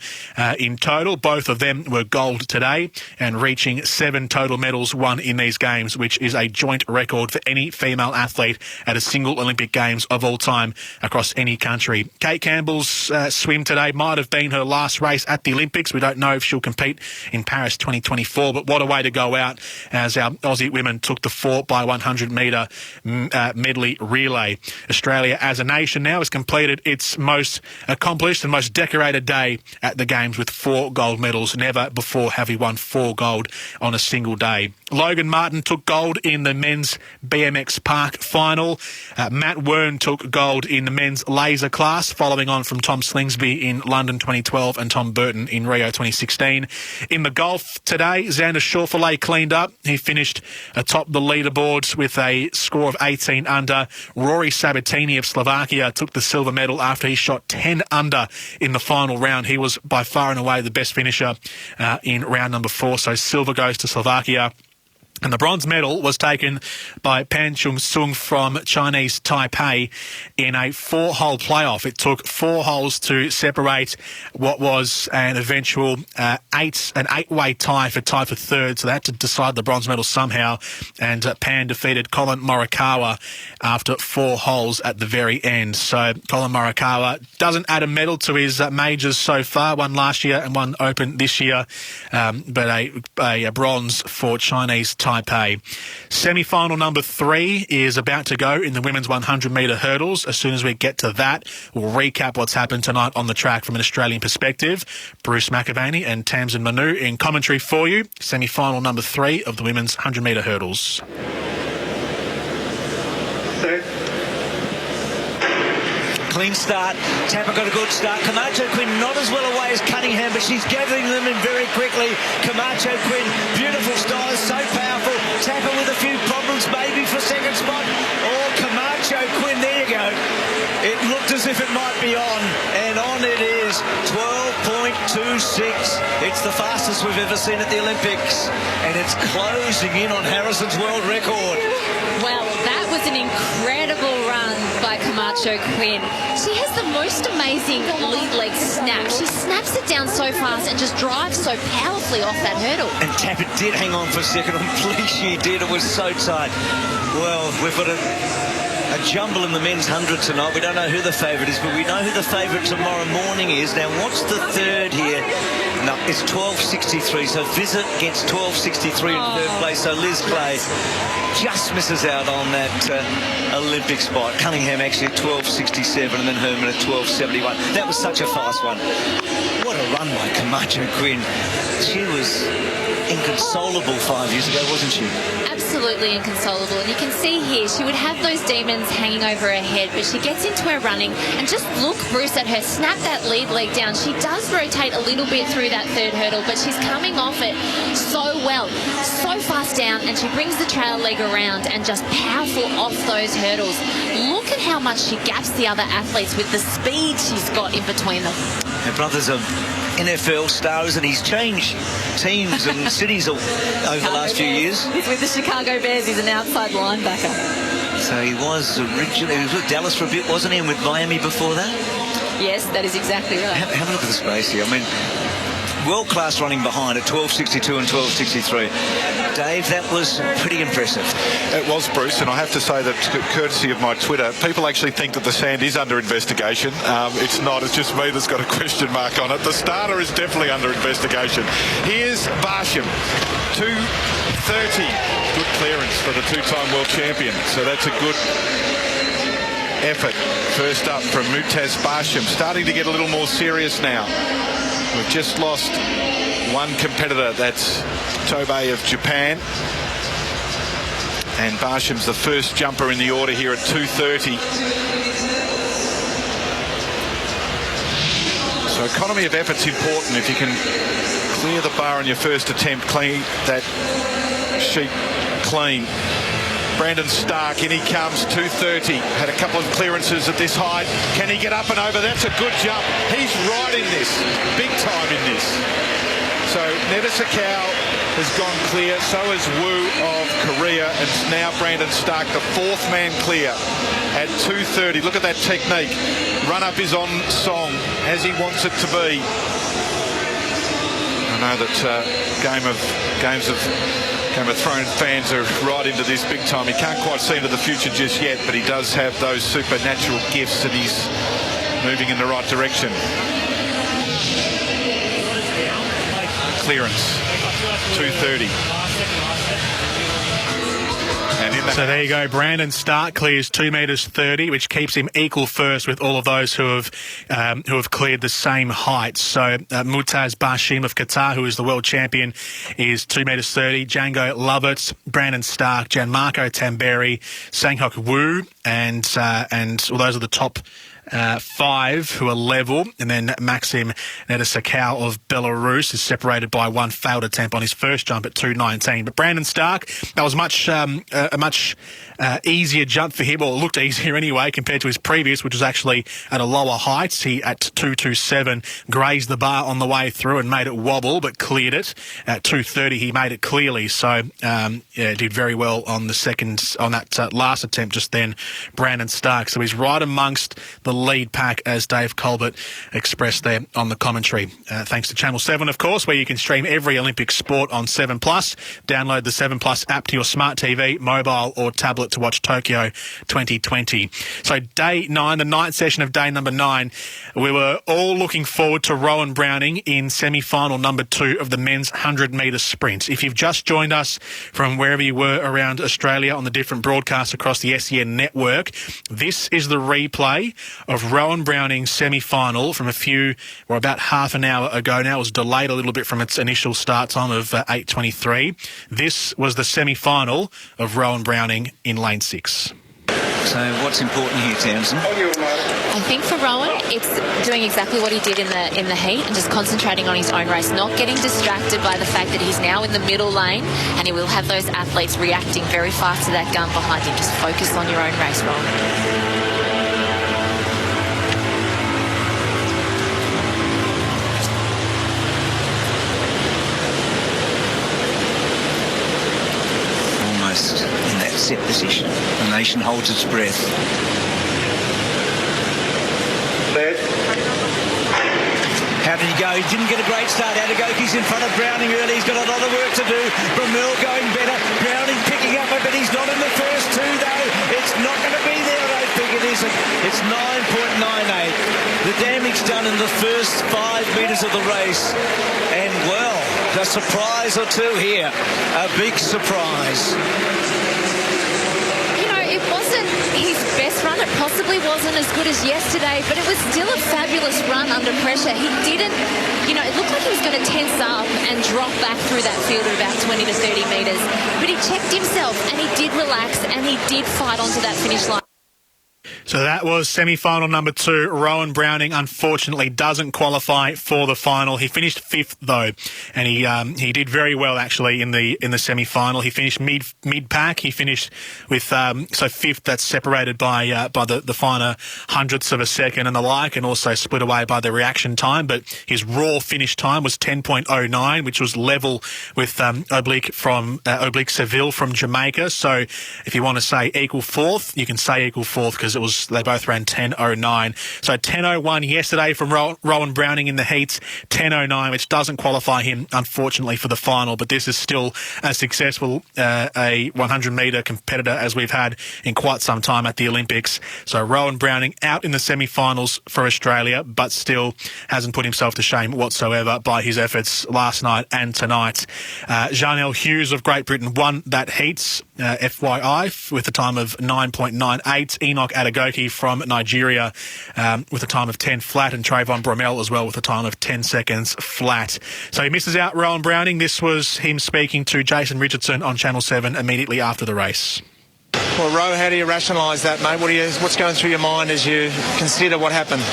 in total. Both of them were gold today and reaching 7 total medals won in these games, which is a joint record for any female athlete at a single Olympic Games of all time across any country. Kate Campbell's swim today might have been her last race at the Olympics. We don't know if she'll compete in Paris 2024, but what a way to go out as our Aussie women took the 4x100 metre medley relay. Australia as a nation now has completed its most accomplished and most decorated day at the Games with 4 gold medals. Never before have we won 4 gold on a single day. Logan Martin took gold in the men's BMX park final. Matt Wern took gold in the men's laser class, following on from Tom Slingsby in London 2012 and Tom Burton in Rio 2016. In the golf today, Xander Schauffele cleaned up. He finished atop the leaderboards with a score of 18 under. Rory Sabatini of Slovakia took the silver medal after he shot 10 under in the final round. He was by far and away the best finisher in round number 4, so silver goes to Slovakia. And the bronze medal was taken by Pan Chung Sung from Chinese Taipei in a 4-hole playoff. It took 4 holes to separate what was an eventual an 8-way tie for third. So they had to decide the bronze medal somehow. And Pan defeated Colin Morikawa after 4 holes at the very end. So Colin Morikawa doesn't add a medal to his majors so far. One last year and one Open this year. But a bronze for Chinese Taipei. Semi-final number 3 is about to go in the women's 100-metre hurdles. As soon as we get to that, we'll recap what's happened tonight on the track from an Australian perspective. Bruce McAvaney and Tamsin Manu in commentary for you. Semi-final number 3 of the women's 100-metre hurdles. Clean start. Tapper got a good start. Camacho Quinn not as well away as Cunningham, but she's gathering them in very quickly. Camacho Quinn, beautiful style, so powerful. Tapper with a few problems, maybe for second spot. Oh, Camacho Quinn, there you go. It looked as if it might be on, and on it is. 12.26. It's the fastest we've ever seen at the Olympics, and it's closing in on Harrison's world record. Well, that was an incredible run by Camacho Quinn. She has the most amazing lead leg snap. She snaps it down so fast and just drives so powerfully off that hurdle. And Tapper did hang on for a second. I'm pleased she did. It was so tight. Well, we've got a jumble in the men's 100 tonight. We don't know who the favourite is, but we know who the favourite tomorrow morning is. Now, what's the third here? No, it's 12.63. So Visit gets 12.63 in third place. So Liz Clay just misses out on that Olympic spot. Cunningham actually at 12.67 and then Herman at 12.71. That was such a fast one. what a run by Camacho Quinn. She was inconsolable 5 years ago, wasn't she? Absolutely inconsolable. And you can see here, she would have those demons hanging over her head, but she gets into her running. And just look, Bruce, at her snap that lead leg down. She does rotate a little bit through that third hurdle, but she's coming off it so well, so fast down, and she brings the trail leg around and just powerful off those hurdles. Look at how much she gaps the other athletes with the speed she's got in between them. Her brother's a NFL stars, and he's changed teams and cities over the last few years. He's with the Chicago Bears. He's an outside linebacker. So he was with Dallas for a bit, wasn't he? And with Miami before that? Yes, that is exactly right. Have a look at the space here. I mean, world-class running behind at 12.62 and 12.63. Dave, that was pretty impressive. It was, Bruce, and I have to say that courtesy of my Twitter, people actually think that the sand is under investigation. It's not. It's just me that's got a question mark on it. The starter is definitely under investigation. Here's Barsham, 2:30. Good clearance for the two-time world champion. So that's a good effort. First up from Mutaz Barsham, starting to get a little more serious now. We've just lost one competitor, that's Tobey of Japan. And Barsham's the first jumper in the order here at 2:30. So economy of effort's important. If you can clear the bar on your first attempt, clean that sheet clean. Brandon Stark, in he comes, 2:30. Had a couple of clearances at this height. Can he get up and over? That's a good jump. He's right in this, big time in this. So Nedisakau has gone clear, so has Wu of Korea, and now Brandon Stark, the fourth man clear at 2:30. Look at that technique. Run-up is on song, as he wants it to be. I know that Game of Thrones fans are right into this big time. He can't quite see into the future just yet, but he does have those supernatural gifts, and he's moving in the right direction. Clearance, 2:30. So there you go. Brandon Stark clears 2 metres 30, which keeps him equal first with all of those who have cleared the same height. So Mutaz Barshim of Qatar, who is the world champion, is 2 metres 30. Django Lovitz, Brandon Stark, Gianmarco Tamberi, Sanghok Wu, and well, those are the top 5 who are level, and then Maxim Nedisakau of Belarus is separated by one failed attempt on his first jump at 2:19. But Brandon Stark, that was a much easier jump for him, or it looked easier anyway compared to his previous, which was actually at a lower height. He at 2:27 grazed the bar on the way through and made it wobble, but cleared it at 2:30. He made it clearly, so did very well on that last attempt just then, Brandon Stark. So he's right amongst the lead pack, as Dave Colbert expressed there on the commentary. Thanks to Channel 7, of course, where you can stream every Olympic sport on 7+. Download the 7+ app to your smart TV, mobile or tablet to watch Tokyo 2020. So day 9, the night session of day number 9, we were all looking forward to Rowan Browning in semi-final number 2 of the men's 100-metre sprint. If you've just joined us from wherever you were around Australia on the different broadcasts across the SEN network, this is the replay of Rowan Browning's semi-final from about half an hour ago now. It was delayed a little bit from its initial start time of 8:23. This was the semi-final of Rowan Browning in lane 6. So what's important here, Townsend? I think for Rowan, it's doing exactly what he did in the heat and just concentrating on his own race, not getting distracted by the fact that he's now in the middle lane and he will have those athletes reacting very fast to that gun behind him. Just focus on your own race, Rowan. In that set position, the nation holds its breath. How did he go? He didn't get a great start. Adagoki's in front of Browning early. He's got a lot of work to do. Bromell going better. Browning picking up a bit. He's not in the first 2 though. It's not going to be there, I don't think it is. It's 9.98. The damage done in the first 5 metres of the race. And well, a surprise or two here. A big surprise. You know, it was wasn't his best run. It possibly wasn't as good as yesterday, but it was still a fabulous run under pressure. He didn't, it looked like he was going to tense up and drop back through that field at about 20 to 30 metres. But he checked himself and he did relax and he did fight onto that finish line. So that was semi-final number 2. Rowan Browning, unfortunately, doesn't qualify for the final. He finished 5th, though, and he did very well, actually, in the semi-final. He finished mid-pack. He finished with, so 5th, that's separated by the finer hundredths of a second and the like, and also split away by the reaction time. But his raw finish time was 10.09, which was level with Oblique Seville from Jamaica. So if you want to say equal 4th, you can say equal 4th, because they both ran 10.09. So 10.01 yesterday from Rowan Browning in the heats, 10.09, which doesn't qualify him, unfortunately, for the final. But this is still as successful a 100-metre competitor as we've had in quite some time at the Olympics. So Rowan Browning out in the semi-finals for Australia, but still hasn't put himself to shame whatsoever by his efforts last night and tonight. Jarnell Hughes of Great Britain won that heats, FYI, with a time of 9.98. Enoch Adegoke from Nigeria with a time of 10 flat, and Trayvon Bromell as well with a time of 10 seconds flat. So he misses out, Rowan Browning. This was him speaking to Jason Richardson on Channel 7 immediately after the race. Well, Ro, how do you rationalise that, mate? What's going through your mind as you consider what happened?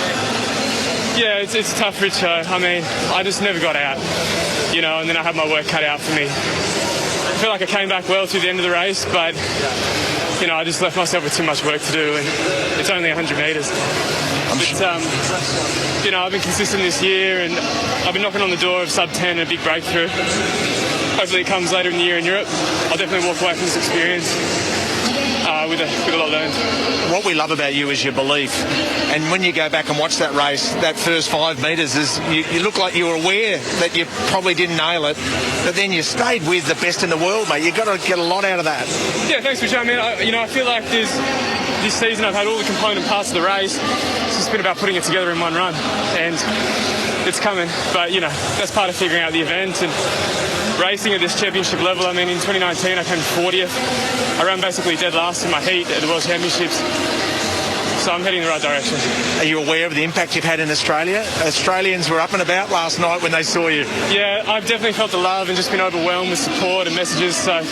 Yeah, it's tough, Richo. I mean, I just never got out, and then I had my work cut out for me. I feel like I came back well through the end of the race, but I just left myself with too much work to do, and it's only 100 metres. But, I've been consistent this year, and I've been knocking on the door of sub-10 and a big breakthrough. Hopefully it comes later in the year in Europe. I'll definitely walk away from this experience with a lot learned. What we love about you is your belief. And when you go back and watch that race, that first 5 metres, you look like you were aware that you probably didn't nail it, but then you stayed with the best in the world, mate. You've got to get a lot out of that. Yeah, thanks, Richard. I mean, I feel like this season I've had all the component parts of the race. It's just been about putting it together in one run, and it's coming. But, that's part of figuring out the event and racing at this championship level. I mean, in 2019 I came 40th. I ran basically dead last in my heat at the World Championships. So I'm heading in the right direction. Are you aware of the impact you've had in Australia? Australians were up and about last night when they saw you. Yeah, I've definitely felt the love and just been overwhelmed with support and messages. So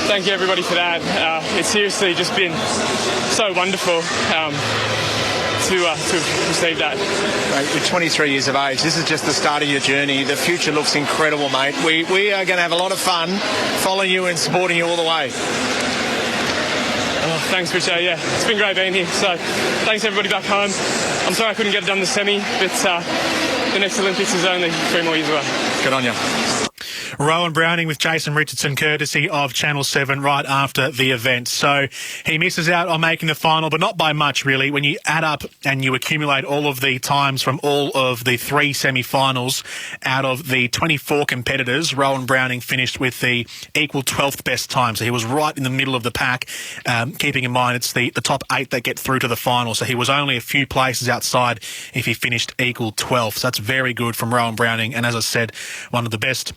thank you everybody for that. It's seriously just been so wonderful to receive that. Mate, you're 23 years of age. This is just the start of your journey. The future looks incredible, mate. We are going to have a lot of fun following you and supporting you all the way. Oh, thanks, Richard. Yeah, it's been great being here. So thanks everybody back home. I'm sorry I couldn't get it done the semi, but the next Olympics is only 3 more years away. Good on you. Rowan Browning with Jason Richardson, courtesy of Channel 7, right after the event. So he misses out on making the final, but not by much, really. When you add up and you accumulate all of the times from all of the 3 semi-finals out of the 24 competitors, Rowan Browning finished with the equal 12th best time. So he was right in the middle of the pack, keeping in mind it's the top 8 that get through to the final. So he was only a few places outside if he finished equal 12th. So that's very good from Rowan Browning. And as I said, one of the best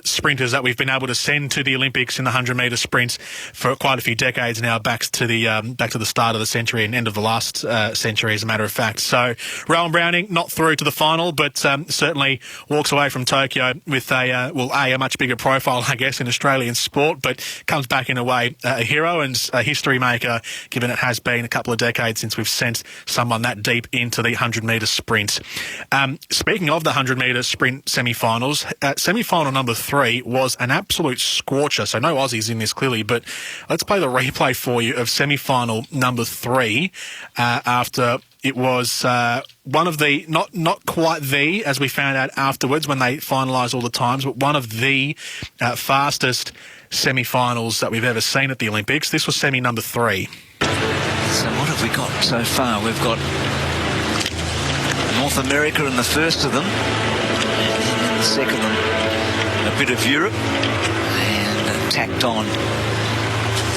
sprinters that we've been able to send to the Olympics in the 100-metre sprints for quite a few decades now, back to the start of the century and end of the last century, as a matter of fact. So Rowan Browning not through to the final, but certainly walks away from Tokyo with a much bigger profile, I guess, in Australian sport, but comes back in a way a hero and a history maker, given it has been a couple of decades since we've sent someone that deep into the 100-metre sprint. Speaking of the 100-metre sprint semi-finals, semi-final number 3 was an absolute scorcher. So no Aussies in this, clearly, but let's play the replay for you of semi-final number 3 after it was one of the, not quite the, as we found out afterwards when they finalised all the times, but one of the fastest semi-finals that we've ever seen at the Olympics. This was semi number 3. So what have we got so far? We've got North America in the first of them, and in the second of them a bit of Europe, and tacked on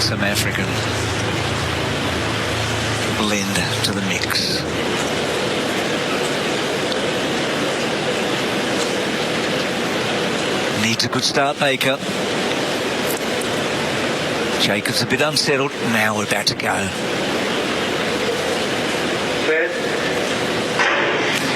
some African blend to the mix. Needs a good start, Baker. Jacobs a bit unsettled. Now we're about to go.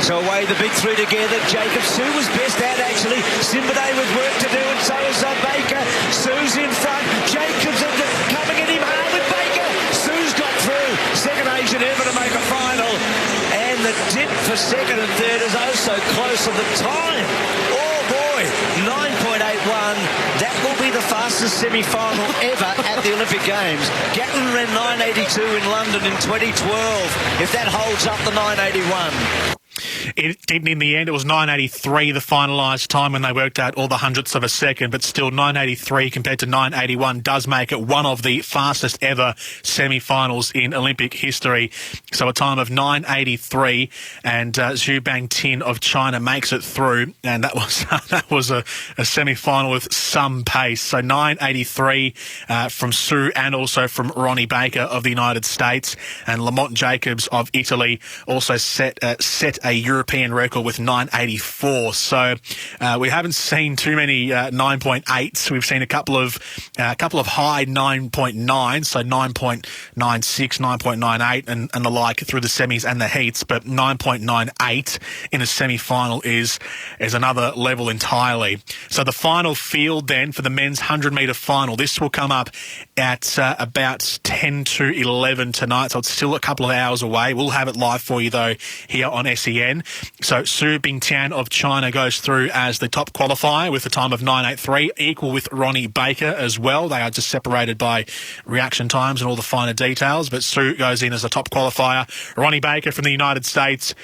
So away the big three together. Jacobs, Sue was best out actually. Simbade with work to do, and so is Baker. Sue's in front. Jacobs coming at him hard with Baker. Sue's got through. Second Asian ever to make a final. And the dip for second and third is oh so close on the time. Oh boy, 9.81. That will be the fastest semi-final ever at the Olympic Games. Gatlin ran 9.82 in London in 2012. If that holds up the 9.81. It didn't in the end. It was 9.83, the finalised time when they worked out all the hundredths of a second, but still 9.83 compared to 9.81 does make it one of the fastest ever semi-finals in Olympic history. So a time of 9.83, and Zhu Bangtin of China makes it through, and that was a semi-final with some pace. So 9.83 from Sue and also from Ronnie Baker of the United States, and Lamont Jacobs of Italy also set a European record with 9.84. So we haven't seen too many 9.8s. We've seen a couple of high 9.9, so 9.96, 9.98 and the like through the semis and the heats, but 9.98 in a semi-final is another level entirely. So the final field then for the men's 100-metre final, this will come up at about 10 to 11 tonight, so it's still a couple of hours away. We'll have it live for you though here on SEN. So Su Bingtian of China goes through as the top qualifier with a time of 9.83, equal with Ronnie Baker as well. They are just separated by reaction times and all the finer details, but Su goes in as the top qualifier. Ronnie Baker from the United States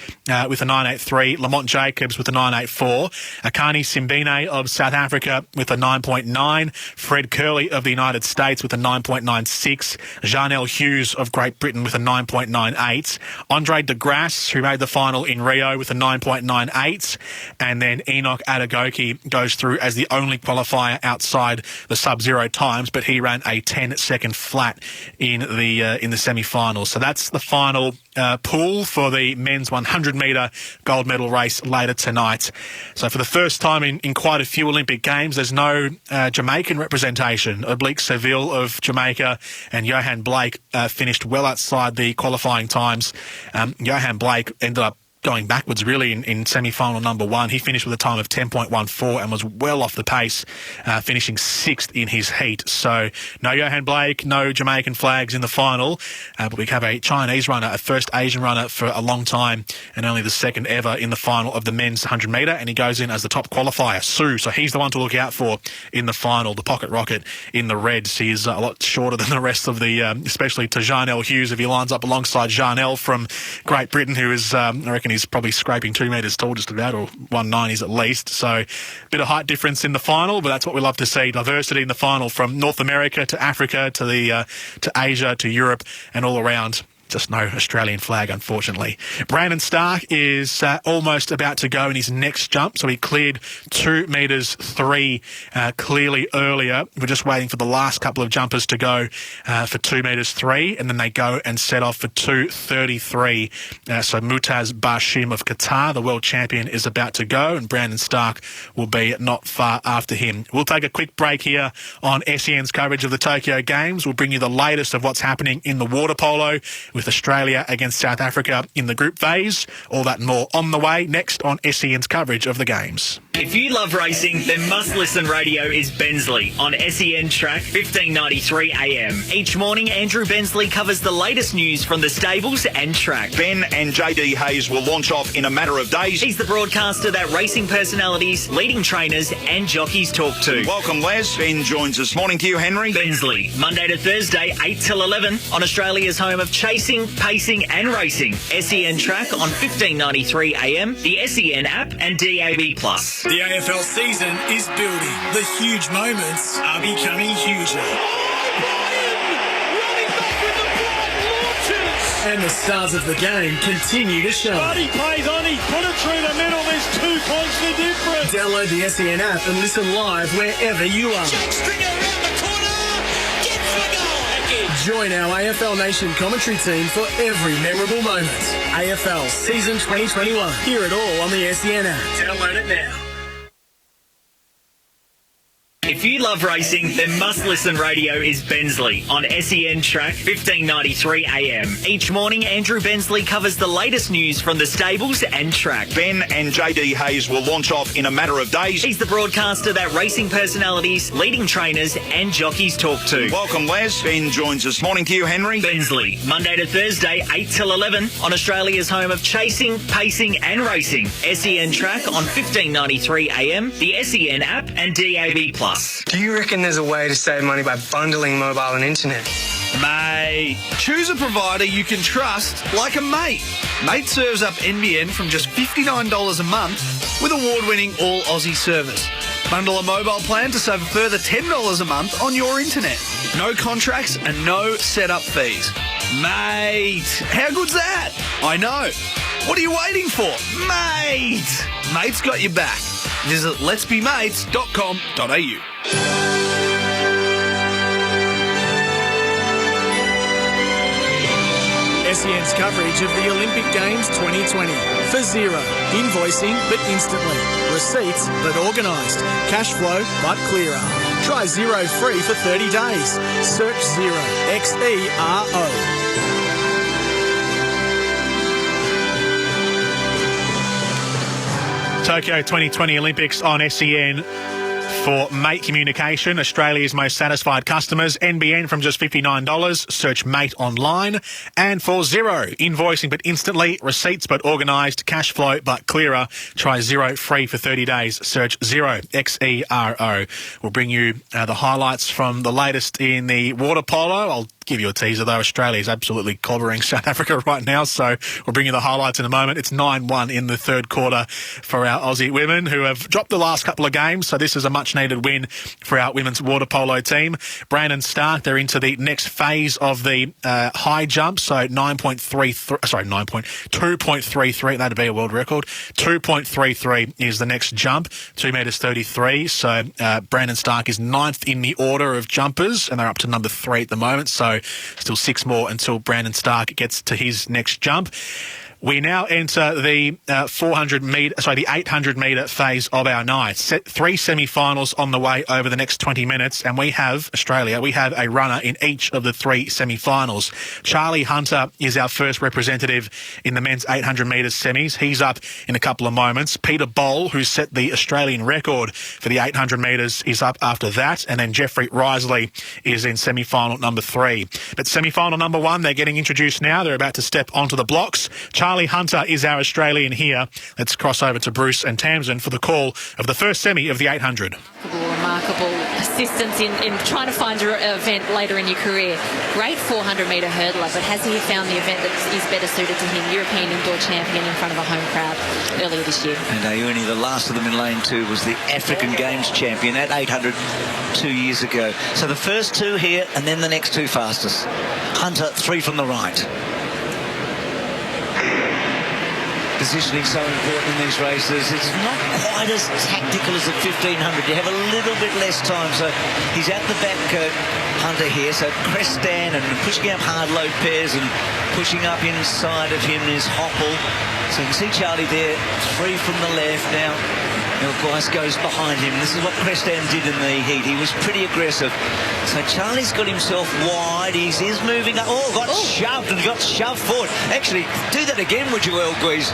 with a 9.83, Lamont Jacobs with a 9.84, Akani Simbine of South Africa with a 9.9, Fred Curley of the United States with a 9.96, Jarnell Hughes of Great Britain with a 9.98, Andre de Grasse, who made the final in Rio, with a 9.98, and then Enoch Adegoke goes through as the only qualifier outside the sub-zero times, but he ran a 10-second flat in the semi-finals. So that's the final pool for the men's 100-metre gold medal race later tonight. So for the first time in quite a few Olympic Games, there's no Jamaican representation. Oblique Seville of Jamaica and Johan Blake finished well outside the qualifying times. Johan Blake ended up going backwards really in semi-final number one. He finished with a time of 10.14 and was well off the pace, finishing sixth in his heat. So no Johan Blake, no Jamaican flags in the final, but we have a Chinese runner, a first Asian runner for a long time, and only the second ever in the final of the men's 100-metre, and he goes in as the top qualifier, Su. So he's the one to look out for in the final, the pocket rocket in the reds. He is a lot shorter than the rest of the, especially to Jarnell Hughes, if he lines up alongside Jarnell from Great Britain, who is, I reckon, he's probably scraping 2 metres tall just about, or 190s at least. So a bit of height difference in the final, but that's what we love to see. Diversity in the final from North America to Africa to Asia to Europe and all around. Just no Australian flag, unfortunately. Brandon Stark is almost about to go in his next jump, so he cleared 2 metres 3 clearly earlier. We're just waiting for the last couple of jumpers to go for 2 metres 3, and then they go and set off for 2.33. So Mutaz Bashim of Qatar, the world champion, is about to go, and Brandon Stark will be not far after him. We'll take a quick break here on SEN's coverage of the Tokyo Games. We'll bring you the latest of what's happening in the water polo with Australia against South Africa in the group phase. All that and more on the way next on SEN's coverage of the Games. If you love racing, then must-listen radio is Bensley on SEN Track 1593 AM. Each morning, Andrew Bensley covers the latest news from the stables and track. Ben and JD Hayes will launch off in a matter of days. He's the broadcaster that racing personalities, leading trainers and jockeys talk to. Welcome, Les. Ben joins us. Morning to you, Henry. Bensley, Monday to Thursday, 8 till 11 on Australia's home of chasing, pacing and racing. SEN Track on 1593 AM, the SEN app and DAB+. The AFL season is building. The huge moments are becoming huger. And the stars of the game continue to shine. Buddy plays on, he's put it through the middle, there's 2 points the difference. Download the SEN app and listen live wherever you are. Join our AFL Nation commentary team for every memorable moment. AFL Season 2021. Hear it all on the SEN app. Download it now. If you love racing, then must-listen radio is Bensley on SEN Track 1593 AM. Each morning, Andrew Bensley covers the latest news from the stables and track. Ben and JD Hayes will launch off in a matter of days. He's the broadcaster that racing personalities, leading trainers and jockeys talk to. Welcome, Les. Ben joins us. Morning to you, Henry. Bensley, Monday to Thursday, 8 till 11 on Australia's home of chasing, pacing and racing. SEN Track on 1593 AM, the SEN app and DAB+. Do you reckon there's a way to save money by bundling mobile and internet? Mate, choose a provider you can trust like a mate. Mate serves up NBN from just $59 a month with award-winning all-Aussie service. Bundle a mobile plan to save a further $10 a month on your internet. No contracts and no setup fees. Mate, how good's that? I know. What are you waiting for? Mate! Mate's got your back. Visit letsbemates.com.au. SEN's coverage of the Olympic Games 2020. For zero. Invoicing but instantly. Receipts but organised. Cash flow but clearer. Try Zero free for 30 days. Search Zero. XERO. Tokyo 2020 Olympics on SEN. For Mate Communication, Australia's most satisfied customers, NBN from just $59. Search Mate online. And for Zero, invoicing but instantly, receipts but organised, cash flow but clearer. Try Zero free for 30 days. Search Zero, XERO. We'll bring you the highlights from the latest in the water polo. I'll give you a teaser though. Australia's absolutely clobbering South Africa right now, so we'll bring you the highlights in a moment. It's 9-1 in the third quarter for our Aussie women, who have dropped the last couple of games, so this is a much needed win for our women's water polo team. Brandon Stark, they're into the next phase of the high jump, so 2.33, that'd be a world record. 2.33 is the next jump, 2 metres 33, so Brandon Stark is 9th in the order of jumpers, and they're up to number 3 at the moment, so still 6 more until Brandon Stark gets to his next jump. We now enter the 800 metre phase of our night. 3 semi-finals on the way over the next 20 minutes, and we have a runner in each of the 3 semi-finals. Charlie Hunter is our first representative in the men's 800 metres semis. He's up in a couple of moments. Peter Boll, who set the Australian record for the 800 metres, is up after that, and then Jeffrey Risley is in semi-final number 3. But semi-final number 1, they're getting introduced now. They're about to step onto the blocks. Charlie Hunter is our Australian here. Let's cross over to Bruce and Tamsin for the call of the first semi of the 800. Remarkable persistence in trying to find your event later in your career. Great 400-metre hurdler, but has he found the event that is better suited to him? European indoor champion in front of a home crowd earlier this year. And Ayuni, the last of them in lane 2, was the African Games champion at 800 2 years ago. So the first 2 here, and then the next 2 fastest. Hunter, 3 from the right. Positioning so important in these races. It's not quite as tactical as the 1500. You have a little bit less time. So he's at the back, Hunter here. So Crestan and pushing up hard Lopez, and pushing up inside of him is Hoppel. So you can see Charlie there, 3 from the left now. Guice goes behind him. This is what Crestan did in the heat. He was pretty aggressive. So Charlie's got himself wide. He's moving up. Got shoved and got shoved forward. Actually, do that again, would you, Guice?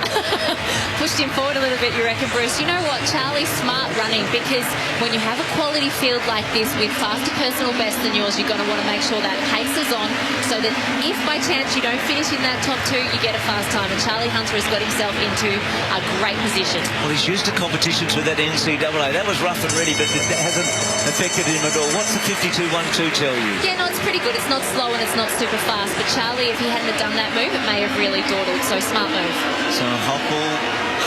Pushed him forward a little bit, you reckon, Bruce? You know what? Charlie's smart running, because when you have a quality field like this with faster personal best than yours, you're going to want to make sure that pace is on, so that if by chance you don't finish in that top 2, you get a fast time. And Charlie Hunter has got himself into a great position. Well, he's used to competitions with that NCAA. That was rough and ready, but that hasn't affected him at all. What's the 52.12 tell you? Yeah, no, it's pretty good. It's not slow and it's not super fast, but Charlie, if he hadn't have done that move, it may have really dawdled. So smart move. So Hoppel,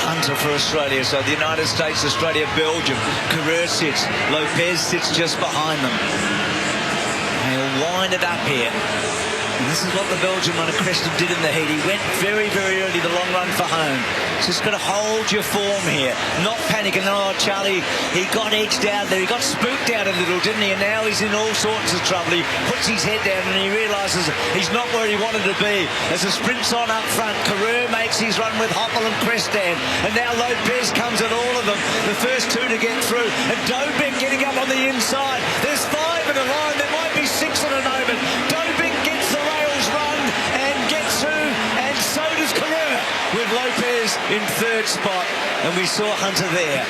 Hunter for Australia. So the United States, Australia, Belgium. Carreur sits. Lopez sits just behind them. They'll wind it up here. And this is what the Belgian runner Creston did in the heat. He went very, very early, the long run for home. Just got to hold your form here, not panic. And oh, Charlie, he got edged out there. He got spooked out a little, didn't he? And now he's in all sorts of trouble. He puts his head down and he realises he's not where he wanted to be. As the sprint's on up front, Carew makes his run with Hoppel and Crestan. And now Lopez comes at all of them. The first two to get through. And Dobik getting up on the inside. There's 5 in a line. There might be 6 in a moment. Dobik gets the rails run and gets through. And so does Carew with Lopez in third spot. And we saw Hunter there.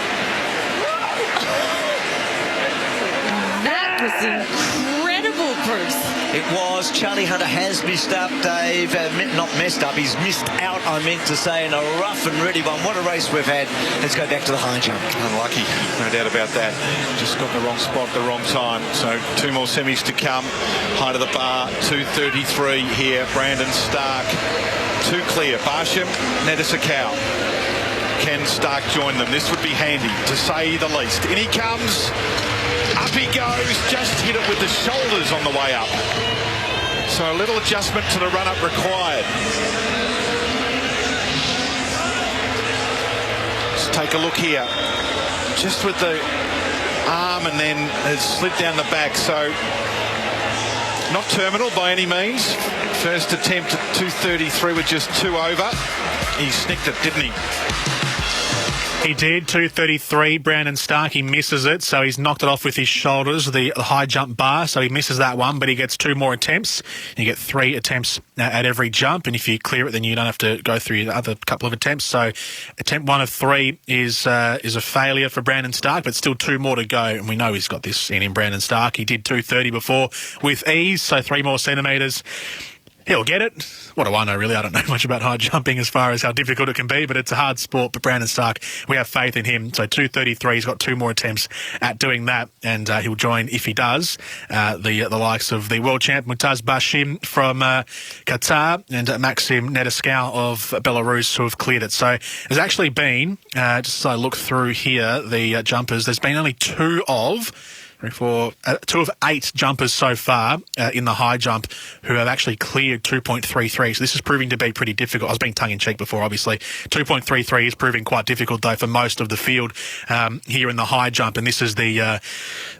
That was incredible, Bruce. It was. Charlie Hunter has missed up, Dave. Not messed up, he's missed out, I meant to say, in a rough and ready one. What a race we've had. Let's go back to the high jump. Unlucky, no doubt about that. Just got the wrong spot, the wrong time. So 2 more semis to come. Height of the bar, 2:33 here. Brandon Stark, 2 clear. Barsham, Nedisakau. Can Stark join them? This would be handy, to say the least. In he comes. Up he goes, just hit it with the shoulders on the way up. So a little adjustment to the run-up required. Let's take a look here. Just with the arm and then has slid down the back. So not terminal by any means. First attempt at 2:33 with just 2 over. He snicked it, didn't he? He did, 2:33. Brandon Stark, he misses it, so he's knocked it off with his shoulders, the high jump bar, so he misses that one, but he gets 2 more attempts. You get 3 attempts at every jump, and if you clear it, then you don't have to go through the other couple of attempts. So attempt 1 of 3 is a failure for Brandon Stark, but still 2 more to go, and we know he's got this in Brandon Stark. He did 2:30 before with ease, so 3 more centimetres. He'll get it. What do I know, really? I don't know much about high jumping as far as how difficult it can be, but it's a hard sport. But Brandon Stark, we have faith in him. So 2:33, he's got 2 more attempts at doing that, and he'll join, if he does, the likes of the world champ Mutaz Bashim from Qatar and Maxim Nedeskau of Belarus, who have cleared it. So there's actually been, just as I look through here, the jumpers, there's been only 2 of 8 jumpers so far in the high jump who have actually cleared 2.33. So this is proving to be pretty difficult. I was being tongue-in-cheek before, obviously. 2.33 is proving quite difficult, though, for most of the field here in the high jump. And this is the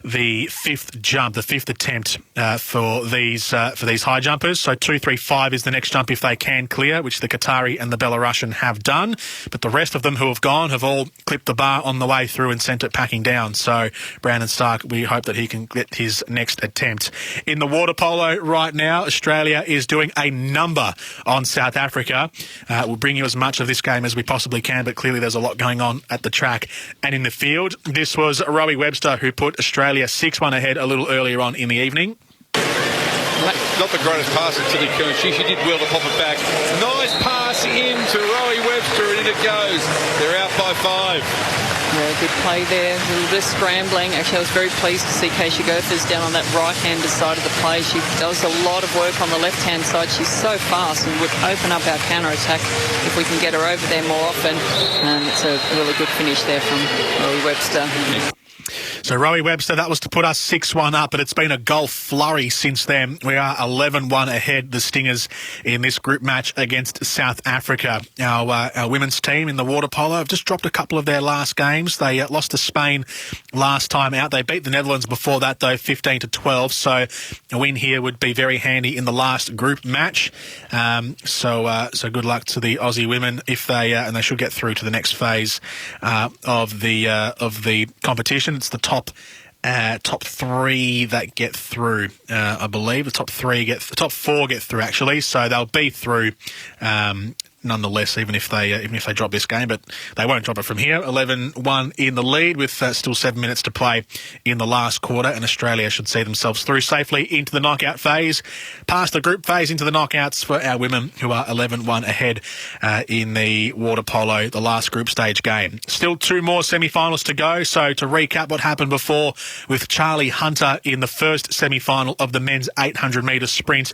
5th jump, the 5th attempt for these high jumpers. So 2.35 is the next jump if they can clear, which the Qatari and the Belarusian have done. But the rest of them who have gone have all clipped the bar on the way through and sent it packing down. So Brandon Stark, we hope that he can get his next attempt. In the water polo right now, Australia is doing a number on South Africa. We'll bring you as much of this game as we possibly can, but clearly there's a lot going on at the track and in the field. This was Rowie Webster who put Australia 6-1 ahead a little earlier on in the evening. Not the greatest pass to Tilly Coon. She did well to pop it back. Nice pass in to Rowie Webster, and in it goes. They're out by 5. Yeah, good play there. A little bit of scrambling. Actually, I was very pleased to see Keisha Gophers down on that right-hand side of the play. She does a lot of work on the left-hand side. She's so fast and would open up our counter-attack if we can get her over there more often. And it's a really good finish there from Rowie Webster. So Rowie Webster, that was to put us 6-1 up, but it's been a goal flurry since then. We are 11-1 ahead, the Stingers, in this group match against South Africa. Our women's team in the water polo have just dropped a couple of their last games. They lost to Spain last time out. They beat the Netherlands before that, though, 15-12. So a win here would be very handy in the last group match. So good luck to the Aussie women if they and they should get through to the next phase of the competition. It's the top 3 that get through, I believe. The top 4 get through, actually. So they'll be through nonetheless, even if they drop this game, but they won't drop it from here. 11-1 in the lead with still 7 minutes to play in the last quarter, and Australia should see themselves through safely into the knockout phase, past the group phase into the knockouts for our women, who are 11-1 ahead in the water polo, the last group stage game. Still 2 more semi-finals to go. So to recap what happened before with Charlie Hunter in the first semi-final of the men's 800 metre sprint,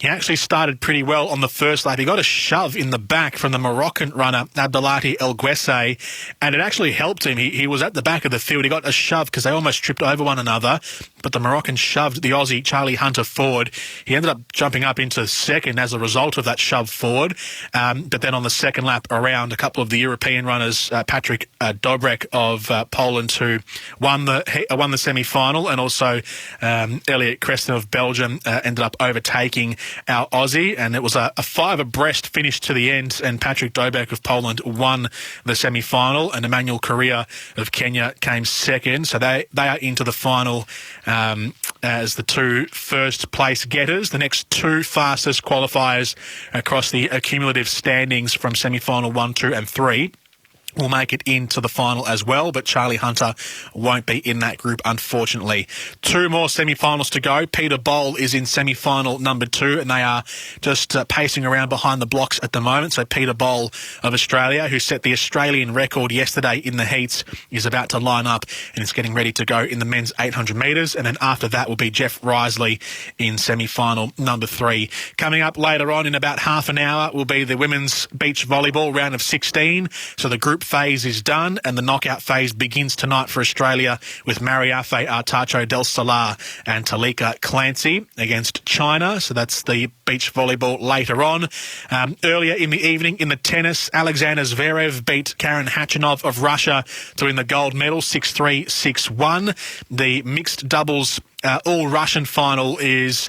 he actually started pretty well on the first lap. He got a shove in the back from the Moroccan runner, Abdelati El Guessé, and it actually helped him. He was at the back of the field. He got a shove because they almost tripped over one another, but the Moroccan shoved the Aussie, Charlie Hunter, forward. He ended up jumping up into second as a result of that shove forward, but then on the second lap around, a couple of the European runners, Patrick Dobrek of Poland, who won the semi-final, and also Elliot Creston of Belgium ended up overtaking our Aussie, and it was a five abreast finish to the end, and Patrick Dobrek of Poland won the semi-final, and Emmanuel Correa of Kenya came second. So they are into the final as the two first place getters. The next two fastest qualifiers across the cumulative standings from semi-final 1, 2 and 3 will make it into the final as well, but Charlie Hunter won't be in that group, unfortunately. Two more semi-finals to go. Peter Bowl is in semi-final number 2, and they are just pacing around behind the blocks at the moment. So Peter Bowl of Australia, who set the Australian record yesterday in the heats, is about to line up and is getting ready to go in the men's 800 metres. And then after that will be Jeff Risley in semi-final number 3. Coming up later on in about half an hour will be the women's beach volleyball round of 16. So the group phase is done, and the knockout phase begins tonight for Australia with Mariafe Artacho Del Solar and Talika Clancy against China. So that's the beach volleyball later on. Earlier in the evening in the tennis, Alexander Zverev beat Karen Khachanov of Russia to win the gold medal 6-3, 6-1. The mixed doubles all-Russian final is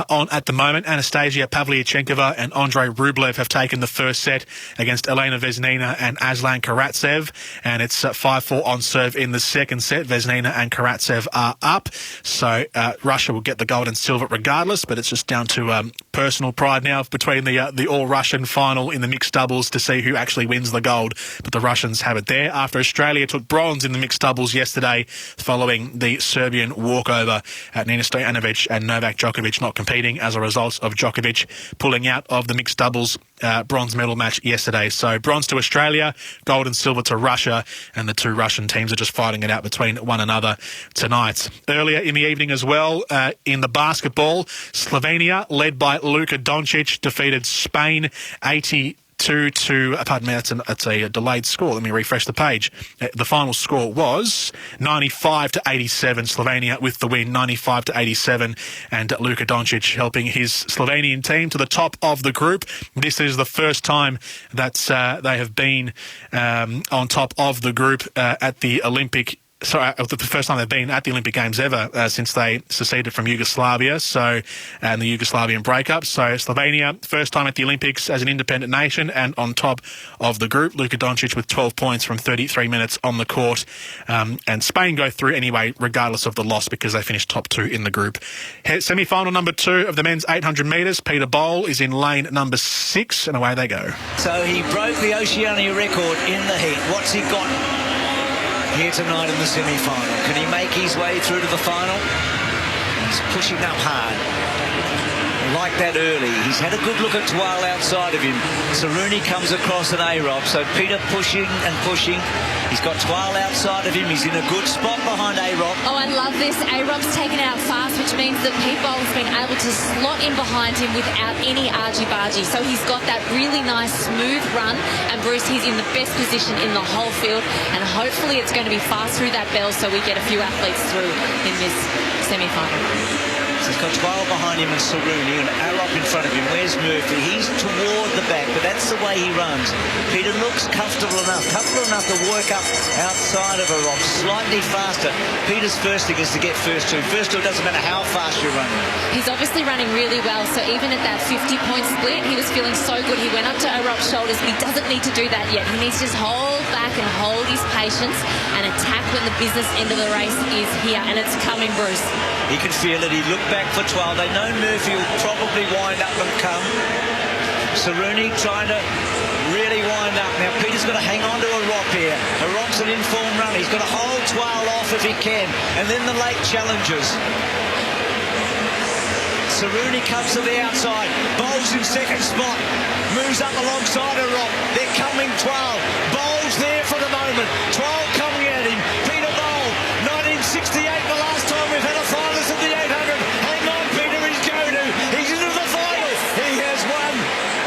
on at the moment. Anastasia Pavlyuchenkova and Andrei Rublev have taken the first set against Elena Vesnina and Aslan Karatsev, and it's 5-4 on serve in the second set. Vesnina and Karatsev are up, so Russia will get the gold and silver regardless, but it's just down to personal pride now between the all-Russian final in the mixed doubles to see who actually wins the gold, but the Russians have it there after Australia took bronze in the mixed doubles yesterday following the Serbian walkover at Nina Stojanovic and Novak Djokovic not competing as a result of Djokovic pulling out of the mixed doubles bronze medal match yesterday. So bronze to Australia, gold and silver to Russia, and the two Russian teams are just fighting it out between one another tonight. Earlier in the evening as well, in the basketball, Slovenia, led by Luka Doncic, defeated Spain 82 to, pardon me, that's a delayed score. Let me refresh the page. The final score was 95 to 87. Slovenia with the win, 95 to 87, and Luka Doncic helping his Slovenian team to the top of the group. This is the first time that they have been on top of the group at the Olympic. Sorry, the first time they've been at the Olympic Games ever since they seceded from Yugoslavia, and the Yugoslavian breakup. So Slovenia, first time at the Olympics as an independent nation and on top of the group. Luka Doncic with 12 points from 33 minutes on the court. And Spain go through anyway, regardless of the loss, because they finished top 2 in the group. Semi-final number 2 of the men's 800 metres. Peter Bowl is in lane number 6, and away they go. So he broke the Oceania record in the heat. What's he got here tonight in the semi-final? Can he make his way through to the final? He's pushing up hard. Like that early. He's had a good look at Twal outside of him. Saruni comes across an A-Rob, so Peter pushing and pushing. He's got Twal outside of him. He's in a good spot behind A-Rob. Oh, I love this. A-Rob's taken out fast, which means that Pete Bowles been able to slot in behind him without any argy-bargy. So he's got that really nice, smooth run. And Bruce, he's in the best position in the whole field. And hopefully it's going to be fast through that bell so we get a few athletes through in this semi-final. He's got 12 behind him and Saruni and Arop in front of him. Where's Murphy? He's toward the back, but that's the way he runs. Peter looks comfortable enough to work up outside of Arop, slightly faster. Peter's first thing is to get first two. First two, it doesn't matter how fast you're running. He's obviously running really well, so even at that 50-point split, he was feeling so good. He went up to Arop's shoulders, but he doesn't need to do that yet. He needs to just hold back and hold his patience and attack when the business end of the race is here, and it's coming, Bruce. He can feel it. He looked back for 12. They know Murphy will probably wind up and come. Saruni trying to really wind up. Now Peter's got to hang on to Arop here. Arop's an informed runner. He's got to hold 12 off if he can. And then the late challengers. Saruni comes to the outside. Bowles in second spot. Moves up alongside Arop. They're coming 12. Bowles there for the moment. 12 coming at him. Peter Bowl, 1968, the last time we've had a finalist at the 800. Hang on, Peter, he's going to. He's into the final. He has won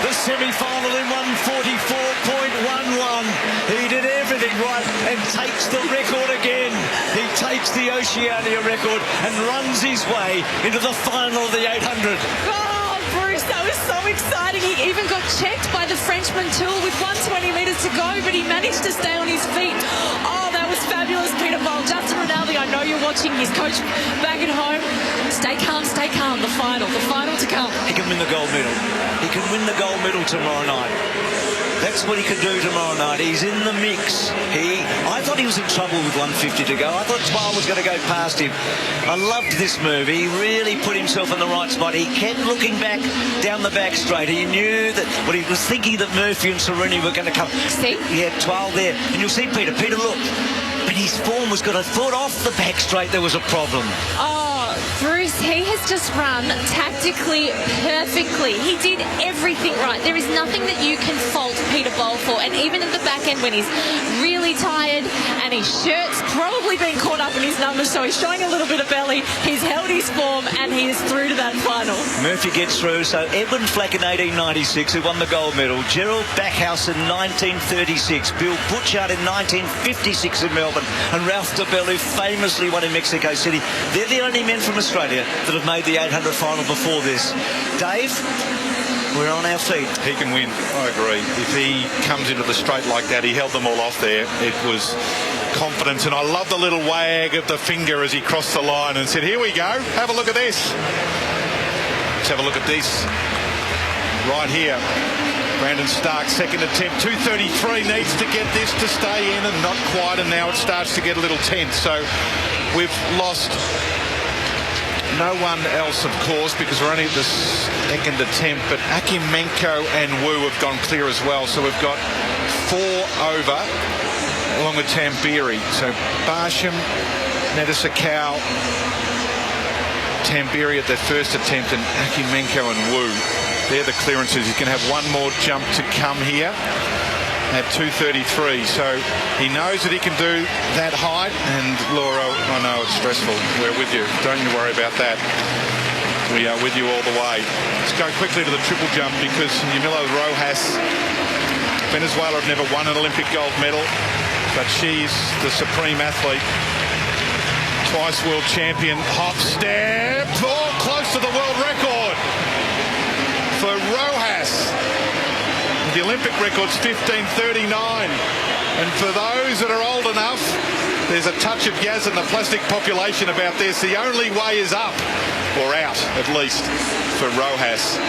the semi-final in 1:40. takes the record again. He takes the Oceania record and runs his way into the final of the 800. Oh, Bruce, that was so exciting. He even got checked by the Frenchman Tool with 120 metres to go, but he managed to stay on his feet. Oh, that was fabulous, Peter Bowl. Justin Rinaldi, I know you're watching his coach back at home. Stay calm, stay calm. The final to come. He can win the gold medal. He can win the gold medal tomorrow night. That's what he can do tomorrow night. He's in the mix. I thought he was in trouble with 150 to go. I thought Twile was going to go past him. I loved this move. He really put himself in the right spot. He kept looking back down the back straight. He knew that, well, he was thinking that Murphy and Seruni were going to come. See? Yeah, Twile there. And you'll see Peter. Peter, look. But his form was good. I thought off the back straight there was a problem. Oh, Bruce, he has just run tactically perfectly. He did everything right. There is nothing that you can fault Peter Bowl for. And even at the back end when he's really tired and his shirt's probably been caught up in his numbers, so he's showing a little bit of belly, he's held his form and he is through to that final. Murphy gets through, so Edwin Flack in 1896, who won the gold medal, Gerald Backhouse in 1936, Bill Butchart in 1956 in Melbourne, and Ralph DeBell, who famously won in Mexico City. They're the only men from Australia that have made the 800 final before this. Dave, we're on our feet. He can win, I agree. If he comes into the straight like that, he held them all off there. It was confidence, and I love the little wag of the finger as he crossed the line and said, here we go, have a look at this. Let's have a look at this right here. Brandon Stark, second attempt, 2:33, needs to get this to stay in, and not quite, and now it starts to get a little tense. So we've lost no one else, of course, because we're only at the second attempt, but Akimenko and Wu have gone clear as well. So we've got 4 over, along with Tambiri. So Barsham, Nedisakau, Tambiri at their first attempt, and Akimenko and Wu. They're the clearances. He's going to have one more jump to come here at 2:33. So he knows that he can do that height. And Laura, I know it's stressful. We're with you. Don't you worry about that. We are with you all the way. Let's go quickly to the triple jump, because Yamila Rojas, Venezuela have never won an Olympic gold medal, but she's the supreme athlete. Twice world champion. Hop step. Oh, close to the world record for Rojas. The Olympic record's 15:39. And for those that are old enough, there's a touch of Yaz in the plastic population about this. The only way is up, or out at least, for Rojas.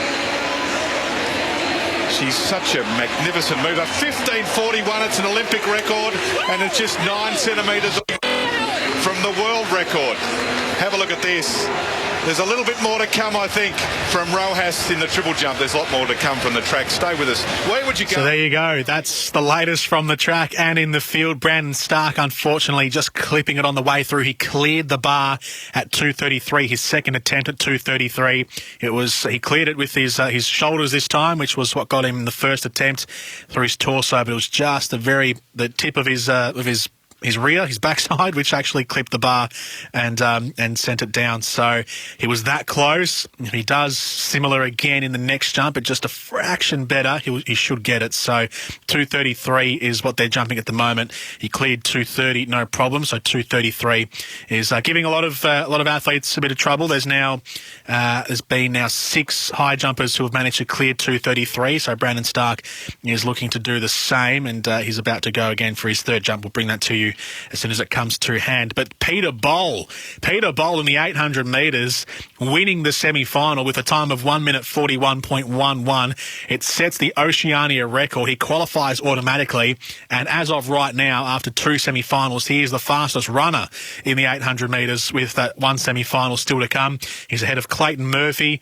She's such a magnificent mover. 15:41, it's an Olympic record, and it's just 9 centimetres from the world record. Have a look at this. There's a little bit more to come, I think, from Rojas in the triple jump. There's a lot more to come from the track. Stay with us. Where would you go? So there you go. That's the latest from the track and in the field. Brandon Stark, unfortunately, just clipping it on the way through. He cleared the bar at 2:33. His second attempt at 2:33. He cleared it with his shoulders this time, which was what got him in the first attempt through his torso. But it was just the tip of his rear, his backside, which actually clipped the bar and sent it down. So he was that close. If he does similar again in the next jump, but just a fraction better, he should get it. So 2:33 is what they're jumping at the moment. He cleared 2:30, no problem. So 2:33 is giving a lot of athletes a bit of trouble. There's been 6 high jumpers who have managed to clear 2:33. So Brandon Stark is looking to do the same, and he's about to go again for his third jump. We'll bring that to you as soon as it comes to hand. But Peter Bowl in the 800 metres, winning the semi-final with a time of 1 minute 41.11. It sets the Oceania record. He qualifies automatically, and as of right now, after 2 semi-finals, he is the fastest runner in the 800 metres with that 1 semi-final still to come. He's ahead of Clayton Murphy,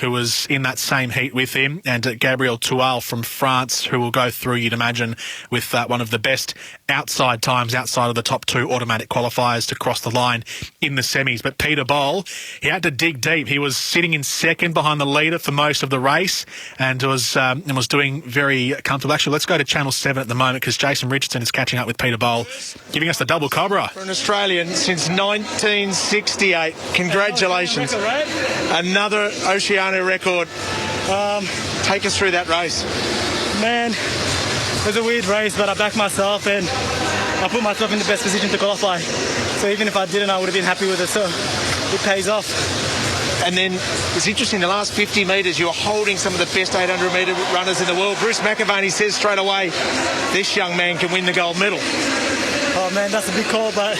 who was in that same heat with him, and Gabriel Toual from France, who will go through, you'd imagine, with one of the best outside times outside of the top 2 automatic qualifiers to cross the line in the semis. But Peter Bowl, he had to dig deep. He was sitting in second behind the leader for most of the race and was doing very comfortable. Actually, let's go to Channel 7 at the moment, because Jason Richardson is catching up with Peter Bowl, giving us the double cobra. For an Australian since 1968. Congratulations. Another Oceania record. Take us through that race. Man, it was a weird race, but I backed myself, and I put myself in the best position to qualify. So even if I didn't, I would have been happy with it. So it pays off. And then it's interesting, the last 50 metres, you're holding some of the best 800-metre runners in the world. Bruce McAvaney says straight away, this young man can win the gold medal. Oh man, that's a big call, but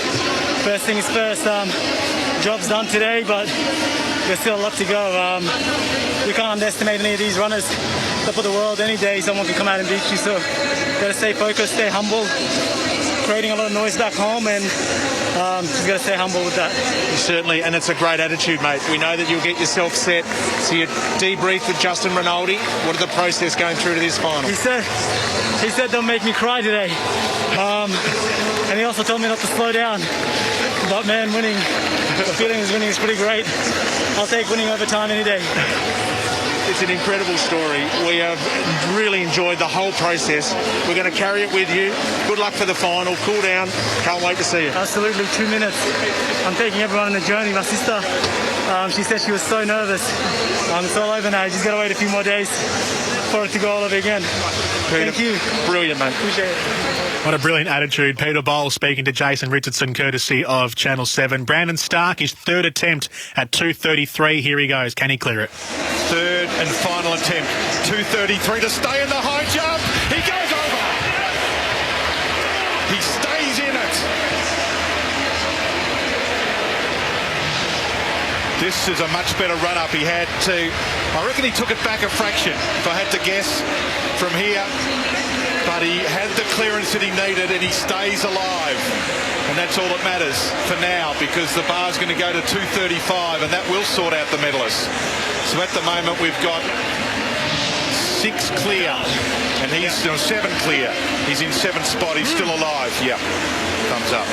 first thing is first. Job's done today, but there's still a lot to go. We can't underestimate any of these runners. Top of the world, any day someone can come out and beat you, so gotta stay focused, stay humble, creating a lot of noise back home, and just gotta stay humble with that. Certainly, and it's a great attitude, mate. We know that you'll get yourself set. So you debrief with Justin Rinaldi. What is the process going through to this final? He said don't make me cry today, and he also told me not to slow down. But man, winning, the feeling is winning is pretty great. I'll take winning over time any day. It's an incredible story. We have really enjoyed the whole process. We're going to carry it with you. Good luck for the final. Cool down. Can't wait to see you. Absolutely, 2 minutes. I'm taking everyone on the journey. My sister, she said she was so nervous. It's all over now. Just got to wait a few more days for it to go all over again. Peter, thank you. Brilliant, mate. Appreciate it. What a brilliant attitude. Peter Bowl speaking to Jason Richardson, courtesy of Channel 7. Brandon Stark, his third attempt at 2:33. Here he goes. Can he clear it? Third and final attempt. 2:33 to stay in the high jump. He goes over. He stays in it. This is a much better run-up. He had to... I reckon he took it back a fraction, if I had to guess, from here. But he had the clearance that he needed, and he stays alive. And that's all that matters for now, because the bar's going to go to 2:35, and that will sort out the medalists. So at the moment, we've got 6 clear, and he's 7 clear. He's in 7th spot. He's still alive. Yeah. Thumbs up.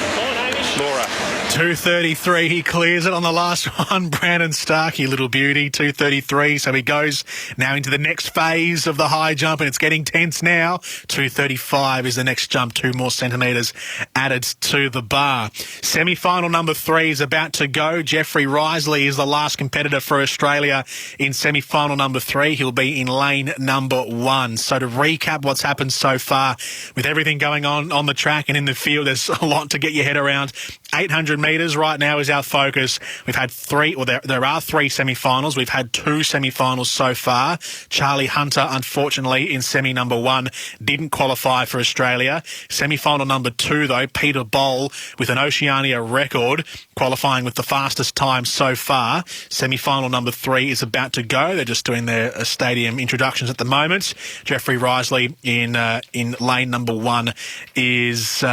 Laura. 2:33, he clears it on the last one. Brandon Stark, you little beauty, 2:33. So he goes now into the next phase of the high jump, and it's getting tense now. 2:35 is the next jump, 2 more centimetres added to the bar. Semi-final number 3 is about to go. Jeffrey Risley is the last competitor for Australia in semi-final number 3. He'll be in lane number 1. So to recap what's happened so far, with everything going on the track and in the field, there's a lot to get your head around. 800 metres right now is our focus. We've had 3, or there are 3 semi-finals. We've had 2 semi-finals so far. Charlie Hunter, unfortunately, in semi number 1, didn't qualify for Australia. Semi-final number 2, though, Peter Bowl, with an Oceania record, qualifying with the fastest time so far. Semi-final number 3 is about to go. They're just doing their stadium introductions at the moment. Jeffrey Risley in lane number 1 is...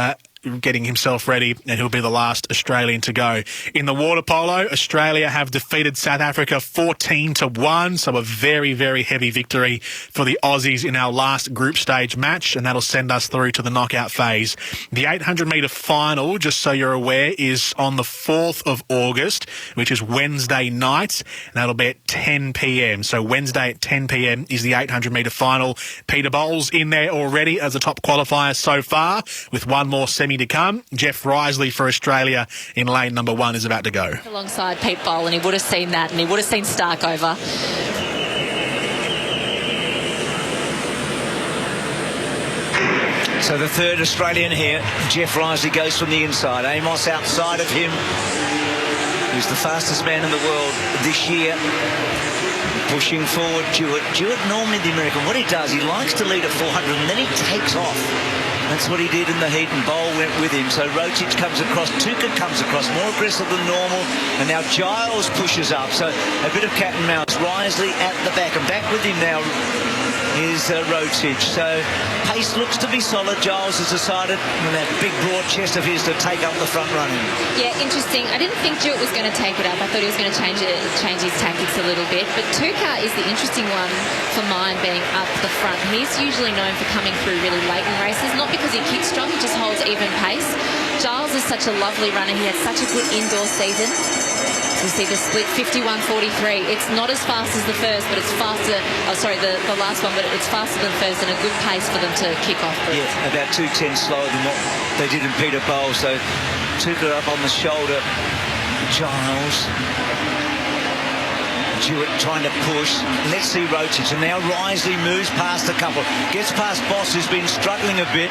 getting himself ready, and he'll be the last Australian to go. In the water polo, Australia have defeated South Africa 14-1, so a very, very heavy victory for the Aussies in our last group stage match, and that'll send us through to the knockout phase. The 800-metre final, just so you're aware, is on the 4th of August, which is Wednesday night, and that'll be at 10 p.m. So Wednesday at 10 p.m. is the 800-metre final. Peter Bowles in there already as a top qualifier so far, with 1 more semi to come. Jeff Risley for Australia in lane number 1 is about to go. Alongside Pete Bowl, and he would have seen that, and he would have seen Stark over. So the third Australian here, Jeff Risley, goes from the inside. Amos outside of him. He's the fastest man in the world this year. Pushing forward, Jewett normally the American. What he does, he likes to lead at 400 and then he takes off. That's what he did in the heat, and Bowl went with him. So Rocic comes across, Tuka comes across, more aggressive than normal, and now Giles pushes up. So a bit of cat and mouse. Risley at the back, and back with him now is Rocic. So pace looks to be solid. Giles has decided, with that big broad chest of his, to take up the front running. Yeah, interesting. I didn't think Jewett was going to take it up. I thought he was going to change his tactics a little bit. But Tuka is the interesting one for mine, being up the front. He's usually known for coming through really late in races, not because he kicks strong, he just holds even pace. Giles is such a lovely runner. He had such a good indoor season. You see the split 51-43. It's not as fast as the first, but it's faster. Oh, sorry, the last one, but it's faster than first, and a good pace for them to kick off. Yeah, about 2:10 slower than what they did in Peter Bowl. So took it up on the shoulder. Giles. Jewett trying to push. Let's see Rocic. And now Risley moves past a couple. Gets past Boss, who's been struggling a bit.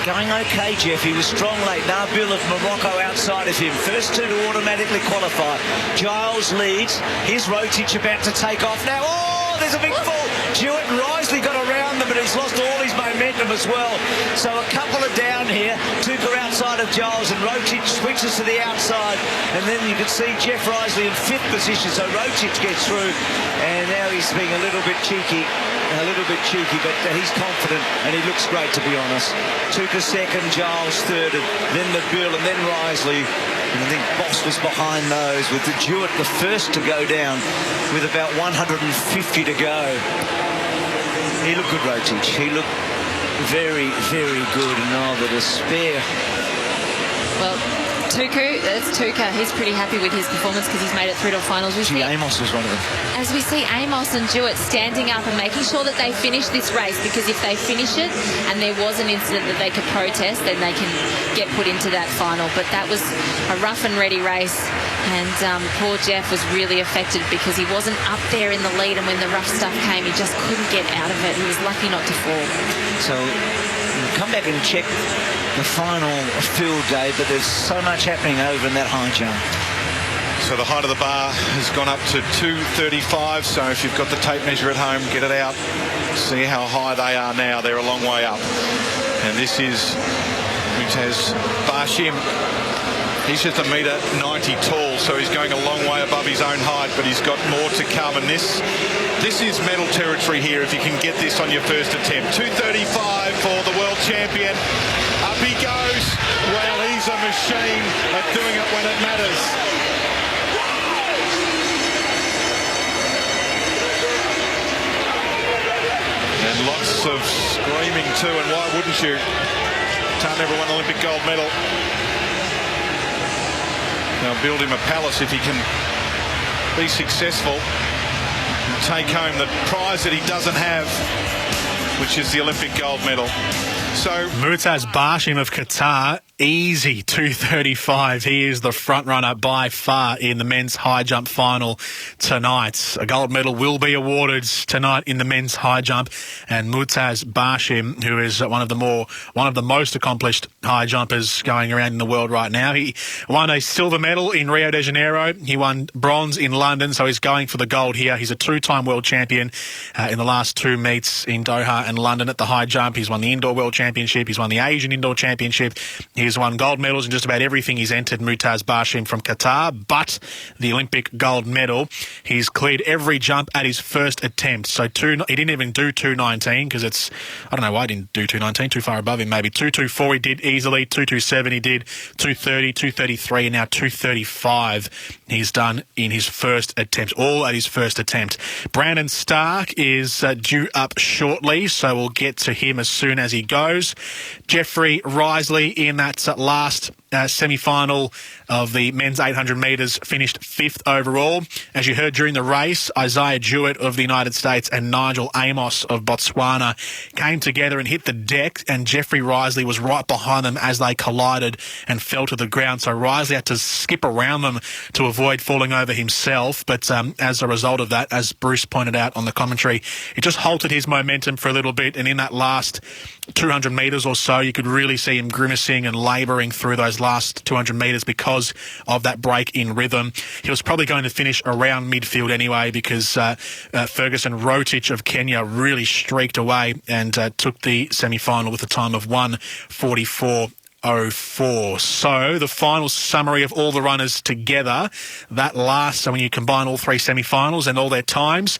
Going okay, Jeff. He was strong late. Nabil of Morocco outside of him. First two to automatically qualify. Giles leads. Here's Rotich about to take off now. Oh, there's a big fall. Jewett and Risley got around them, but he's lost all his momentum as well. So a couple are down here. Tuka outside of Giles, and Rotich switches to the outside. And then you can see Jeff Risley in 5th position. So Rotich gets through, and now he's being a little bit cheeky. But he's confident, and he looks great, to be honest. Tuka 2nd, Giles 3rd, and then Nabil, and then Risley. And I think Boss was behind those, with the Jewett the first to go down with about 150 to go. He looked good, Rotich. He looked very, very good, and now the despair. Well, Tuka, he's pretty happy with his performance because he's made it through to finals. Amos was one of them. As we see Amos and Jewett standing up and making sure that they finish this race, because if they finish it and there was an incident that they could protest, then they can get put into that final. But that was a rough and ready race, and poor Jeff was really affected because he wasn't up there in the lead, and when the rough stuff came, he just couldn't get out of it. He was lucky not to fall. So we'll come back and check the final field day, but there's so much happening over in that high jump. So the height of the bar has gone up to 235, so if you've got the tape measure at home, get it out. See how high they are now. They're a long way up. And this is Mutaz Bashim. He's just 1.90 metre tall, so he's going a long way above his own height, but he's got more to come. And this is medal territory here if you can get this on your first attempt. 235 for the world champion. Up he goes. Well, he's a machine at doing it when it matters. And lots of screaming too, and why wouldn't you? Can't never win an Olympic gold medal. Now build him a palace if he can be successful and take home the prize that he doesn't have, which is the Olympic gold medal. So Mutaz Bashim of Qatar, easy 235. He is the front runner by far in the men's high jump final tonight. A gold medal will be awarded tonight in the men's high jump, and Mutaz Bashim, who is one of the most accomplished high jumpers going around in the world right now. He won a silver medal in Rio de Janeiro. He won bronze in London, so he's going for the gold here. He's a 2-time world champion in the last 2 meets in Doha and London at the high jump. He's won the indoor world championship. He's won the Asian indoor championship. He's won gold medals in just about everything he's entered, Mutaz Bashim from Qatar, but the Olympic gold medal, he's cleared every jump at his first attempt. So he didn't even do 219 because I don't know why he didn't do 219, too far above him maybe. 224 he did easily, 227 he did, 230, 233, and now 235 he's done in his first attempt, all at his first attempt. Brandon Stark is due up shortly, so we'll get to him as soon as he goes. Jeffrey Risley in that last semi-final of the men's 800 metres finished 5th overall. As you heard during the race, Isaiah Jewett of the United States and Nigel Amos of Botswana came together and hit the deck, and Jeffrey Risley was right behind them as they collided and fell to the ground. So Risley had to skip around them to avoid falling over himself. But as a result of that, as Bruce pointed out on the commentary, it just halted his momentum for a little bit. And in that last 200 metres or so, you could really see him grimacing and labouring through those last 200 metres because of that break in rhythm. He was probably going to finish around midfield anyway because Ferguson Rotich of Kenya really streaked away and took the semi-final with a time of 1:44.04. So the final summary of all the runners together, that last, so when you combine all 3 semi-finals and all their times,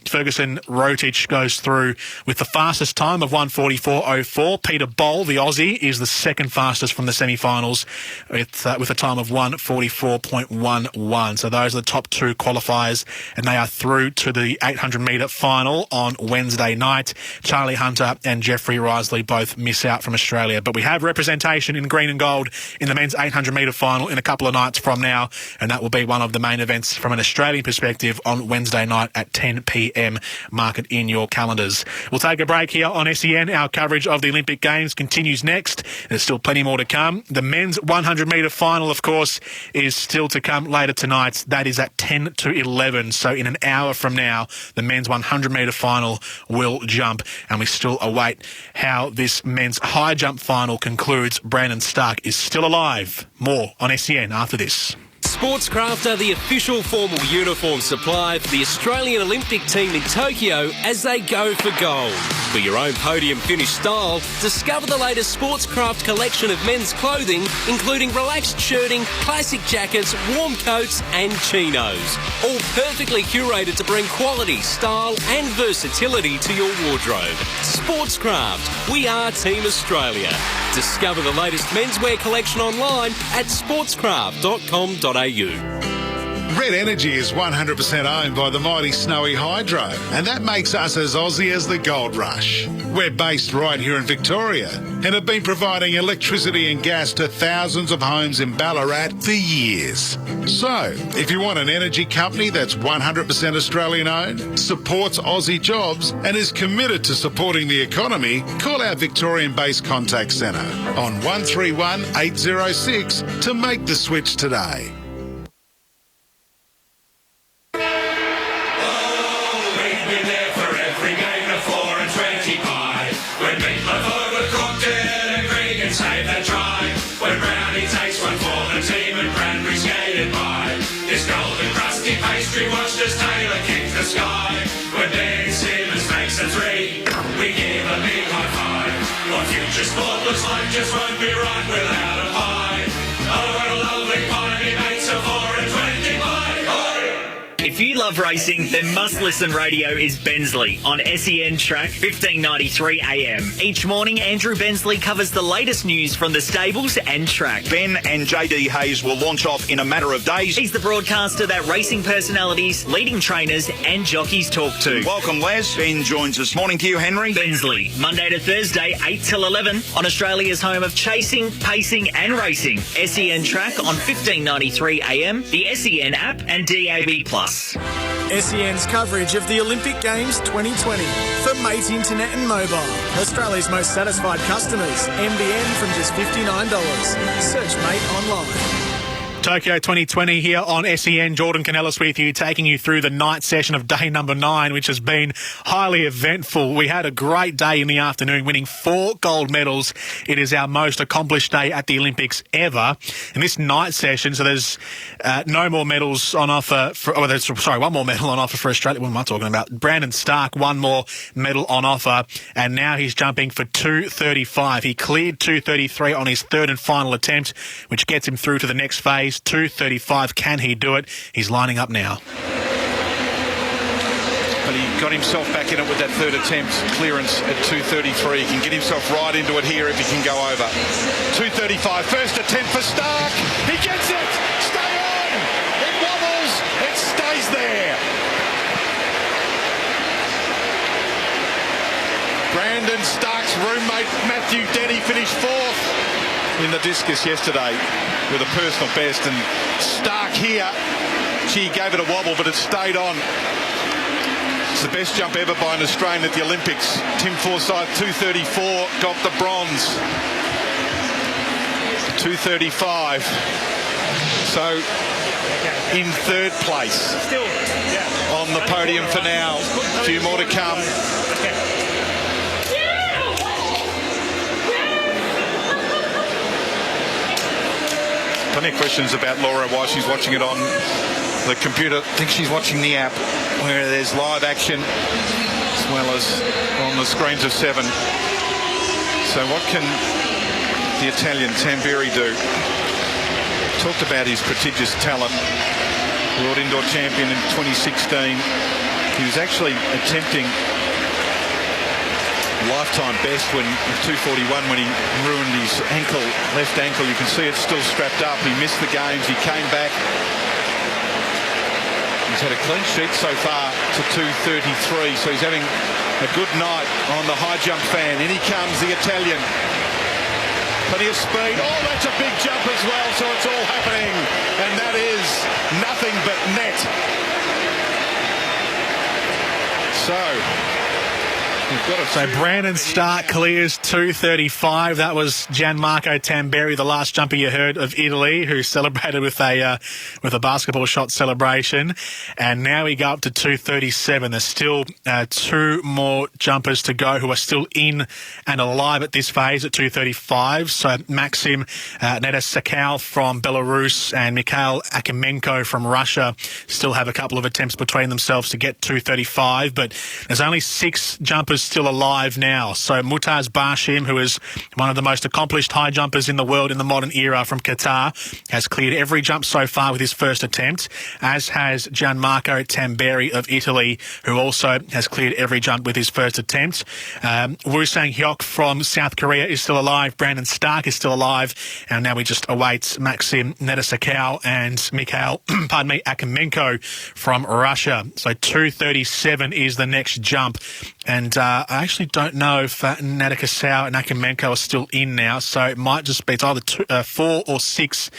Ferguson Rotich goes through with the fastest time of 1:44.04. Peter Boll, the Aussie, is the second fastest from the semi-finals with a time of 1:44.11. So those are the top 2 qualifiers, and they are through to the 800 metre final on Wednesday night. Charlie Hunter and Jeffrey Risley both miss out from Australia, but we have representation nation in green and gold in the men's 800 metre final in a couple of nights from now, and that will be one of the main events from an Australian perspective on Wednesday night at 10 p.m. Mark it in your calendars. We'll take a break here on SEN. Our coverage of the Olympic Games continues next. There's still plenty more to come. The men's 100 metre final, of course, is still to come later tonight. That is at 10 to 11. So in an hour from now, the men's 100 metre final will jump, and we still await how this men's high jump final concludes. Brandon Stark is still alive. More on SEN after this. Sportscraft are the official formal uniform supply for the Australian Olympic team in Tokyo as they go for gold. For your own podium finish style, discover the latest Sportscraft collection of men's clothing, including relaxed shirting, classic jackets, warm coats and chinos. All perfectly curated to bring quality, style and versatility to your wardrobe. Sportscraft, we are Team Australia. Discover the latest menswear collection online at sportscraft.com.au. Red Energy is 100% owned by the mighty Snowy Hydro, and that makes us as Aussie as the gold rush. We're based right here in Victoria and have been providing electricity and gas to thousands of homes in Ballarat for years. So, if you want an energy company that's 100% Australian owned, supports Aussie jobs and is committed to supporting the economy, call our Victorian-based contact centre on 131 806 to make the switch today. Watch this Taylor kick the sky. When Ben Simmons makes a three, we give a big high five. What future sport looks like just won't be right without a pie. Oh, what a lovely pie, he makes a 4 and 20 pie. Oh. If you love racing, then Must Listen Radio is Bensley on SEN Track 1593 AM. Each morning, Andrew Bensley covers the latest news from the stables and track. Ben and JD Hayes will launch off in a matter of days. He's the broadcaster that racing personalities, leading trainers and jockeys talk to. Welcome, Les. Ben joins us. Morning to you, Henry. Bensley, Monday to Thursday, 8 till 11 on Australia's home of chasing, pacing and racing. SEN Track on 1593 AM, the SEN app and DAB+. SEN's coverage of the Olympic Games 2020 for Mate Internet and Mobile. Australia's most satisfied customers. NBN from just $59. Search Mate online. Tokyo 2020 here on SEN. Jordan Canellis with you, taking you through the night session of day number 9, which has been highly eventful. We had a great day in the afternoon, winning 4 gold medals. It is our most accomplished day at the Olympics ever. In this night session, so there's no more medals on offer. One more medal on offer for Australia. What am I talking about? Brandon Stark, 1 more medal on offer, and now he's jumping for 2:35. He cleared 2:33 on his 3rd and final attempt, which gets him through to the next phase. 2:35. Can he do it? He's lining up now. But he got himself back in it with that 3rd attempt clearance at 2:33. He can get himself right into it here if he can go over. 2:35. First attempt for Stark. He gets it. Stay on. It wobbles. It stays there. Brandon Stark's roommate Matthew Denny finished 4th in the discus yesterday with a personal best, and Stark here, she gave it a wobble, but it stayed on. It's the best jump ever by an Australian at the Olympics. Tim Forsyth, 2:34, got the bronze. 2:35. So in 3rd place on the podium for now. A few more to come. Plenty of questions about Laura while she's watching it on the computer. I think she's watching the app where there's live action as well as on the screens of 7. So what can the Italian Tamberi do? Talked about his prodigious talent. World Indoor Champion in 2016. He was actually attempting lifetime best when 2:41 when he ruined his ankle, left ankle. You can see it's still strapped up. He missed the games. He came back. He's had a clean sheet so far to 2:33, so he's having a good night on the high jump fan. In he comes, the Italian. Plenty of speed. Oh, that's a big jump as well, so it's all happening. And that is nothing but net. So Brandon Stark clears 2:35. That was Gianmarco Tamberi, the last jumper you heard of Italy, who celebrated with a basketball shot celebration. And now we go up to 2:37. There's still 2 more jumpers to go who are still in and alive at this phase at 2:35. So Maxim Nedesakal from Belarus and Mikhail Akimenko from Russia still have a couple of attempts between themselves to get 2:35. But there's only 6 jumpers still alive now. So Mutaz Bashim, who is one of the most accomplished high jumpers in the world in the modern era from Qatar, has cleared every jump so far with his first attempt, as has Gianmarco Tamberi of Italy, who also has cleared every jump with his first attempt. Woo Sang-hyuk from South Korea is still alive. Brandon Stark is still alive. And now we just await Maxim Nedesakal and Mikhail Akimenko from Russia. So 2:37 is the next jump. And I actually don't know if Nedesakal and Akimenko are still in now, so it might just be it's either 4 or 6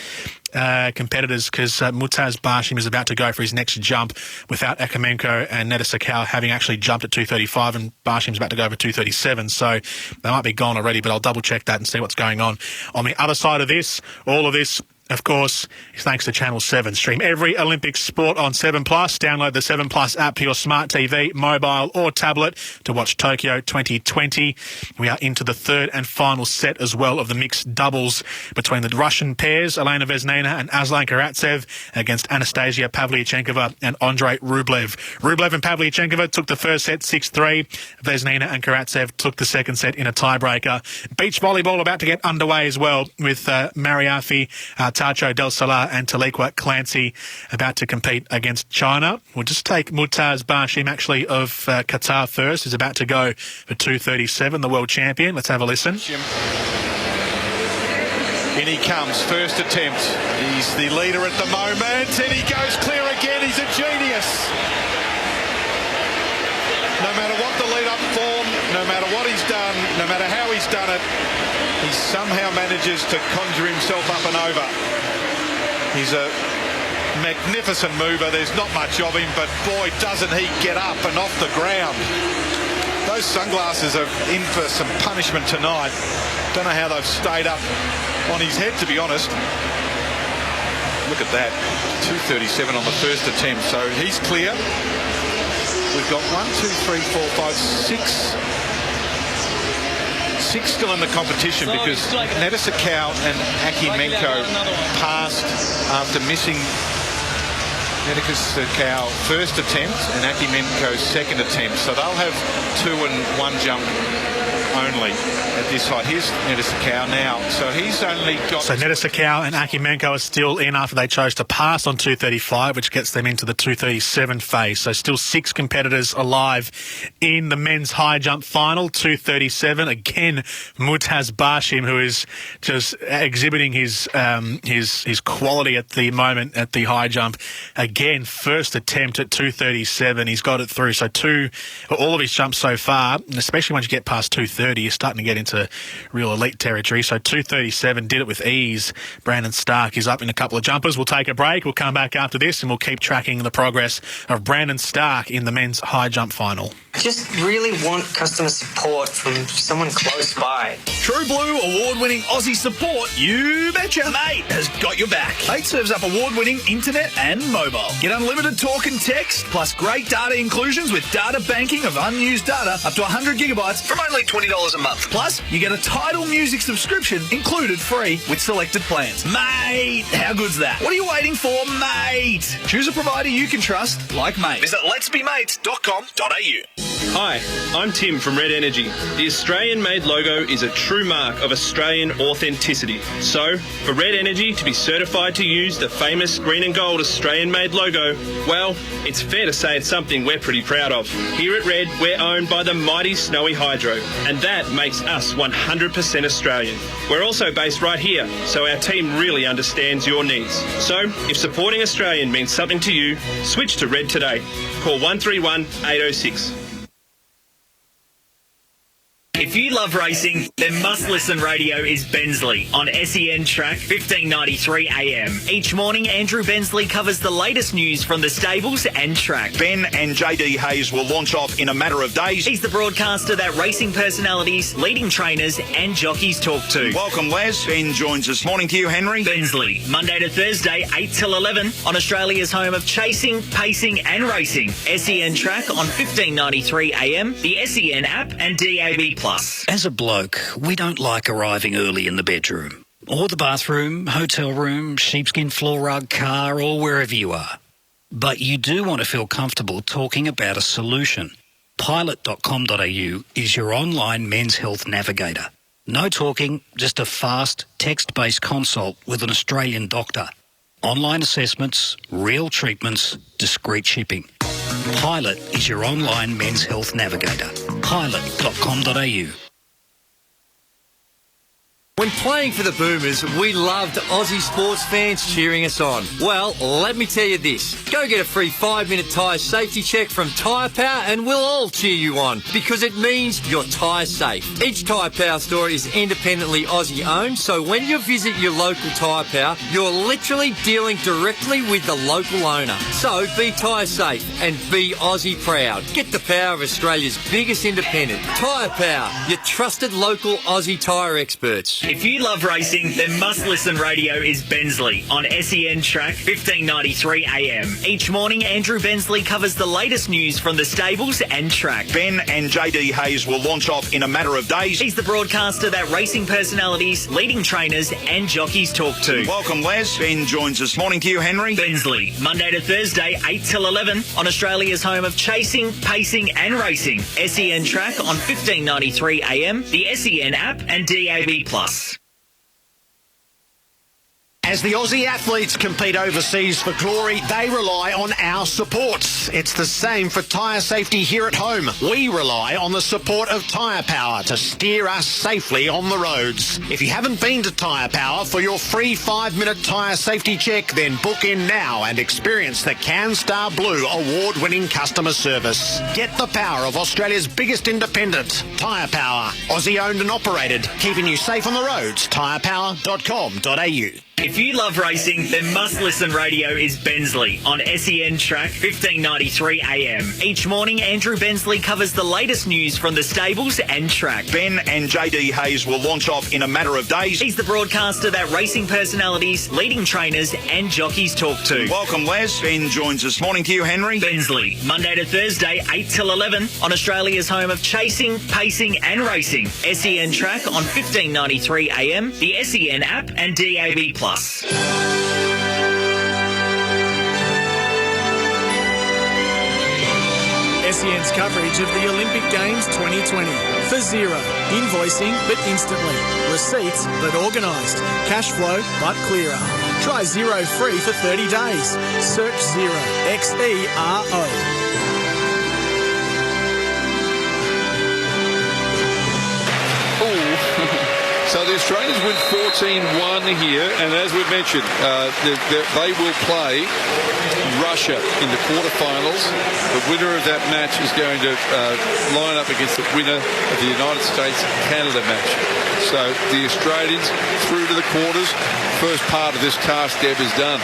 competitors, because Mutaz Bashim is about to go for his next jump without Akimenko and Nedesakal having actually jumped at 2:35, and Bashim's about to go over 2:37, so they might be gone already, but I'll double check that and see what's going on. On the other side of this, all of this, of course, is thanks to Channel 7. Stream every Olympic sport on 7 Plus. Download the 7 Plus app to your smart TV, mobile or tablet to watch Tokyo 2020. We are into the third and final set as well of the mixed doubles between the Russian pairs, Elena Vesnina and Aslan Karatsev, against Anastasia Pavlyuchenkova and Andrei Rublev. Rublev and Pavlyuchenkova took the first set 6-3. Vesnina and Karatsev took the second set in a tiebreaker. Beach volleyball about to get underway as well, with Mariafi, Tacho Del Solar and Taliqua Clancy about to compete against China. We'll just take Mutaz Bashim, actually, of Qatar first. He's about to go for 2:37, the world champion. Let's have a listen. In he comes, first attempt. He's the leader at the moment, and he goes clear again. He's a genius. No matter what the lead-up form, no matter what he's done, no matter how he's done it, he somehow manages to conjure himself up and over. He's a magnificent mover. There's not much of him, but boy, doesn't he get up and off the ground. Those sunglasses are in for some punishment tonight. Don't know how they've stayed up on his head, to be honest. Look at that. 2:37 on the first attempt, so he's clear. We've got 1, 2, 3, 4, 5, 6. 6 still in the competition, because Nedesakal and Akimenko passed after missing Nedesakal first attempt and Akimenko's second attempt. So they'll have 2 and 1 jump only at this height. Here's Nedesakal now. So he's only got... So Nedesakal and Akimenko are still in after they chose to pass on 2:35, which gets them into the 2:37 phase. So still 6 competitors alive in the men's high jump final, 2:37. Again, Mutaz Bashim, who is just exhibiting his quality at the moment at the high jump. Again, first attempt at 2:37. He's got it through. So all of his jumps so far, and especially once you get past 2:30, you're starting to get into real elite territory. So 2:37, did it with ease. Brandon Stark is up in a couple of jumpers. We'll take a break. We'll come back after this and we'll keep tracking the progress of Brandon Stark in the men's high jump final. I just really want customer support from someone close by. True Blue award-winning Aussie support, you betcha. Mate has got your back. Mate serves up award-winning internet and mobile. Get unlimited talk and text, plus great data inclusions with data banking of unused data up to 100 gigabytes from only $20 a month. Plus, you get a Tidal Music subscription included free with selected plans. Mate, how good's that? What are you waiting for, mate? Choose a provider you can trust, like Mate. Visit letsbemates.com.au. Hi, I'm Tim from Red Energy. The Australian-made logo is a true mark of Australian authenticity. So, for Red Energy to be certified to use the famous green and gold Australian-made logo, well, it's fair to say it's something we're pretty proud of. Here at Red, we're owned by the mighty Snowy Hydro, and that makes us 100% Australian. We're also based right here, so our team really understands your needs. So, if supporting Australian means something to you, switch to Red today. Call 131 806. If you love racing, then must-listen radio is Bensley on SEN Track 1593 AM. Each morning, Andrew Bensley covers the latest news from the stables and track. Ben and JD Hayes will launch off in a matter of days. He's the broadcaster that racing personalities, leading trainers and jockeys talk to. Welcome, Les. Ben joins us. Morning to you, Henry. Bensley, Monday to Thursday, 8 till 11 on Australia's home of chasing, pacing and racing. SEN Track on 1593 AM, the SEN app and DAB+. As a bloke, we don't like arriving early in the bedroom, or the bathroom, hotel room, sheepskin floor rug, car, or wherever you are. But you do want to feel comfortable talking about a solution. Pilot.com.au is your online men's health navigator. No talking, just a fast, text-based consult with an Australian doctor. Online assessments, real treatments, discreet shipping. Pilot is your online men's health navigator. Pilot.com.au. When playing for the Boomers, we loved Aussie sports fans cheering us on. Well, let me tell you this. Go get a free 5-minute tyre safety check from Tyre Power and we'll all cheer you on because it means you're tyre safe. Each Tyre Power store is independently Aussie owned, so when you visit your local Tyre Power, you're literally dealing directly with the local owner. So be tyre safe and be Aussie proud. Get the power of Australia's biggest independent. Tyre Power, your trusted local Aussie tyre experts. If you love racing, then must-listen radio is Bensley on SEN Track 1593 AM. Each morning, Andrew Bensley covers the latest news from the stables and track. Ben and JD Hayes will launch off in a matter of days. He's the broadcaster that racing personalities, leading trainers and jockeys talk to. Welcome, Les. Ben joins us. Morning to you, Henry. Bensley, Monday to Thursday, 8 till 11 on Australia's home of chasing, pacing and racing. SEN Track on 1593 AM, the SEN app and DAB+. As the Aussie athletes compete overseas for glory, they rely on our supports. It's the same for tyre safety here at home. We rely on the support of Tyre Power to steer us safely on the roads. If you haven't been to Tyre Power for your free 5-minute tyre safety check, then book in now and experience the CanStar Blue award-winning customer service. Get the power of Australia's biggest independent, Tyre Power. Aussie owned and operated, keeping you safe on the roads. Tyrepower.com.au. If you love racing, then must-listen radio is Bensley on SEN Track 1593 AM. Each morning, Andrew Bensley covers the latest news from the stables and track. Ben and JD Hayes will launch off in a matter of days. He's the broadcaster that racing personalities, leading trainers and jockeys talk to. Welcome, Les. Ben joins us. Morning to you, Henry. Bensley, Monday to Thursday, 8 till 11 on Australia's home of chasing, pacing and racing. SEN Track on 1593 AM, the SEN app and DAB+. SEN's coverage of the Olympic Games 2020. For zero. Invoicing but instantly. Receipts but organised. Cash flow but clearer. Try Zero free for 30 days. Search Zero. XERO. So the Australians win 14-1 here, and as we've mentioned, they will play Russia in the quarterfinals. The winner of that match is going to line up against the winner of the United States-Canada match. So the Australians through to the quarters. First part of this task, Deb, is done.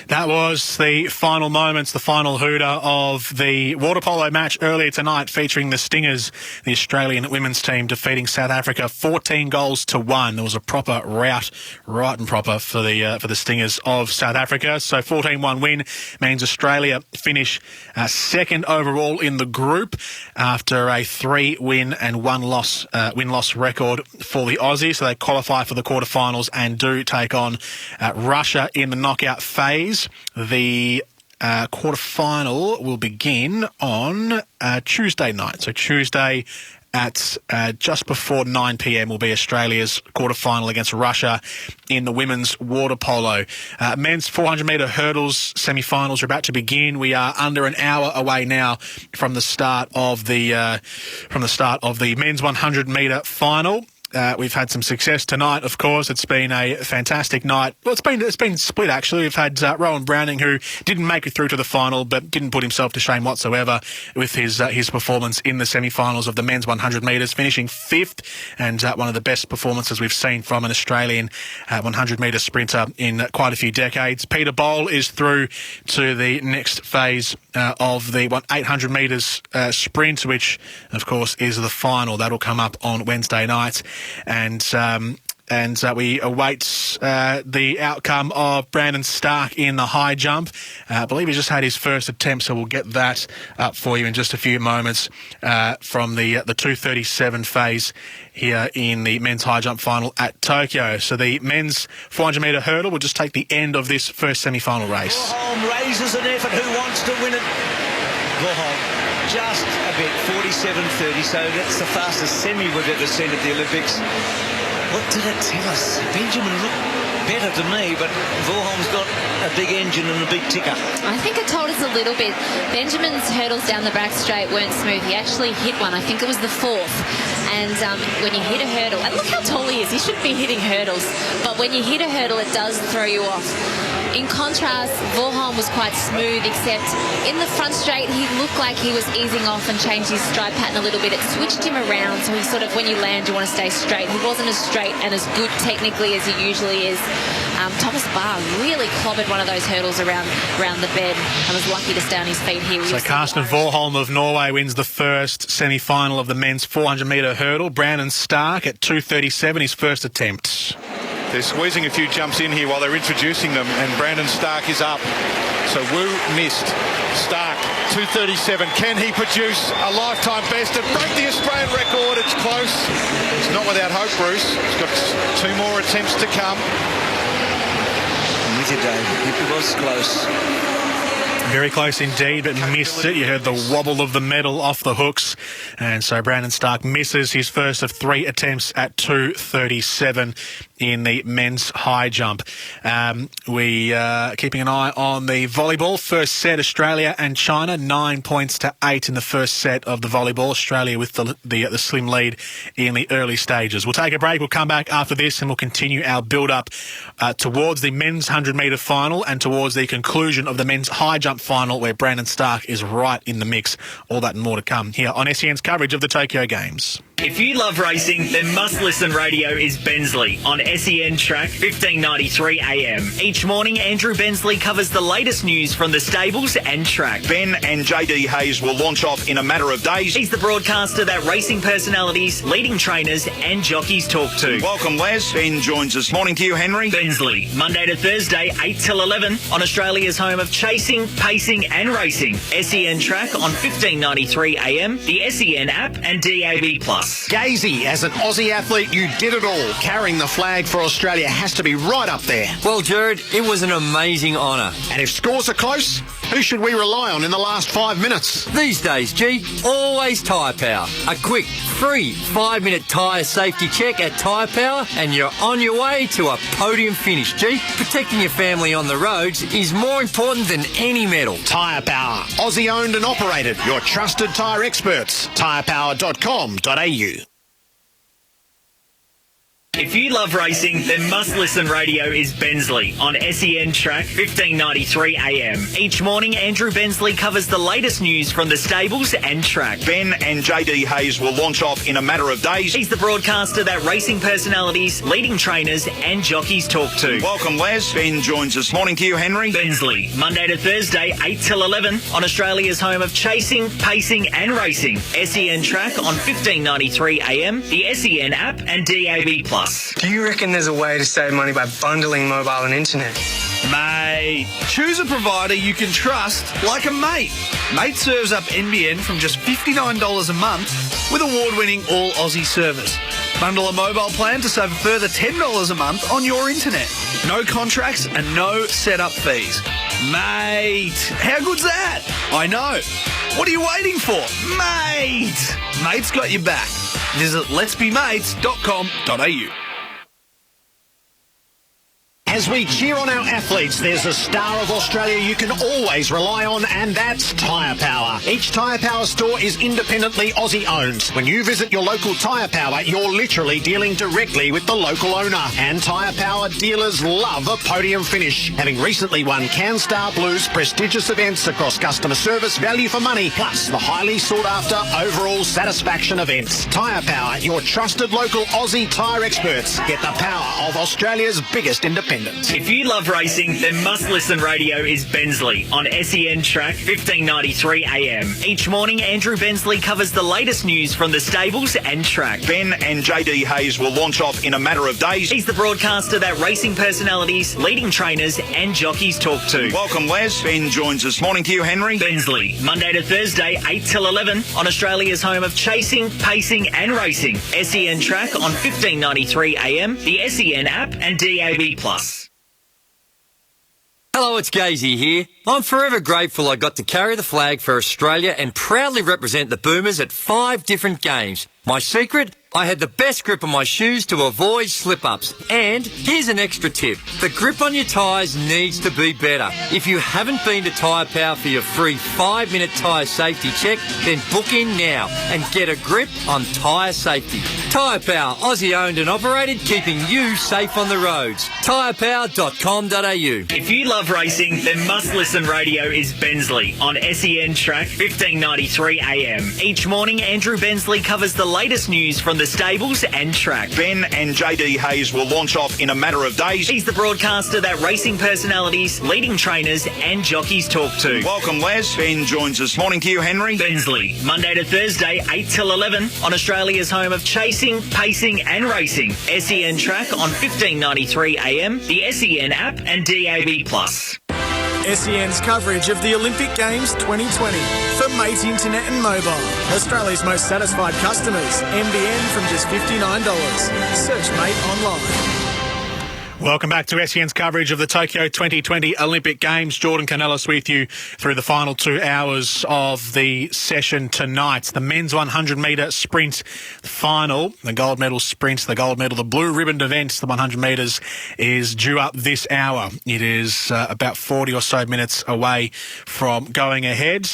That was the final moments, the final hooter of the water polo match earlier tonight featuring the Stingers, the Australian women's team defeating South Africa 14-1. There was a proper rout, right and proper for the Stingers of South Africa. So 14-1 win means Australia finish second overall in the group after a 3-win and 1-loss win-loss record for the Aussies. So they qualify for the quarterfinals and do take on Russia in the knockout phase. The quarterfinal will begin on Tuesday night. So Tuesday at just before 9 p.m. will be Australia's quarterfinal against Russia in the women's water polo. Men's 400-metre hurdles semi-finals are about to begin. We are under an hour away now from the start of the men's 100-metre final. We've had some success tonight, of course. It's been a fantastic night. Well, it's been split, actually. We've had Rowan Browning, who didn't make it through to the final, but didn't put himself to shame whatsoever with his performance in the semi-finals of the men's 100 metres, finishing 5th, and one of the best performances we've seen from an Australian 100-metre sprinter in quite a few decades. Peter Bowl is through to the next phase of the 800 metres sprint, which, of course, is the final. That'll come up on Wednesday night. And we await the outcome of Brandon Stark in the high jump. I believe he just had his first attempt, so we'll get that up for you in just a few moments from the 2:37 phase here in the men's high jump final at Tokyo. So the men's 400-metre hurdle will just take the end of this first semi-final race. Vorholm raises an effort. Who wants to win it? Vorholm. Just a bit, 47.30, so that's the fastest semi we've ever seen at the Olympics. What did it tell us? Benjamin looked better to me, but Vorholm's got a big engine and a big ticker. I think it told us a little bit. Benjamin's hurdles down the back straight weren't smooth. He actually hit one. I think it was the 4th. And when you hit a hurdle, and look how tall he is. He shouldn't be hitting hurdles. But when you hit a hurdle, it does throw you off. In contrast, Vorholm was quite smooth, except in the front straight, he looked like he was easing off and changed his stride pattern a little bit. It switched him around, so he sort of, when you land, you want to stay straight. He wasn't as straight and as good technically as he usually is. Thomas Barr really clobbered one of those hurdles around the bed and was lucky to stay on his feet here. So Karsten Vorholm of Norway wins the first semi-final of the men's 400-metre hurdle. Brandon Stark at 2:37, his first attempt. They're squeezing a few jumps in here while they're introducing them, and Brandon Stark is up. So Wu missed. Stark, 2:37. Can he produce a lifetime best and break the Australian record? It's close. It's not without hope, Bruce. He's got 2 more attempts to come. I'm with you, Dave. It was close. Very close indeed, but missed it. You heard the wobble of the medal off the hooks. And so Brandon Stark misses his first of 3 attempts at 2:37 in the men's high jump. We are keeping an eye on the volleyball. First set, Australia and China, 9 points to 8 in the first set of the volleyball. Australia with the slim lead in the early stages. We'll take a break. We'll come back after this and we'll continue our build-up towards the men's 100-metre final and towards the conclusion of the men's high jump final, where Brandon Stark is right in the mix. All that and more to come here on SEN's coverage of the Tokyo Games. If you love racing, then must-listen radio is Bensley on SEN Track 1593 AM. Each morning, Andrew Bensley covers the latest news from the stables and track. Ben and JD Hayes will launch off in a matter of days. He's the broadcaster that racing personalities, leading trainers and jockeys talk to. Welcome, Les. Ben joins us. Morning to you, Henry. Bensley, Monday to Thursday, 8 till 11 on Australia's home of chasing, pacing and racing. SEN Track on 1593 AM, the SEN app and DAB+. Gazy, as an Aussie athlete, you did it all. Carrying the flag for Australia has to be right up there. Well, Jared, it was an amazing honour. And if scores are close, who should we rely on in the last 5 minutes? These days, G, always Tyre Power. A quick, free 5-minute tyre safety check at Tyre Power and you're on your way to a podium finish, G. Protecting your family on the roads is more important than any medal. Tyre Power, Aussie owned and operated. Your trusted tyre experts. tyrepower.com.au. If you love racing, then must-listen radio is Bensley on SEN Track 1593 AM. Each morning, Andrew Bensley covers the latest news from the stables and track. Ben and JD Hayes will launch off in a matter of days. He's the broadcaster that racing personalities, leading trainers and jockeys talk to. Welcome, Les. Ben joins us. Morning to you, Henry. Bensley, Monday to Thursday, 8 till 11 on Australia's home of chasing, pacing and racing. SEN Track on 1593 AM, the SEN app and DAB+. Do you reckon there's a way to save money by bundling mobile and internet? Mate, choose a provider you can trust like a mate. Mate serves up NBN from just $59 a month with award-winning all Aussie service. Bundle a mobile plan to save a further $10 a month on your internet. No contracts and no setup fees. Mate, how good's that? I know. What are you waiting for? Mate! Mate's got your back. Visit letsbemates.com.au. As we cheer on our athletes, there's a star of Australia you can always rely on, and that's Tyre Power. Each Tyre Power store is independently Aussie owned. When you visit your local Tyre Power, you're literally dealing directly with the local owner. And Tyre Power dealers love a podium finish, having recently won CanStar Blues prestigious events across customer service, value for money, plus the highly sought after overall satisfaction events. Tyre Power, your trusted local Aussie tyre experts. Get the power of Australia's biggest independent. If you love racing, then Must Listen Radio is Bensley on SEN Track 1593 AM. Each morning, Andrew Bensley covers the latest news from the stables and track. Ben and JD Hayes will launch off in a matter of days. He's the broadcaster that racing personalities, leading trainers and jockeys talk to. Welcome, Les. Ben joins us. Morning to you, Henry. Bensley, Monday to Thursday, 8 till 11 on Australia's home of chasing, pacing and racing. SEN Track on 1593 AM, the SEN app and DAB+. Hello, it's Gazy here. I'm forever grateful I got to carry the flag for Australia and proudly represent the Boomers at 5 different games. My secret? I had the best grip on my shoes to avoid slip-ups. And here's an extra tip. The grip on your tyres needs to be better. If you haven't been to Tyre Power for your free 5-minute tyre safety check, then book in now and get a grip on tyre safety. Tyre Power, Aussie owned and operated, keeping you safe on the roads. tyrepower.com.au. If you love racing, then Must Listen Radio is Bensley on SEN Track 1593 AM. Each morning, Andrew Bensley covers the latest news from the stables and track. Ben and JD Hayes will launch off in a matter of days. He's the broadcaster that racing personalities, leading trainers and jockeys talk to. Welcome, Les. Ben joins us. Morning to you, Henry. Bensley, Monday to Thursday, 8 till 11 on Australia's home of chasing, pacing and racing. SEN Track on 1593 AM, the SEN app and DAB+. SEN's coverage of the Olympic Games 2020 for Mate Internet and Mobile. Australia's most satisfied customers. NBN from just $59. Search Mate online. Welcome back to SEN's coverage of the Tokyo 2020 Olympic Games. Jordan Canellis with you through the final 2 hours of the session tonight. The men's 100-metre sprint final, the gold medal sprint, the gold medal, the blue ribboned events, the 100 metres is due up this hour. It is about 40 or so minutes away from going ahead.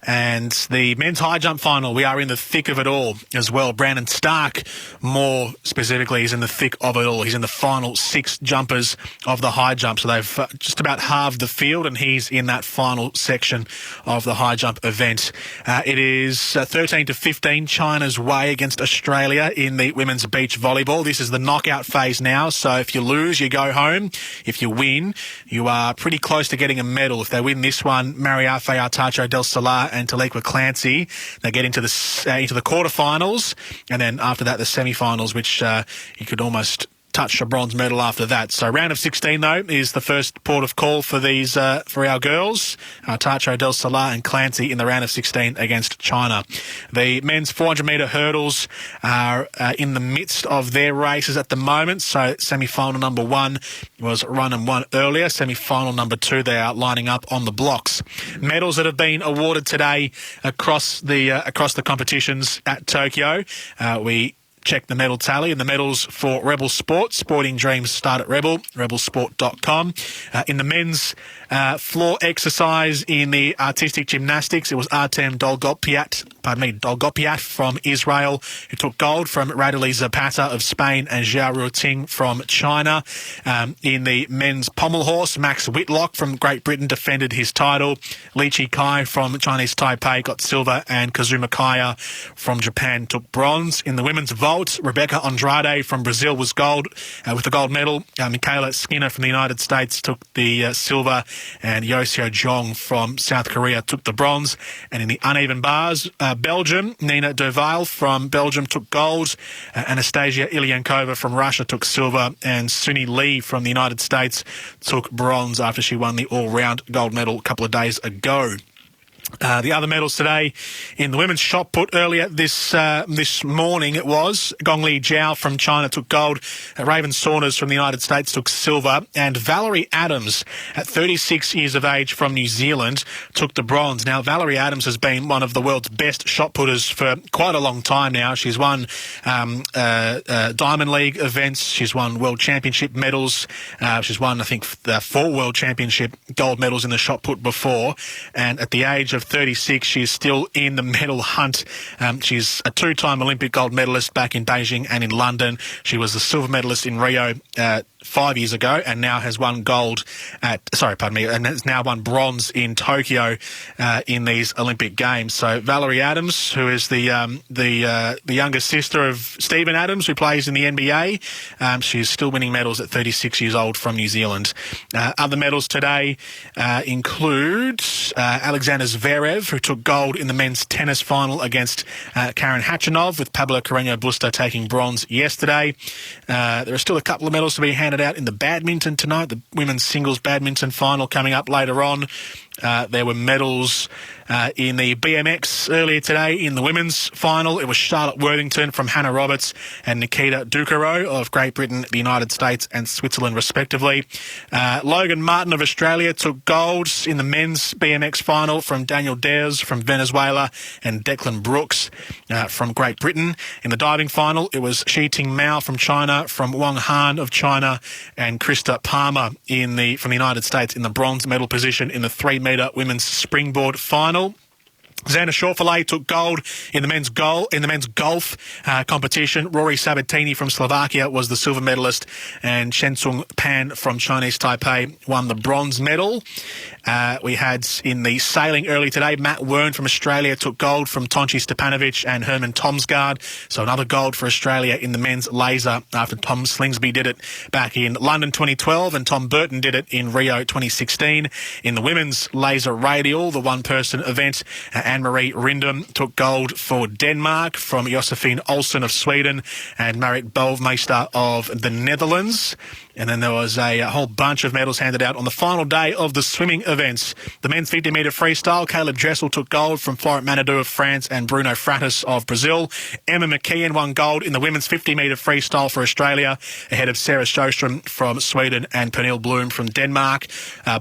And the men's high jump final, we are in the thick of it all as well. Brandon Stark, more specifically, is in the thick of it all. He's in the final 6 jumpers of the high jump. So they've just about halved the field, and he's in that final section of the high jump event. It is 13-15 China's way against Australia in the women's beach volleyball. This is the knockout phase now. So if you lose, you go home. If you win, you are pretty close to getting a medal. If they win this one, Mariafe Artacho del Solar and Taliqua Clancy, they get into the quarterfinals, and then after that the semi-finals, which you could almost touch a bronze medal after that. So round of 16 though is the first port of call for these for our girls, Artacho del Solar and Clancy in the round of 16 against China. The men's 400-metre hurdles are in the midst of their races at the moment. So semi-final number 1 was run and won earlier. Semi-final number 2, they are lining up on the blocks. Medals that have been awarded today across the competitions at Tokyo. We check the medal tally, and the medals for Rebel Sport. Sporting dreams start at Rebel, rebelsport.com. In the men's floor exercise in the artistic gymnastics, it was Artem Dolgopiat from Israel, who took gold from Raduli Zapata of Spain and Zhao Ruting from China. In the men's pommel horse, Max Whitlock from Great Britain defended his title. Li Chi-kai from Chinese Taipei got silver, and Kazuma Kaya from Japan took bronze. In the women's vault, Rebecca Andrade from Brazil was gold with the gold medal. Michaela Skinner from the United States took the silver, and Yoseo Jong from South Korea took the bronze. And in the uneven bars, Belgium, Nina Dervail from Belgium took gold. Anastasia Ilyankova from Russia took silver, and Suni Lee from the United States took bronze after she won the all-round gold medal a couple of days ago. The other medals today in the women's shot put earlier this morning, it was Gongli Zhao from China took gold, Raven Saunders from the United States took silver, and Valerie Adams at 36 years of age from New Zealand took the bronze. Now, Valerie Adams has been one of the world's best shot putters for quite a long time now. She's won Diamond League events, she's won World Championship medals, she's won, I think, 4 World Championship gold medals in the shot put before, and at the age of 36, she is still in the medal hunt. She's a 2-time Olympic gold medalist back in Beijing and in London. She was the silver medalist in Rio 5 years ago, and now has won and has now won bronze in Tokyo in these Olympic Games. So Valerie Adams, who is the younger sister of Stephen Adams, who plays in the NBA, she's still winning medals at 36 years old from New Zealand. Other medals today include Alexander Zverev, who took gold in the men's tennis final against Karen Khachanov, with Pablo Carreño Busta taking bronze yesterday. There are still a couple of medals to be handed out in the badminton tonight, the women's singles badminton final coming up later on. There were medals in the BMX earlier today in the women's final. It was Charlotte Worthington from Hannah Roberts and Nikita Ducaro of Great Britain, the United States and Switzerland respectively. Logan Martin of Australia took gold in the men's BMX final from Daniel Dares from Venezuela and Declan Brooks from Great Britain. In the diving final, it was Shi-Ting Mao from China, from Wang Han of China, and Krista Palmer from the United States in the bronze medal position in the 3-metre women's springboard final. Xander Schauffele took gold in the men's golf competition. Rory Sabatini from Slovakia was the silver medalist, and Shensung Pan from Chinese Taipei won the bronze medal. We had in the sailing early today, Matt Wern from Australia took gold from Tonchi Stepanovic and Herman Tomsgaard. So another gold for Australia in the men's laser after Tom Slingsby did it back in London 2012 and Tom Burton did it in Rio 2016. In the women's laser radial, the one-person event, Anne-Marie Rindum took gold for Denmark from Josephine Olsen of Sweden and Marit Bovmeister of the Netherlands. And then there was a whole bunch of medals handed out on the final day of the swimming events. The men's 50-metre freestyle, Caleb Dressel took gold from Florent Manadou of France and Bruno Fratis of Brazil. Emma McKeon won gold in the women's 50-metre freestyle for Australia, ahead of Sarah Sjostrom from Sweden and Pernille Bloom from Denmark.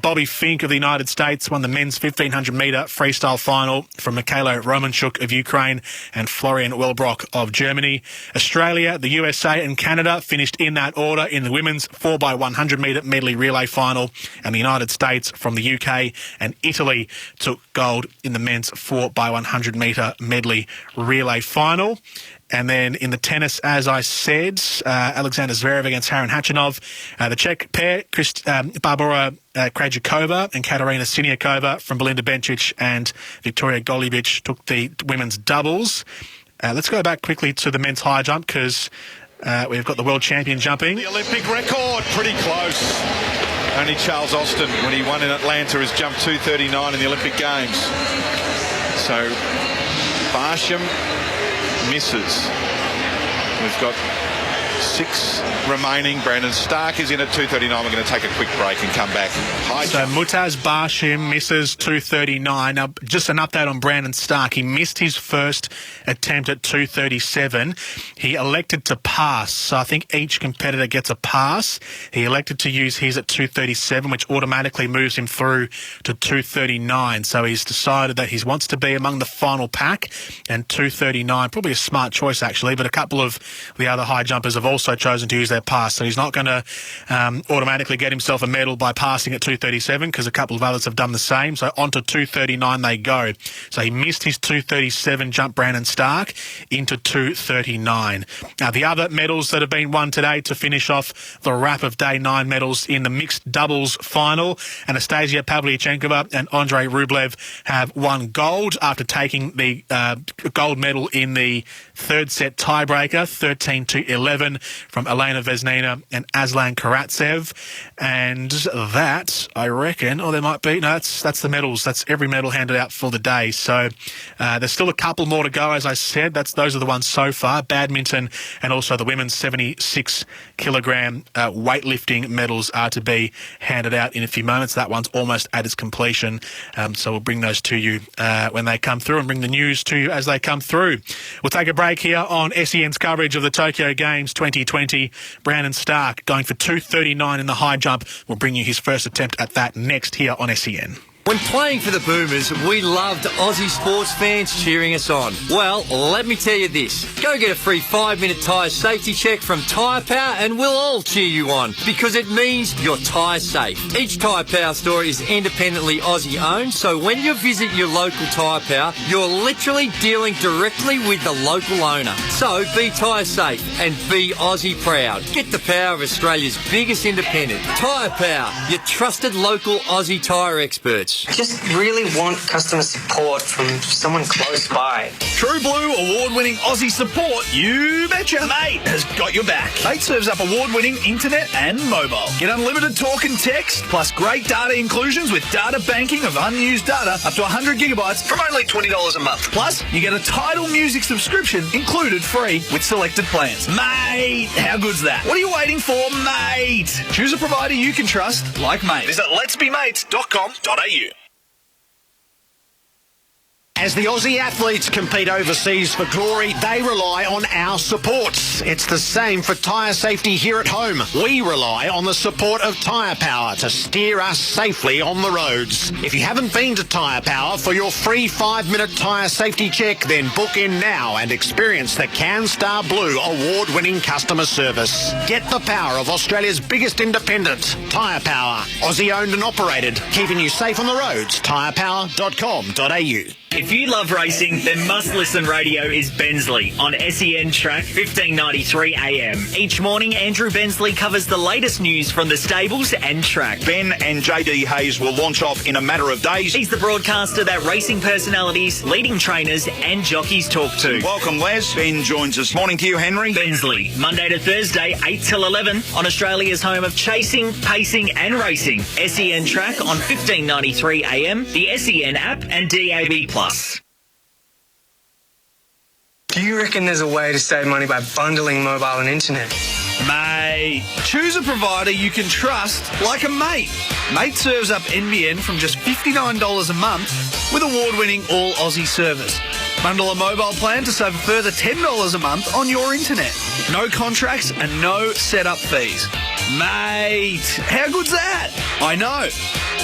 Bobby Fink of the United States won the men's 1,500-metre freestyle final from Mikhailo Romanchuk of Ukraine and Florian Welbrock of Germany. Australia, the USA and Canada finished in that order in the women's 4x100 metre medley relay final, and the United States from the UK and Italy took gold in the men's 4x100 metre medley relay final. And then in the tennis, as I said, Alexander Zverev against Karen Khachanov. The Czech pair, Barbora Krejcikova and Katerina Siniakova from Belinda Bencic and Victoria Golubic took the women's doubles. Let's go back quickly to the men's high jump because we've got the world champion jumping. The Olympic record, pretty close. Only Charles Austin, when he won in Atlanta, has jumped 2:39 in the Olympic Games. So Barsham misses. We've got 6 remaining. Brandon Stark is in at 2:39. We're going to take a quick break and come back. So Mutaz Barshim misses 2:39. Now, just an update on Brandon Stark. He missed his first attempt at 2:37. He elected to pass. So I think each competitor gets a pass. He elected to use his at 2:37, which automatically moves him through to 2:39. So he's decided that he wants to be among the final pack, and 2:39, probably a smart choice actually, but a couple of the other high jumpers have also chosen to use their pass. So he's not going to automatically get himself a medal by passing at 2:37 because a couple of others have done the same. So on to 2:39 they go. So he missed his 2:37 jump, Brandon Stark, into 2:39. Now the other medals that have been won today to finish off the wrap of day 9 medals in the mixed doubles final, Anastasia Pavlyuchenkova and Andrei Rublev have won gold after taking the gold medal in the third set tiebreaker, 13-11. win from Elena Vesnina and Aslan Karatsev. And that, I reckon, there might be, no, that's the medals. That's every medal handed out for the day. So there's still a couple more to go, as I said. Those are the ones so far. Badminton and also the women's 76-kilogram weightlifting medals are to be handed out in a few moments. That one's almost at its completion. So we'll bring those to you when they come through and bring the news to you as they come through. We'll take a break here on SEN's coverage of the Tokyo Games 2020. Brandon Stark going for 239 in the high jump. We'll bring you his first attempt at that next here on SEN. When playing for the Boomers, we loved Aussie sports fans cheering us on. Well, let me tell you this. Go get a free 5-minute tyre safety check from Tyre Power and we'll all cheer you on because it means you're tyre safe. Each Tyre Power store is independently Aussie owned, so when you visit your local Tyre Power, you're literally dealing directly with the local owner. So be tyre safe and be Aussie proud. Get the power of Australia's biggest independent. Tyre Power, your trusted local Aussie tyre experts. I just really want customer support from someone close by. True Blue award-winning Aussie support, you betcha. Mate has got your back. Mate serves up award-winning internet and mobile. Get unlimited talk and text, plus great data inclusions with data banking of unused data up to 100 gigabytes from only $20 a month. Plus, you get a Tidal music subscription included free with selected plans. Mate, how good's that? What are you waiting for, mate? Choose a provider you can trust, like Mate. Visit letsbemates.com.au. As the Aussie athletes compete overseas for glory, they rely on our supports. It's the same for tyre safety here at home. We rely on the support of Tyre Power to steer us safely on the roads. If you haven't been to Tyre Power for your free 5-minute tyre safety check, then book in now and experience the CanStar Blue award-winning customer service. Get the power of Australia's biggest independent, Tyre Power. Aussie owned and operated, keeping you safe on the roads. Tyrepower.com.au. If you love racing, then must-listen radio is Bensley on SEN Track 1593 AM. Each morning, Andrew Bensley covers the latest news from the stables and track. Ben and JD Hayes will launch off in a matter of days. He's the broadcaster that racing personalities, leading trainers and jockeys talk to. Welcome, Les. Ben joins us. Morning to you, Henry. Bensley, Monday to Thursday, 8 till 11 on Australia's home of chasing, pacing and racing. SEN Track on 1593 AM, the SEN app and DAB+. Do you reckon there's a way to save money by bundling mobile and internet? Mate, choose a provider you can trust, like a Mate. Mate serves up NBN from just $59 a month with award-winning all Aussie service. Bundle a mobile plan to save a further $10 a month on your internet. No contracts and no setup fees. Mate, how good's that? I know.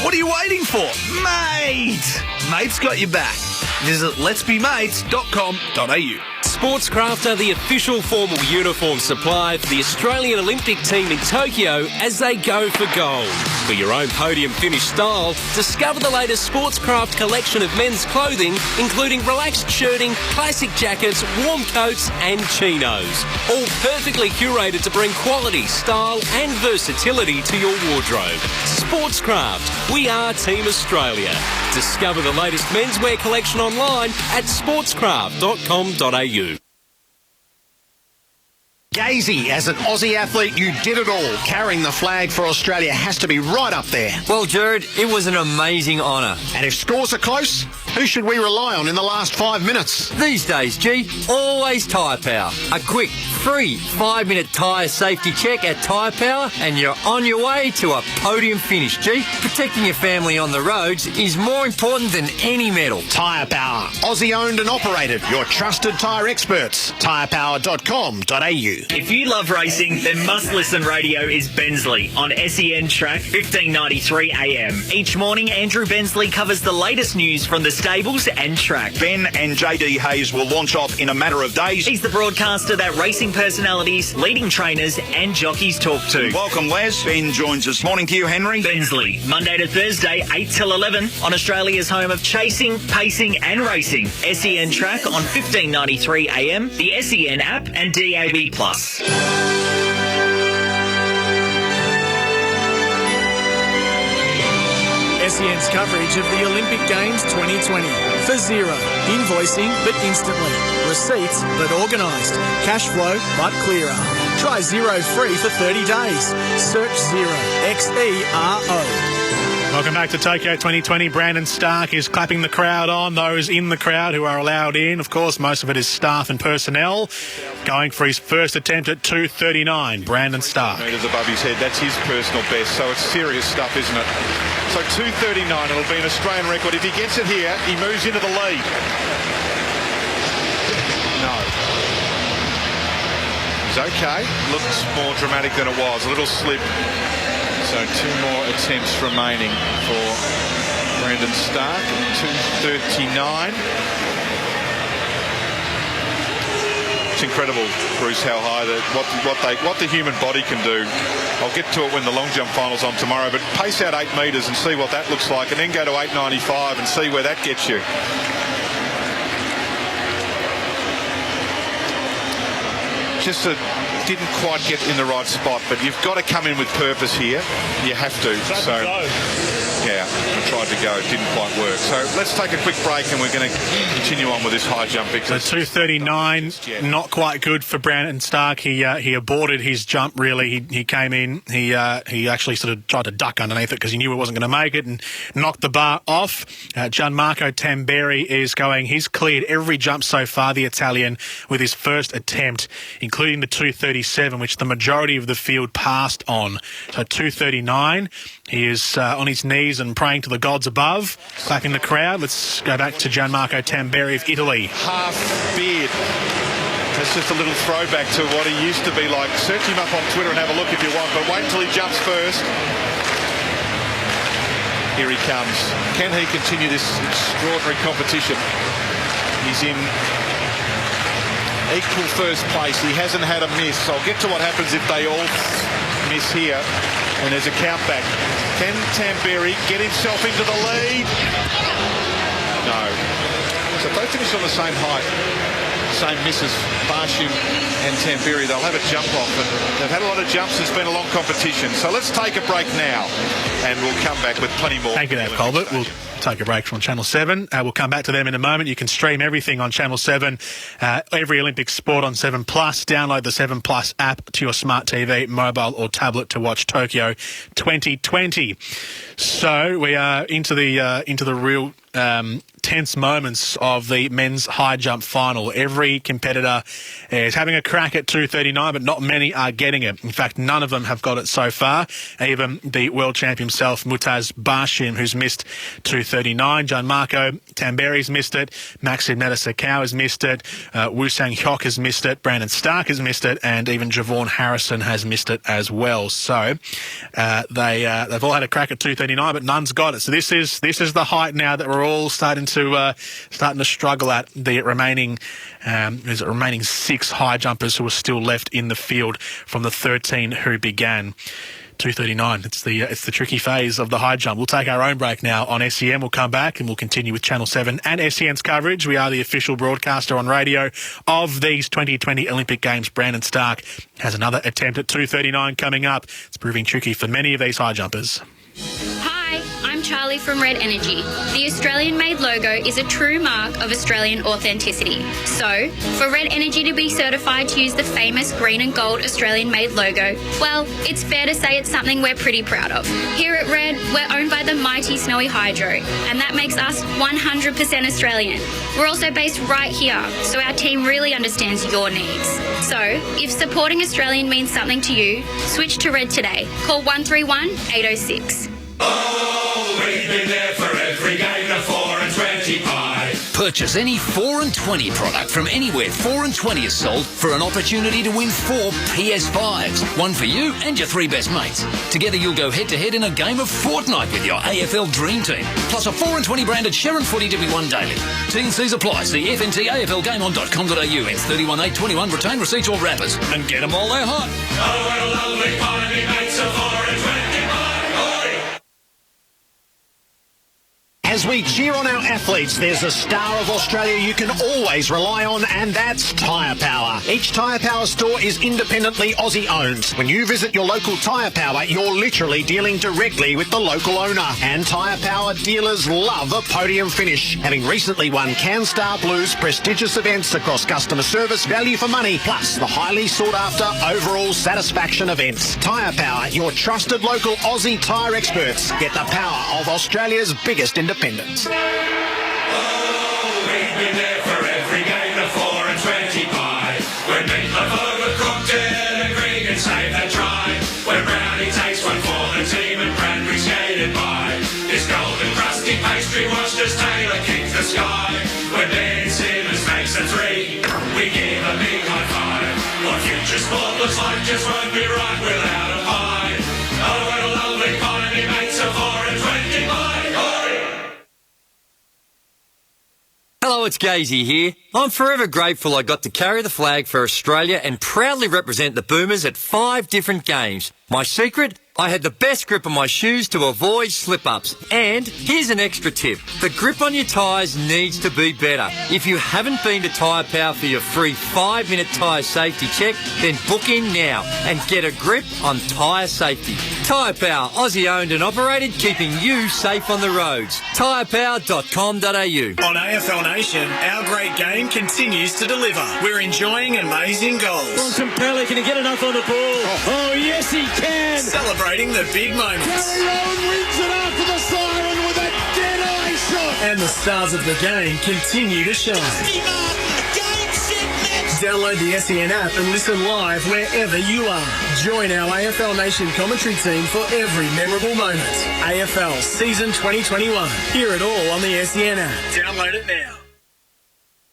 What are you waiting for? Mate! Mate's got your back. Visit letsbemates.com.au. Sportscraft are the official formal uniform supply for the Australian Olympic team in Tokyo as they go for gold. For your own podium finish style, discover the latest Sportscraft collection of men's clothing, including relaxed shirting, classic jackets, warm coats and chinos. All perfectly curated to bring quality, style and versatility to your wardrobe. Sportscraft, we are Team Australia. Discover the latest menswear collection online at sportscraft.com.au. Gazy, as an Aussie athlete, you did it all. Carrying the flag for Australia has to be right up there. Well, Jared, it was an amazing honour. And if scores are close, who should we rely on in the last 5 minutes? These days, G, always Tyre Power. A quick, free 5-minute tyre safety check at Tyre Power and you're on your way to a podium finish, G. Protecting your family on the roads is more important than any medal. Tyre Power, Aussie owned and operated. Your trusted tyre experts. Tyrepower.com.au. If you love racing, then must-listen radio is Bensley on SEN Track 1593 AM. Each morning, Andrew Bensley covers the latest news from the stables and track. Ben and JD Hayes will launch off in a matter of days. He's the broadcaster that racing personalities, leading trainers and jockeys talk to. Welcome, Les. Ben joins us. Morning to you, Henry. Bensley, Monday to Thursday, 8 till 11 on Australia's home of chasing, pacing and racing. SEN Track on 1593 AM, the SEN app and DAB+. SEN's coverage of the Olympic Games 2020. For Xero, invoicing but instantly. Receipts but organised. Cash flow but clearer. Try Xero free for 30 days. Search Xero. Xero. Welcome back to Tokyo 2020. Brandon Stark is clapping the crowd on, those in the crowd who are allowed in. Of course, most of it is staff and personnel. Going for his first attempt at 2:39. Brandon Stark. Metres above his head. That's his personal best. So it's serious stuff, isn't it? So 2:39. It'll be an Australian record. If he gets it here, he moves into the lead. No. He's okay. Looks more dramatic than it was. A little slip. So 2 more attempts remaining for Brandon Stark. 2:39. It's incredible, Bruce, how high what the human body can do. I'll get to it when the long jump final's on tomorrow, but pace out 8 metres and see what that looks like, and then go to 8.95 and see where that gets you. Just didn't quite get in the right spot, but you've got to come in with purpose here. You have to. So, yeah, I tried to go. It didn't quite work. So let's take a quick break and we're going to continue on with this high jump. So 2:39, not quite good for Brandon Stark. He aborted his jump, really. He came in. He actually sort of tried to duck underneath it because he knew it wasn't going to make it and knocked the bar off. Gianmarco Tamberi is going. He's cleared every jump so far, the Italian, with his first attempt, including the 2:37, which the majority of the field passed on. So 2:39. He is on his knees and praying to the gods above, clapping the crowd. Let's go back to Gianmarco Tamberi of Italy. Half beard. That's just a little throwback to what he used to be like. Search him up on Twitter and have a look if you want, but wait until he jumps first. Here he comes. Can he continue this extraordinary competition? He's in equal first place. He hasn't had a miss. I'll get to what happens if they all miss here. And there's a count back. Can Tamberi get himself into the lead? No. So both finished on the same height. Same misses, Barshim and Tamberi. They'll have a jump off, and they've had a lot of jumps. It's been a long competition. So let's take a break now, and we'll come back with plenty more. Thank you, Dave Colbert. We'll take a break from Channel 7. We'll come back to them in a moment. You can stream everything on Channel 7, every Olympic sport on 7 Plus. Download the 7 Plus app to your smart TV, mobile or tablet to watch Tokyo 2020. So we are into the real tense moments of the men's high jump final. Every competitor is having a crack at 2:39, but not many are getting it. In fact, none of them have got it so far. Even the world champ himself, Mutaz Barshim, who's missed 2:39. Gianmarco Tamberi's missed it. Maxim Metasakau has missed it. Woo Sang-hyuk has missed it. Brandon Stark has missed it. And even Javon Harrison has missed it as well. So they've all had a crack at 2:39, but none's got it. So this is the height now that we're all starting to struggle at. The remaining 6 high jumpers who are still left in the field from the 13 who began. 2:39. It's the tricky phase of the high jump. We'll take our own break now on SEN. We'll come back and we'll continue with Channel 7 and SEN's coverage. We are the official broadcaster on radio of these 2020 Olympic Games. Brandon Stark has another attempt at 2:39 coming up. It's proving tricky for many of these high jumpers. Hi, I'm Charlie from Red Energy. The Australian-made logo is a true mark of Australian authenticity. So, for Red Energy to be certified to use the famous green and gold Australian-made logo, well, it's fair to say it's something we're pretty proud of. Here at Red, we're owned by the mighty Snowy Hydro, and that makes us 100% Australian. We're also based right here, so our team really understands your needs. So, if supporting Australian means something to you, switch to Red today. Call 131 806. Oh, we've been there for every game, the 4 and 20 pie. Purchase any 4 and 20 product from anywhere 4 and 20 is sold for an opportunity to win 4 PS5s. One for you and your 3 best mates. Together you'll go head-to-head in a game of Fortnite with your AFL Dream Team. Plus a 4 and 20 branded Sharon Footy to be won daily. T&Cs apply. See fntaflgameon.com.au. Ends 31/8/21. Retain receipts or wrappers. And get them all there hot. Oh, what a lovely pie, me mates, a 4 and 20 pie. Oi! As we cheer on our athletes, there's a star of Australia you can always rely on, and that's Tyre Power. Each Tyre Power store is independently Aussie owned. When you visit your local Tyre Power, you're literally dealing directly with the local owner. And Tyre Power dealers love a podium finish, having recently won CanStar Blues prestigious events across customer service, value for money, plus the highly sought after overall satisfaction events. Tyre Power, your trusted local Aussie tyre experts. Get the power of Australia's biggest independents. We've been there for every game of 4 and 25. When Meatloaf overcooked it and Gregan saved that try. When Brownie takes one for the team and Bradbury skated by. This golden crusty pastry was just Taylor kicked the sky. When Ben Simmons makes a 3, we give a big high five. What future sport looks like just won't be right without a pie. Oh, what a lovely pie, he makes a 4 and 25. Hello, it's Gazy here. I'm forever grateful I got to carry the flag for Australia and proudly represent the Boomers at 5 different games. My secret? I had the best grip on my shoes to avoid slip-ups. And here's an extra tip. The grip on your tyres needs to be better. If you haven't been to Tyre Power for your free 5-minute tyre safety check, then book in now and get a grip on tyre safety. Tyre Power, Aussie owned and operated, keeping you safe on the roads. tyrepower.com.au. On AFL Nation, our great game continues to deliver. We're enjoying amazing goals. Bontempelli, can he get enough on the ball? Oh, yes, he can. Celebrating the big moments. Gary Rowan wins it after the siren with a dead-eye shot. And the stars of the game continue to shine. Download the SEN app and listen live wherever you are. Join our AFL Nation commentary team for every memorable moment. AFL Season 2021. Hear it all on the SEN app. Download it now.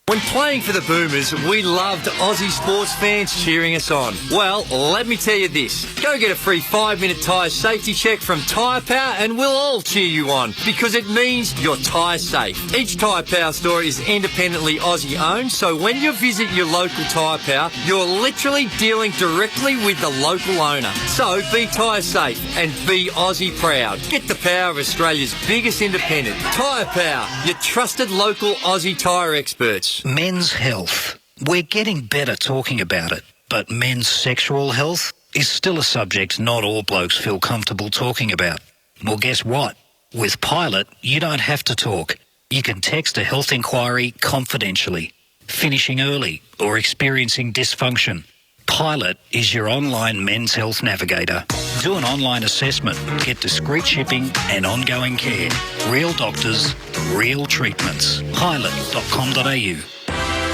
When playing for the Boomers, we loved Aussie sports fans cheering us on. Well, let me tell you this. Go get a free 5-minute tyre safety check from Tyre Power and we'll all cheer you on because it means you're tyre safe. Each Tyre Power store is independently Aussie owned, so when you visit your local Tyre Power, you're literally dealing directly with the local owner. So be tyre safe and be Aussie proud. Get the power of Australia's biggest independent. Tyre Power, your trusted local Aussie tyre experts. Men's health. We're getting better talking about it, but men's sexual health is still a subject not all blokes feel comfortable talking about. Well, guess what? With Pilot, you don't have to talk. You can text a health inquiry confidentially. Finishing early or experiencing dysfunction. Pilot is your online men's health navigator. Do an online assessment, get discreet shipping and ongoing care. Real doctors, real treatments. Pilot.com.au.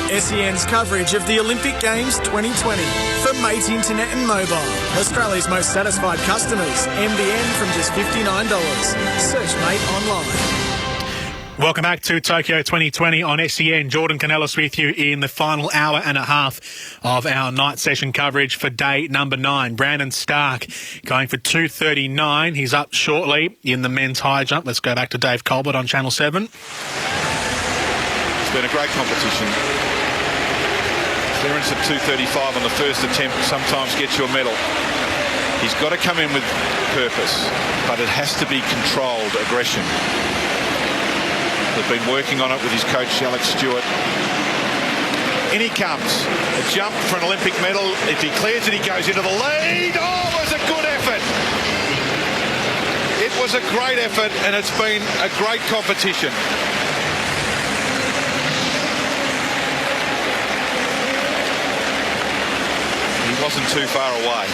SEN's coverage of the Olympic Games 2020 for Mate Internet and Mobile. Australia's most satisfied customers. NBN from just $59. Search Mate online. Welcome back to Tokyo 2020 on SEN. Jordan Canellis with you in the final hour and a half of our night session coverage for day number 9. Brandon Stark going for 2:39. He's up shortly in the men's high jump. Let's go back to Dave Colbert on Channel 7. It's been a great competition. Clearance at 2:35 on the first attempt sometimes gets you a medal. He's got to come in with purpose, but it has to be controlled aggression. They've been working on it with his coach, Alex Stewart. In he comes. A jump for an Olympic medal. If he clears it, he goes into the lead. Oh, it was a good effort. It was a great effort, and it's been a great competition. He wasn't too far away.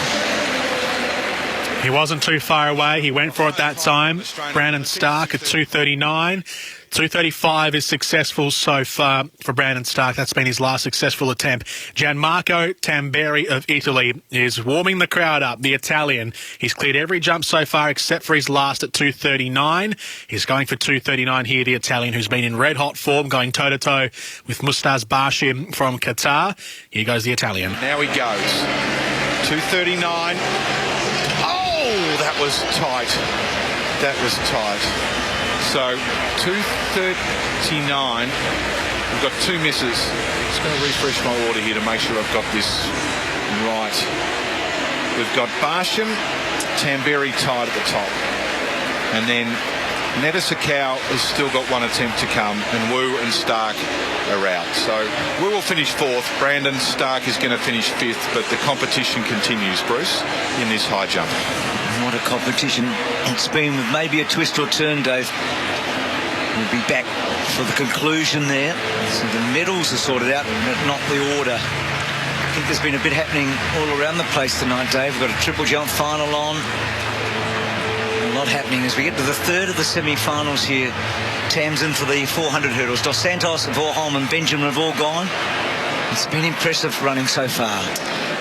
He wasn't too far away. He went for it that time. Brandon Stark at 2:39. 2:35 is successful so far for Brandon Stark. That's been his last successful attempt. Gianmarco Tamberi of Italy is warming the crowd up, the Italian. He's cleared every jump so far except for his last at 2:39. He's going for 2:39 here, the Italian, who's been in red-hot form, going toe-to-toe with Mustaz Bashim from Qatar. Here goes the Italian. Now he goes. 2:39. Oh, that was tight. That was tight. So 2:39. We've got 2 misses. Just going to refresh my order here to make sure I've got this right. We've got Barsham, Tamberi tied at the top. And then Nedisakau has still got one attempt to come, and Wu and Stark are out. So Wu will finish fourth. Brandon Stark is going to finish fifth, but the competition continues, Bruce, in this high jump. What a competition it's been, with maybe a twist or turn, Dave. We'll be back for the conclusion there. So the medals are sorted out, but not the order. I think there's been a bit happening all around the place tonight, Dave. We've got a triple jump final on. A lot happening as we get to the third of the semi-finals here. Tamsin for the 400 hurdles. Dos Santos, Vorholm and Benjamin have all gone. It's been impressive running so far.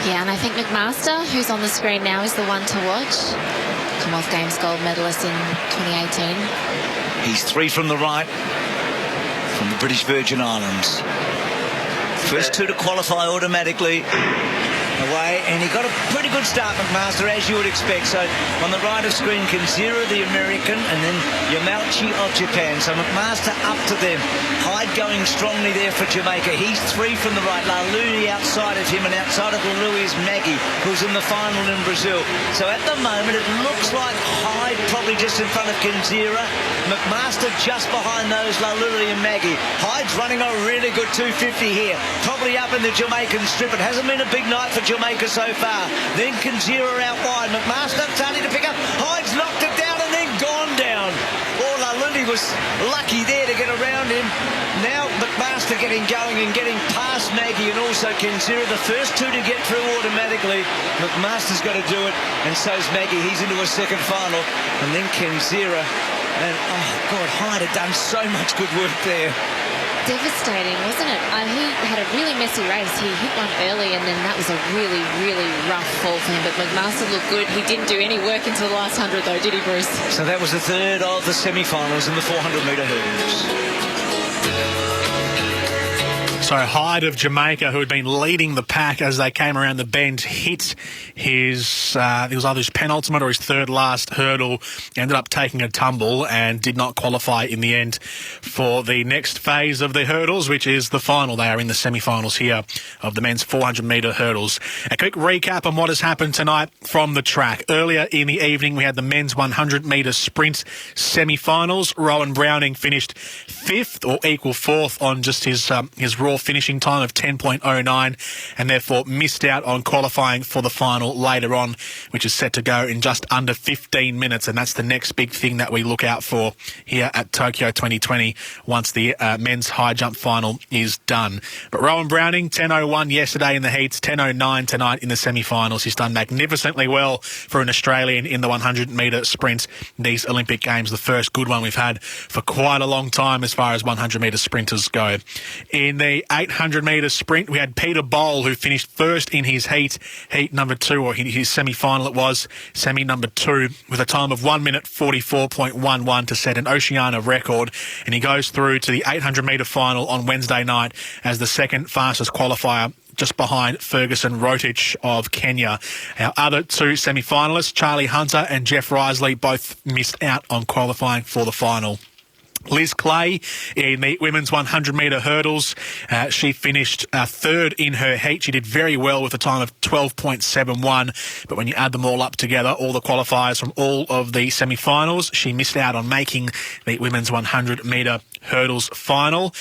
Yeah, and I think McMaster, who's on the screen now, is the one to watch. Commonwealth Games gold medalist in 2018. He's three from the right, from the British Virgin Islands. First two to qualify automatically. Away, and he got a pretty good start, McMaster, as you would expect. So on the right of screen, Kanzira, the American, and then Yamauchi of Japan. So McMaster up to them. Hyde going strongly there for Jamaica. He's three from the right. Laluni outside of him, and outside of Lalui is Maggie, who's in the final in Brazil. So at the moment, it looks like Hyde probably just in front of Kanzira. McMaster just behind those, Laluli and Maggie. Hyde's running a really good 250 here. Probably up in the Jamaican strip. It hasn't been a big night for Jamaica so far. Then Kanzira out wide. McMaster starting to pick up. Hyde's knocked it down and then gone down. Oh, Laluli was lucky there to get around him. Now McMaster getting going and getting past Maggie and also Kanzira. The first two to get through automatically. McMaster's got to do it, and so's Maggie. He's into a second final. And then Kanzira. And, oh, God, Hyde had done so much good work there. Devastating, wasn't it? He had a really messy race. He hit one early, and then that was a really, really rough fall for him. But McMaster looked good. He didn't do any work until the last 100, though, did he, Bruce? So that was the third of the semi-finals in the 400-metre hurdles. So Hyde of Jamaica, who had been leading the pack as they came around the bend, hit his, it was either his penultimate or his third last hurdle, ended up taking a tumble and did not qualify in the end for the next phase of the hurdles, which is the final. They are in the semi-finals here of the men's 400-metre hurdles. A quick recap on what has happened tonight from the track. Earlier in the evening, we had the men's 100-metre sprint semi-finals. Rowan Browning finished fifth or equal fourth on just his raw finishing time of 10.09, and therefore missed out on qualifying for the final later on, which is set to go in just under 15 minutes. And that's the next big thing that we look out for here at Tokyo 2020 once the men's high jump final is done. But Rowan Browning, 10.01 yesterday in the heats, 10.09 tonight in the semi-finals. He's done magnificently well for an Australian in the 100-metre sprint these Olympic Games, the first good one we've had for quite a long time as far as 100-metre sprinters go. In the 800-metre sprint, we had Peter Boll, who finished first in his heat number two, or his semi-final it was, semi number two, with a time of 1 minute 44.11 to set an Oceania record. And he goes through to the 800-metre final on Wednesday night as the second fastest qualifier, just behind Ferguson Rotich of Kenya. Our other two semi-finalists, Charlie Hunter and Jeff Risley, both missed out on qualifying for the final. Liz Clay in the women's 100-metre hurdles. She finished third in her heat. She did very well with a time of 12.71. But when you add them all up together, all the qualifiers from all of the semi-finals, she missed out on making the women's 100-metre hurdles final.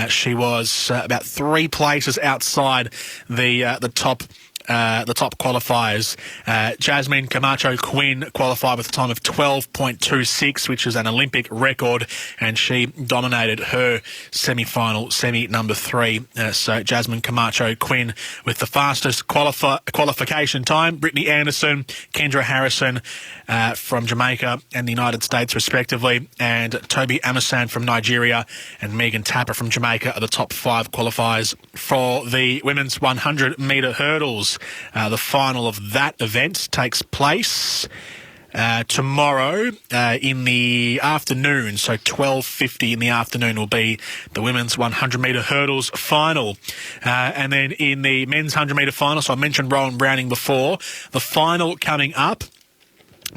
She was about 3 places outside the top qualifiers. Jasmine Camacho Quinn qualified with a time of 12.26, which is an Olympic record, and she dominated her semi-final, semi number 3. So Jasmine Camacho Quinn with the fastest qualification time. Brittany Anderson, Kendra Harrison from Jamaica and the United States respectively, and Toby Amasan from Nigeria and Megan Tapper from Jamaica are the top 5 qualifiers for the women's 100-metre hurdles. The final of that event takes place tomorrow in the afternoon, so 12:50 in the afternoon will be the women's 100-metre hurdles final. And then in the men's 100-metre final, so I mentioned Rowan Browning before, the final coming up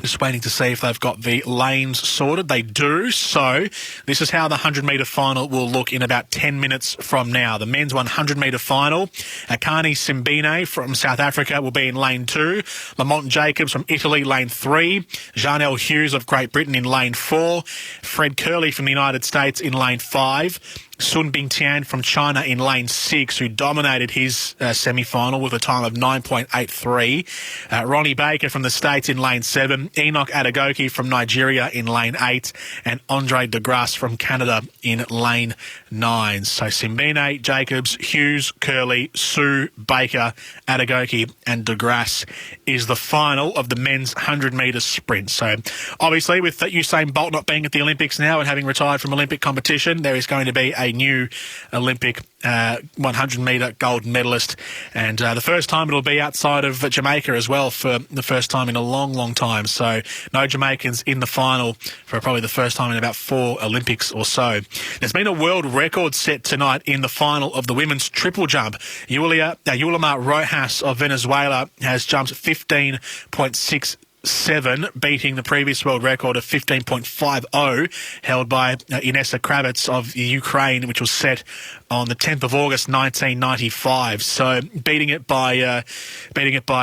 Just waiting to see if they've got the lanes sorted. They do. So this is how the 100-metre final will look in about 10 minutes from now. The men's 100-metre final. Akani Simbine from South Africa will be in lane 2. Lamont Jacobs from Italy, lane 3. Jarnell Hughes of Great Britain in lane 4. Fred Curley from the United States in lane 5. Sun Bingtian from China in lane 6, who dominated his semi-final with a time of 9.83. Ronnie Baker from the States in lane 7. Enoch Adegoke from Nigeria in lane 8. And Andre de Grasse from Canada in lane 9. So Simbine, Jacobs, Hughes, Curley, Sue, Baker, Adegoke and de Grasse is the final of the men's 100-metre sprint. So obviously with Usain Bolt not being at the Olympics now and having retired from Olympic competition, there is going to be a new Olympic 100-metre gold medalist, and the first time it'll be outside of Jamaica as well for the first time in a long, long time. So no Jamaicans in the final for probably the first time in about 4 Olympics or so. There's been a world record set tonight in the final of the women's triple jump. Yulimar Rojas of Venezuela has jumped 15.67, beating the previous world record of 15.50 held by Inessa Kravets of Ukraine, which was set on the 10th of August 1995. So beating it by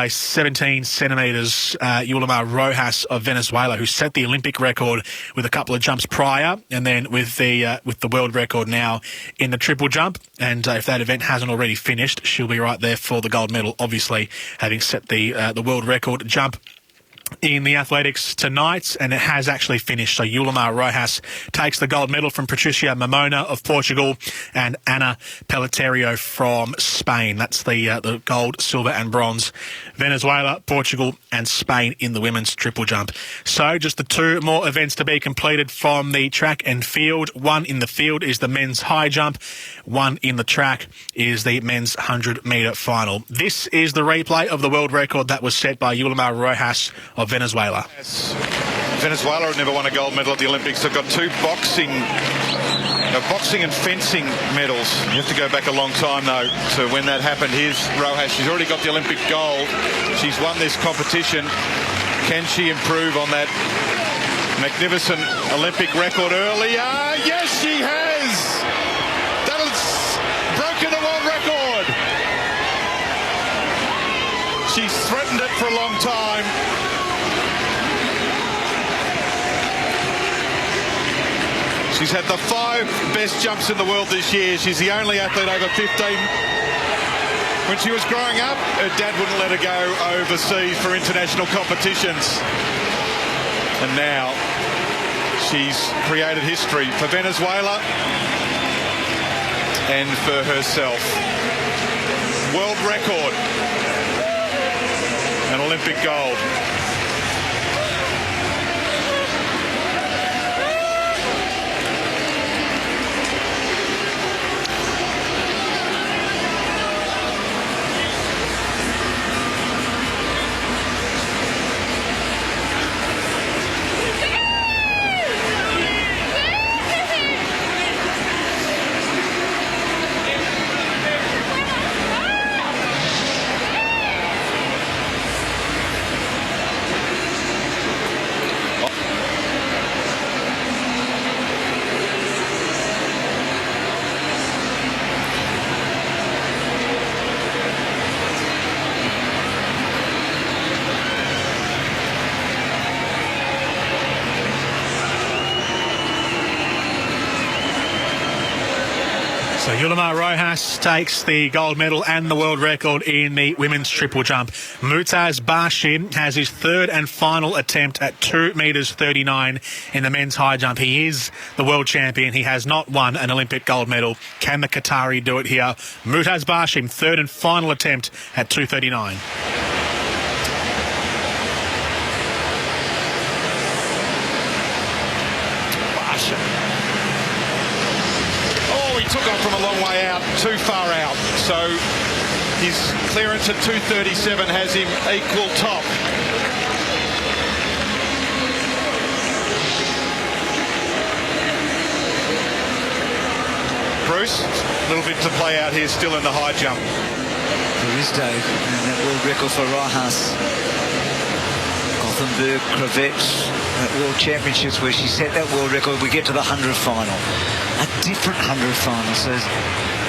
17 centimetres, Yulimar Rojas of Venezuela, who set the Olympic record with a couple of jumps prior, and then with the world record now in the triple jump. And if that event hasn't already finished, she'll be right there for the gold medal, obviously having set the world record jump in the athletics tonight, and it has actually finished. So Yulimar Rojas takes the gold medal from Patricia Mamona of Portugal and Ana Pelletiero from Spain. That's the gold, silver and bronze. Venezuela, Portugal and Spain in the women's triple jump. So just the 2 more events to be completed from the track and field. One in the field is the men's high jump. One in the track is the men's 100-metre final. This is the replay of the world record that was set by Yulimar Rojas of Venezuela. Yes. Venezuela have never won a gold medal at the Olympics. They've got 2 boxing and fencing medals. You have to go back a long time, though, to when that happened. Here's Rojas. She's already got the Olympic gold. She's won this competition. Can she improve on that magnificent Olympic record earlier? Yes, she has! That's broken the world record! She's threatened it for a long time. She's had the 5 best jumps in the world this year. She's the only athlete over 15. When she was growing up, her dad wouldn't let her go overseas for international competitions. And now she's created history for Venezuela and for herself. World record. An Olympic gold. So Yulimar Rojas takes the gold medal and the world record in the women's triple jump. Mutaz Bashir has his 3rd and final attempt at 2 metres 39 in the men's high jump. He is the world champion. He has not won an Olympic gold medal. Can the Qatari do it here? Mutaz Bashir, 3rd and final attempt at 2:39. Took off from a long way out, too far out. So his clearance at 2:37 has him equal top. Bruce, a little bit to play out here still in the high jump. There is, Dave, and that world record for Rojas. Got Gothenburg Crevettes at World Championships where she set that world record. We get to the 100 final. A different 100 final. So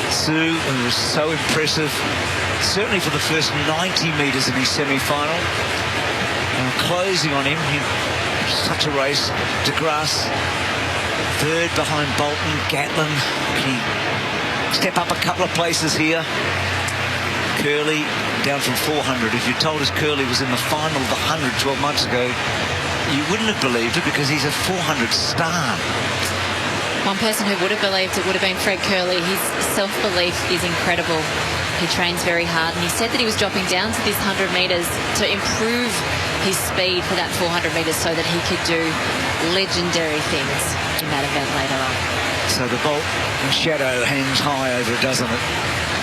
Sue, who was so impressive, certainly for the first 90 metres in his semi-final. Closing on him. Such a race. DeGrasse, third behind Bolton. Gatlin, can he step up a couple of places here? Curley down from 400. If you told us Curley was in the final of the 100 12 months ago, you wouldn't have believed it because he's a 400 star. One person who would have believed it would have been Fred Curley. His self-belief is incredible. He trains very hard, and he said that he was dropping down to this 100 metres to improve his speed for that 400 metres so that he could do legendary things in that event later on. So the Bolt shadow hangs high over it, doesn't it?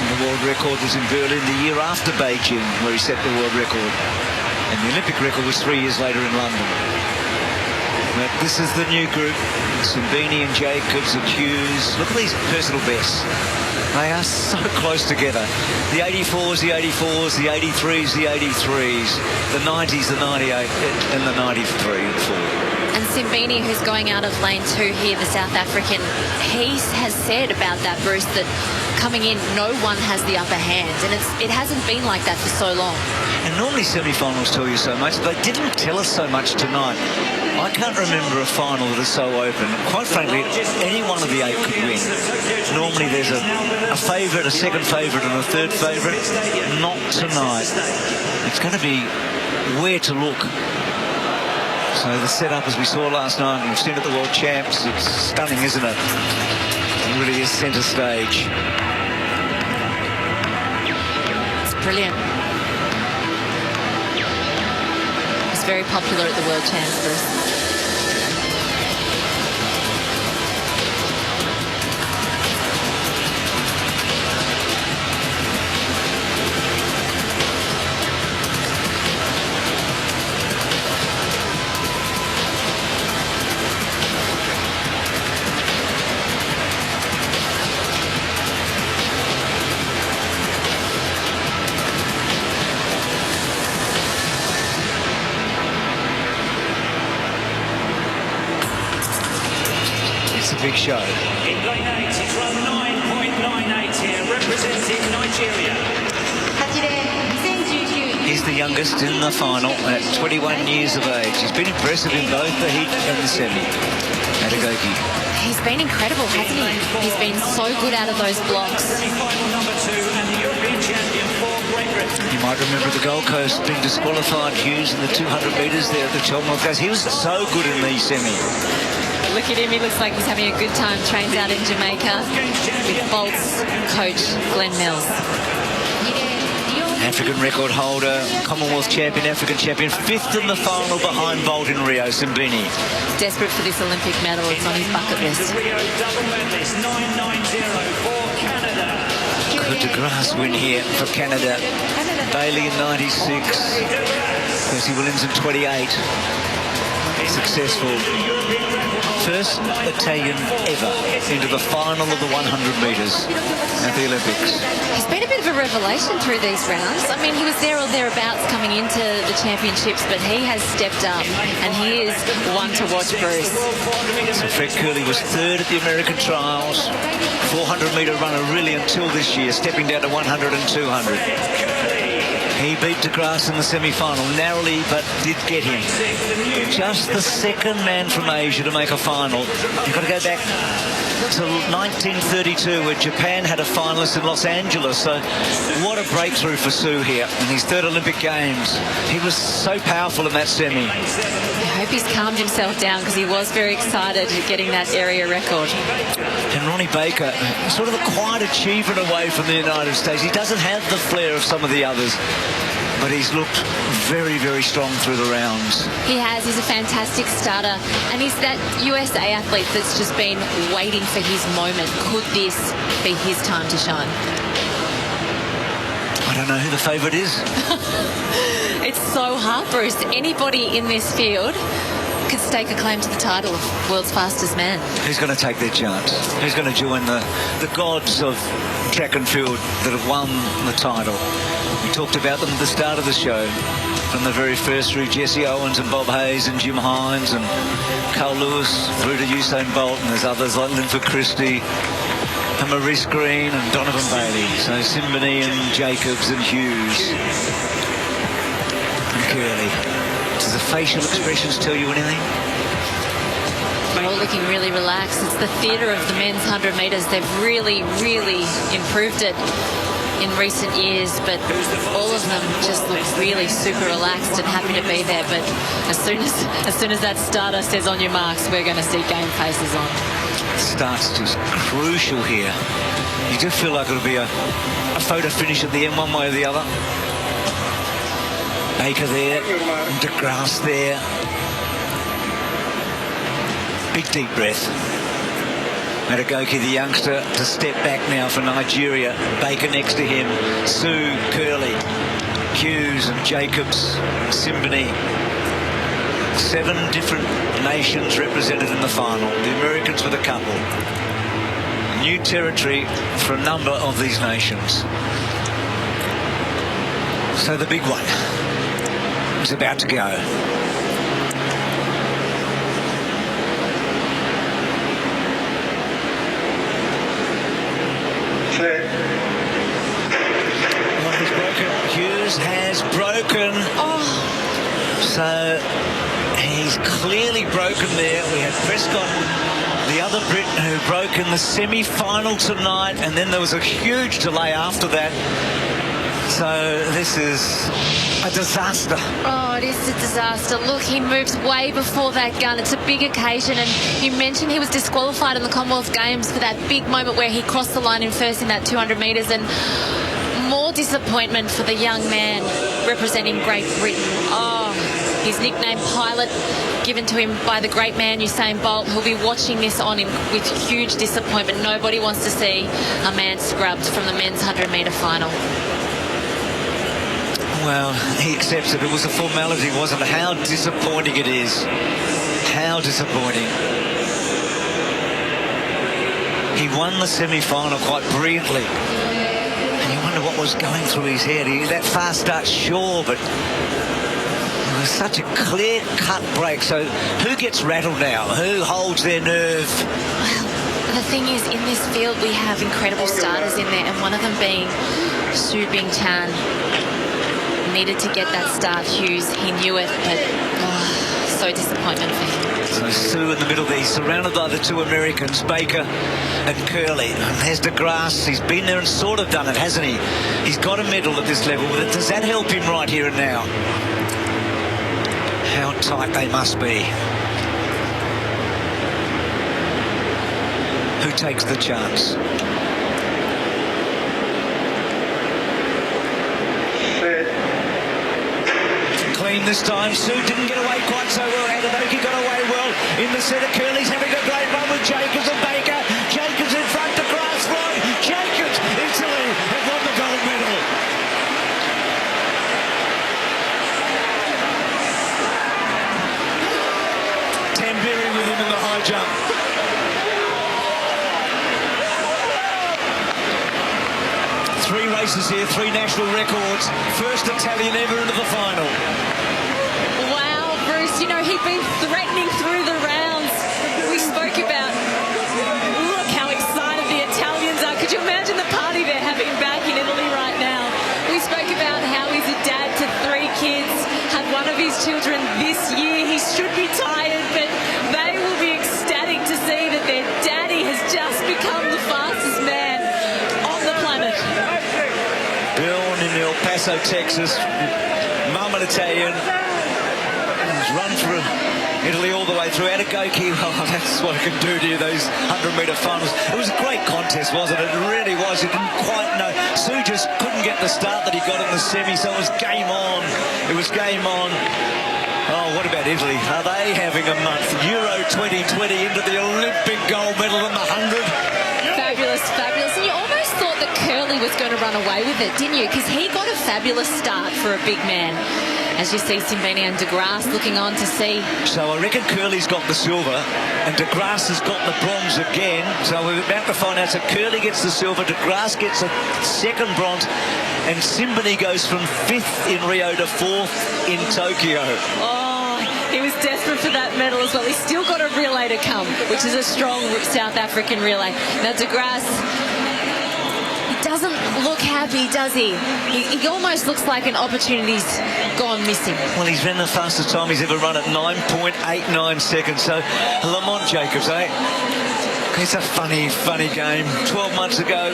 And the world record was in Berlin the year after Beijing, where he set the world record. And the Olympic record was 3 years later in London. But this is the new group. Simbini and Jacobs and Hughes. Look at these personal bests. They are so close together. The 84s, the 84s, the 83s, the 83s, the 90s, the 98, and the 93 and 4. And Simbini, who's going out of lane 2 here, the South African, he has said about that, Bruce, that coming in, no one has the upper hand. And it hasn't been like that for so long. And normally semi-finals tell you so much. They didn't tell us so much tonight. I can't remember a final that is so open. Quite frankly, any one of the 8 could win. Normally there's a favourite, a second favourite and a third favourite. Not tonight. It's going to be where to look. So the setup, as we saw last night, and we've seen at the World Champs, it's stunning, isn't it? It really is centre stage. It's brilliant. It's very popular at the World Champs, Bruce. Big show. In lane 8, he's run 9.98 here, representing Nigeria. He's the youngest in the final at 21 years of age. He's been impressive in both the heat and the semi. Matagogi. He's been incredible, hasn't he? He's been so good out of those blocks. You might remember the Gold Coast being disqualified, Hughes, in the 200 metres there at the Chelmsford Coast. He was so good in the semi. Look at him, he looks like he's having a good time. Trains out in Jamaica with Bolt's coach, Glenn Mills. African record holder, Commonwealth champion, African champion, 5th in the final behind Bolt in Rio, Simbini. Desperate for this Olympic medal, it's on his bucket list. Could DeGrasse win here for Canada? Bailey in 96, Percy Williams in 28. Successful. First Italian ever into the final of the 100 metres at the Olympics. He's been a bit of a revelation through these rounds. I mean, he was there or thereabouts coming into the championships, but he has stepped up, and he is one to watch, Bruce. So Fred Curley was 3rd at the American trials. 400-metre runner really until this year, stepping down to 100 and 200. He beat DeGrasse in the semi-final, narrowly, but did get him. Just the second man from Asia to make a final. You've got to go back to 1932, where Japan had a finalist in Los Angeles. So what a breakthrough for Sue here in his 3rd Olympic Games. He was so powerful in that semi. I hope he's calmed himself down, because he was very excited at getting that area record. And Ronnie Baker, sort of a quiet achievement away from the United States. He doesn't have the flair of some of the others, but he's looked very, very strong through the rounds. He has. He's a fantastic starter. And he's that USA athlete that's just been waiting for his moment. Could this be his time to shine? I don't know who the favourite is. It's so hard, Bruce. Anybody in this field could stake a claim to the title of world's fastest man. Who's going to take their chance? Who's going to join the gods of track and field that have won the title? We talked about them at the start of the show. from the very first through Jesse Owens and Bob Hayes and Jim Hines and Carl Lewis through to Usain Bolt, and there's others like Linford Christie and Maurice Green and Donovan Bailey. So Simbany and Jacobs and Hughes and Curley. Does the facial expressions tell you anything? They're all looking really relaxed. It's the theatre of the men's 100 metres. They've really, really improved it in recent years, but all of them just look really super relaxed and happy to be there. But as soon as that starter says on your marks, we're going to see game faces on. Start's just crucial here. You do feel like it'll be a photo finish at the end, one way or the other. Baker there, DeGrasse there. Big deep breath. Matagoki, the youngster, to step back now for Nigeria. Baker next to him. Sue, Curley, Hughes and Jacobs, Simbany. 7 different nations represented in the final. The Americans with a couple. New territory for a number of these nations. So the big one is about to go. Well, he's broken. Hughes has broken. So he's clearly broken there. We had Prescott, the other Brit, who broke in the semi-final tonight, and then there was a huge delay after that. So this is a disaster. Oh, it is a disaster. Look, he moves way before that gun. It's a big occasion, and you mentioned he was disqualified in the Commonwealth Games for that big moment where he crossed the line in first in that 200 metres, and more disappointment for the young man representing Great Britain. Oh, his nickname Pilot, given to him by the great man Usain Bolt, who'll be watching this on him with huge disappointment. Nobody wants to see a man scrubbed from the men's 100-metre final. Well, he accepts it. It was a formality, wasn't it? How disappointing it is. How disappointing. He won the semi-final quite brilliantly. And you wonder what was going through his head. That fast start, sure, but it was such a clear-cut break. So who gets rattled now? Who holds their nerve? Well, the thing is, in this field, we have incredible starters in there, and one of them being Su Bing-Chan. Needed to get that start, Hughes. He knew it, but so disappointment for him. So Sue in the middle there. He's surrounded by the 2 Americans, Baker and Curley. And there's DeGrasse. He's been there and sort of done it, hasn't he? He's got a medal at this level. Does that help him right here and now? How tight they must be. Who takes the chance? Clean this time. Sue didn't get away quite so well. Adedoki got away well in the centre. Curley's having a great run with Jacobs and Baker. Jacobs in front to grass line. Jacobs, Italy have won the gold medal. Tamberi with him in the high jump. Three races here, 3 national records. First Italian ever into the final. Wow, Bruce, you know, he'd been threatening through the rounds. We spoke about, look how excited the Italians are. Could you imagine the party they're having back in Italy right now? We spoke about how he's a dad to 3 kids, had one of his children this year. He should be tired, but they will be ecstatic to see that their daddy has just become the fastest man on the planet. Born in El Paso, Texas, mum an Italian, he's run through Italy all the way through. Adegoki, well, that's what it can do to you, those 100-metre finals. It was a great contest, wasn't it? It really was. You didn't quite know. Sue just couldn't get the start that he got in the semi, so it was game on. It was game on. Oh, what about Italy? Are they having a month? Euro 2020 into the Olympic gold medal in the 100. Fabulous, fabulous. And you almost thought that Curley was going to run away with it, didn't you? Because he got a fabulous start for a big man. as you see Simbini and De Grasse looking on to see. So I reckon Curley's got the silver and De Grasse has got the bronze again. So we're about to find out. So Curley gets the silver, De Grasse gets a second bronze, and Simbini goes from 5th in Rio to 4th in Tokyo. Oh, he was desperate for that medal as well. He's still got a relay to come, which is a strong South African relay. Now De Grasse, he doesn't look happy, does he? He almost looks like an opportunity's gone missing. Well, he's ran the fastest time he's ever run at 9.89 seconds. So Lamont Jacobs, it's a funny game. 12 months ago,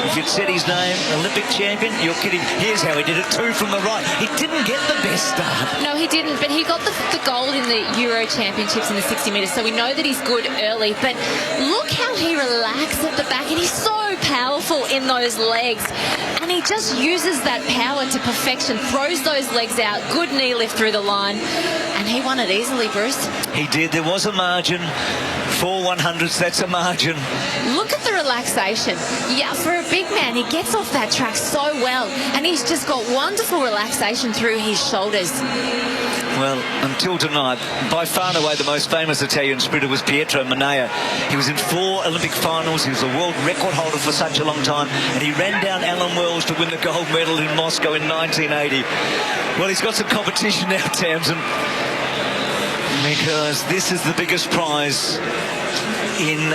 if you'd said his name, Olympic champion, you're kidding. Here's how he did it, 2 from the right. He didn't get the best start. No, he didn't, but he got the gold in the Euro Championships in the 60 metres, so we know that he's good early. But look how he relaxed at the back, and he's so powerful in those legs. And he just uses that power to perfection, throws those legs out, good knee lift through the line, and he won it easily, Bruce. He did. There was a margin. 4 100s, that's a margin. Look at the relaxation. Yeah, for a big man, he gets off that track so well, and he's just got wonderful relaxation through his shoulders. Well, until tonight, by far and away the most famous Italian sprinter was Pietro Manea. He was in 4 Olympic finals. He was a world record holder for such a long time, and he ran down Alan Wells to win the gold medal in Moscow in 1980. Well, he's got some competition now, Tamsin, because this is the biggest prize in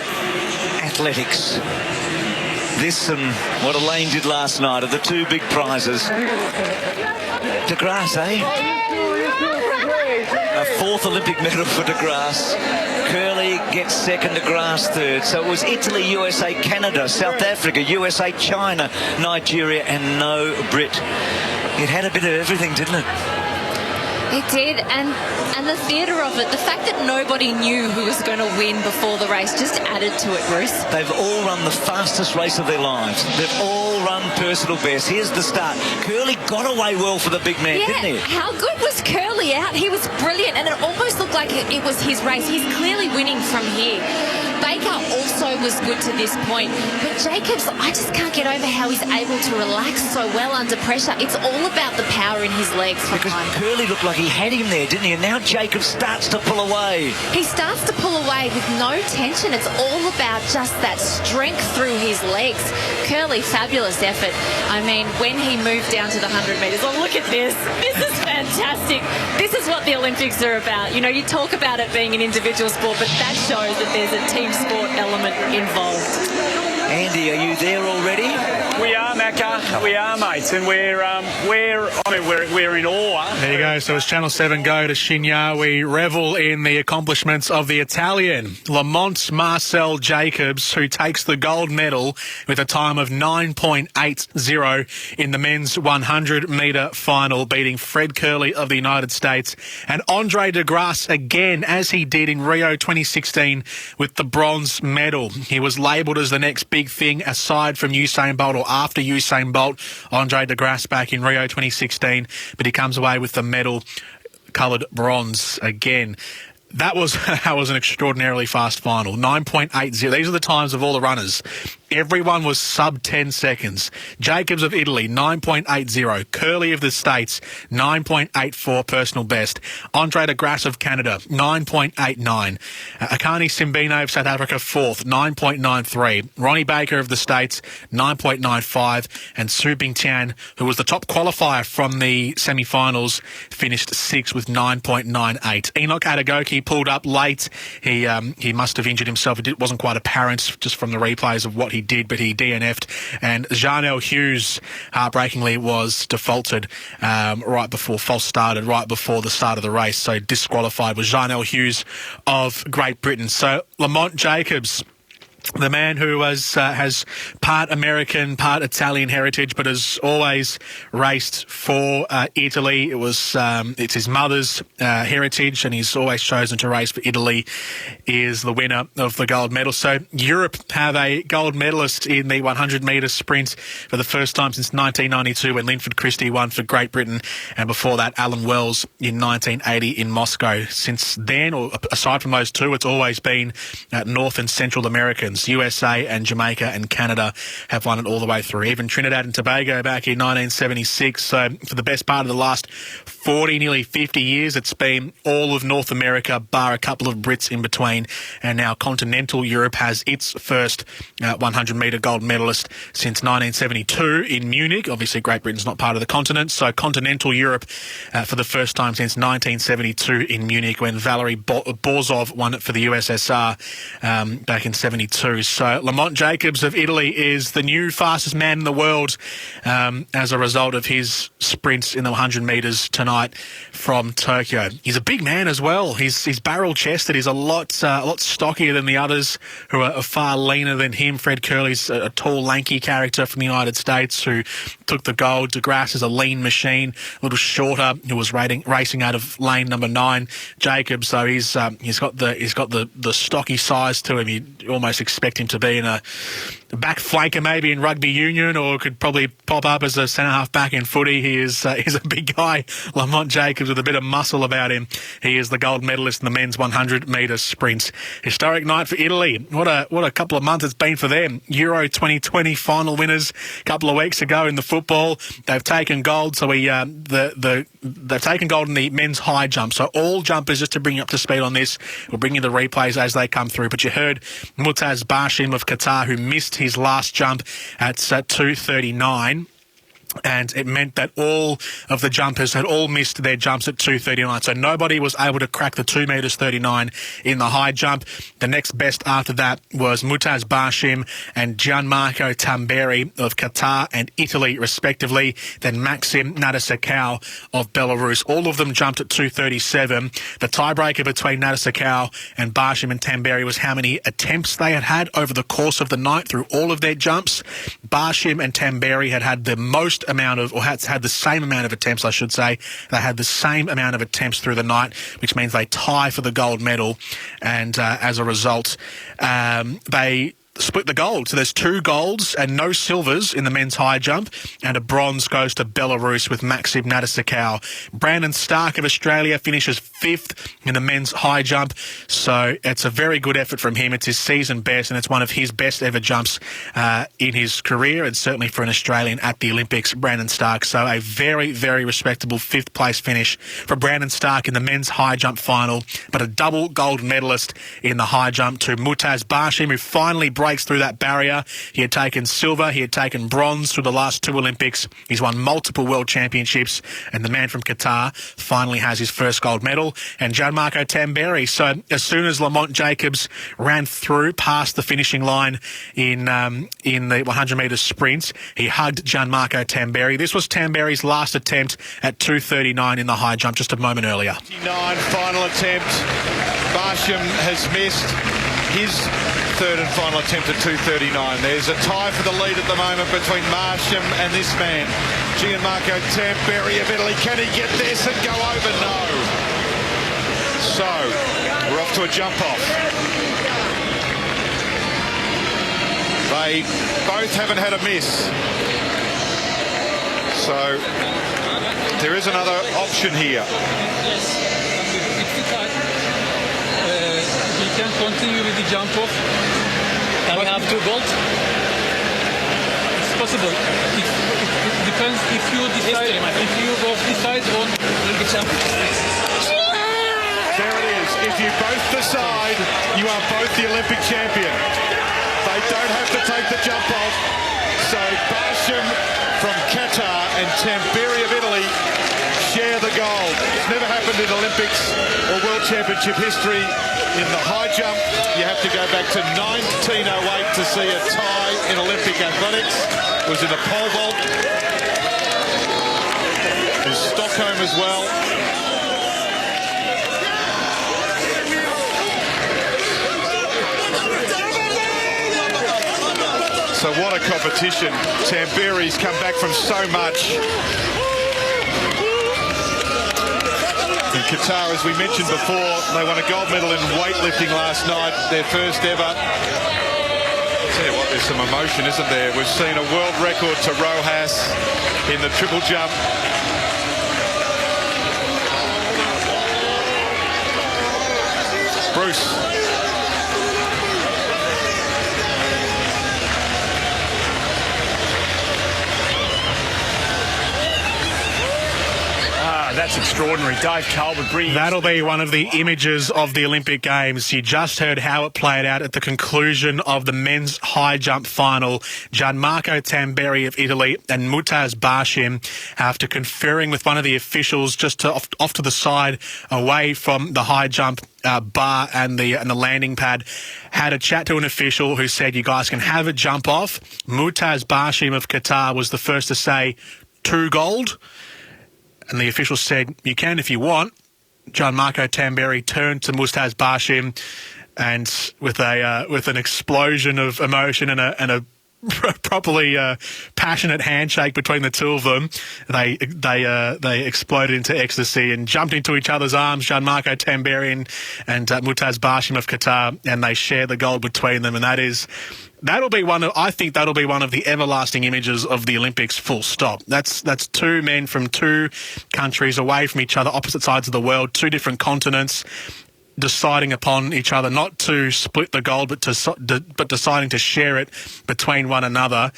athletics. This and what Elaine did last night are the 2 big prizes. De Grasse, A 4th Olympic medal for De Grasse. Curley gets 2nd, De Grasse 3rd. So it was Italy, USA, Canada, South Africa, USA, China, Nigeria, and no Brit. It had a bit of everything, didn't it? It did, and the theatre of it, the fact that nobody knew who was going to win before the race just added to it, Bruce. They've all run the fastest race of their lives. They've all run personal best. Here's the start. Curley got away well for the big man, didn't he? How good was Curley out? He was brilliant, and it almost looked like it was his race. He's clearly winning from here. Baker also was good to this point, but Jacobs, I just can't get over how he's able to relax so well under pressure. It's all about the power in his legs. Because Curley looked like he had him there, didn't he? And now Jacobs starts to pull away. He starts to pull away with no tension. It's all about just that strength through his legs. Curley, fabulous effort. I mean, when he moved down to the 100 metres, oh, look at this. This is fantastic. This is what the Olympics are about. You know, you talk about it being an individual sport, but that shows that there's a team sport element involved. Andy, are you there already? We are, Macca. We are, mates, and we're in awe. There you go. So as Channel 7 go to Shinya, we revel in the accomplishments of the Italian Lamont Marcel Jacobs, who takes the gold medal with a time of 9.80 in the men's 100-metre final, beating Fred Curley of the United States and Andre De Grasse again, as he did in Rio 2016 with the bronze medal. He was labelled as the next big thing aside from Usain Bolt, or after Usain Bolt, Andre De Grasse back in Rio 2016, but he comes away with the medal-coloured bronze again. That was an extraordinarily fast final. 9.80. These are the times of all the runners. Everyone was sub 10 seconds. Jacobs of Italy, 9.80. Curley of the States, 9.84 personal best. Andre De Grasse of Canada, 9.89. Akani Simbine of South Africa, 4th, 9.93. Ronnie Baker of the States, 9.95. And Su Bingtian, who was the top qualifier from the semi-finals, finished 6th with 9.98. Enoch Adegoke pulled up late. He must have injured himself. It wasn't quite apparent just from the replays of what he did, but he DNF'd. And Jarnell Hughes, heartbreakingly, was defaulted false started right before the start of the race. So disqualified was Jarnell Hughes of Great Britain. So Lamont Jacobs, the man who has part American, part Italian heritage, but has always raced for Italy. It's his mother's heritage, and he's always chosen to race for Italy, is the winner of the gold medal. So Europe have a gold medalist in the 100-metre sprint for the first time since 1992, when Linford Christie won for Great Britain, and before that, Alan Wells in 1980 in Moscow. Since then, or aside from those two, it's always been North and Central Americans. Netherlands, USA and Jamaica and Canada have won it all the way through. Even Trinidad and Tobago back in 1976. So for the best part of the last 40, nearly 50 years, it's been all of North America, bar a couple of Brits in between. And now continental Europe has its first 100-metre gold medalist since 1972 in Munich. Obviously, Great Britain's not part of the continent. So continental Europe for the first time since 1972 in Munich, when Valery Borzov won it for the USSR back in 72. So Lamont Jacobs of Italy is the new fastest man in the world as a result of his sprints in the 100 metres tonight from Tokyo. He's a big man as well. He's barrel-chested. He's a lot stockier than the others who are far leaner than him. Fred Curley's a tall, lanky character from the United States who took the gold. DeGrasse is a lean machine, a little shorter, who was racing out of lane number 9. Jacobs, though, he's got the stocky size to him. You almost expect him to be in a back flanker maybe in rugby union, or could probably pop up as a centre-half back in footy. He's a big guy, Lamont Jacobs, with a bit of muscle about him. He is the gold medalist in the men's 100-metre sprint. Historic night for Italy. What a couple of months it's been for them. Euro 2020 final winners a couple of weeks ago in the football. They've taken gold. So they've taken gold in the men's high jump. So all jumpers, just to bring you up to speed on this, we'll bring you the replays as they come through. But you heard Mutaz Bashim of Qatar, who missed his last jump at 2:39. And it meant that all of the jumpers had all missed their jumps at 2:39. So nobody was able to crack the 2 metres 39 in the high jump. The next best after that was Mutaz Bashim and Gianmarco Tamberi of Qatar and Italy, respectively. Then Maxim Nadasakau of Belarus. All of them jumped at 2:37. The tiebreaker between Nadasakau and Bashim and Tamberi was how many attempts they had over the course of the night through all of their jumps. Bashim and Tamberi had the most amount of, or had the same amount of attempts, I should say. They had the same amount of attempts through the night, which means they tie for the gold medal. And as a result, they split the gold. So there's 2 golds and no silvers in the men's high jump, and a bronze goes to Belarus with Maxim Nadasakau. Brandon Stark of Australia finishes 5th in the men's high jump. So it's a very good effort from him. It's his season best, and it's one of his best ever jumps in his career, and certainly for an Australian at the Olympics, Brandon Stark. So a very, very respectable 5th place finish for Brandon Stark in the men's high jump final, but a double gold medalist in the high jump to Mutaz Bashim, who finally breaks through that barrier. He had taken silver, he had taken bronze through the last 2 Olympics. He's won multiple world championships, and the man from Qatar finally has his first gold medal. And Gianmarco Tamberi. So as soon as Lamont Jacobs ran through past the finishing line in the 100-metre sprint, he hugged Gianmarco Tamberi. This was Tamberi's last attempt at 2:39 in the high jump just a moment earlier. 9 final attempt. Basham has missed his 3rd and final attempt at 2:39. There's a tie for the lead at the moment between Basham and this man, Gianmarco Tamberi of Italy. Can he get this and go over? No. So we're off to a jump off. They both haven't had a miss. So there is another option here. We can continue with the jump off. Can we have 2 gold? It's possible. It depends if you decide, if you both decide on the jump. There it is. If you both decide, you are both the Olympic champion. They don't have to take the jump off. So Basham from Qatar and Tamberi of Italy share the gold. It's never happened in Olympics or World Championship history. In the high jump, you have to go back to 1908 to see a tie in Olympic athletics. It was in the pole vault. In Stockholm as well. So what a competition. Tamberi's come back from so much. In Qatar, as we mentioned before, they won a gold medal in weightlifting last night, their first ever. I'll tell you what, there's some emotion, isn't there? We've seen a world record to Rojas in the triple jump. Bruce. that's extraordinary. Dave Colbert bringing... That'll be one of the images of the Olympic Games. You just heard how it played out at the conclusion of the men's high jump final. Gianmarco Tamberi of Italy and Mutaz Bashim, after conferring with one of the officials just off to the side away from the high jump bar and the landing pad, had a chat to an official who said, you guys can have a jump off. Mutaz Bashim of Qatar was the first to say 2 gold. And the official said, you can if you want. Gianmarco Tamberi turned to Mutaz Bashim and with an explosion of emotion and a properly passionate handshake between the two of them, they exploded into ecstasy and jumped into each other's arms, Gianmarco Tamberi and Mutaz Bashim of Qatar, and they shared the gold between them. And that'll be one of the everlasting images of the Olympics, full stop. That's 2 men from 2 countries away from each other, opposite sides of the world, 2 different continents, deciding upon each other not to split the gold, but deciding to share it between one another.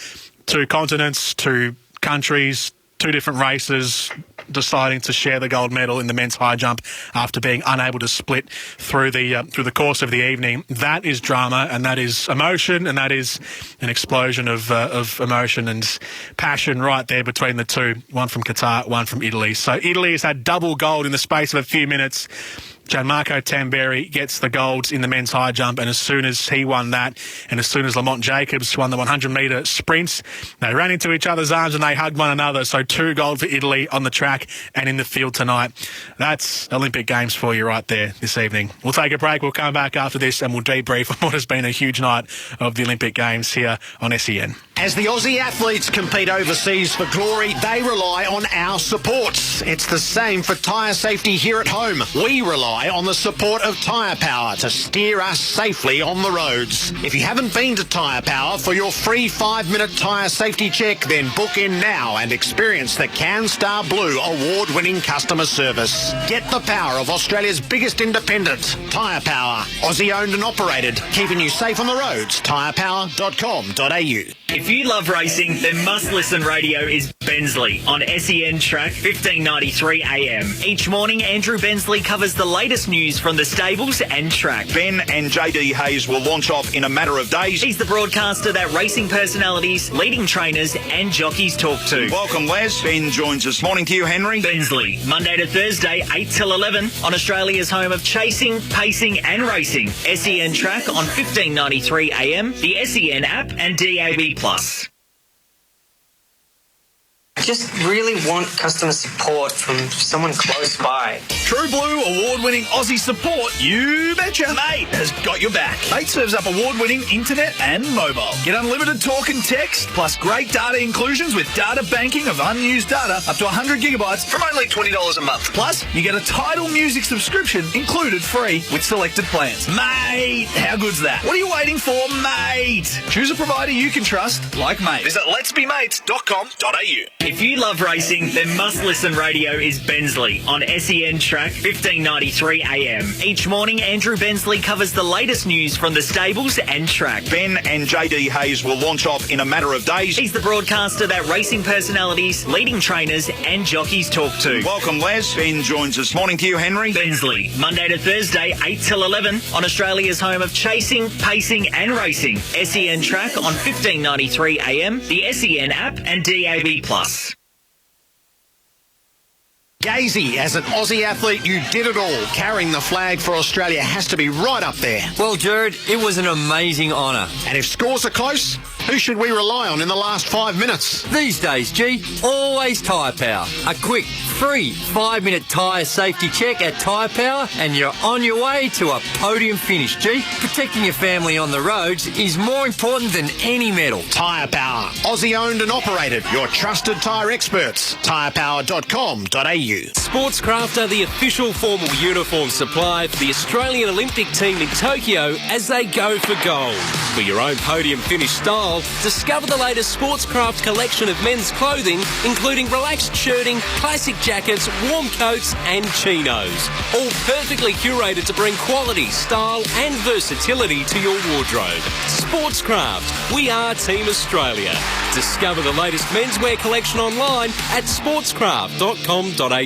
2 continents, 2 countries, 2 different races, deciding to share the gold medal in the men's high jump after being unable to split through the course of the evening. That is drama, and that is emotion, and that is an explosion of emotion and passion right there between the 2. One from Qatar, one from Italy. So Italy has had double gold in the space of a few minutes. Gianmarco Tamberi gets the gold in the men's high jump, and as soon as he won that, and as soon as Lamont Jacobs won the 100-metre sprints, they ran into each other's arms and they hugged one another. So 2 gold for Italy on the track and in the field tonight. That's Olympic Games for you right there this evening. We'll take a break. We'll come back after this and we'll debrief on what has been a huge night of the Olympic Games here on SEN. As the Aussie athletes compete overseas for glory, they rely on our supports. It's the same for tyre safety here at home. We rely on the support of Tyre Power to steer us safely on the roads. If you haven't been to Tyre Power for your free 5-minute tyre safety check, then book in now and experience the CanStar Blue award-winning customer service. Get the power of Australia's biggest independent, Tyre Power. Aussie-owned and operated, keeping you safe on the roads. tyrepower.com.au. If you love racing, then Must Listen Radio is Bensley on SEN Track 1593 AM. Each morning, Andrew Bensley covers the latest news from the stables and track. Ben and JD Hayes will launch off in a matter of days. He's the broadcaster that racing personalities, leading trainers and jockeys talk to. Welcome, Les. Ben joins us. Morning to you, Henry. Bensley, Monday to Thursday, 8 till 11 on Australia's home of chasing, pacing and racing. SEN Track on 1593 AM, the SEN app and DAB+. I just really want customer support from someone close by. True Blue award-winning Aussie support, you betcha. Mate has got your back. Mate serves up award-winning internet and mobile. Get unlimited talk and text, plus great data inclusions with data banking of unused data up to 100 gigabytes from only $20 a month. Plus, you get a Tidal music subscription included free with selected plans. Mate, how good's that? What are you waiting for, mate? Choose a provider you can trust, like Mate. Visit letsbemates.com.au. If you love racing, then Must Listen Radio is Bensley on SEN Track 1593 AM. Each morning, Andrew Bensley covers the latest news from the stables and track. Ben and JD Hayes will launch off in a matter of days. He's the broadcaster that racing personalities, leading trainers and jockeys talk to. Welcome, Les. Ben joins us. Morning to you, Henry. Bensley, Monday to Thursday, 8 till 11 on Australia's home of chasing, pacing and racing. SEN Track on 1593 AM, the SEN app and DAB+. Gazy, as an Aussie athlete, you did it all. Carrying the flag for Australia has to be right up there. Well, Jared, it was an amazing honour. And if scores are close, who should we rely on in the last 5 minutes? These days, G, always Tyre Power. A quick, free 5-minute tyre safety check at Tyre Power and you're on your way to a podium finish, G. Protecting your family on the roads is more important than any medal. Tyre Power, Aussie-owned and operated. Your trusted tyre experts. tyrepower.com.au. Sportscraft are the official formal uniform supply for the Australian Olympic team in Tokyo as they go for gold. For your own podium finish style, discover the latest Sportscraft collection of men's clothing, including relaxed shirting, classic jackets, warm coats and chinos. All perfectly curated to bring quality, style and versatility to your wardrobe. Sportscraft, we are Team Australia. Discover the latest menswear collection online at sportscraft.com.au.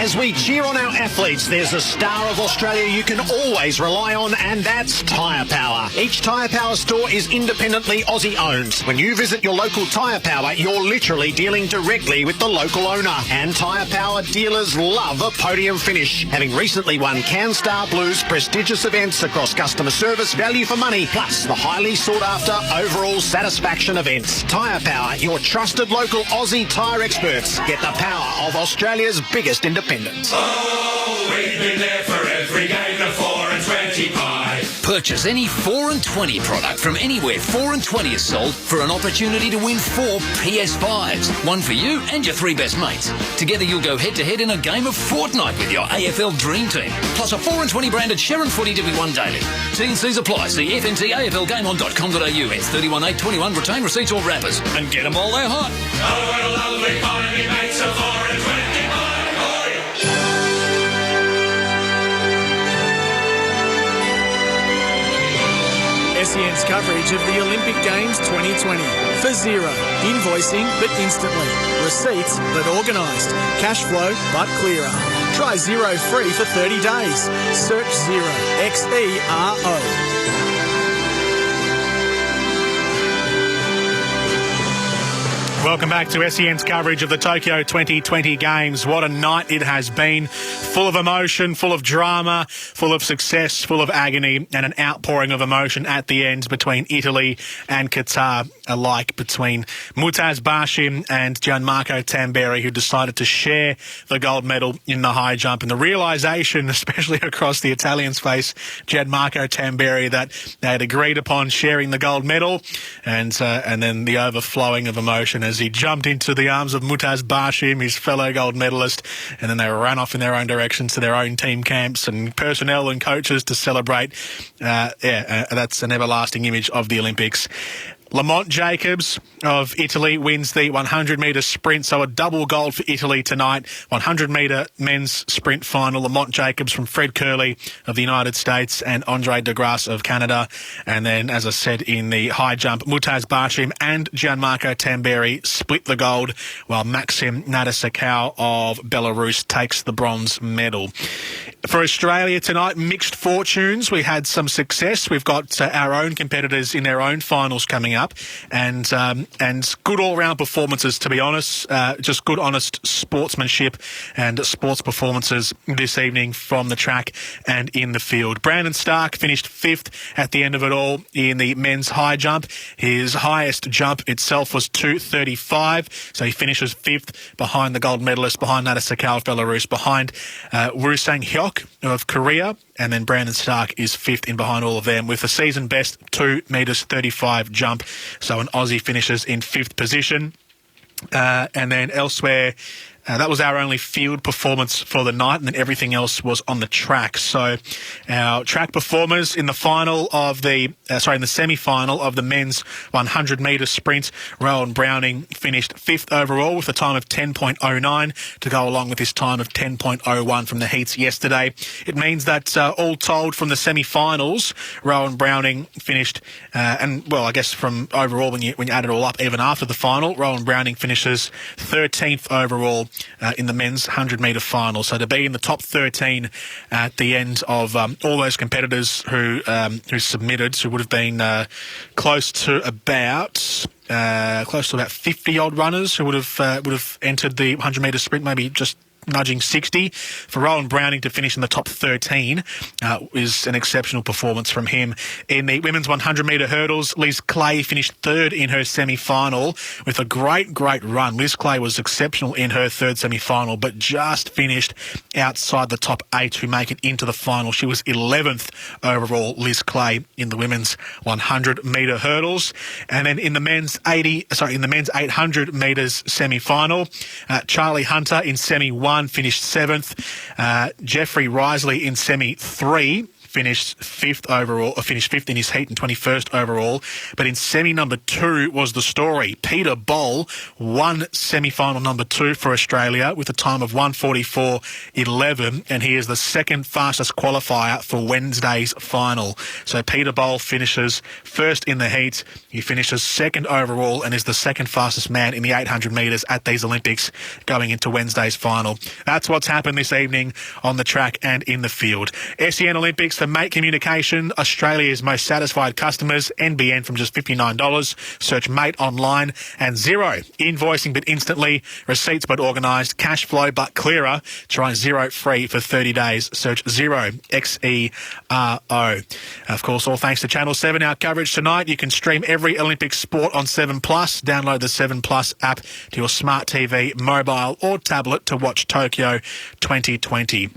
As we cheer on our athletes, there's a star of Australia you can always rely on, and that's Tyre Power. Each Tyre Power store is independently Aussie owned. When you visit your local Tyre Power, you're literally dealing directly with the local owner. And Tyre Power dealers love a podium finish, having recently won CanStar Blues prestigious events across customer service, value for money, plus the highly sought after overall satisfaction events. Tyre Power, your trusted local Aussie tyre experts. Get the power of Australia's biggest independents. Oh, we've been there for every game, the 4 and 20 pie. Purchase any 4 and 20 product from anywhere 4 and 20 is sold for an opportunity to win 4 PS5s. One for you and your 3 best mates. Together you'll go head-to-head in a game of Fortnite with your AFL Dream Team. Plus a 4 and 20 branded Sharon Footy to be won daily. T&Cs apply. See fntaflgameon.com.au. It's 31.821. Retain receipts or wrappers. And get them while they're hot. Oh, what a lovely party makes a 4 and 20 pie. SEN's coverage of the Olympic Games 2020. For zero. Invoicing, but instantly. Receipts, but organised. Cash flow, but clearer. Try Xero free for 30 days. Search Xero. Xero. Welcome back to SEN's coverage of the Tokyo 2020 Games. What a night it has been. Full of emotion, full of drama, full of success, full of agony, and an outpouring of emotion at the end between Italy and Qatar, alike between Mutaz Bashim and Gianmarco Tamberi, who decided to share the gold medal in the high jump. And the realisation, especially across the Italians' face, Gianmarco Tamberi, that they had agreed upon sharing the gold medal, and then the overflowing of emotion as he jumped into the arms of Mutaz Bashim, his fellow gold medalist, and then they ran off in their own directions to their own team camps and personnel and coaches to celebrate. That's an everlasting image of the Olympics. Lamont Jacobs of Italy wins the 100-metre sprint, so a double gold for Italy tonight. 100-metre men's sprint final. Lamont Jacobs from Fred Curley of the United States and Andre de Grasse of Canada. And then, as I said, in the high jump, Mutaz Bashim and Gianmarco Tamberi split the gold, while Maxim Nadasakau of Belarus takes the bronze medal. For Australia tonight, mixed fortunes. We had some success. We've got our own competitors in their own finals coming up, and good all-round performances, to be honest. Just good, honest sportsmanship and sports performances this evening from the track and in the field. Brandon Stark finished 5th at the end of it all in the men's high jump. His highest jump itself was 2:35, so he finishes 5th behind the gold medalist, behind Nadasakau of Belarus, behind Woo-Sang Hyuk of Korea, and then Brandon Stark is 5th in behind all of them with a season best 2 metres 35 jump. So an Aussie finishes in 5th position. And then elsewhere, that was our only field performance for the night, and then everything else was on the track. So our track performers in the final of in the semi-final of the men's 100-metre sprint, Rowan Browning finished 5th overall with a time of 10.09 to go along with his time of 10.01 from the heats yesterday. It means that all told from the semi-finals, Rowan Browning finished, I guess from overall when you add it all up, even after the final, Rowan Browning finishes 13th overall in the men's 100-metre final. So to be in the top 13 at the end of all those competitors who submitted, who would have been close to about 50 odd runners who would have entered the 100-metre sprint, maybe just nudging 60. For Rowan Browning to finish in the top 13 is an exceptional performance from him. In the women's 100-metre hurdles, Liz Clay finished 3rd in her semi-final with a great run. Liz Clay was exceptional in her 3rd semi-final, but just finished outside the top 8 who make it into the final. She was 11th overall, Liz Clay, in the women's 100-metre hurdles. And then in the men's 800 metres semi-final, Charlie Hunter in semi-1 finished 7th. Jeffrey Risley in semi-3 finished fifth overall, or finished fifth in his heat and 21st overall. But in semi number 2 was the story. Peter Boll won semi-final number 2 for Australia with a time of 1:44.11, and he is the second fastest qualifier for Wednesday's final. So Peter Boll finishes first in the heat. He finishes second overall and is the second fastest man in the 800 metres at these Olympics going into Wednesday's final. That's what's happened this evening on the track and in the field. SEN Olympics for Mate Communication, Australia's most satisfied customers, NBN from just $59. Search Mate online, and Xero, invoicing but instantly, receipts but organised, cash flow but clearer. Try Xero free for 30 days. Search Xero, Xero. Of course, all thanks to Channel 7, our coverage tonight. You can stream every Olympic sport on 7 Plus. Download the 7 Plus app to your smart TV, mobile or tablet to watch Tokyo 2020.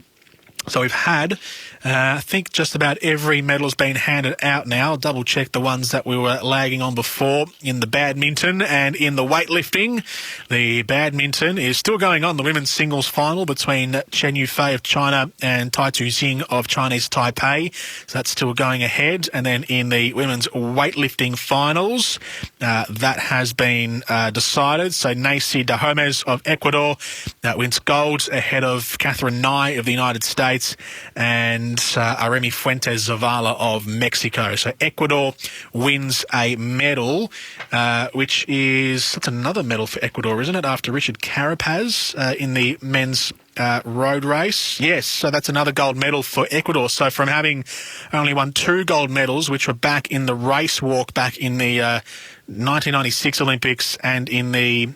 So we've had, I think just about every medal's been handed out now. I'll double check the ones that we were lagging on before in the badminton and in the weightlifting. The badminton is still going on, the women's singles final between Chen Yufei of China and Tai Tzu-Xing of Chinese Taipei. So that's still going ahead. And then in the women's weightlifting finals, that has been decided. So Nacy Dahomes of Ecuador wins gold ahead of Catherine Nye of the United States and Aremi Fuentes Zavala of Mexico. So Ecuador wins a medal, which is, that's another medal for Ecuador, isn't it, after Richard Carapaz in the men's road race. Yes, so that's another gold medal for Ecuador. So from having only won 2 gold medals, which were back in the race walk back in the 1996 Olympics and in the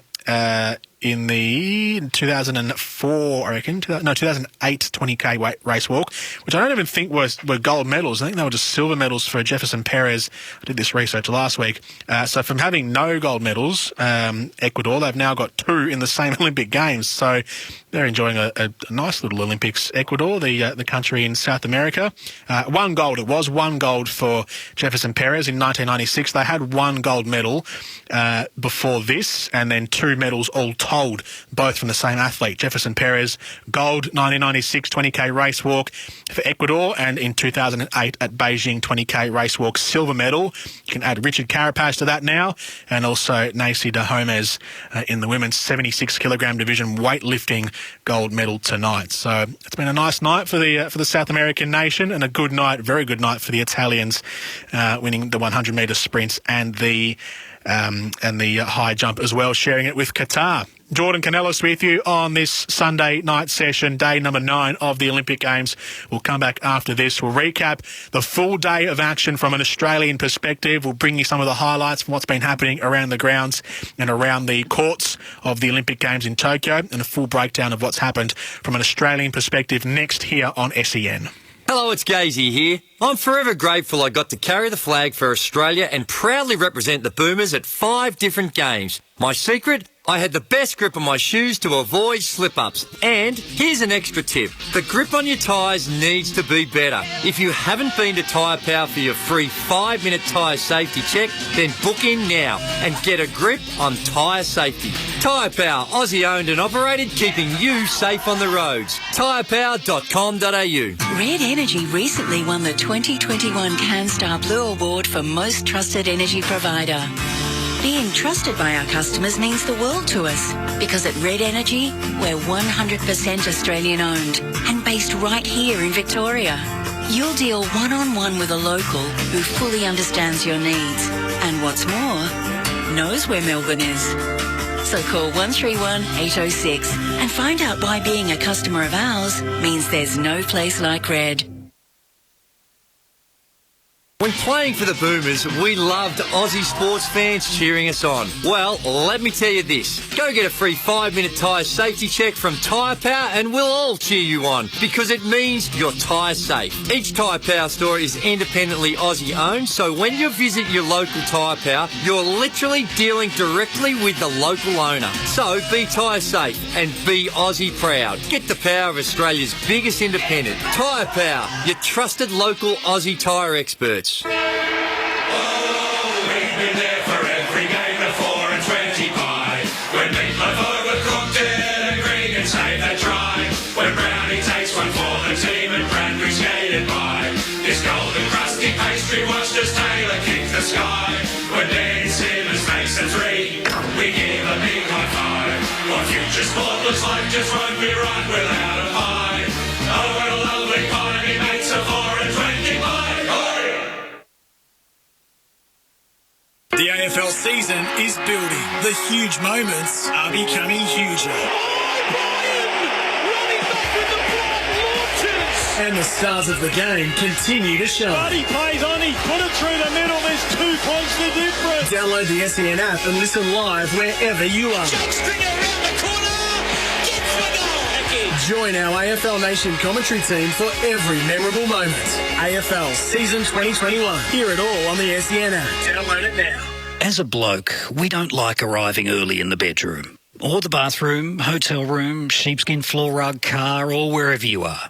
2004, I reckon, 2008 20K race walk, which I don't even think were gold medals. I think they were just silver medals for Jefferson Perez. I did this research last week. So from having no gold medals, Ecuador, they've now got 2 in the same Olympic Games. So they're enjoying a nice little Olympics. Ecuador, the country in South America. 1 gold. It was 1 gold for Jefferson Perez in 1996. They had 1 gold medal before this, and then 2 medals all told, both from the same athlete. Jefferson Perez, gold 1996 20K race walk for Ecuador, and in 2008 at Beijing 20K race walk, silver medal. You can add Richard Carapaz to that now, and also Nacy Dahomes in the women's 76 kilogram division weightlifting gold medal tonight. So it's been a nice night for the South American nation, and a good night, very good night for the Italians, winning the 100 metre sprints and the high jump as well, sharing it with Qatar. Jordan Canellis with you on this Sunday night session, day number 9 of the Olympic Games. We'll come back after this. We'll recap the full day of action from an Australian perspective. We'll bring you some of the highlights from what's been happening around the grounds and around the courts of the Olympic Games in Tokyo, and a full breakdown of what's happened from an Australian perspective next here on SEN. Hello, it's Gazy here. I'm forever grateful I got to carry the flag for Australia and proudly represent the Boomers at 5 different games. My secret? I had the best grip on my shoes to avoid slip-ups. And here's an extra tip. The grip on your tyres needs to be better. If you haven't been to Tyre Power for your free 5-minute tyre safety check, then book in now and get a grip on tyre safety. Tyre Power, Aussie owned and operated, keeping you safe on the roads. tyrepower.com.au. Red Energy recently won the 2021 CanStar Blue Award for Most Trusted Energy Provider. Being trusted by our customers means the world to us, because at Red Energy, we're 100% Australian owned and based right here in Victoria. You'll deal one-on-one with a local who fully understands your needs and, what's more, knows where Melbourne is. So call 131 806 and find out why being a customer of ours means there's no place like Red. When playing for the Boomers, we loved Aussie sports fans cheering us on. Well, let me tell you this. Go get a free 5-minute tyre safety check from Tyre Power and we'll all cheer you on, because it means you're tyre safe. Each Tyre Power store is independently Aussie owned, so when you visit your local Tyre Power, you're literally dealing directly with the local owner. So be tyre safe and be Aussie proud. Get the power of Australia's biggest independent. Tyre Power, your trusted local Aussie tyre experts. Oh, we've been there for every game of 4 and 20 pie. When meatloaf overcooked it and Gregan saved that try. When Brownie takes one for the team and Bradbury skated by. sky. When Dave Simmons makes a three, we give a big high five. What future sport looks like just won't be right without a pie. Oh, what a lovely pie, he makes a 4 and 20 pie. The AFL season is building. The huge moments are becoming huger. And the stars of the game continue to shine. Buddy plays on, he put it through the middle, there's 2 points the difference. Download the SEN app and listen live wherever you are. Join our AFL Nation commentary team for every memorable moment. AFL Season 2021. Hear it all on the SEN app. Download it now. As a bloke, we don't like arriving early in the bedroom, or the bathroom, hotel room, sheepskin floor rug, car, or wherever you are.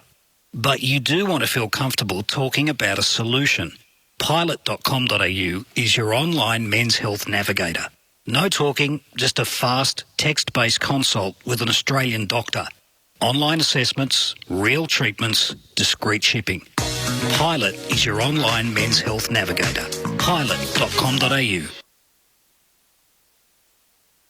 But you do want to feel comfortable talking about a solution. Pilot.com.au is your online men's health navigator. No talking, just a fast, text-based consult with an Australian doctor. Online assessments, real treatments, discreet shipping. Pilot is your online men's health navigator. Pilot.com.au.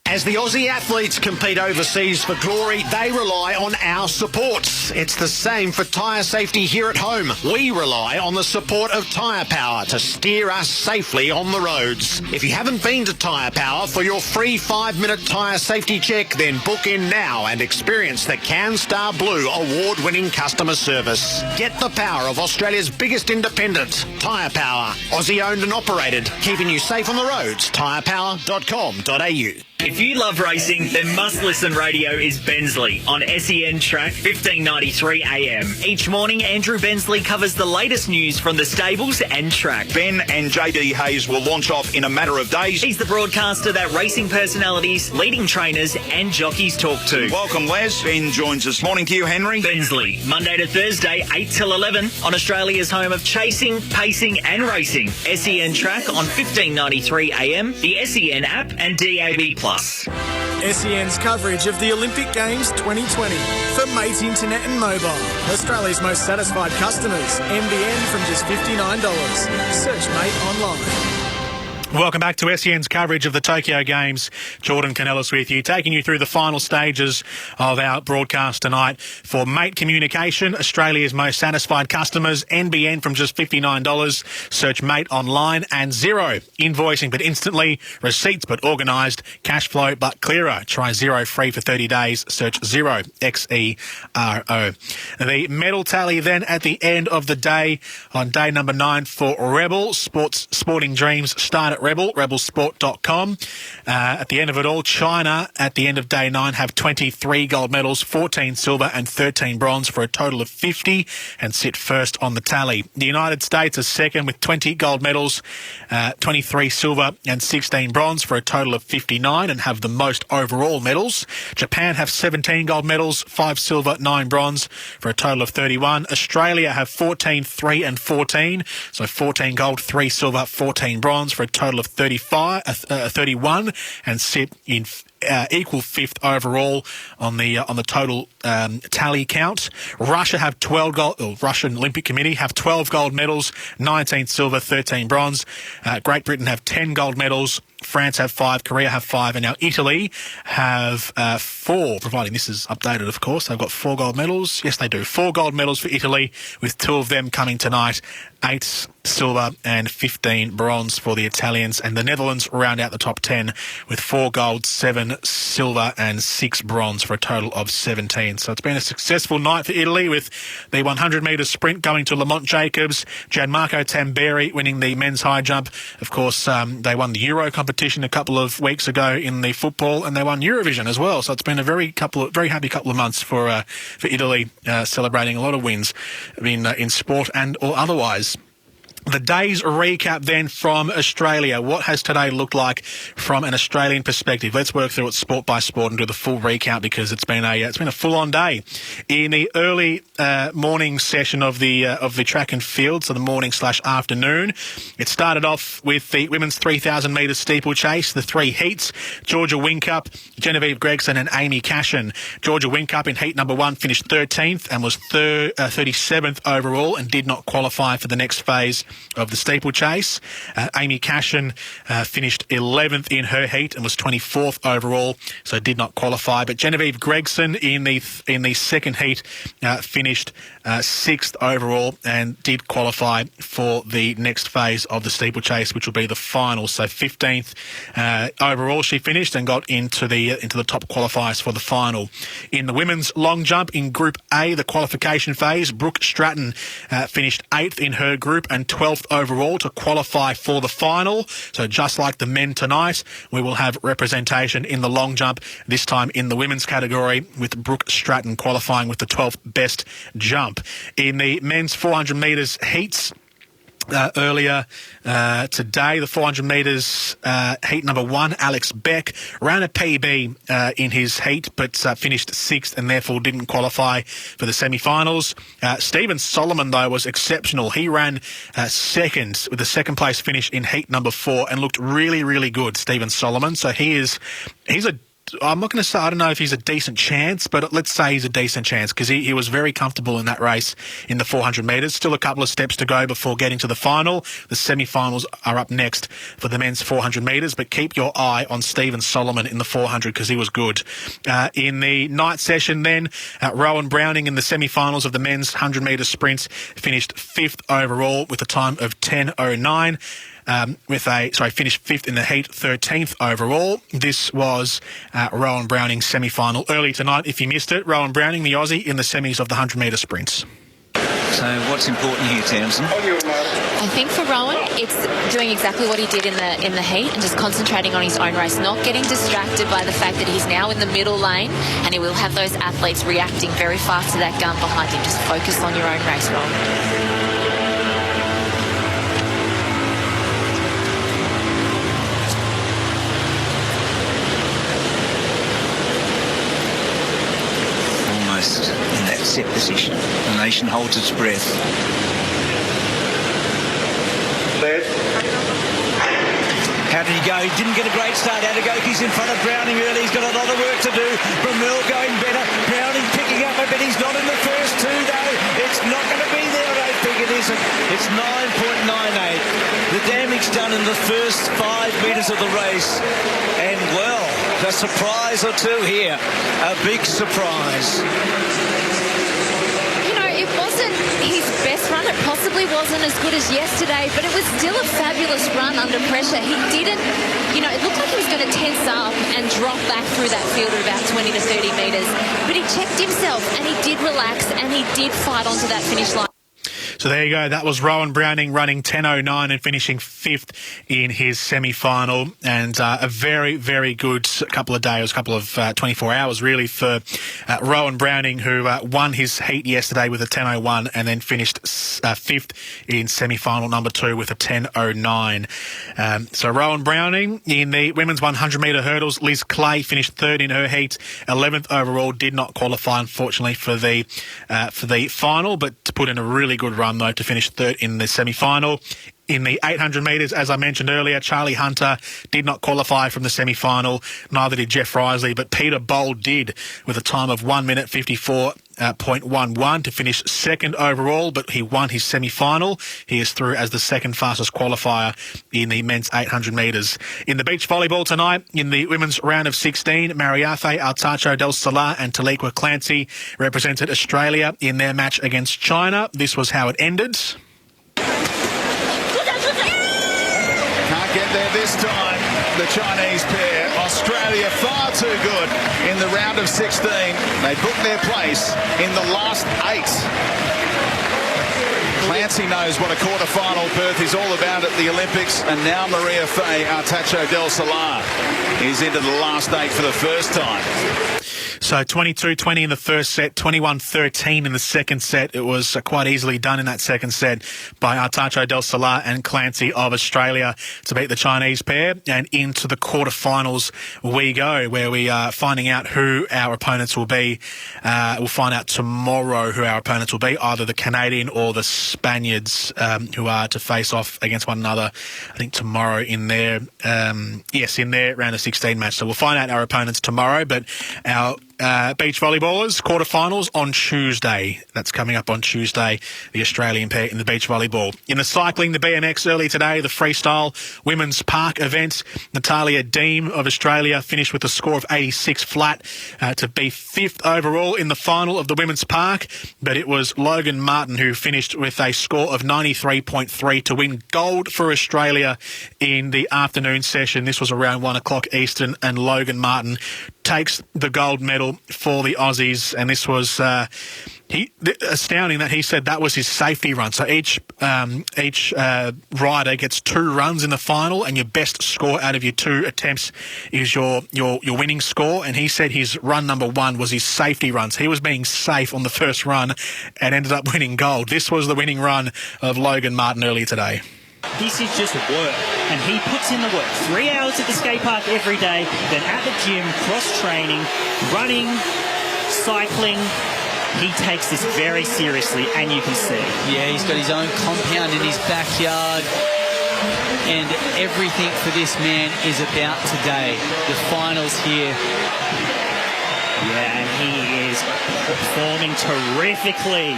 As the Aussie athletes compete overseas for glory, they rely on our supports. It's the same for tyre safety here at home. We rely on the support of Tyre Power to steer us safely on the roads. If you haven't been to Tyre Power for your free 5-minute tyre safety check, then book in now and experience the CanStar Blue award-winning customer service. Get the power of Australia's biggest independent, Tyre Power. Aussie-owned and operated, keeping you safe on the roads. Tyrepower.com.au. If you love racing, then must-listen radio is Bensley on SEN Track 1593 AM. Each morning, Andrew Bensley covers the latest news from the stables and track. Ben and JD Hayes will launch off in a matter of days. He's the broadcaster that racing personalities, leading trainers and jockeys talk to. Welcome, Les. Ben joins us. Morning to you, Henry. Bensley, Monday to Thursday, 8 till 11 on Australia's home of chasing, pacing and racing. SEN Track on 1593 AM, the SEN app and DAB+. SEN's coverage of the Olympic Games 2020 for Mate Internet and Mobile. Australia's most satisfied customers. NBN from just $59. Search Mate online. Welcome back to SEN's coverage of the Tokyo Games. Jordan Canellis with you, taking you through the final stages of our broadcast tonight for Mate Communication, Australia's most satisfied customers. NBN from just $59. Search Mate online. And Xero, invoicing but instantly, receipts but organised, cash flow but clearer. Try Xero free for 30 days. Search Xero, Xero. The medal tally then at the end of the day on day number 9 for Rebel. Sporting Dreams start at rebelsport.com. At the end of it all, China at the end of day 9 have 23 gold medals, 14 silver and 13 bronze for a total of 50 and sit first on the tally. The United States is second with 20 gold medals, 23 silver and 16 bronze for a total of 59 and have the most overall medals. Japan have 17 gold medals, 5 silver, 9 bronze for a total of 31. Australia have 14, 3 and 14, so 14 gold, 3 silver, 14 bronze for a total of 31 and sit in equal fifth overall on the total tally count. Russia have 12 gold. Russian Olympic Committee have 12 gold medals, 19 silver, 13 bronze. Great Britain have 10 gold medals. France have 5, Korea have 5, and now Italy have 4, providing this is updated, of course. They've got 4 gold medals. Yes, they do. 4 gold medals for Italy, with 2 of them coming tonight. 8 silver and 15 bronze for the Italians. And the Netherlands round out the top 10 with 4 gold, 7 silver and 6 bronze for a total of 17. So it's been a successful night for Italy, with the 100-metre sprint going to Lamont Jacobs. Gianmarco Tamberi winning the men's high jump. Of course, they won the Euro competition a couple of weeks ago in the football, and they won Eurovision as well. So it's been a very happy couple of months for Italy, celebrating a lot of wins in sport and or otherwise. The day's recap then from Australia. What has today looked like from an Australian perspective? Let's work through it sport by sport and do the full recap, because it's been a full-on day. In the early morning session of the track and field, so the morning/afternoon, it started off with the women's 3,000 metre steeplechase, the 3 heats. Georgia Whincup, Genevieve Gregson and Amy Cashin. Georgia Whincup in heat number 1 finished 13th and was 37th overall and did not qualify for the next phase of the steeplechase. Amy Cashin finished 11th in her heat and was 24th overall, so did not qualify. But Genevieve Gregson in the second heat finished 6th overall and did qualify for the next phase of the steeplechase, which will be the final. So 15th overall she finished and got into the top qualifiers for the final. In the women's long jump in Group A, the qualification phase, Brooke Stratton finished 8th in her group and 12th overall to qualify for the final. So just like the men tonight, we will have representation in the long jump, this time in the women's category, with Brooke Stratton qualifying with the 12th best jump. In the men's 400 metres heats, earlier today, the 400 metres heat number 1, Alex Beck ran a PB in his heat, but finished 6th and therefore didn't qualify for the semi-finals. Stephen Solomon, though, was exceptional. He ran second with a second place finish in heat number 4 and looked really, really good, Stephen Solomon. So he's a I'm not going to say, I don't know if he's a decent chance, but let's say he's a decent chance because he was very comfortable in that race in the 400 metres. Still a couple of steps to go before getting to the final. The semi-finals are up next for the men's 400 metres, but keep your eye on Stephen Solomon in the 400 because he was good. In the night session then, Rowan Browning in the semi-finals of the men's 100 metre sprints finished 5th overall with a time of 10:09. Finished 5th in the heat, 13th overall. This was Rowan Browning's semi-final early tonight. If you missed it, Rowan Browning, the Aussie, in the semis of the 100 metre sprints. So what's important here, Townsend? I think for Rowan, it's doing exactly what he did in the heat and just concentrating on his own race, not getting distracted by the fact that he's now in the middle lane and he will have those athletes reacting very fast to that gun behind him. Just focus on your own race, Rowan. In that set position. The nation holds its breath. How did he go? He didn't get a great start. Adagoki's in front of Browning early. He's got a lot of work to do. Bramil going better. Browning picking up a bit. He's not in the first two, though. It's not going to be there, I don't think it isn't. It's 9.98. The damage done in the first 5 metres of the race. And, well, a surprise or two here. A big surprise. It wasn't his best run. It possibly wasn't as good as yesterday, but it was still a fabulous run under pressure. He didn't, it looked like he was going to tense up and drop back through that field at about 20 to 30 metres. But he checked himself and he did relax and he did fight onto that finish line. So there you go. That was Rowan Browning running 10:09 and finishing 5th in his semi-final. And a very, very good couple of days, couple of 24 hours really for Rowan Browning, who won his heat yesterday with a 10:01 and then finished 5th in semi-final number 2 with a 10:09. So Rowan Browning in the women's 100 metre hurdles. Liz Clay finished 3rd in her heat, 11th overall, did not qualify unfortunately for the final, but put in a really good run though to finish 3rd in the semi-final. In the 800 metres, as I mentioned earlier, Charlie Hunter did not qualify from the semi-final, neither did Jeff Risley, but Peter Bold did with a time of 1 minute 54.11 to finish 2nd overall, but he won his semi-final. He is through as the 2nd fastest qualifier in the men's 800 metres. In the beach volleyball tonight, in the women's round of 16, Mariafe Artacho del Solar and Taliqua Clancy represented Australia in their match against China. This was how it ended. Can't get there this time, the Chinese pair. Australia far too good in the round of 16. They booked their place in the last 8. Clancy knows what a quarter-final berth is all about at the Olympics, and now Mariafe Artacho del Solar is into the last 8 for the first time. So 22-20 in the first set, 21-13 in the second set. It was quite easily done in that second set by Artacho del Solar and Clancy of Australia to beat the Chinese pair. And into the quarterfinals we go, where we are finding out who our opponents will be. We'll find out tomorrow who our opponents will be, either the Canadian or the Spaniards, who are to face off against one another, I think tomorrow in their round of 16 match. So we'll find out our opponents tomorrow, but our beach volleyballers, quarterfinals on Tuesday. That's coming up on Tuesday, the Australian pair in the beach volleyball. In the cycling, the BMX early today, the freestyle women's park event. Natalia Deem of Australia finished with a score of 86 flat to be 5th overall in the final of the women's park. But it was Logan Martin who finished with a score of 93.3 to win gold for Australia in the afternoon session. This was around 1 o'clock Eastern, and Logan Martin takes the gold medal for the Aussies, and this was astounding that he said that was his safety run. So each rider gets 2 runs in the final, and your best score out of your 2 attempts is your winning score. And he said his run number 1 was his safety runs. He was being safe on the first run and ended up winning gold. This was the winning run of Logan Martin earlier today. This is just work, and he puts in the work. 3 hours at the skate park every day, then at the gym, cross-training, running, cycling. He takes this very seriously, and you can see. Yeah, he's got his own compound in his backyard, and everything for this man is about today. The finals here. Yeah, and he is performing terrifically.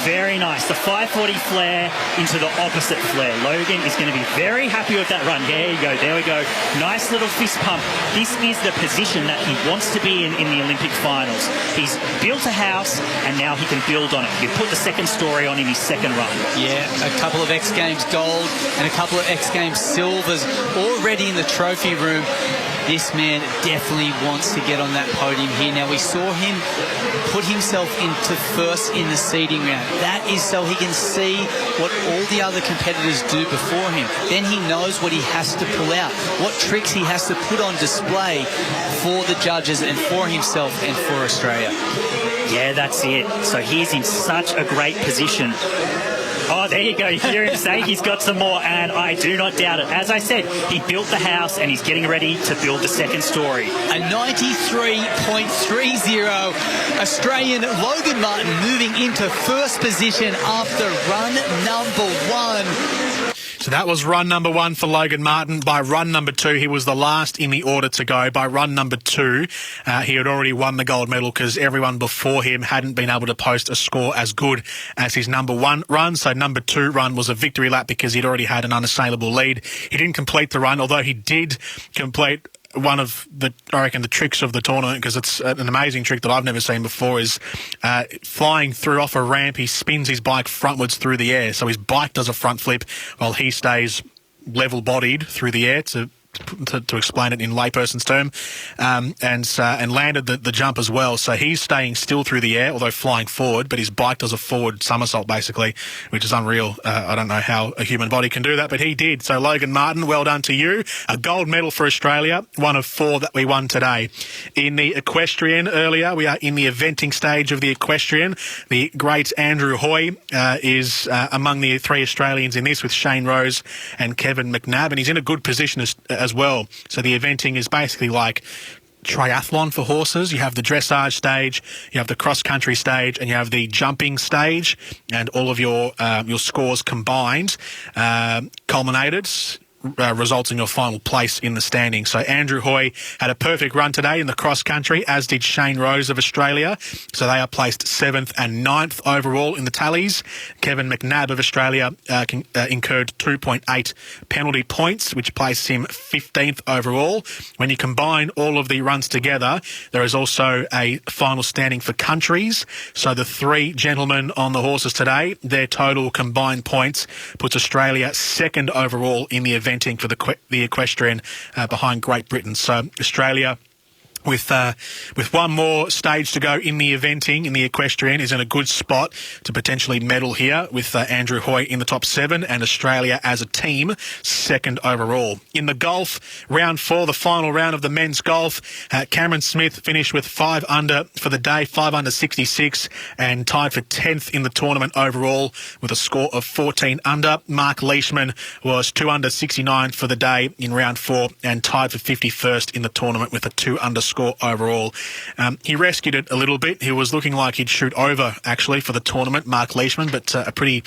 Very nice. The 540 flare into the opposite flare. Logan is going to be very happy with that run. There you go. There we go. Nice little fist pump. This is the position that he wants to be in the Olympic finals. He's built a house, and now he can build on it. He put the second story on in his second run. Yeah, a couple of X Games gold and a couple of X Games silvers already in the trophy room. This man definitely wants to get on that podium here. Now, we saw him put himself into first in the seeding round. That is so he can see what all the other competitors do before him. Then he knows what he has to pull out, what tricks he has to put on display for the judges and for himself and for Australia. Yeah, that's it. So he's in such a great position. Oh, there you go. You hear him say he's got some more, and I do not doubt it. As I said, he built the house, and he's getting ready to build the second story. A 93.30 Australian Logan Martin moving into first position after run number 1. So that was run number 1 for Logan Martin. By run number 2, he was the last in the order to go. By run number 2, he had already won the gold medal because everyone before him hadn't been able to post a score as good as his number 1 run. So number 2 run was a victory lap because he'd already had an unassailable lead. He didn't complete the run, although he did complete one of the tricks of the tournament, because it's an amazing trick that I've never seen before, is flying through off a ramp. He spins his bike frontwards through the air. So his bike does a front flip while he stays level-bodied through the air to explain it in layperson's term, and landed the jump as well. So he's staying still through the air, although flying forward, but his bike does a forward somersault, basically, which is unreal. I don't know how a human body can do that, but he did. So Logan Martin, well done to you. A gold medal for Australia, 1 of 4 that we won today. In the equestrian earlier, we are in the eventing stage of the equestrian. The great Andrew Hoy is among the 3 Australians in this, with Shane Rose and Kevin McNabb, and he's in a good position as well. So the eventing is basically like triathlon for horses. You have the dressage stage, you have the cross-country stage, and you have the jumping stage, and all of your scores combined culminated results in your final place in the standing. So Andrew Hoy had a perfect run today in the cross-country, as did Shane Rose of Australia. So they are placed 7th and 9th overall in the tallies. Kevin McNabb of Australia incurred 2.8 penalty points, which placed him 15th overall. When you combine all of the runs together, there is also a final standing for countries. So the 3 gentlemen on the horses today, their total combined points puts Australia 2nd overall in the eventing for the equestrian, behind Great Britain. So Australia, with one more stage to go in the eventing, in the equestrian, is in a good spot to potentially medal here, with Andrew Hoy in the top 7 and Australia as a team 2nd overall. In the golf, round 4, the final round of the men's golf, Cameron Smith finished with 5 under for the day, 5 under 66, and tied for 10th in the tournament overall with a score of 14 under. Mark Leishman was 2 under 69 for the day in round 4 and tied for 51st in the tournament with a 2 under score overall. He rescued it a little bit. He was looking like he'd shoot over, actually, for the tournament, Mark Leishman, but a pretty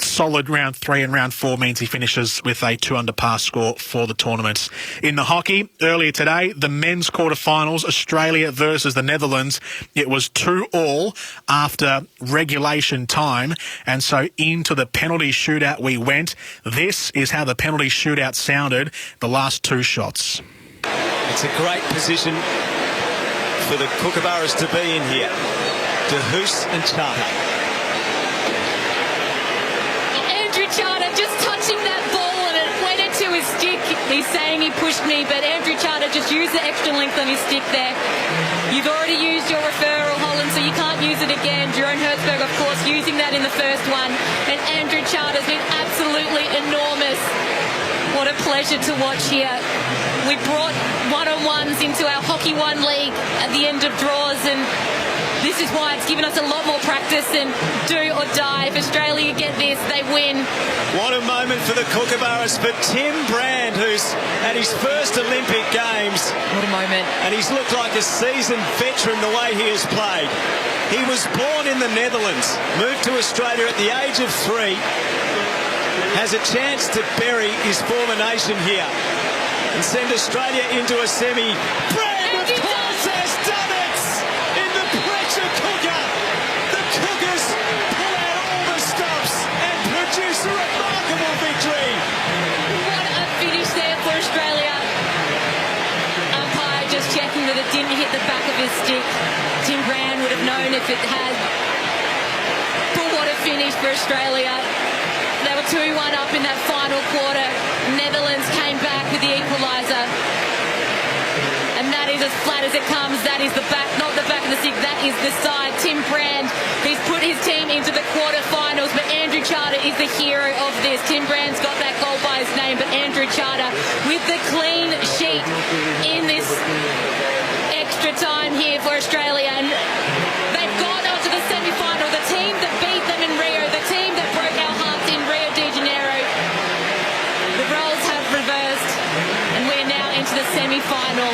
solid round 3 and round 4 means he finishes with a 2 under par score for the tournament. In the hockey, earlier today, the men's quarterfinals, Australia versus the Netherlands. It was 2-2 after regulation time, and so into the penalty shootout we went. This is how the penalty shootout sounded, the last 2 shots. It's a great position for the Kookaburras to be in here. De Hoos and Charter. Andrew Charter just touching that ball and it went into his stick. He's saying he pushed me, but Andrew Charter just used the extra length on his stick there. You've already used your referral, Holland, so you can't use it again. Jerome Hertzberg, of course, using that in the first one. And Andrew Charter's been absolutely enormous. What a pleasure to watch here. We brought one-on-ones into our Hockey One League at the end of draws, and this is why it's given us a lot more practice than do or die. If Australia get this, they win. What a moment for the Kookaburras, for Tim Brand, who's at his first Olympic Games. What a moment. And he's looked like a seasoned veteran the way he has played. He was born in the Netherlands, moved to Australia at the age of 3, has a chance to bury his former nation here and send Australia into a semi. Brand, of course, has done it! In the pressure cooker, the Cookers pull out all the stops and produce a remarkable victory. What a finish there for Australia. Umpire just checking that it didn't hit the back of his stick. Tim Brand would have known if it had. But what a finish for Australia. They were 2-1 up in that final quarter. Netherlands came back with the equaliser. And that is as flat as it comes. That is the back, not the back of the stick. That is the side. Tim Brand, he's put his team into the quarterfinals, but Andrew Charter is the hero of this. Tim Brand's got that goal by his name, but Andrew Charter with the clean sheet in this extra time here for Australia. And they've gone on to the semi-final. The team that beat them in Rio, the team that broke our hearts in Rio de Janeiro. The roles have reversed, and we're now into the semi-final.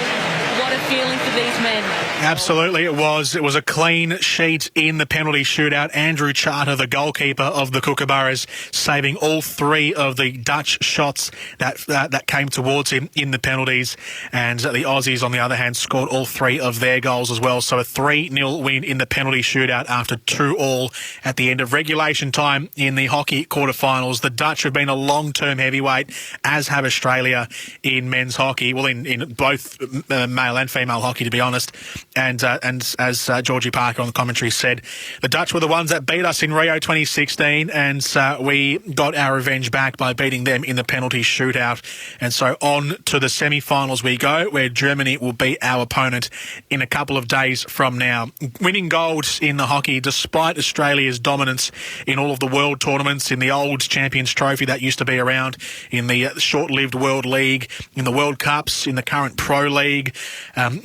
What a feeling for these men. Absolutely, it was. It was a clean sheet in the penalty shootout. Andrew Charter, the goalkeeper of the Kookaburras, saving all 3 of the Dutch shots that came towards him in the penalties. And the Aussies, on the other hand, scored all 3 of their goals as well. So a 3-0 win in the penalty shootout after 2-2 at the end of regulation time in the hockey quarterfinals. The Dutch have been a long-term heavyweight, as have Australia in men's hockey. Well, in both male and female hockey, to be honest. And as Georgie Parker on the commentary said, the Dutch were the ones that beat us in Rio 2016, and we got our revenge back by beating them in the penalty shootout. And so on to the semi-finals we go, where Germany will be our opponent in a couple of days from now. Winning gold in the hockey, despite Australia's dominance in all of the world tournaments, in the old Champions Trophy that used to be around, in the short-lived World League, in the World Cups, in the current Pro League.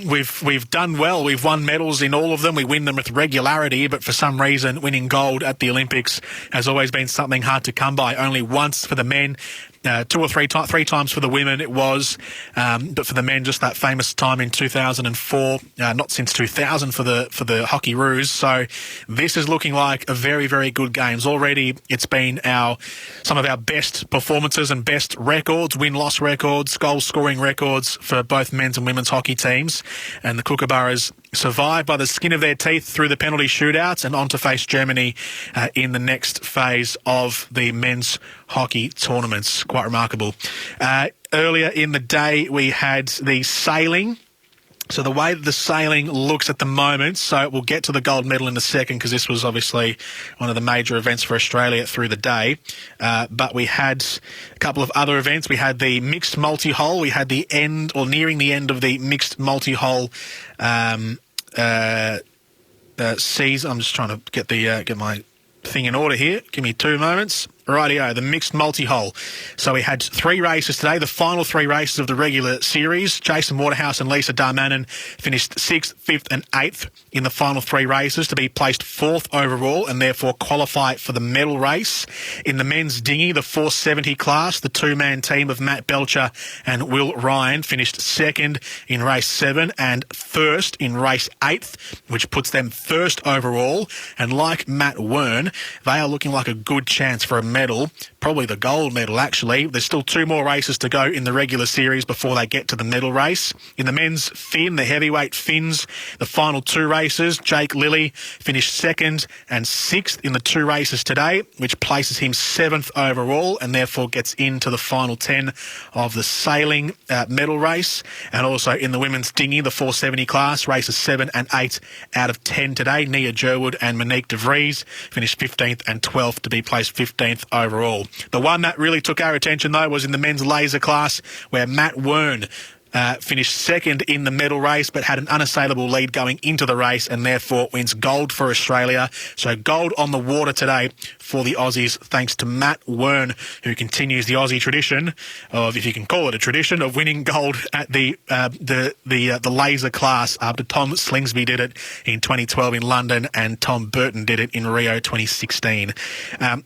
We've done well. We've won medals in all of them. We win them with regularity, but for some reason, winning gold at the Olympics has always been something hard to come by. Only once for the men. 2 or 3 times for the women it was, but for the men, just that famous time in 2004, not since 2000 for the Hockey Roos. So this is looking like a very, very good games. Already it's been some of our best performances and best records, win-loss records, goal-scoring records for both men's and women's hockey teams. And the Kookaburras survived by the skin of their teeth through the penalty shootouts and on to face Germany in the next phase of the men's hockey tournaments. Quite remarkable. Earlier in the day, we had the sailing. So the way that the sailing looks at the moment, so we'll get to the gold medal in a second because this was obviously one of the major events for Australia through the day. But we had a couple of other events. We had the mixed multi-hull. We had the end or nearing the end of the mixed multi-hull season. I'm just trying to get my thing in order here. Give me 2 moments. Rightio, the mixed multi-hull. So we had 3 races today, the final 3 races of the regular series. Jason Waterhouse and Lisa Darmanin finished 6th, 5th and 8th in the final 3 races to be placed 4th overall and therefore qualify for the medal race. In the men's dinghy, the 470 class, the 2-man team of Matt Belcher and Will Ryan finished 2nd in race 7 and 1st in race 8th, which puts them 1st overall. And like Matt Wern, they are looking like a good chance for a medal medal, probably the gold medal actually. There's still 2 more races to go in the regular series before they get to the medal race. In the men's Finn, the heavyweight Finns, the final 2 races, Jake Lilly finished 2nd and 6th in the 2 races today, which places him 7th overall and therefore gets into the final 10 of the sailing medal race. And also in the women's dinghy, the 470 class, races 7 and 8 out of 10 today. Nia Jerwood and Monique de Vries finished 15th and 12th to be placed 15th overall. The one that really took our attention, though, was in the men's laser class, where Matt Wern finished 2nd in the medal race, but had an unassailable lead going into the race and therefore wins gold for Australia. So gold on the water today for the Aussies, thanks to Matt Wern, who continues the Aussie tradition of, if you can call it a tradition, of winning gold at the laser class after Tom Slingsby did it in 2012 in London and Tom Burton did it in Rio 2016.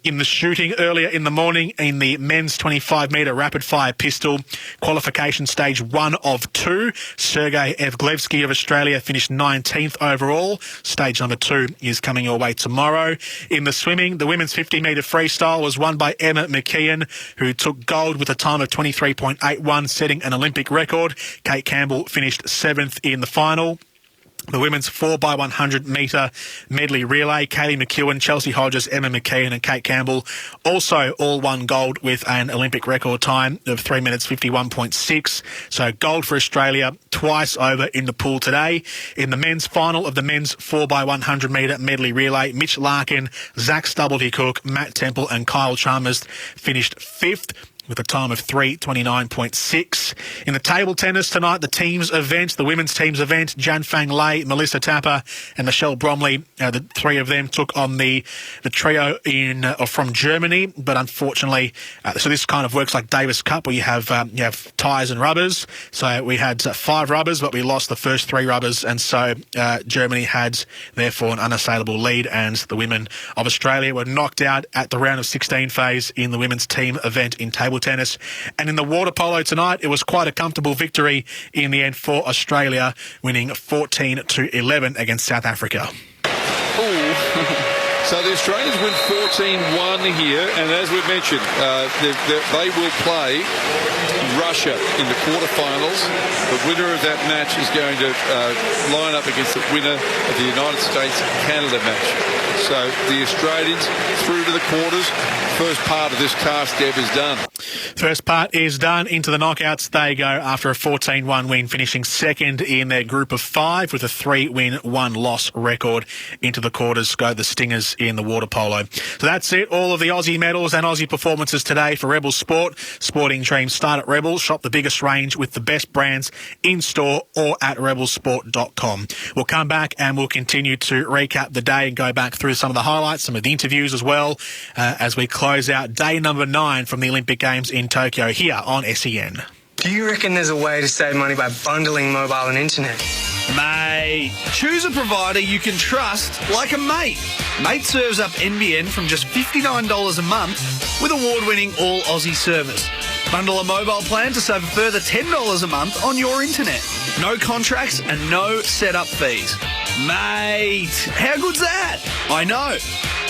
In the shooting earlier in the morning, in the men's 25-metre rapid-fire pistol, qualification stage 1 of 2, Sergei Evglevsky of Australia finished 19th overall. Stage number 2 is coming your way tomorrow. In the swimming, the women's 50-metre freestyle was won by Emma McKeon, who took gold with a time of 23.81, setting an Olympic record. Kate Campbell finished 7th in the final. The women's 4x100 metre medley relay, Kaylee McEwen, Chelsea Hodges, Emma McKeon and Kate Campbell also all won gold with an Olympic record time of 3 minutes 51.6. So gold for Australia twice over in the pool today. In the men's final of the men's 4x100 metre medley relay, Mitch Larkin, Zach Stubblety-Cook, Matt Temple and Kyle Chalmers finished 5th. With a time of 3:29.6. In the table tennis tonight, the teams event, the women's teams event, Jan Fang Lei, Melissa Tapper and Michelle Bromley, the 3 of them took on the trio from Germany, but unfortunately, so this kind of works like Davis Cup, where you have ties and rubbers. So we had 5 rubbers, but we lost the first 3 rubbers, and so Germany had therefore an unassailable lead, and the women of Australia were knocked out at the round of 16 phase in the women's team event in table tennis. And in the water polo tonight, it was quite a comfortable victory in the end for Australia, winning 14-11 against South Africa. So the Australians win 14-1 here, and as we've mentioned, they will play Russia in the quarterfinals. The winner of that match is going to line up against the winner of the United States-Canada match. So the Australians through to the quarters. First part of this cast, Deb, is done. First part is done. Into the knockouts they go after a 14-1 win, finishing 2nd in their group of 5 with a 3-win, 1-loss record. Into the quarters go the Stingers in the water polo. So that's it. All of the Aussie medals and Aussie performances today for Rebel Sport. Sporting dreams start at Rebel. Shop the biggest range with the best brands in store or at rebelsport.com. We'll come back and we'll continue to recap the day and go back through some of the highlights, some of the interviews as well, as we close out day number 9 from the Olympic Games in Tokyo here on SEN. Do you reckon there's a way to save money by bundling mobile and internet? Mate, choose a provider you can trust like a mate. Mate serves up NBN from just $59 a month with award-winning all Aussie service. Bundle a mobile plan to save a further $10 a month on your internet. No contracts and no setup fees. Mate, how good's that? I know.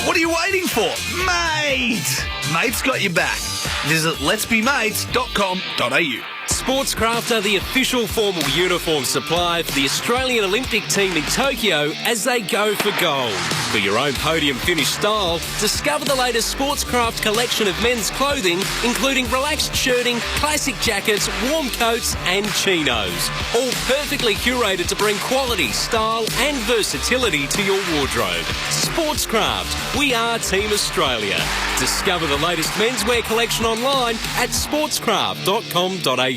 What are you waiting for? Mate! Mate's got your back. Visit letsbemates.com.au. Sportscraft are the official formal uniform supply for the Australian Olympic team in Tokyo as they go for gold. For your own podium finish style, discover the latest Sportscraft collection of men's clothing, including relaxed shirting, classic jackets, warm coats and chinos. All perfectly curated to bring quality, style and versatility to your wardrobe. Sportscraft, we are Team Australia. Discover the latest menswear collection online at sportscraft.com.au.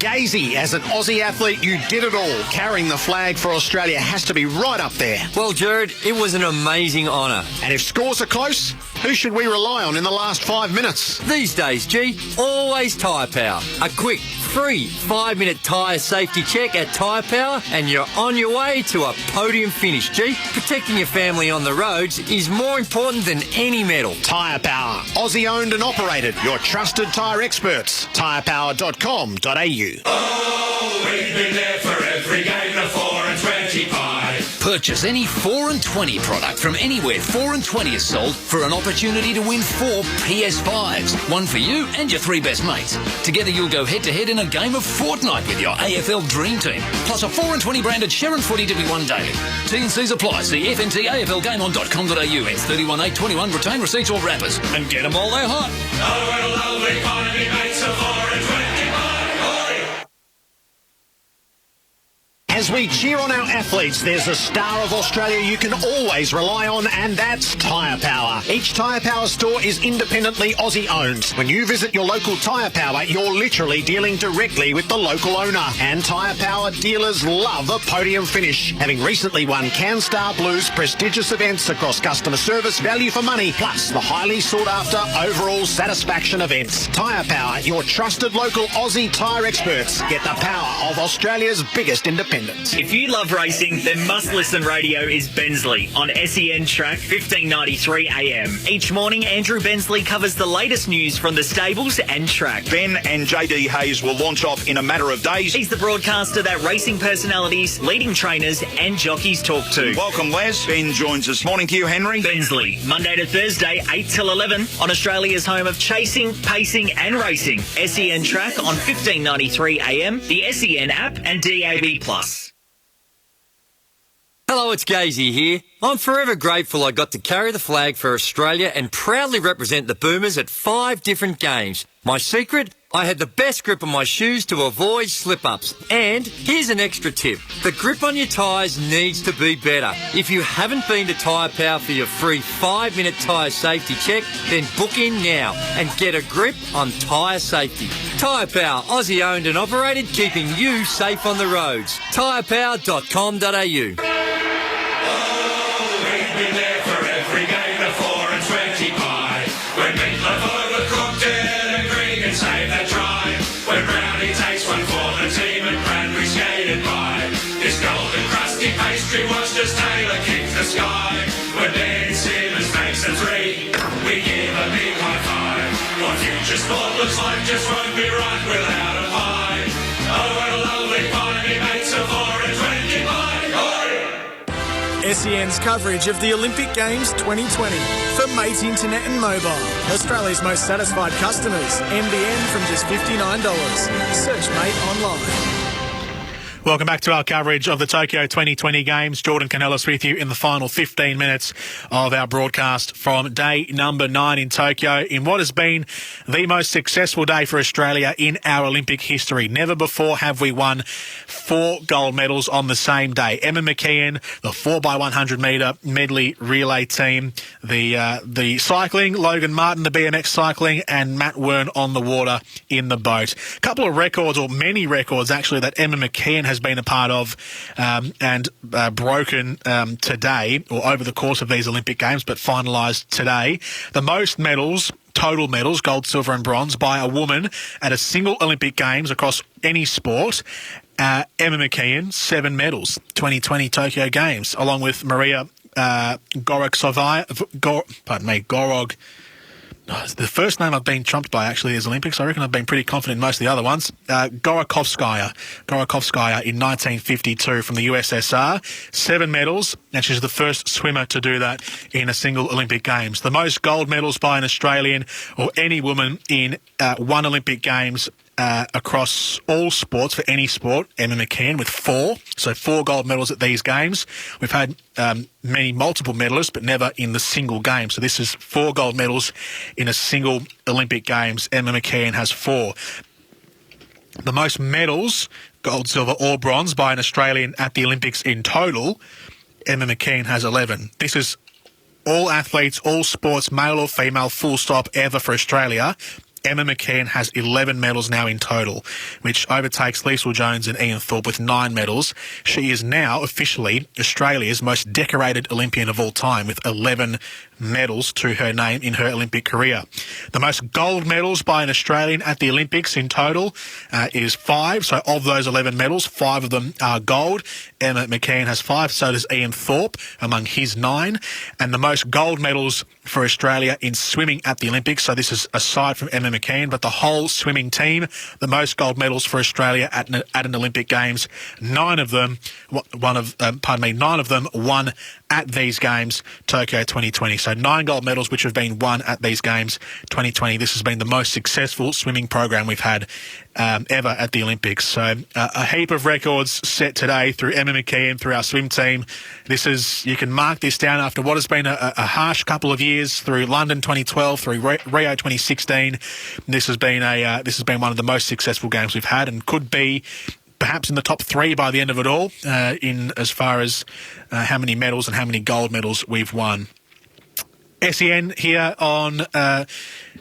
Gazy, as an Aussie athlete, you did it all. Carrying the flag for Australia has to be right up there. Well, Jared, it was an amazing honour. And if scores are close, who should we rely on in the last 5 minutes? These days, G, always Tyre Power. A quick, free 5-minute tyre safety check at Tyre Power and you're on your way to a podium finish, G. Protecting your family on the roads is more important than any medal. Tyre Power, Aussie owned and operated. Your trusted tyre experts. Tyrepower.com.au. Oh, we've been there for every game, the 4 and 25. Purchase any 4 and 20 product from anywhere 4 and 20 is sold for an opportunity to win 4 PS5s. One for you and your 3 best mates. Together you'll go head-to-head in a game of Fortnite with your AFL Dream Team. Plus a 4 and 20 branded Sharon Footy to be won daily. T&Cs apply. See FNTAFLGameOn.com.au. Ends 31/8/21. Retain receipts or wrappers. And get them all there hot. Oh, what a lovely economy makes a 4 and 20 As we cheer on our athletes, there's a star of Australia you can always rely on, and that's Tyre Power. Each Tyre Power store is independently Aussie owned. When you visit your local Tyre Power, you're literally dealing directly with the local owner. And Tyre Power dealers love a podium finish, having recently won CanStar Blues prestigious events across customer service, value for money, plus the highly sought after overall satisfaction events. Tyre Power, your trusted local Aussie tyre experts. Get the power of Australia's biggest independent. If you love racing, then must-listen radio is Bensley on SEN Track 1593 AM. Each morning, Andrew Bensley covers the latest news from the stables and track. Ben and JD Hayes will launch off in a matter of days. He's the broadcaster that racing personalities, leading trainers and jockeys talk to. Welcome, Les. Ben joins us. Morning to you, Henry. Bensley, Monday to Thursday, 8 till 11 on Australia's home of chasing, pacing and racing. SEN Track on 1593 AM, the SEN app and DAB+. Hello, it's Gazy here. I'm forever grateful I got to carry the flag for Australia and proudly represent the Boomers at 5 different games. My secret? I had the best grip on my shoes to avoid slip-ups. And here's an extra tip. The grip on your tyres needs to be better. If you haven't been to Tyre Power for your free 5-minute tyre safety check, then book in now and get a grip on tyre safety. Tyre Power, Aussie owned and operated, keeping you safe on the roads. tyrepower.com.au. We've been there for every game of 4 and 20 pie. When Meatloaf overcooked it and Cregan saved that try. When Brownie takes one for the team and Cranberry skated by. This golden crusty pastry was just Taylor kicked the sky. When Ben Simmons makes a 3, we give a big high five. What future sport looks like just won't be right without a pie. Oh, what a lovely pie, he makes a 4 and 20 pie. SEN's coverage of the Olympic Games 2020 for Mate Internet and Mobile. Australia's most satisfied customers. NBN from just $59. Search Mate online. Welcome back to our coverage of the Tokyo 2020 Games. Jordan Canellis with you in the final 15 minutes of our broadcast from day number 9 in Tokyo, in what has been the most successful day for Australia in our Olympic history. Never before have we won 4 gold medals on the same day. Emma McKeon, the 4x100 metre medley relay team, the cycling, Logan Martin, the BMX cycling, and Matt Wern on the water in the boat. A couple of records, or many records actually, that Emma McKeon has been a part of and broken today, or over the course of these Olympic Games, but finalised today. The most medals, total medals, gold, silver and bronze, by a woman at a single Olympic Games across any sport. Emma McKeon, 7 medals, 2020 Tokyo Games, along with Maria Gorog. The first name I've been trumped by actually is Olympics. I reckon I've been pretty confident in most of the other ones. Gorokovskaya in 1952 from the USSR. 7 medals, and she's the first swimmer to do that in a single Olympic Games. The most gold medals by an Australian or any woman in one Olympic Games across all sports, for any sport, Emma McKeon with 4. So 4 gold medals at these games. We've had many multiple medalists, but never in the single game. So this is 4 gold medals in a single Olympic Games. Emma McKeon has 4. The most medals, gold, silver or bronze, by an Australian at the Olympics in total, Emma McKeon has 11. This is all athletes, all sports, male or female, full stop, ever for Australia. Emma McKeon has 11 medals now in total, which overtakes Liesl Jones and Ian Thorpe with 9 medals. She is now officially Australia's most decorated Olympian of all time with 11 medals to her name in her Olympic career. The most gold medals by an Australian at the Olympics in total is 5. So of those 11 medals, 5 of them are gold. Emma McKeon has 5, so does Ian Thorpe among his 9. And the most gold medals for Australia in swimming at the Olympics, so this is aside from Emma McKeon, but the whole swimming team, the most gold medals for Australia at an Olympic Games, 9 of them won at these Games, Tokyo 2020. So 9 gold medals which have been won at these Games 2020. This has been the most successful swimming program we've had ever at the Olympics. So a heap of records set today through Emma McKeon, through our swim team. You can mark this down after what has been a harsh couple of years through London 2012, through Rio 2016. This has been one of the most successful games we've had, and could be perhaps in the top 3 by the end of it all, in as far as how many medals and how many gold medals we've won. SEN here on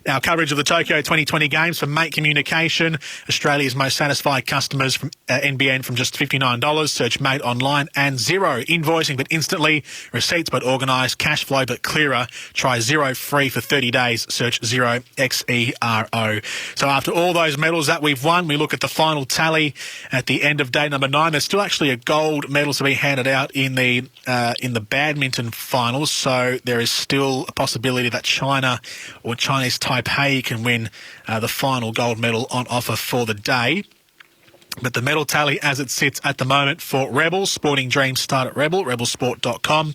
our coverage of the Tokyo 2020 Games for Mate Communication. Australia's most satisfied customers from NBN from just $59. Search Mate online, and Xero. Invoicing but instantly, receipts but organised, cash flow but clearer. Try Xero free for 30 days. Search Xero, Xero. So after all those medals that we've won, we look at the final tally at the end of day number 9. There's still actually a gold medal to be handed out in the badminton finals, so there is still a possibility that China or Chinese Taipei can win the final gold medal on offer for the day. But the medal tally as it sits at the moment for Rebels, Sporting Dreams start at rebelsport.com,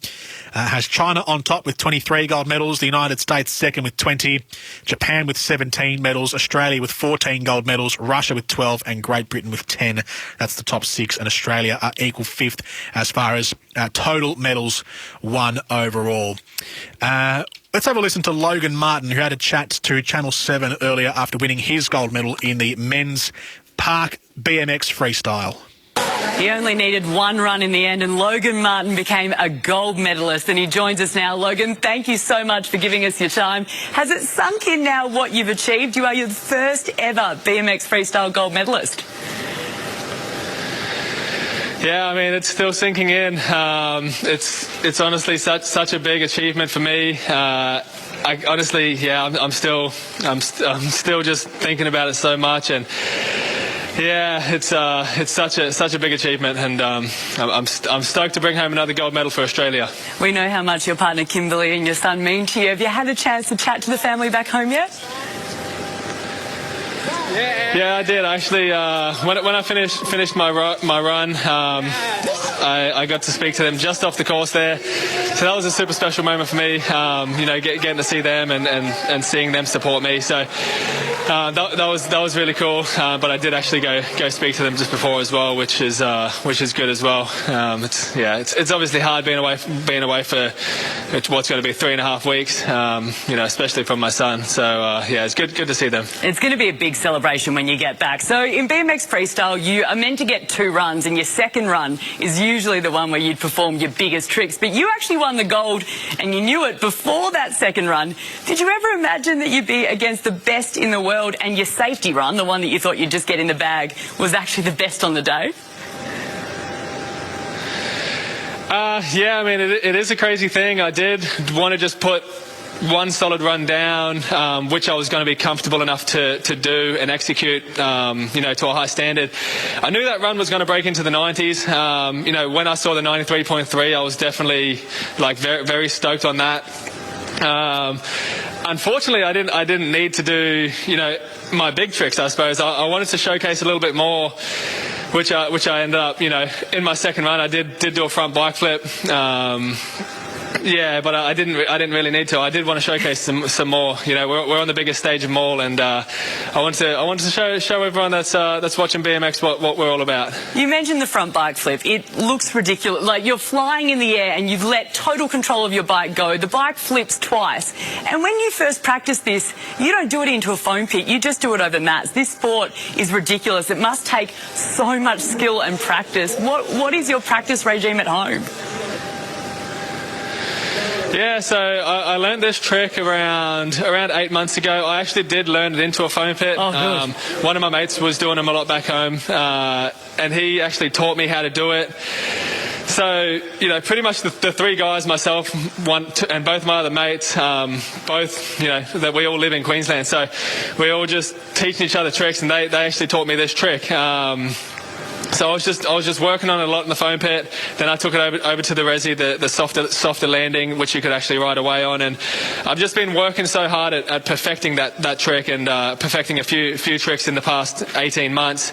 has China on top with 23 gold medals, the United States second with 20, Japan with 17 medals, Australia with 14 gold medals, Russia with 12 and Great Britain with 10. That's the top 6, and Australia are equal 5th as far as total medals won overall. Let's have a listen to Logan Martin, who had a chat to Channel 7 earlier after winning his gold medal in the men's park BMX freestyle. He only needed one run in the end, and Logan Martin became a gold medalist, and he joins us now. Logan, thank you so much for giving us your time. Has it sunk in now what you've achieved? You are your first ever BMX freestyle gold medalist. Yeah, I mean, it's still sinking in. It's honestly such a big achievement for me. I honestly, yeah, I'm still just thinking about it so much, and yeah, it's such a big achievement, and I'm stoked to bring home another gold medal for Australia. We know how much your partner Kimberly and your son mean to you. Have you had a chance to chat to the family back home yet? Yeah, I did actually. When I finished my run, I got to speak to them just off the course there. So that was a super special moment for me. Getting to see them and seeing them support me. So that was really cool. But I did actually go speak to them just before as well, which is good as well. It's obviously hard being away for what's going to be 3.5 weeks. Especially from my son. So it's good to see them. It's going to be a big celebration when you get back. So in BMX freestyle, you are meant to get 2 runs, and your second run is usually the one where you'd perform your biggest tricks. But you actually won the gold, and you knew it before that second run. Did you ever imagine that you'd be against the best in the world, and your safety run, the one that you thought you'd just get in the bag, was actually the best on the day? Yeah, I mean, it is a crazy thing. I did want to just put one solid run down, which I was going to be comfortable enough to do and execute, to a high standard. I knew that run was going to break into the 90s. When I saw the 93.3, I was definitely very, very stoked on that. Unfortunately, I didn't need to do, my big tricks, I suppose. I wanted to showcase a little bit more, which I ended up, in my second run, I did do a front bike flip. Yeah, but I didn't really need to. I did want to showcase some more. We're on the biggest stage of them all, and I wanted to show everyone that's watching BMX what we're all about. You mentioned the front bike flip. It looks ridiculous. Like you're flying in the air and you've let total control of your bike go. The bike flips twice. And when you first practice this, you don't do it into a foam pit. You just do it over mats. This sport is ridiculous. It must take so much skill and practice. What is your practice regime at home? Yeah, so I learned this trick around 8 months ago. I actually did learn it into a foam pit. Oh, good. One of my mates was doing them a lot back home, and he actually taught me how to do it. So, pretty much the three guys, myself, and both my other mates, that we all live in Queensland. So we all just teaching each other tricks, and they actually taught me this trick. So I was just working on it a lot in the foam pit. Then I took it over to the resi, the softer landing, which you could actually ride away on. And I've just been working so hard at perfecting that trick and perfecting a few tricks in the past 18 months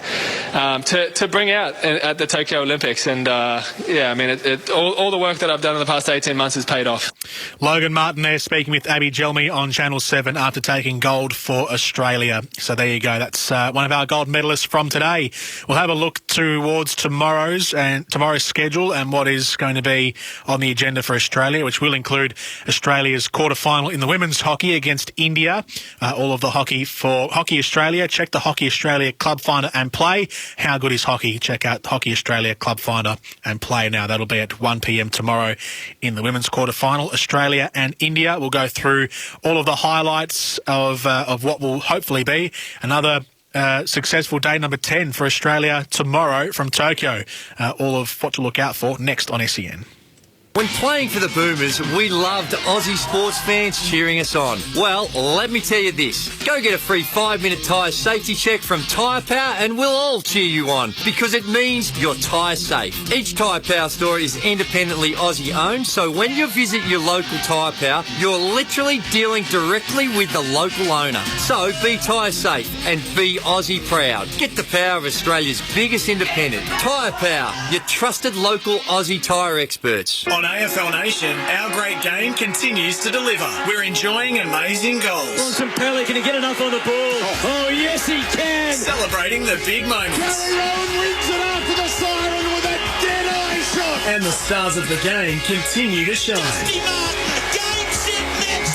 to bring out at the Tokyo Olympics. And all the work that I've done in the past 18 months has paid off. Logan Martin there speaking with Abby Gelmy on Channel 7 after taking gold for Australia. So there you go. That's one of our gold medalists from today. We'll have a look towards tomorrow's schedule and what is going to be on the agenda for Australia, which will include Australia's quarter-final in the women's hockey against India. All of the hockey for Hockey Australia. Check the Hockey Australia Club Finder and Play. How good is hockey? Check out Hockey Australia Club Finder and Play now. That'll be at 1 p.m. tomorrow in the women's quarter-final. Australia and India. We'll go through all of the highlights of what will hopefully be another successful day number 10 for Australia tomorrow from Tokyo. All of what to look out for next on SEN. When playing for the Boomers, we loved Aussie sports fans cheering us on. Well, let me tell you this. Go get a free 5-minute tyre safety check from Tyre Power and we'll all cheer you on because it means you're tyre safe. Each Tyre Power store is independently Aussie owned, so when you visit your local Tyre Power, you're literally dealing directly with the local owner. So be tyre safe and be Aussie proud. Get the power of Australia's biggest independent. Tyre Power, your trusted local Aussie tyre experts. On AFL Nation, our great game continues to deliver. We're enjoying amazing goals. Bontempelli, can he get enough on the ball? Oh, yes, he can. Celebrating the big moments. Gary Rowan wins it after the siren with a dead-eye shot. And the stars of the game continue to shine.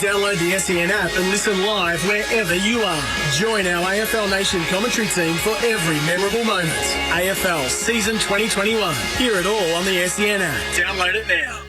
Download the SEN app and listen live wherever you are. Join our AFL Nation commentary team for every memorable moment. AFL Season 2021. Hear it all on the SEN app. Download it now.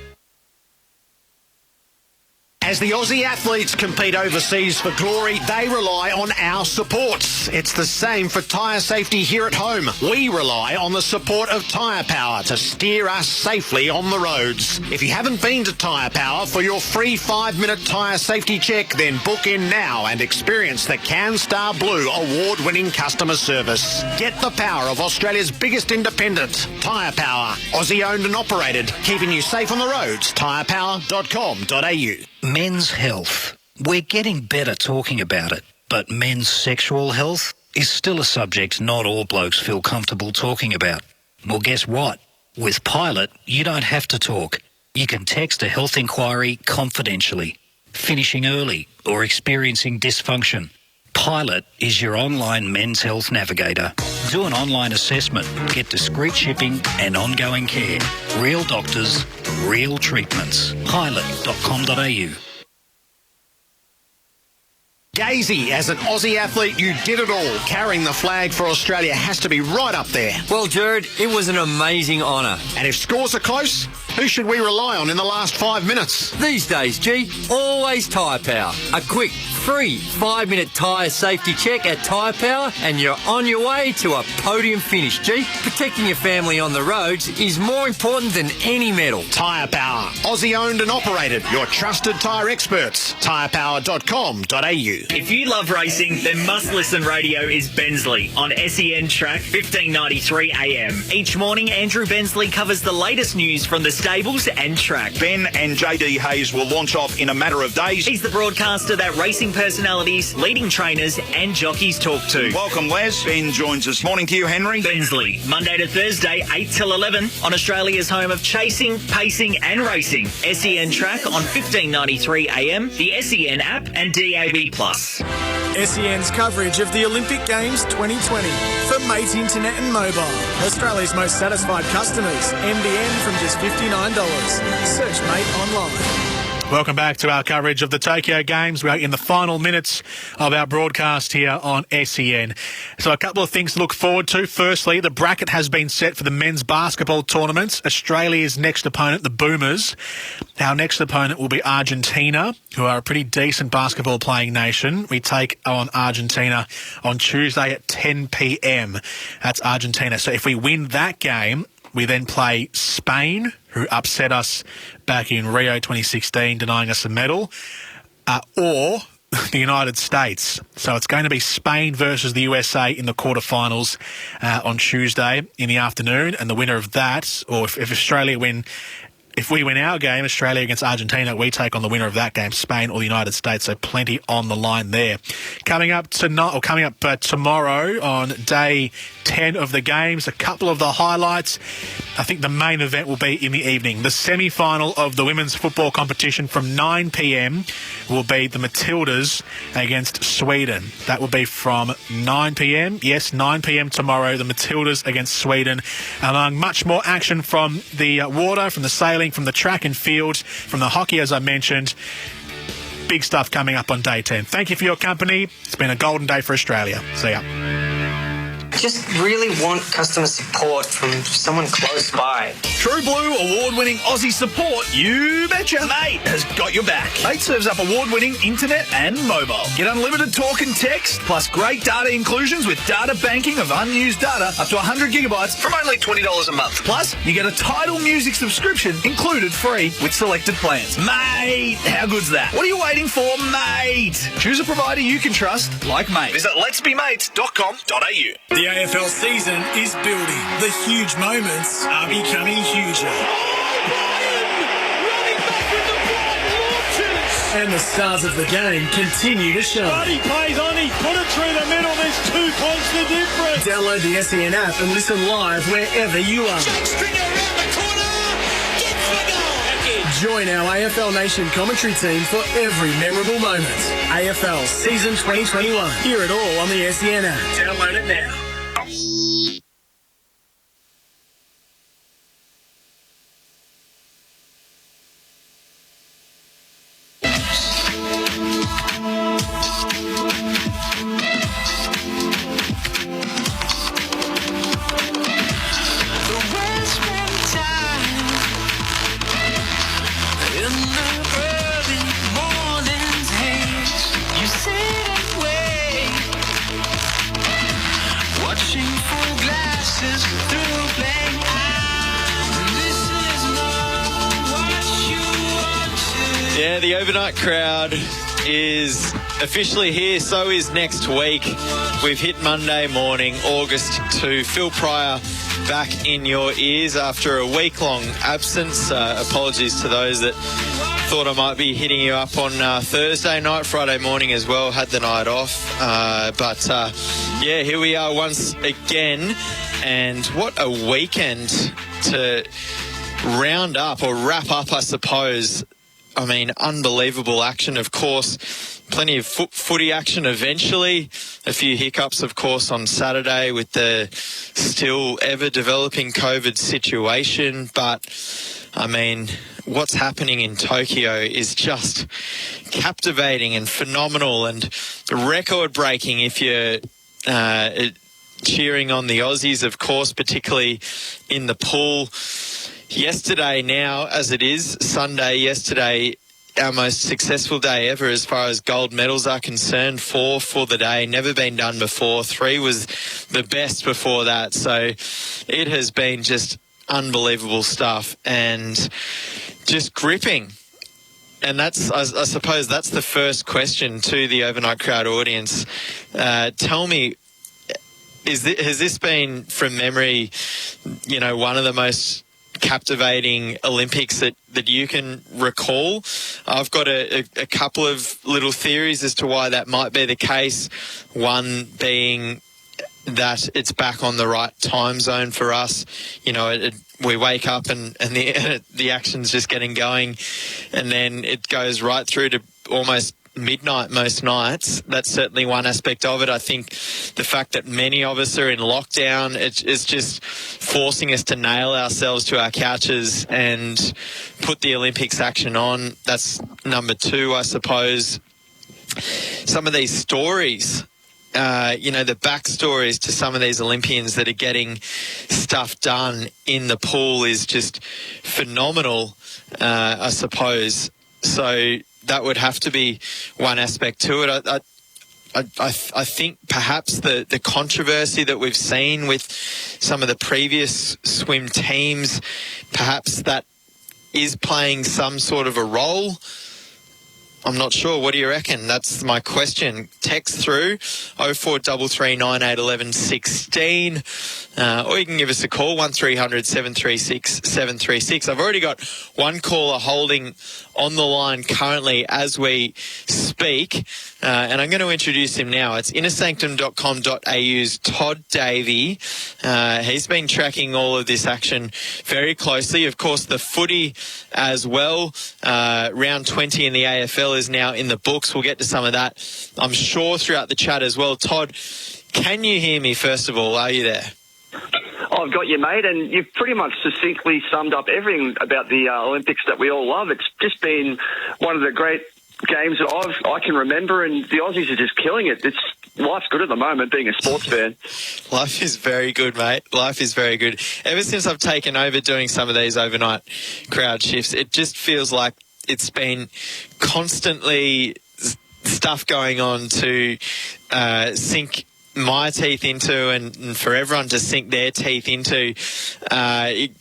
As the Aussie athletes compete overseas for glory, they rely on our supports. It's the same for tyre safety here at home. We rely on the support of Tyre Power to steer us safely on the roads. If you haven't been to Tyre Power for your free 5-minute tyre safety check, then book in now and experience the CanStar Blue award-winning customer service. Get the power of Australia's biggest independent, Tyre Power. Aussie owned and operated, keeping you safe on the roads. tyrepower.com.au. Men's health. We're getting better talking about it, but men's sexual health is still a subject not all blokes feel comfortable talking about. Well, guess what? With Pilot, you don't have to talk. You can text a health inquiry confidentially, finishing early or experiencing dysfunction. Pilot is your online men's health navigator. Do an online assessment, get discreet shipping and ongoing care. Real doctors, real treatments. Pilot.com.au. Gazy, as an Aussie athlete, you did it all. Carrying the flag for Australia has to be right up there. Well, Jared, it was an amazing honour. And if scores are close, who should we rely on in the last 5 minutes? These days, G, always Tyre Power. A quick, free 5-minute tyre safety check at Tyre Power and you're on your way to a podium finish, G. Protecting your family on the roads is more important than any medal. Tyre Power, Aussie owned and operated. Your trusted tyre experts. tyrepower.com.au. If you love racing, then must-listen radio is Bensley on SEN Track 1593 AM. Each morning, Andrew Bensley covers the latest news from the stables and track. Ben and JD Hayes will launch off in a matter of days. He's the broadcaster that racing personalities, leading trainers and jockeys talk to. Welcome, Les. Ben joins us. Morning to you, Henry. Bensley, Monday to Thursday, 8 till 11 on Australia's home of chasing, pacing and racing. SEN Track on 1593 AM, the SEN app and DAB+. SEN's coverage of the Olympic Games 2020 for Mate Internet and Mobile. Australia's most satisfied customers. NBN from just $59. Search Mate online. Welcome back to our coverage of the Tokyo Games. We're in the final minutes of our broadcast here on SEN. So a couple of things to look forward to. Firstly, the bracket has been set for the men's basketball tournaments. Australia's next opponent, the Boomers. Our next opponent will be Argentina, who are a pretty decent basketball playing nation. We take on Argentina on Tuesday at 10 p.m. That's Argentina. So if we win that game, We then play Spain, who upset us back in Rio 2016, denying us a medal, or the United States. So it's going to be Spain versus the USA in the quarterfinals on Tuesday in the afternoon, and the winner of that, or if Australia win, if we win our game, Australia against Argentina, we take on the winner of that game, Spain or the United States. So plenty on the line there. Coming up tonight, or coming up tomorrow on day 10 of the games, a couple of the highlights. I think the main event will be in the evening. The semi-final of the women's football competition from 9 p.m. will be the Matildas against Sweden. That will be from 9 p.m. Yes, 9 p.m. tomorrow, the Matildas against Sweden. Among much more action from the water, from the sailing, from the track and field, from the hockey, as I mentioned. Big stuff coming up on day 10. Thank you for your company. It's been a golden day for Australia. See ya. Just really want customer support from someone close by. True Blue award-winning Aussie support, you betcha. Mate has got your back. Mate serves up award-winning internet and mobile. Get unlimited talk and text, plus great data inclusions with data banking of unused data up to 100 gigabytes from only $20 a month. Plus, you get a Tidal Music subscription included free with selected plans. Mate, how good's that? What are you waiting for, mate? Choose a provider you can trust, like Mate. Visit letsbemates.com.au. The AFL season is building. The huge moments are becoming huger. And the stars of the game continue to shine. Buddy plays on, he put it through the middle, there's 2 points the difference. Download the SEN app and listen live wherever you are. Join our AFL Nation commentary team for every memorable moment. AFL Season 2021. Hear it all on the SEN app. Download it now. Yeah, the overnight crowd is officially here. So is next week. We've hit Monday morning, August 2. Phil Pryor back in your ears after a week-long absence. Apologies to those that thought I might be hitting you up on Thursday night, Friday morning as well. Had the night off. Yeah, here we are once again. And what a weekend to round up or wrap up, I suppose. I mean, unbelievable action, of course. Plenty of footy action eventually. A few hiccups, of course, on Saturday with the still ever-developing COVID situation. But, I mean, what's happening in Tokyo is just captivating and phenomenal and record-breaking if you're cheering on the Aussies, of course, particularly in the pool. Yesterday now, as it is, Sunday, yesterday, our most successful day ever as far as gold medals are concerned. 4 for the day, never been done before. 3 was the best before that. So it has been just unbelievable stuff and just gripping. And that's, I suppose, that's the first question to the overnight crowd audience. Tell me, has this been, from memory, you know, one of the most captivating Olympics that you can recall? I've got a couple of little theories as to why that might be the case. One being that it's back on the right time zone for us. You know, we wake up and the action's just getting going, and then it goes right through to almost midnight most nights. That's certainly one aspect of it. I think the fact that many of us are in lockdown, it's just forcing us to nail ourselves to our couches and put the Olympics action on. That's number 2, I suppose. Some of these stories, you know, the backstories to some of these Olympians that are getting stuff done in the pool is just phenomenal, I suppose. So that would have to be one aspect to it. I think perhaps the controversy that we've seen with some of the previous swim teams, perhaps that is playing some sort of a role. I'm not sure. What do you reckon? That's my question. Text through 0433 98 11 16, or you can give us a call 1300 736 736. I've already got one caller holding on the line currently as we speak, and I'm going to introduce him now. It's innersanctum.com.au's Todd Davey. He's been tracking all of this action very closely. Of course, the footy as well. Round 20 in the AFL is now in the books. We'll get to some of that, I'm sure, throughout the chat as well. Todd, can you hear me, first of all? Are you there? I've got you, mate, and you've pretty much succinctly summed up everything about the Olympics that we all love. It's just been one of the great games that I can remember, and the Aussies are just killing it. Life's good at the moment, being a sports fan. Life is very good, mate. Life is very good. Ever since I've taken over doing some of these overnight crowd shifts, it just feels like it's been constantly stuff going on to sink my teeth into and for everyone to sink their teeth into.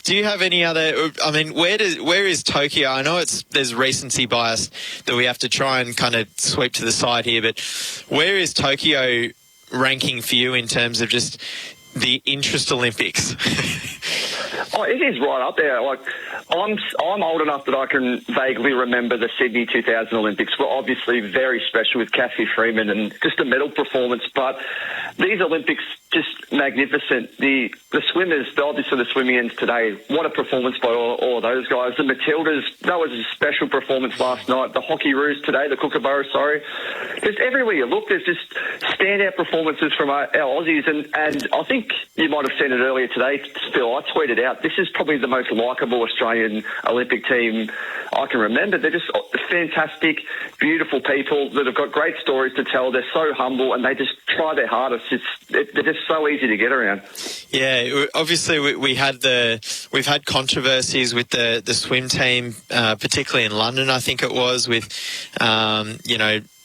Do you have any other, I mean, where is Tokyo? I know there's recency bias that we have to try and kind of sweep to the side here, but where is Tokyo ranking for you in terms of just the interest Olympics? Oh, it is right up there. Like, I'm old enough that I can vaguely remember the Sydney 2000 Olympics were obviously very special with Cathy Freeman and just a medal performance. But these Olympics, just magnificent. The swimmers, obviously the swimming ends today, what a performance by all of those guys. The Matildas, that was a special performance last night. The Hockey Roos today, the Kookaburra, just everywhere you look, there's just standout performances from our Aussies. And I think you might have seen it earlier today, Phil. I tweeted out, this is probably the most likeable Australian Olympic team I can remember. They're just fantastic, beautiful people that have got great stories to tell. They're so humble and they just try their hardest. They're just so easy to get around. Yeah, obviously we've had controversies with the swim team, particularly in London. I think it was with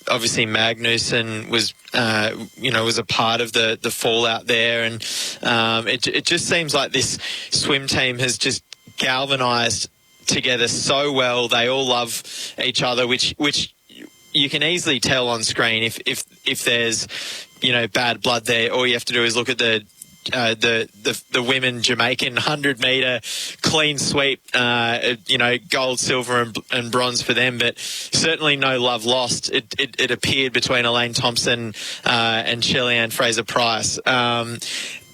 obviously Magnussen was was a part of the fallout there, and it just seems like this swim team has just galvanised together so well. They all love each other, which you can easily tell on screen if there's bad blood there. All you have to do is look at the women Jamaican 100 metre clean sweep, gold, silver and bronze for them, but certainly no love lost. It appeared between Elaine Thompson and Shelley-Ann Fraser-Price.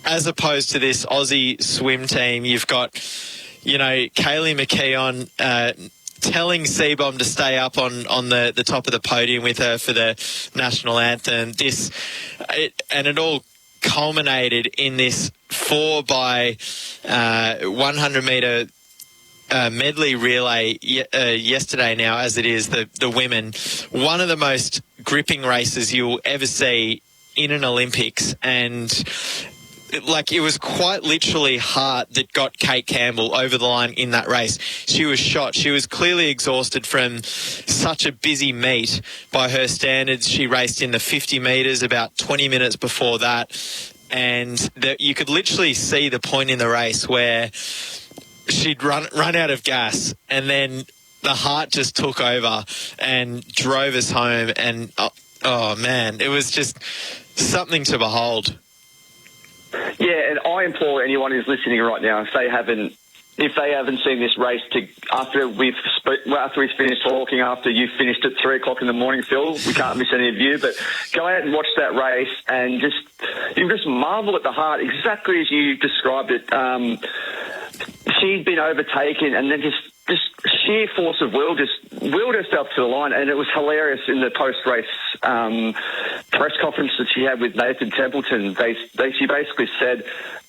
As opposed to this Aussie swim team, you've got, Kaylee McKeon telling Seabomb to stay up on the top of the podium with her for the national anthem. It all culminated in this 4 by 100 metre medley relay yesterday now, as it is, the women. One of the most gripping races you'll ever see in an Olympics, and it was quite literally heart that got Kate Campbell over the line in that race. She was shot. She was clearly exhausted from such a busy meet. By her standards, she raced in the 50 metres about 20 minutes before that. And you could literally see the point in the race where she'd run out of gas, and then the heart just took over and drove us home. And, oh man, it was just something to behold. Yeah, and I implore anyone who's listening right now, if they haven't seen this race, after we've finished talking, after you've finished at 3 o'clock in the morning, Phil, we can't miss any of you, but go out and watch that race and you just marvel at the heart, exactly as you described it. She'd been overtaken and then just sheer force of will just willed herself to the line, and it was hilarious in the post-race press conference that she had with Nathan Templeton. She basically said,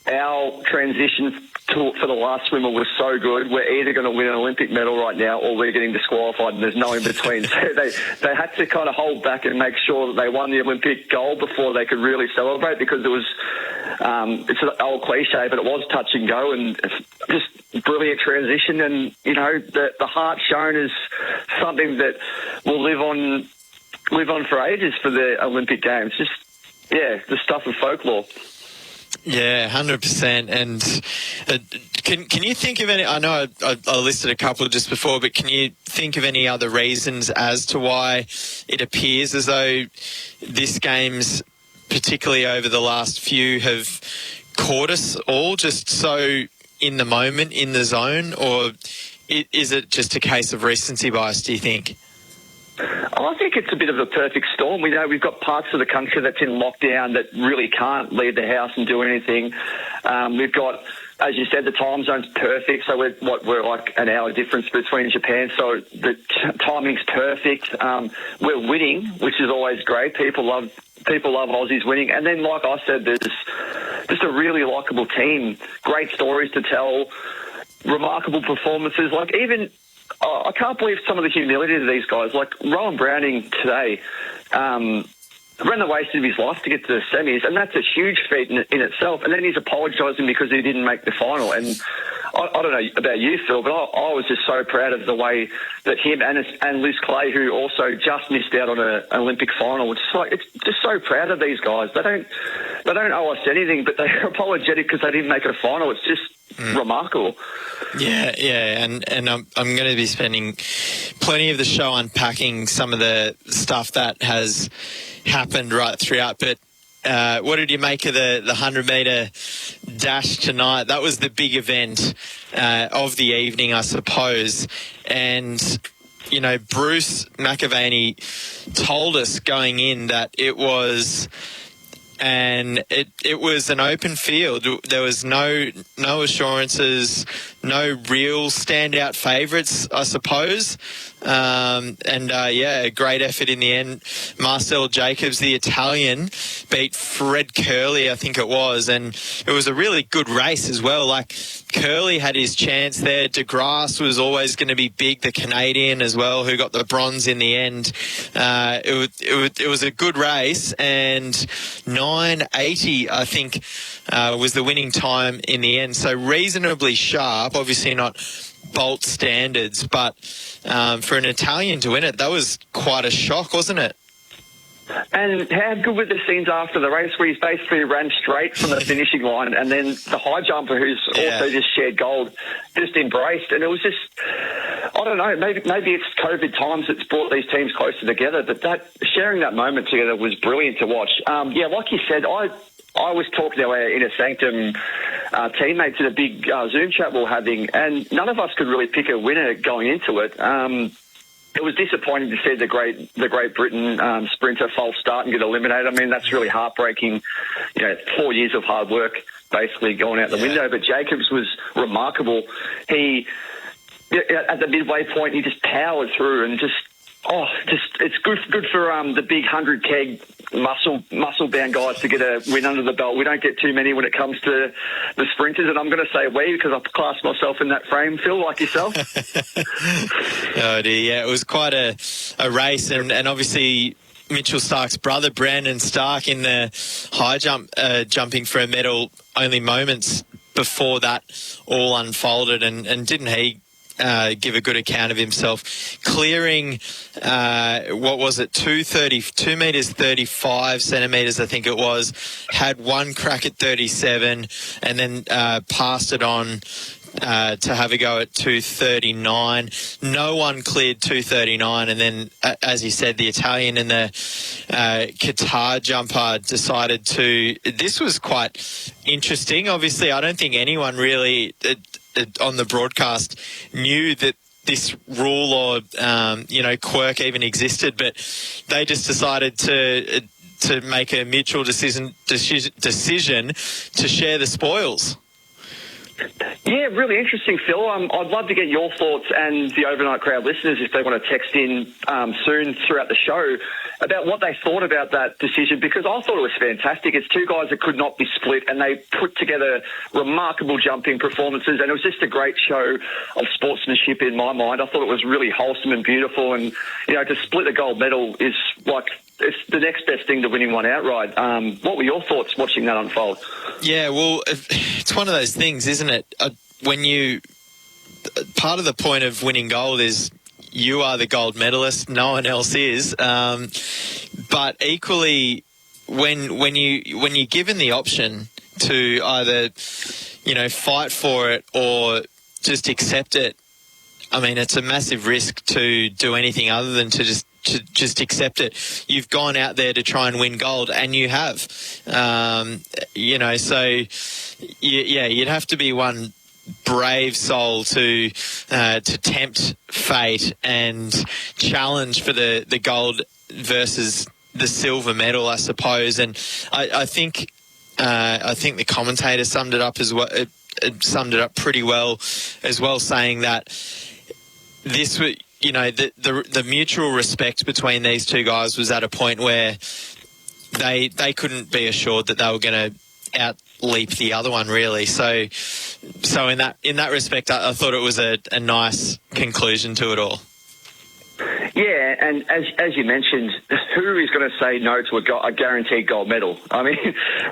our transition for the last swimmer was so good, we're either going to win an Olympic medal right now or we're getting disqualified, and there's no in between. So they had to kind of hold back and make sure that they won the Olympic gold before they could really celebrate, because it was it's an old cliche, but it was touch and go, and just brilliant transition. And the heart shown is something that will live on live on for ages for the Olympic Games. Just, yeah, the stuff of folklore. Yeah, 100%. And can you think of any? I know I listed a couple just before, but can you think of any other reasons as to why it appears as though this game's, particularly over the last few, have caught us all just so in the moment, in the zone, or is it just a case of recency bias, do you think? I think it's a bit of a perfect storm. We know we've got parts of the country that's in lockdown that really can't leave the house and do anything. We've got, as you said, the time zone's perfect. So we're like an hour difference between Japan. So the timing's perfect. We're winning, which is always great. People love Aussies winning. And then, like I said, there's just a really likeable team. Great stories to tell. Remarkable performances. Like even... I can't believe some of the humility of these guys. Like Rowan Browning today ran the waste of his life to get to the semis, and that's a huge feat in itself. And then he's apologising because he didn't make the final. And I don't know about you, Phil, but I was just so proud of the way that him and Liz Clay, who also just missed out on an Olympic final. It's just so proud of these guys. They don't owe us anything, but they're apologetic because they didn't make it a final. It's just remarkable. Yeah, and I'm going to be spending plenty of the show unpacking some of the stuff that has happened right throughout. But what did you make of the 100-metre dash tonight? That was the big event of the evening, I suppose. And, you know, Bruce McAvaney told us going in that it was... And it was an open field. There was no assurances, no real standout favourites, I suppose. A great effort in the end. Marcel Jacobs, the Italian, beat Fred Curley, I think it was, and it was a really good race as well. Like, Curley had his chance there. De Grasse was always going to be big, the Canadian as well, who got the bronze in the end. It was a good race, and 9:80, I think, was the winning time in the end. So reasonably sharp, obviously not Bolt standards, but for an Italian to win it, that was quite a shock, wasn't it? And how good were the scenes after the race where he's basically ran straight from the finishing line, and then the high jumper, who's also just shared gold, just embraced. And it was just, I don't know, maybe it's COVID times that's brought these teams closer together, but that sharing that moment together was brilliant to watch. Like you said, I was talking to our Inner Sanctum teammates in a big Zoom chat we were having, and none of us could really pick a winner going into it. It was disappointing to see the Great Britain sprinter false start and get eliminated. I mean, that's really heartbreaking. 4 years of hard work basically going out the window. But Jacobs was remarkable. He, at the midway point, he just powered through and it's good for the big 100 keg muscle bound guys to get a win under the belt. We don't get too many when it comes to the sprinters, and I'm going to say we because I class myself in that frame, Phil, like yourself. Oh dear, yeah, it was quite a race, and obviously Mitchell Stark's brother Brandon Stark in the high jump, jumping for a medal only moments before that all unfolded, and didn't he give a good account of himself, clearing, 2 metres 35 centimetres, I think it was, had one crack at 37 and then passed it on to have a go at 2:39. No one cleared 2:39, and then, as you said, the Italian and the Qatar jumper decided to... This was quite interesting. Obviously, I don't think anyone really... on the broadcast knew that this rule or quirk even existed, but they just decided to make a mutual decision to share the spoils. Yeah, really interesting, Phil. I'd love to get your thoughts and the overnight crowd listeners, if they want to text in soon throughout the show, about what they thought about that decision, because I thought it was fantastic. It's two guys that could not be split, and they put together remarkable jumping performances, and it was just a great show of sportsmanship in my mind. I thought it was really wholesome and beautiful, and to split a gold medal is like... it's the next best thing to winning one outright. What were your thoughts watching that unfold? Yeah, well, it's one of those things, isn't it? When part of the point of winning gold is you are the gold medalist, no one else is. But equally, when you're given the option to either, fight for it or just accept it, I mean, it's a massive risk to do anything other than to just accept it. You've gone out there to try and win gold, and you have. So you'd have to be one brave soul to tempt fate and challenge for the gold versus the silver medal, I suppose. And I think the commentator summed it up as well. Summed it up pretty well as well, saying that this was, the mutual respect between these two guys was at a point where they couldn't be assured that they were going to outleap the other one, really. So in that respect, I thought it was a nice conclusion to it all. Yeah, and as you mentioned, who is going to say no to a guaranteed gold medal? I mean,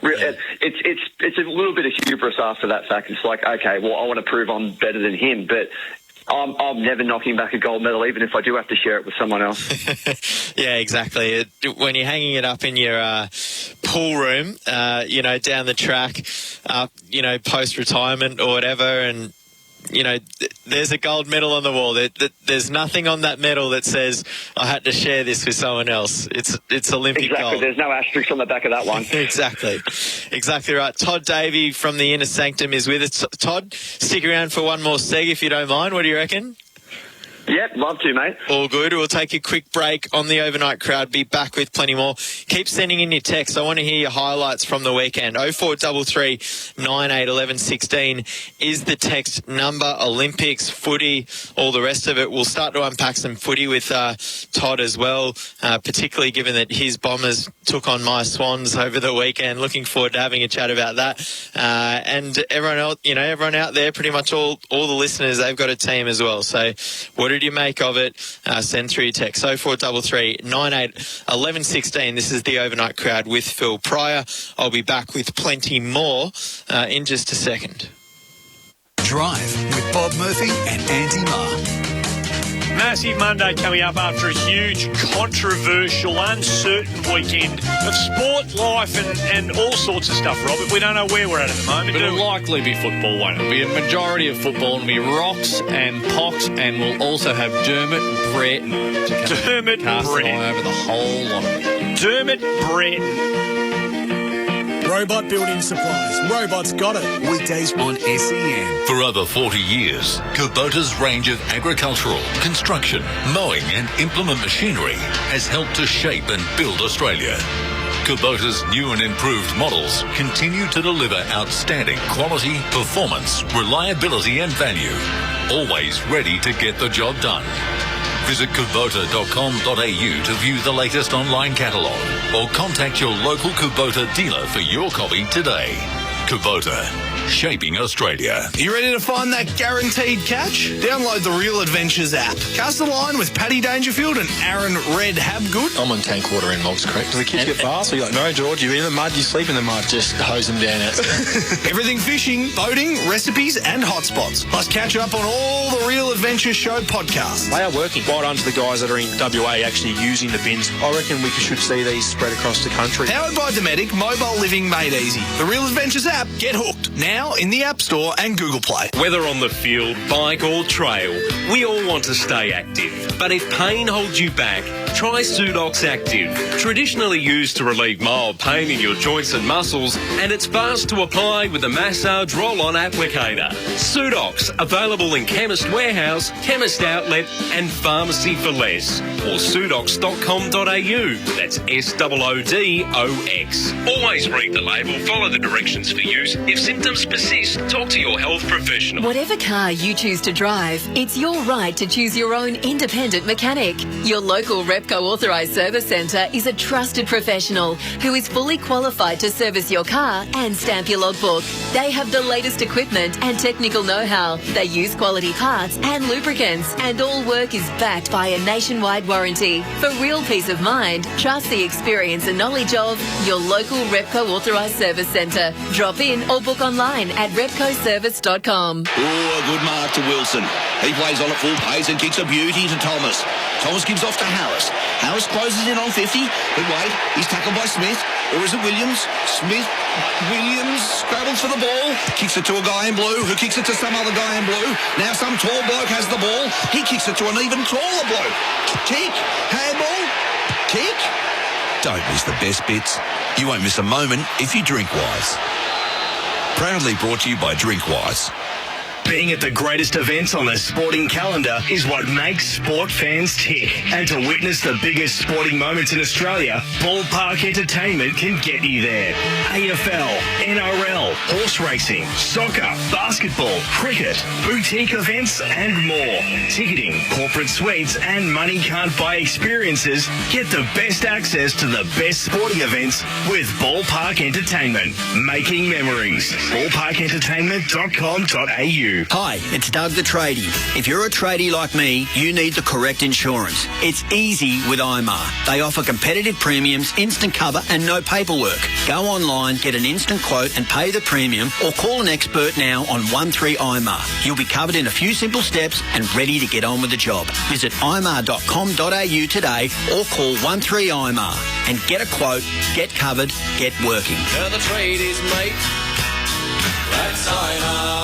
it's a little bit of hubris after that fact. It's like, okay, well, I want to prove I'm better than him, but I'm never knocking back a gold medal, even if I do have to share it with someone else. Yeah, exactly. When you're hanging it up in your pool room, down the track, post-retirement or whatever, and there's a gold medal on the wall. There's nothing on that medal that says I had to share this with someone else. It's Olympic gold. There's no asterisk on the back of that one. Exactly right. Todd Davey from the Inner Sanctum is with us. Todd, stick around for one more seg if you don't mind. What do you reckon? Yep, love to, mate. All good. We'll take a quick break on the overnight crowd. Be back with plenty more. Keep sending in your texts. I want to hear your highlights from the weekend. 0433 98 11 16 is the text number. Olympics, footy, all the rest of it. We'll start to unpack some footy with Todd as well, particularly given that his Bombers took on my Swans over the weekend. Looking forward to having a chat about that. And everyone else, everyone out there, pretty much all the listeners, they've got a team as well. So what did you make of it? Send through your text 0433 98 11 16. This is the overnight crowd with Phil Pryor. I'll be back with plenty more in just a second. Drive with Bob Murphy and Andy Marr. Massive Monday coming up after a huge, controversial, uncertain weekend of sport, life and all sorts of stuff, Robert. We don't know where we're at the moment. But it'll likely be football, won't it? It'll be a majority of football. It'll be rocks and pox, and we'll also have Dermot Breton to cast an eye over the whole lot of it. Dermot Breton. Robot Building Supplies. Robots got it. Weekdays on SEN. For over 40 years, Kubota's range of agricultural, construction, mowing and implement machinery has helped to shape and build Australia. Kubota's new and improved models continue to deliver outstanding quality, performance, reliability and value. Always ready to get the job done. Visit kubota.com.au to view the latest online catalogue or contact your local Kubota dealer for your copy today. Kubota, shaping Australia. You ready to find that guaranteed catch? Download the Real Adventures app. Cast the line with Paddy Dangerfield and Aaron Red Habgood. I'm on tank water in Moggs Creek. Do the kids get fast? So you're like, no, George, you're in the mud, you sleep in the mud. Just hose them down out. Everything fishing, boating, recipes and hotspots. Plus catch up on all the Real Adventures Show podcasts. They are working. Well done to the guys that are in WA actually using the bins. I reckon we should see these spread across the country. Powered by Dometic, mobile living made easy. The Real Adventures app. Get hooked. Now in the App Store and Google Play. Whether on the field, bike or trail, we all want to stay active. But if pain holds you back, try Sudox Active. Traditionally used to relieve mild pain in your joints and muscles, and it's fast to apply with a massage roll-on applicator. Sudox, available in Chemist Warehouse, Chemist Outlet and Pharmacy for Less. Or sudox.com.au. That's SOODOX. Always read the label, follow the directions for use. If symptoms persist, talk to your health professional. Whatever car you choose to drive, it's your right to choose your own independent mechanic. Your local Repco authorised service centre is a trusted professional who is fully qualified to service your car and stamp your logbook. They have the latest equipment and technical know-how. They use quality parts and lubricants, and all work is backed by a nationwide warranty. For real peace of mind, trust the experience and knowledge of your local Repco authorised service centre. Drop in or book online at repcoservice.com. Oh, a good mark to Wilson. He plays on at full pace and kicks a beauty to Thomas. Thomas gives off to Harris. Harris closes in on 50, but wait, he's tackled by Smith. Or is it Williams? Williams scrabbles for the ball, kicks it to a guy in blue, who kicks it to some other guy in blue. Now some tall bloke has the ball. He kicks it to an even taller bloke. Kick, handball, kick. Don't miss the best bits. You won't miss a moment if you drink Wise. Proudly brought to you by Drink Wise. Being at the greatest events on the sporting calendar is what makes sport fans tick. And to witness the biggest sporting moments in Australia, Ballpark Entertainment can get you there. AFL, NRL, horse racing, soccer, basketball, cricket, boutique events and more. Ticketing, corporate suites and money can't buy experiences. Get the best access to the best sporting events with Ballpark Entertainment. Making memories. ballparkentertainment.com.au. Hi, it's Doug the tradie. If you're a tradie like me, you need the correct insurance. It's easy with IMAR. They offer competitive premiums, instant cover and no paperwork. Go online, get an instant quote and pay the premium or call an expert now on 13IMAR. You'll be covered in a few simple steps and ready to get on with the job. Visit imar.com.au today or call 13IMAR and get a quote, get covered, get working. They're the tradies, mate. Let's sign up.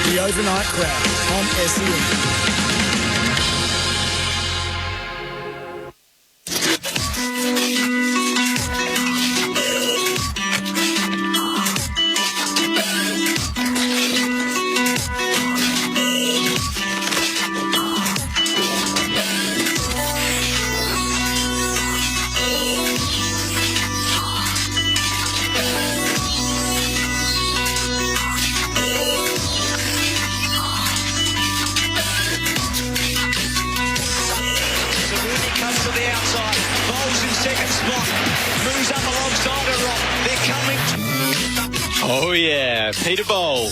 The Overnight Crowd on SEN. Oh, yeah. Peter Bowl.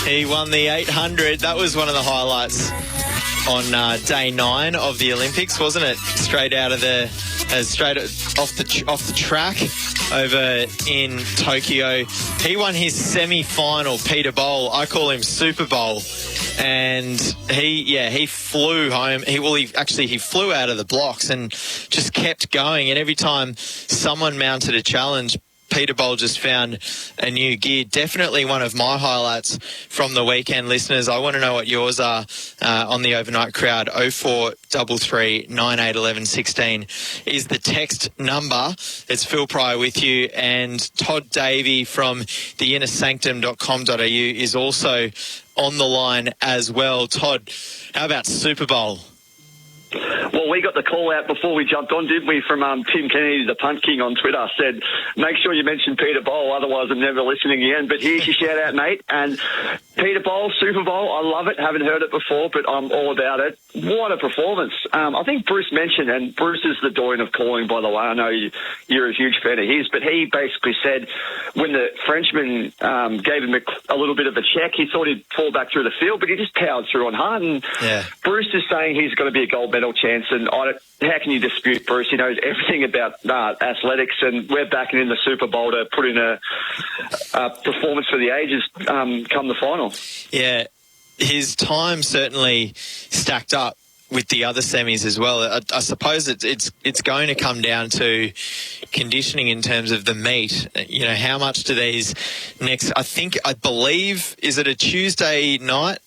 He won the 800. That was one of the highlights on day 9 of the Olympics, wasn't it? Straight out of the, straight off the track over in Tokyo. He won his semi-final, Peter Bowl. I call him Super Bowl. And he flew home. He flew out of the blocks and just kept going. And every time someone mounted a challenge, Peter Bowl just found a new gear. Definitely one of my highlights from the weekend, listeners. I want to know what yours are on the Overnight Crowd. 0433 9811 16 is the text number. It's Phil Pryor with you, and Todd Davey from theinnersanctum.com.au is also on the line as well. Todd, how about Super Bowl? Well, we got the call out before we jumped on, didn't we, from Tim Kennedy, the Punt King on Twitter, said, make sure you mention Peter Bowl, otherwise I'm never listening again. But here's your shout out, mate. And Peter Bowl, Super Bowl, I love it. Haven't heard it before, but I'm all about it. What a performance. I think Bruce mentioned, and Bruce is the doyen of calling, by the way. I know you're a huge fan of his, but he basically said when the Frenchman gave him a little bit of a check, he thought he'd fall back through the field, but he just powered through on hard. And Bruce is saying he's got to be a gold medal chance, and how can you dispute Bruce? He knows everything about athletics, and we're backing in the Super Bowl to put in a performance for the ages come the final. Yeah, his time certainly stacked up with the other semis as well. I suppose it's going to come down to conditioning in terms of the meet. You know, how much do these I believe, is it a Tuesday night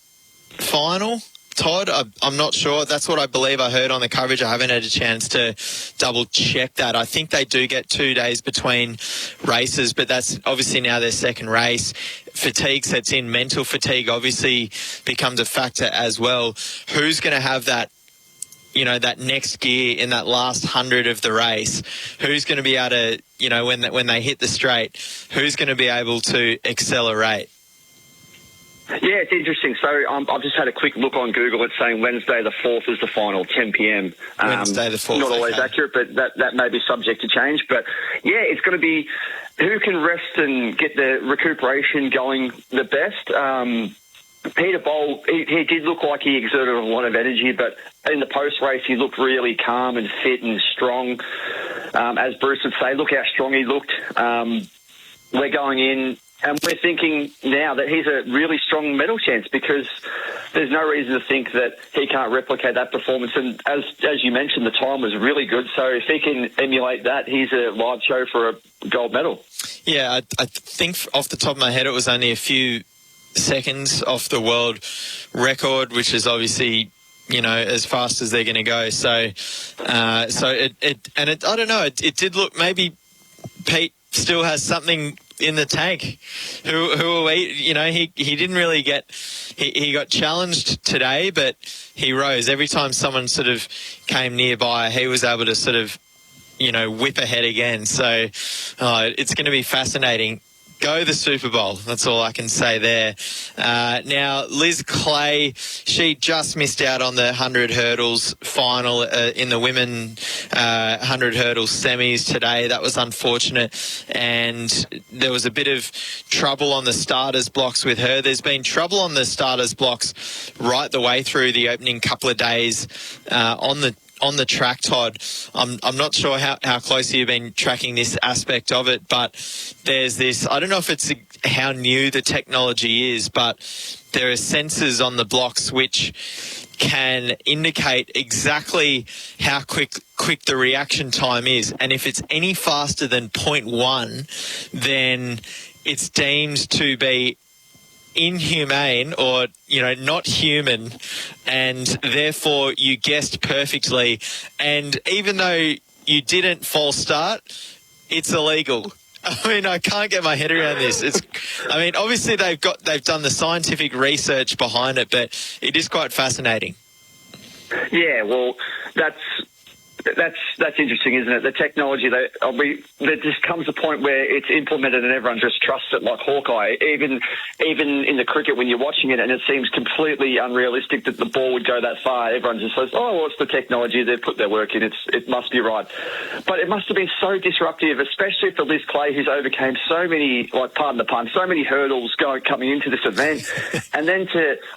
final? Todd, I'm not sure. That's what I believe I heard on the coverage. I haven't had a chance to double check that. I think they do get 2 days between races, but that's obviously now their second race. Fatigue sets in. Mental fatigue obviously becomes a factor as well. Who's going to have that, that next gear in that last 100 of the race? Who's going to be able to, when they hit the straight, who's going to be able to accelerate? Yeah, it's interesting. So I've just had a quick look on Google. It's saying Wednesday the 4th is the final, 10 p.m. Wednesday the 4th. Not always accurate, but that may be subject to change. But, yeah, it's going to be who can rest and get the recuperation going the best. Peter Bowl, he did look like he exerted a lot of energy, but in the post-race he looked really calm and fit and strong. As Bruce would say, look how strong he looked. We're going in And we're thinking now that he's a really strong medal chance because there's no reason to think that he can't replicate that performance. And as you mentioned, the time was really good. So if he can emulate that, he's a live show for a gold medal. Yeah, I think off the top of my head, it was only a few seconds off the world record, which is obviously, you know, as fast as they're going to go. So I don't know. It did look, maybe Pete still has something in the tank. Who are we? You know, he didn't really he got challenged today, but he rose. Every time someone sort of came nearby, he was able to sort of, you know, whip ahead again. So it's going to be fascinating. Go the Super Bowl. That's all I can say there. Now, Liz Clay, she just missed out on the 100 hurdles final in the women 100 hurdles semis today. That was unfortunate. And there was a bit of trouble on the starters blocks with her. There's been trouble on the starters blocks right the way through the opening couple of days on the track, Todd. I'm not sure how closely you've been tracking this aspect of it, but there's this, I don't know if it's how new the technology is, but there are sensors on the blocks which can indicate exactly how quick the reaction time is. And if it's any faster than 0.1, then it's deemed to be inhumane or, you know, not human, and therefore you guessed perfectly. And even though you didn't false start, it's illegal. I mean, I can't get my head around this. I mean, obviously they've done the scientific research behind it, but it is quite fascinating. Yeah, well, that's interesting, isn't it? The technology, there just comes a point where it's implemented and everyone just trusts it like Hawkeye. Even in the cricket, when you're watching it and it seems completely unrealistic that the ball would go that far, everyone just says, oh, well, it's the technology. They've put their work in. It must be right. But it must have been so disruptive, especially for Liz Clay, who's overcame so many, like, pardon the pun, so many hurdles coming into this event. And then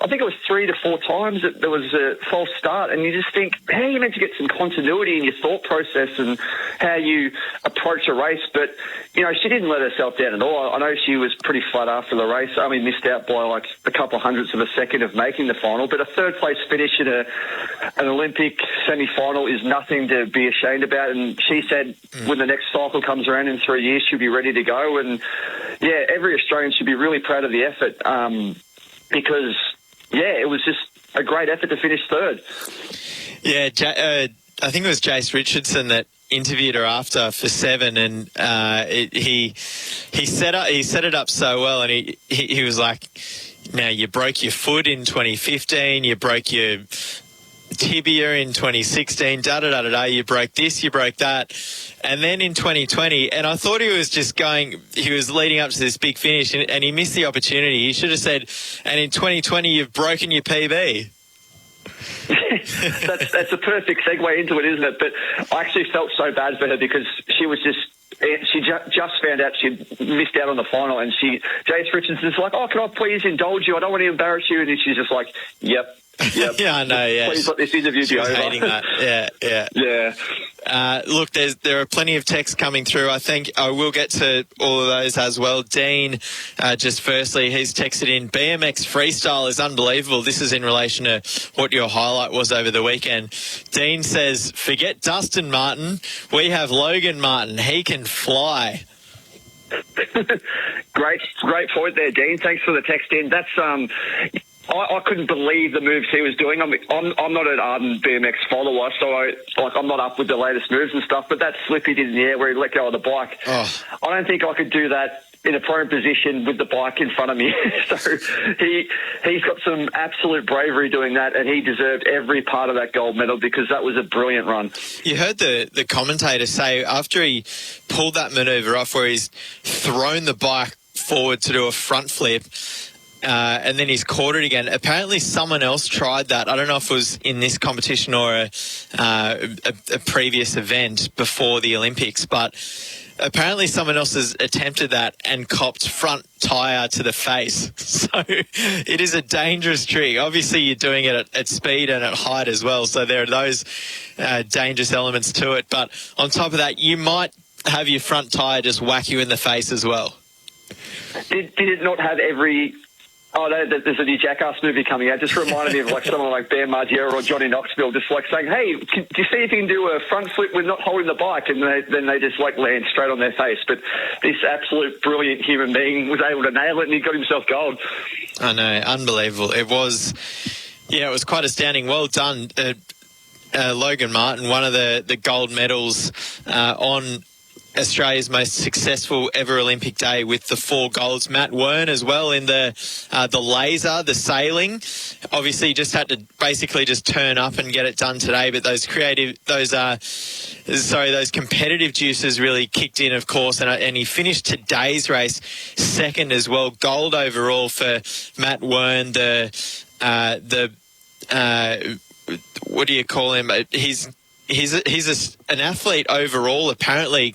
I think it was 3 to 4 times that there was a false start. And you just think, how are you meant to get some continuity in your thought process and how you approach a race? But, you know, she didn't let herself down at all. I know she was pretty flat after the race, only missed out by like a couple hundredths of a second of making the final, but a third place finish in an Olympic semi-final is nothing to be ashamed about. And she said when the next cycle comes around in 3 years, she'll be ready to go. And yeah, every Australian should be really proud of the effort, because yeah, it was just a great effort to finish third. Yeah, I think it was Jace Richardson that interviewed her after for Seven, and he set it up so well, and he was like, now you broke your foot in 2015, you broke your tibia in 2016, you broke this, you broke that, and then in 2020, and I thought he was leading up to this big finish, and he missed the opportunity. He should have said, and in 2020 you've broken your PB. That's a perfect segue into it, isn't it? But I actually felt so bad for her because she just found out she'd missed out on the final, and Jace Richardson's like, oh, can I please indulge you? I don't want to embarrass you. And she's just like, yep. Yeah, I know, yeah. Please let this interview be over. Hating that. Yeah. Look, there are plenty of texts coming through. I think I will get to all of those as well. Dean, just firstly, he's texted in, BMX freestyle is unbelievable. This is in relation to what your highlight was over the weekend. Dean says, forget Dustin Martin. We have Logan Martin. He can fly. Great point there, Dean. Thanks for the text in. That's I couldn't believe the moves he was doing. I'm not an ardent BMX follower, so I'm not up with the latest moves and stuff. But that slip he did in the air where he let go of the bike, I don't think I could do that in a prone position with the bike in front of me. So he's got some absolute bravery doing that, and he deserved every part of that gold medal because that was a brilliant run. You heard the commentator say after he pulled that manoeuvre off where he's thrown the bike forward to do a front flip, and then he's caught it again. Apparently someone else tried that. I don't know if it was in this competition or a previous event before the Olympics, but apparently someone else has attempted that and copped front tyre to the face. So it is a dangerous trick. Obviously you're doing it at speed and at height as well, so there are those dangerous elements to it. But on top of that, you might have your front tyre just whack you in the face as well. Did it not have every... Oh, no, there's a new Jackass movie coming out. Just reminded me of like someone like Bam Margera or Johnny Knoxville, just like saying, "Hey, do you see if you can do a front flip with not holding the bike?" And then they just like land straight on their face. But this absolute brilliant human being was able to nail it, and he got himself gold. I know, unbelievable. It was quite astounding. Well done, Logan Martin, one of the gold medals on Australia's most successful ever Olympic day with the 4 golds. Matt Wern as well in the laser, the sailing. Obviously, just had to basically just turn up and get it done today. But those competitive juices really kicked in, of course. And he finished today's race second as well. Gold overall for Matt Wern. What do you call him? He's an athlete overall, apparently,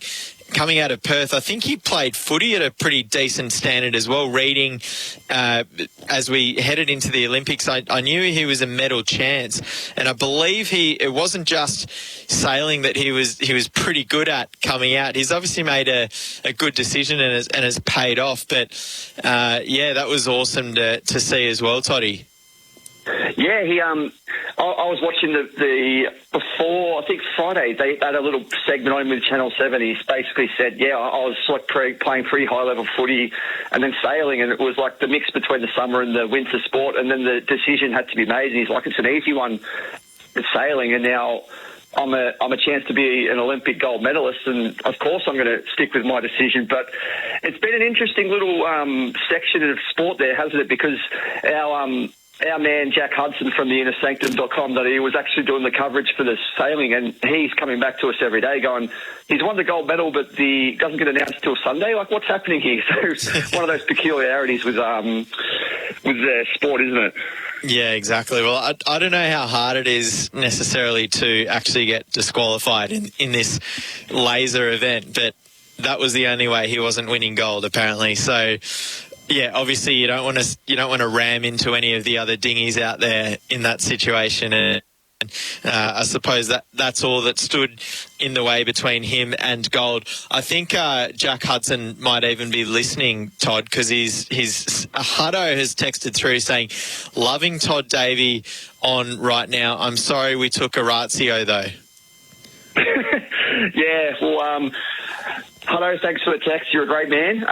coming out of Perth. I think he played footy at a pretty decent standard as well. Reading as we headed into the Olympics, I knew he was a medal chance, and I believe it wasn't just sailing that he was pretty good at coming out. He's obviously made a good decision and has paid off. But that was awesome to see as well, Toddy. Yeah, I was watching the before, I think Friday, they had a little segment on him with Channel 7. He basically said, I was like playing pretty high-level footy and then sailing, and it was like the mix between the summer and the winter sport, and then the decision had to be made, and he's like, it's an easy one, it's sailing, and now I'm a chance to be an Olympic gold medalist, and of course I'm going to stick with my decision. But it's been an interesting little section of sport there, hasn't it? Because our man Jack Hudson from the innersanctum.com.au was actually doing the coverage for the sailing, and he's coming back to us every day going, he's won the gold medal, but doesn't get announced till Sunday. Like, what's happening here? So one of those peculiarities with the sport, isn't it? Yeah, exactly. Well, I don't know how hard it is necessarily to actually get disqualified in this laser event, but that was the only way he wasn't winning gold, apparently. So, yeah, obviously you don't want to ram into any of the other dinghies out there in that situation, and I suppose that's all that stood in the way between him and gold. I think Jack Hudson might even be listening, Todd, because his Hutto has texted through saying, "Loving Todd Davey on right now. I'm sorry we took Orazio though." Yeah, well, Hutto, thanks for the text. You're a great man.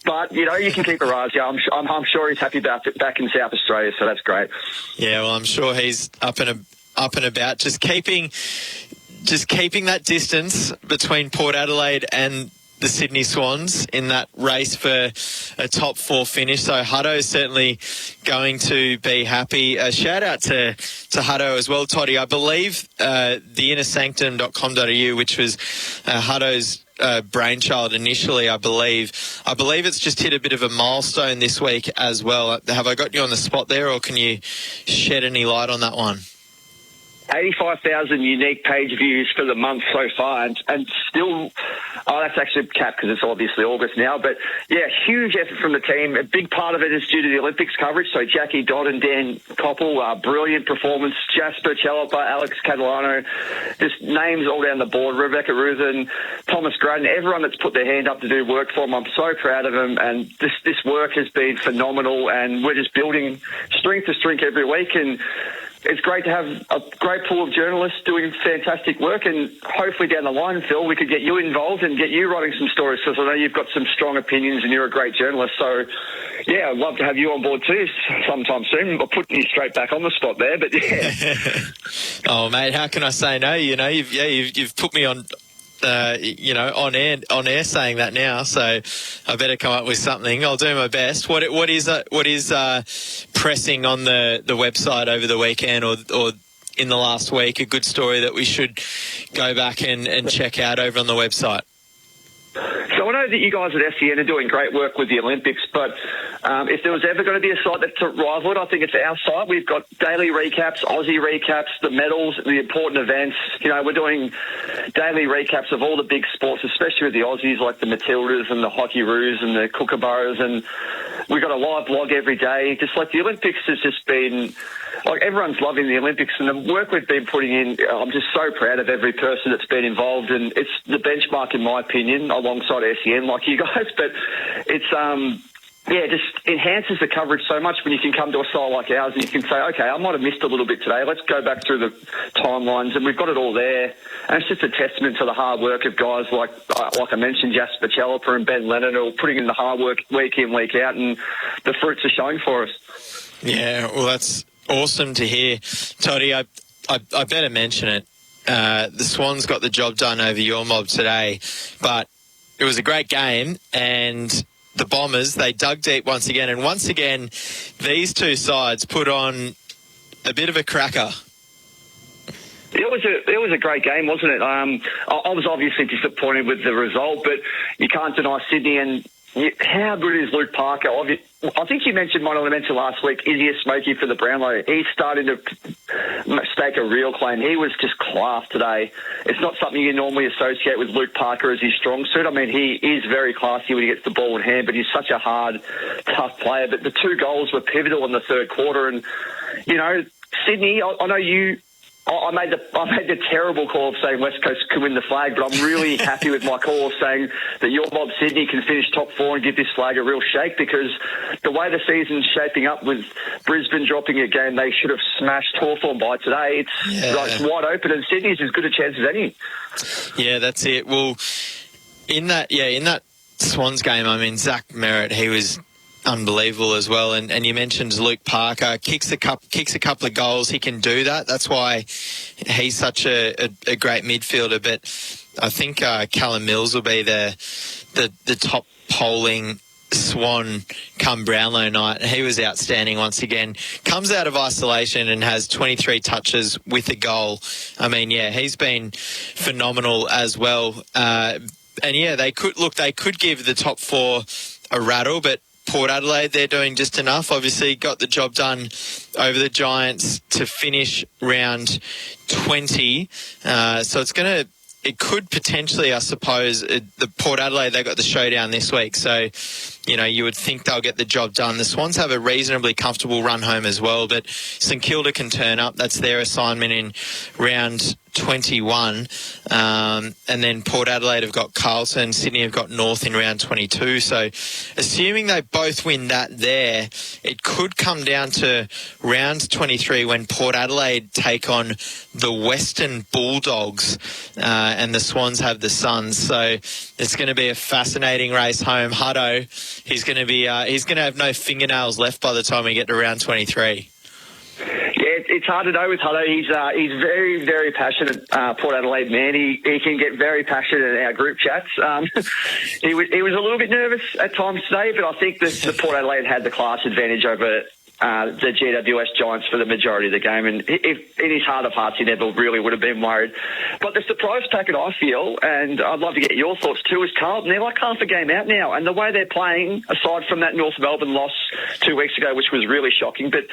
But, you can keep Orazio. I'm sure he's happy back in South Australia, so that's great. Yeah, well, I'm sure he's up and about, just keeping that distance between Port Adelaide and the Sydney Swans in that race for a top 4 finish. So Hutto's certainly going to be happy. A shout out to Hutto as well, Toddy. I believe the innersanctum.com.au, which was Hutto's brainchild initially, I believe it's just hit a bit of a milestone this week as well. Have I got you on the spot there, or can you shed any light on that one? 85,000 unique page views for the month so far, and still, that's actually capped because it's obviously August now, but yeah, huge effort from the team. A big part of it is due to the Olympics coverage, so Jackie Dodd and Dan Koppel, brilliant performance, Jasper Chalapa, Alex Catalano, just names all down the board, Rebecca Ruthen, Thomas Graydon, everyone that's put their hand up to do work for them. I'm so proud of them, and this work has been phenomenal, and we're just building strength to strength every week, and it's great to have a great pool of journalists doing fantastic work, and hopefully down the line, Phil, we could get you involved and get you writing some stories, because I know you've got some strong opinions and you're a great journalist. So, yeah, I'd love to have you on board too sometime soon. I'm putting you straight back on the spot there, but yeah. Oh, mate, how can I say no? You've put me on... on air saying that now, so I better come up with something. I'll do my best. What is pressing on the website over the weekend or in the last week, a good story that we should go back and check out over on the website? So I know that you guys at SEN are doing great work with the Olympics, but if there was ever going to be a site that's to rival it, I think it's our site. We've got daily recaps, Aussie recaps, the medals, the important events. We're doing daily recaps of all the big sports, especially with the Aussies, like the Matildas and the Hockey Roos and the Kookaburras, and we've got a live blog every day. Just like the Olympics has just been, like everyone's loving the Olympics and the work we've been putting in. I'm just so proud of every person that's been involved, and it's the benchmark in my opinion, alongside SEN, like you guys. But it's it just enhances the coverage so much when you can come to a site like ours and you can say, okay, I might have missed a little bit today. Let's go back through the timelines, and we've got it all there. And it's just a testament to the hard work of guys like I mentioned, Jasper Chaliper and Ben Lennon, who are putting in the hard work week in, week out, and the fruits are showing for us. Yeah, well, that's awesome to hear. Toddy, I better mention it. The Swans got the job done over your mob today, but it was a great game, and the Bombers, they dug deep once again. And once again, these two sides put on a bit of a cracker. It was a great game, wasn't it? I was obviously disappointed with the result, but you can't deny Sydney. And how good is Luke Parker? I think you mentioned Mon Elemental last week. Is he a smoky for the Brownlow? He's starting to stake a real claim. He was just class today. It's not something you normally associate with Luke Parker as his strong suit. I mean, he is very classy when he gets the ball in hand, but he's such a hard, tough player. But the 2 goals were pivotal in the third quarter. And, you know, Sydney, I know you... I made the terrible call of saying West Coast could win the flag, but I'm really happy with my call of saying that your mob Sydney can finish top 4 and give this flag a real shake, because the way the season's shaping up with Brisbane dropping a game they should have smashed Hawthorn by today, it's wide open, and Sydney's as good a chance as any. Yeah, that's it. Well, in that Swans game, I mean, Zach Merritt, he was unbelievable as well, and you mentioned Luke Parker kicks a couple of goals. He can do that. That's why he's such a great midfielder. But I think Callum Mills will be the top polling Swan come Brownlow night. He was outstanding once again. Comes out of isolation and has 23 touches with a goal. I mean, yeah, he's been phenomenal as well. And yeah, they could give the top 4 a rattle, but Port Adelaide, they're doing just enough. Obviously, got the job done over the Giants to finish round 20. So it could potentially, I suppose, the Port Adelaide, they got the showdown this week. So, you know, you would think they'll get the job done. The Swans have a reasonably comfortable run home as well, but St Kilda can turn up. That's their assignment in round 21. And then Port Adelaide have got Carlton, Sydney have got North in round 22. So assuming they both win that there, it could come down to round 23 when Port Adelaide take on the Western Bulldogs and the Swans have the Suns. So it's going to be a fascinating race home. Hutto, he's going to have no fingernails left by the time we get to round 23. It's hard to know with Hutto. He's very, very passionate, Port Adelaide man. He can get very passionate in our group chats. He was a little bit nervous at times today, but I think the Port Adelaide had the class advantage over the GWS Giants for the majority of the game, and if in his heart of hearts he never really would have been worried. But the surprise packet, I feel, and I'd love to get your thoughts too, is Carlton. They're like half a game out now, and the way they're playing, aside from that North Melbourne loss 2 weeks ago, which was really shocking, but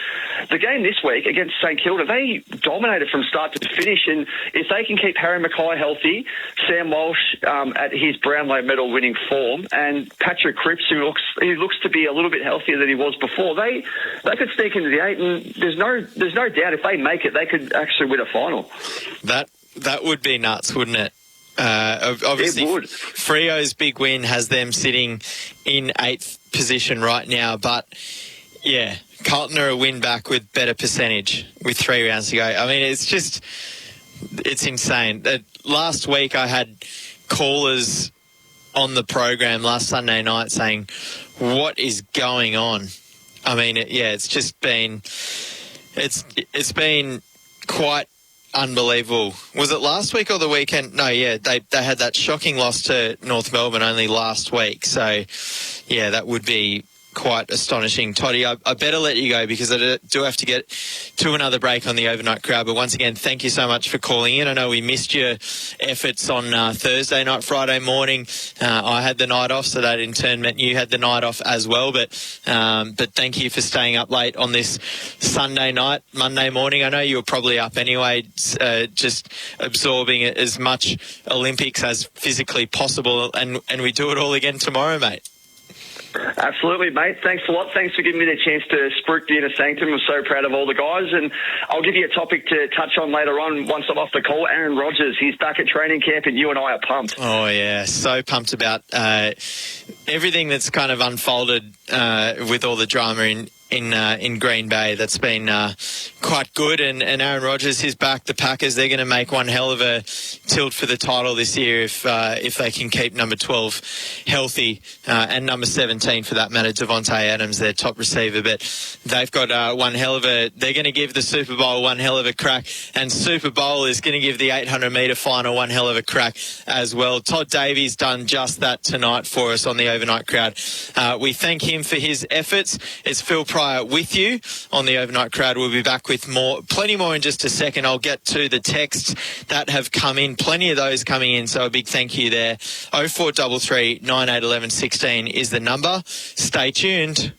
the game this week against St Kilda, they dominated from start to finish, and if they can keep Harry Mackay healthy, Sam Walsh at his Brownlow medal winning form, and Patrick Cripps, who looks to be a little bit healthier than he was before, they could sneak into the 8, and there's no doubt if they make it, they could actually win a final. That would be nuts, wouldn't it? Obviously, it would. Freo's big win has them sitting in 8th position right now, but yeah, Carlton are a win back with better percentage with 3 rounds to go. I mean, it's insane. Last week I had callers on the program last Sunday night saying, what is going on? I mean, it's just been, it's been quite unbelievable. Was it last week or the weekend? No, yeah, they had that shocking loss to North Melbourne only last week. So, yeah, that would be quite astonishing. Toddy, I better let you go because I do have to get to another break on the overnight crowd. But once again, thank you so much for calling in. I know we missed your efforts on Thursday night, Friday morning. I had the night off, so that in turn meant you had the night off as well. But thank you for staying up late on this Sunday night, Monday morning. I know you were probably up anyway, just absorbing as much Olympics as physically possible. And we do it all again tomorrow, mate. Absolutely, mate. Thanks a lot. Thanks for giving me the chance to spruik the inner sanctum. I'm so proud of all the guys. And I'll give you a topic to touch on later on once I'm off the call. Aaron Rodgers, he's back at training camp and you and I are pumped. Oh, yeah. So pumped about everything that's kind of unfolded with all the drama in Green Bay. That's been quite good. And Aaron Rodgers, he's back. The Packers, they're going to make one hell of a tilt for the title this year if they can keep number 12 healthy and number 17 for that matter, Devontae Adams, their top receiver. But they've got one hell of a... They're going to give the Super Bowl one hell of a crack. And Super Bowl is going to give the 800-metre final one hell of a crack as well. Todd Davies done just that tonight for us on the Overnight Crowd. We thank him for his efforts. It's Phil Pryor with you on the Overnight Crowd. We'll be back with plenty more in just a second. I'll get to the texts that have come in. Plenty of those coming in, so a big thank you there. 0433 9811 16 is the number. Stay tuned.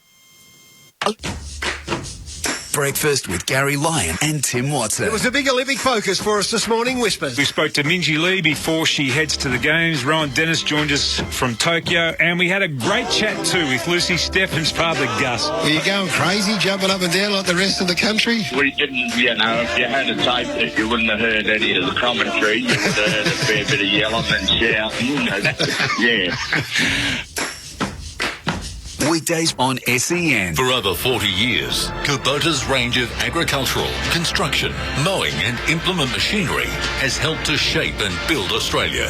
Breakfast with Gary Lyon and Tim Watson. It was a big Olympic focus for us this morning, Whispers. We spoke to Minji Lee before she heads to the games. Rowan Dennis joined us from Tokyo, and we had a great chat too with Lucy Steffen's father, Gus. Were you going crazy, jumping up and down like the rest of the country? We didn't, if you had a tape it, you wouldn't have heard any of the commentary. You would have heard a fair bit of yelling and shouting. Yeah. Weekdays on SEN. For over 40 years, Kubota's range of agricultural, construction, mowing and implement machinery has helped to shape and build Australia.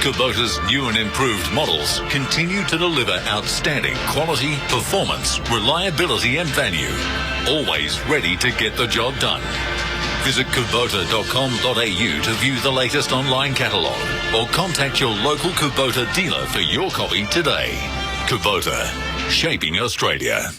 Kubota's new and improved models continue to deliver outstanding quality, performance, reliability and value. Always ready to get the job done. Visit kubota.com.au to view the latest online catalogue or contact your local Kubota dealer for your copy today. Kubota, shaping Australia.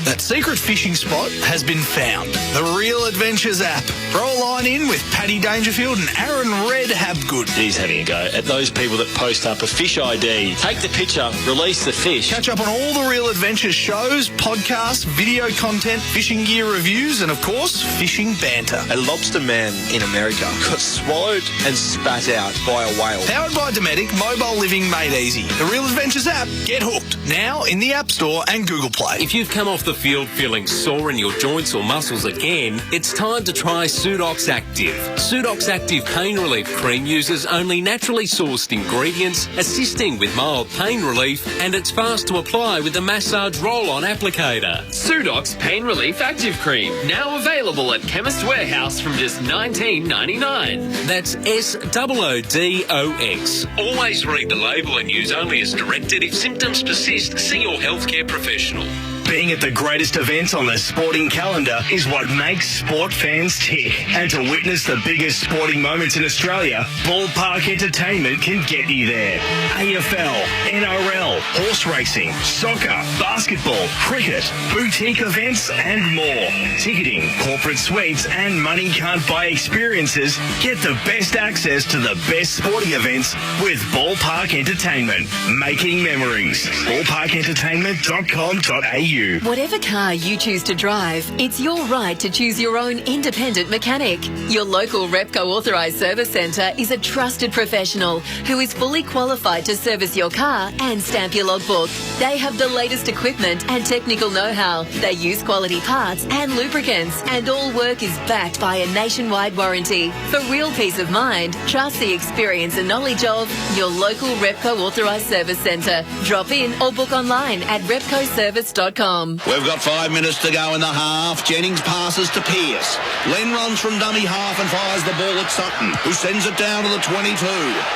That secret fishing spot has been found. The Real Adventures app. Throw a line in with Paddy Dangerfield and Aaron Red Habgood. He's having a go at those people that post up a fish ID. Take the picture, release the fish. Catch up on all the Real Adventures shows, podcasts, video content, fishing gear reviews, and of course, fishing banter. A lobster man in America got swallowed and spat out by a whale. Powered by Dometic, mobile living made easy. The Real Adventures app. Get hooked. Now in the App Store and Google Play. If you've come off the field feeling sore in your joints or muscles again, it's time to try Sudox Active. Sudox Active Pain Relief Cream uses only naturally sourced ingredients, assisting with mild pain relief, and it's fast to apply with a massage roll-on applicator. Sudox Pain Relief Active Cream, now available at Chemist Warehouse from just $19.99. That's SOODOX. Always read the label and use only as directed. If symptoms persist, see your healthcare professional. Being at the greatest events on the sporting calendar is what makes sport fans tick. And to witness the biggest sporting moments in Australia, Ballpark Entertainment can get you there. AFL, NRL, horse racing, soccer, basketball, cricket, boutique events and more. Ticketing, corporate suites and money can't buy experiences. Get the best access to the best sporting events with Ballpark Entertainment. Making memories. ballparkentertainment.com.au. Whatever car you choose to drive, it's your right to choose your own independent mechanic. Your local Repco authorised service centre is a trusted professional who is fully qualified to service your car and stamp your logbook. They have the latest equipment and technical know-how. They use quality parts and lubricants, and all work is backed by a nationwide warranty. For real peace of mind, trust the experience and knowledge of your local Repco authorised service centre. Drop in or book online at repcoservice.com. We've got 5 minutes to go in the half. Jennings passes to Pearce. Len runs from dummy half and fires the ball at Sutton, who sends it down to the 22.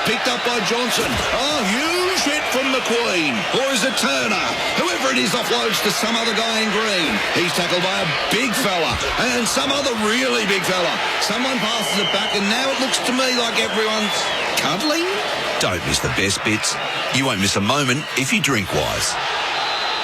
Picked up by Johnson. Oh, huge hit from McQueen. Or is it Turner? Whoever it is offloads to some other guy in green. He's tackled by a big fella and some other really big fella. Someone passes it back and now it looks to me like everyone's cuddling. Don't miss the best bits. You won't miss a moment if you drink wise.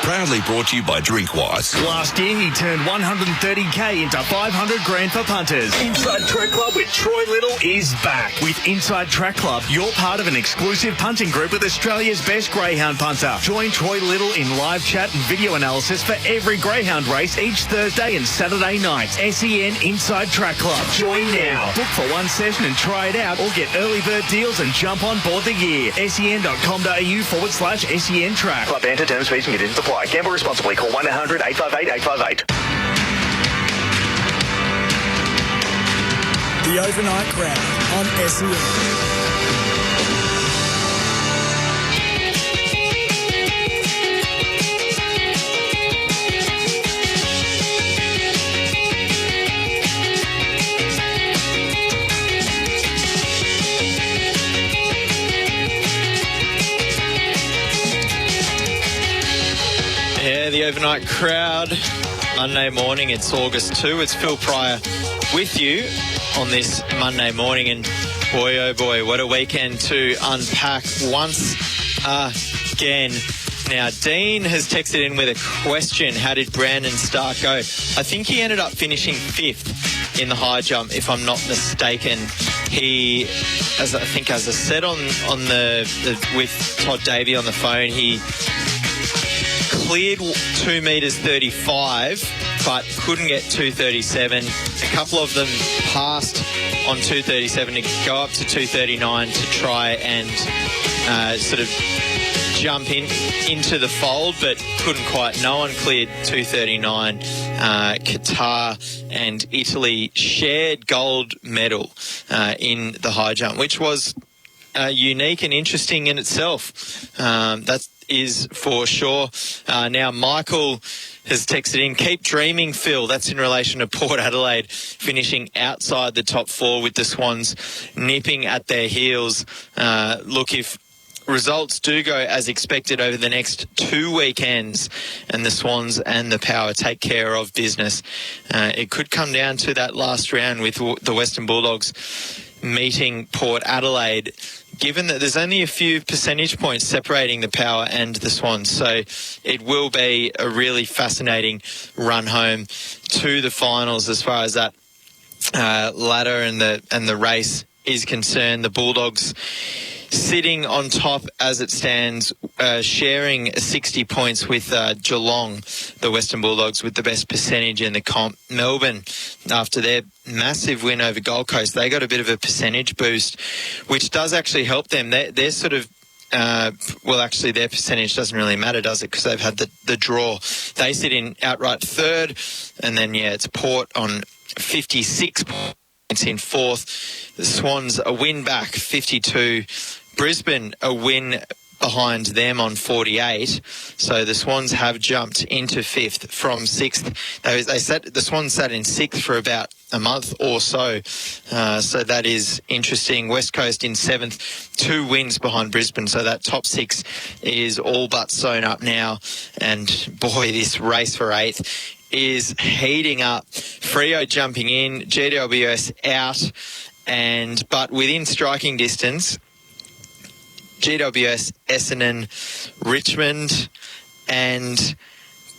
Proudly brought to you by Drinkwise. Last year, he turned 130k into 500 grand for punters. Inside Track Club with Troy Little is back. With Inside Track Club, you're part of an exclusive punting group with Australia's best greyhound punter. Join Troy Little in live chat and video analysis for every greyhound race each Thursday and Saturday nights. SEN Inside Track Club. Join now. Book for one session and try it out, or get early bird deals and jump on board the year. sen.com.au/SEN Track. Club enter terms, fees and conditions apply. Gamble responsibly. Call 1-800-858-858. The Overnight Crowd on SEN. Yeah, the Overnight Crowd. Monday morning, it's August 2. It's Phil Pryor with you on this Monday morning. And boy, oh boy, what a weekend to unpack once again. Now, Dean has texted in with a question. How did Brandon Stark go? I think he ended up finishing 5th in the high jump, if I'm not mistaken. He, as I said on the with Todd Davey on the phone, he cleared 2 metres 35, but couldn't get 237. A couple of them passed on 237 to go up to 239 to try and sort of jump into the fold, but couldn't quite. No one cleared 239. Qatar and Italy shared gold medal in the high jump, which was unique and interesting in itself. That is for sure. Now, Michael has texted in, keep dreaming, Phil. That's in relation to Port Adelaide finishing outside the top 4 with the Swans nipping at their heels. Look, if results do go as expected over the next 2 weekends and the Swans and the Power take care of business, it could come down to that last round with the Western Bulldogs meeting Port Adelaide, given that there's only a few percentage points separating the Power and the Swans. So it will be a really fascinating run home to the finals as far as that ladder and the race is concerned. The Bulldogs sitting on top as it stands, sharing 60 points with Geelong, the Western Bulldogs, with the best percentage in the comp. Melbourne, after their massive win over Gold Coast, they got a bit of a percentage boost, which does actually help them. They're sort of actually their percentage doesn't really matter, does it? Because they've had the draw. They sit in outright 3rd, and then, it's Port on 56 points in 4th. The Swans a win back, 52. Brisbane a win behind them on 48. So the Swans have jumped into 5th from 6th. The Swans sat in 6th for about a month or so. So that is interesting. West Coast in 7th, 2 wins behind Brisbane. So that top 6 is all but sewn up now. And boy, this race for 8th is heating up. Freo jumping in, GWS out, but within striking distance, GWS, Essendon, Richmond and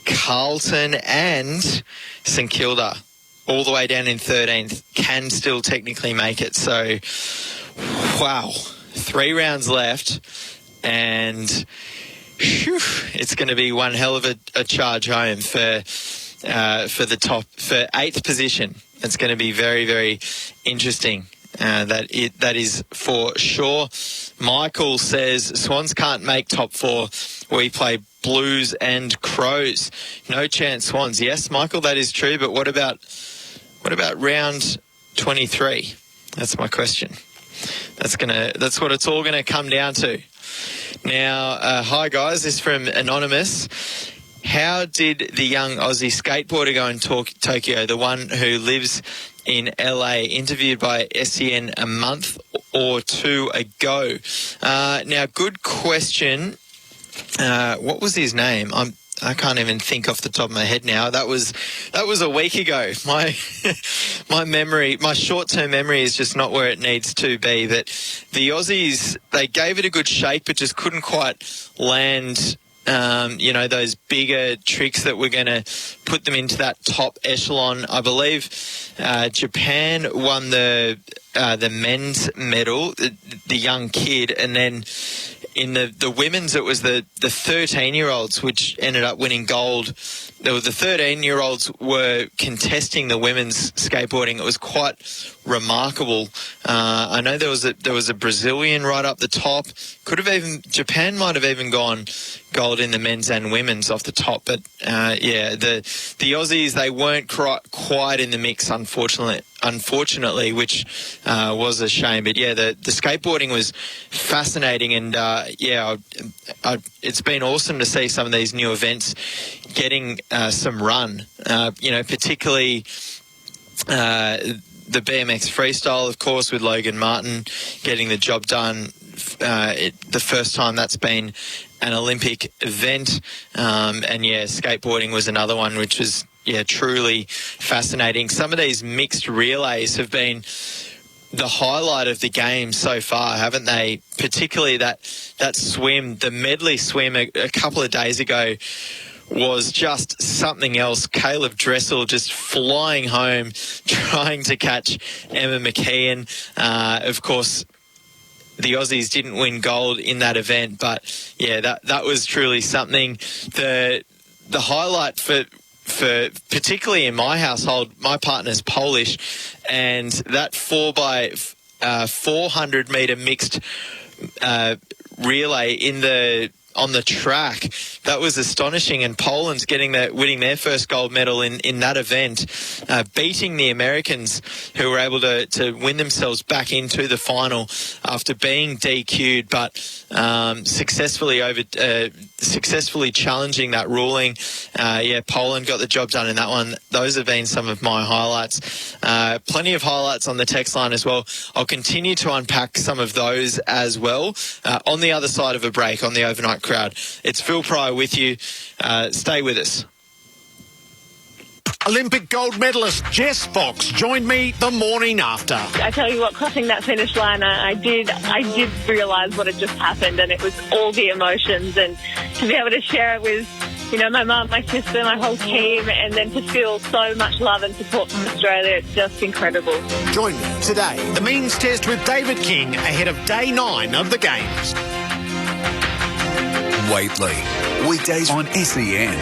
Carlton and St Kilda, all the way down in 13th, can still technically make it. So, wow, 3 rounds left, and it's going to be one hell of a charge home for the top, for 8th position. It's going to be very, very interesting. That is for sure. Michael says Swans can't make top 4. We play Blues and Crows. No chance, Swans. Yes, Michael, that is true. But what about round 23? That's my question. That's what it's all gonna come down to. Now, hi guys. This is from Anonymous. How did the young Aussie skateboarder go in Tokyo, the one who lives in LA, interviewed by SEN a month or 2 ago? Now, good question. What was his name? I can't even think off the top of my head now. That was a week ago. My short-term memory is just not where it needs to be. But the Aussies, they gave it a good shake, but just couldn't quite land those bigger tricks that were going to put them into that top echelon. I believe Japan won the men's medal, the young kid, and then in the women's, it was the 13-year-olds which ended up winning gold. The 13-year-olds were contesting the women's skateboarding. It was quite remarkable. I know there was a Brazilian right up the top. Japan might have even gone gold in the men's and women's off the top. But the Aussies, they weren't quite in the mix, unfortunately, which was a shame. But the skateboarding was fascinating, and it's been awesome to see some of these new events getting some run. Particularly the BMX freestyle, of course, with Logan Martin getting the job done. The first time that's been an Olympic event, skateboarding was another one, which was truly fascinating. Some of these mixed relays have been the highlight of the game so far, haven't they? Particularly that swim, the medley swim a couple of days ago was just something else. Caleb Dressel just flying home, trying to catch Emma McKeon. Of course, the Aussies didn't win gold in that event, but that was truly something. The highlight for particularly in my household, my partner's Polish, and that 4x400 meter mixed relay on the track, that was astonishing. And Poland's winning their first gold medal in that event, beating the Americans, who were able to win themselves back into the final after being DQ'd, but successfully challenging that ruling. Poland got the job done in that one. Those have been some of my highlights. Plenty of highlights on the text line as well. I'll continue to unpack some of those as well on the other side of a break on the overnight crowd. It's Phil Pryor with you. Stay with us. Olympic gold medalist Jess Fox joined me the morning after. I tell you what, crossing that finish line, I did realise what had just happened, and it was all the emotions, and to be able to share it with, my mum, my sister, my whole team, and then to feel so much love and support from Australia, it's just incredible. Join me today, the means test with David King, ahead of day 9 of the Games. Waitley, weekdays on SEN.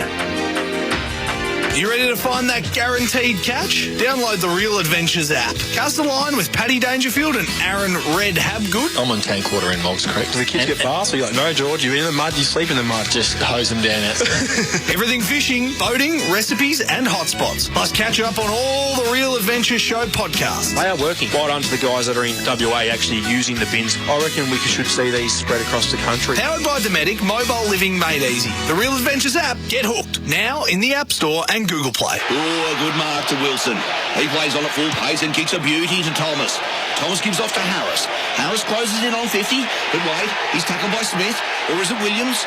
You ready to find that guaranteed catch? Download the Real Adventures app. Cast a line with Paddy Dangerfield and Aaron Red Habgood. I'm on tank water in Moggs Creek. The kids get fast, so you're like, no, George, you're in the mud, you sleep in the mud. Just hose them down out. Everything fishing, boating, recipes and hotspots. Plus catch up on all the Real Adventures Show podcasts. They are working. Well done to the guys that are in WA actually using the bins. I reckon we should see these spread across the country. Powered by Dometic, mobile living made easy. The Real Adventures app, get hooked. Now in the App Store and Google Play. Oh, a good mark to Wilson. He plays on at full pace and kicks a beauty to Thomas. Thomas gives off to Harris. Harris closes in on 50, but wait, he's tackled by Smith. Or is it Williams?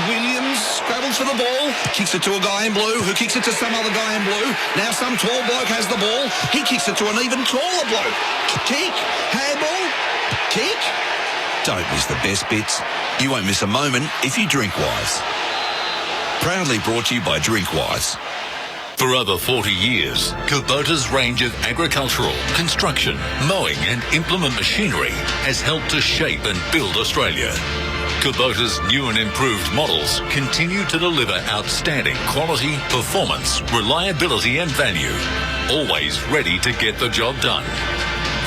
Williams scrabbles for the ball, kicks it to a guy in blue, who kicks it to some other guy in blue. Now some tall bloke has the ball. He kicks it to an even taller bloke. Kick, handball, kick. Don't miss the best bits. You won't miss a moment if you drink Wise. Proudly brought to you by Drinkwise. For over 40 years, Kubota's range of agricultural, construction, mowing and implement machinery has helped to shape and build Australia. Kubota's new and improved models continue to deliver outstanding quality, performance, reliability and value. Always ready to get the job done.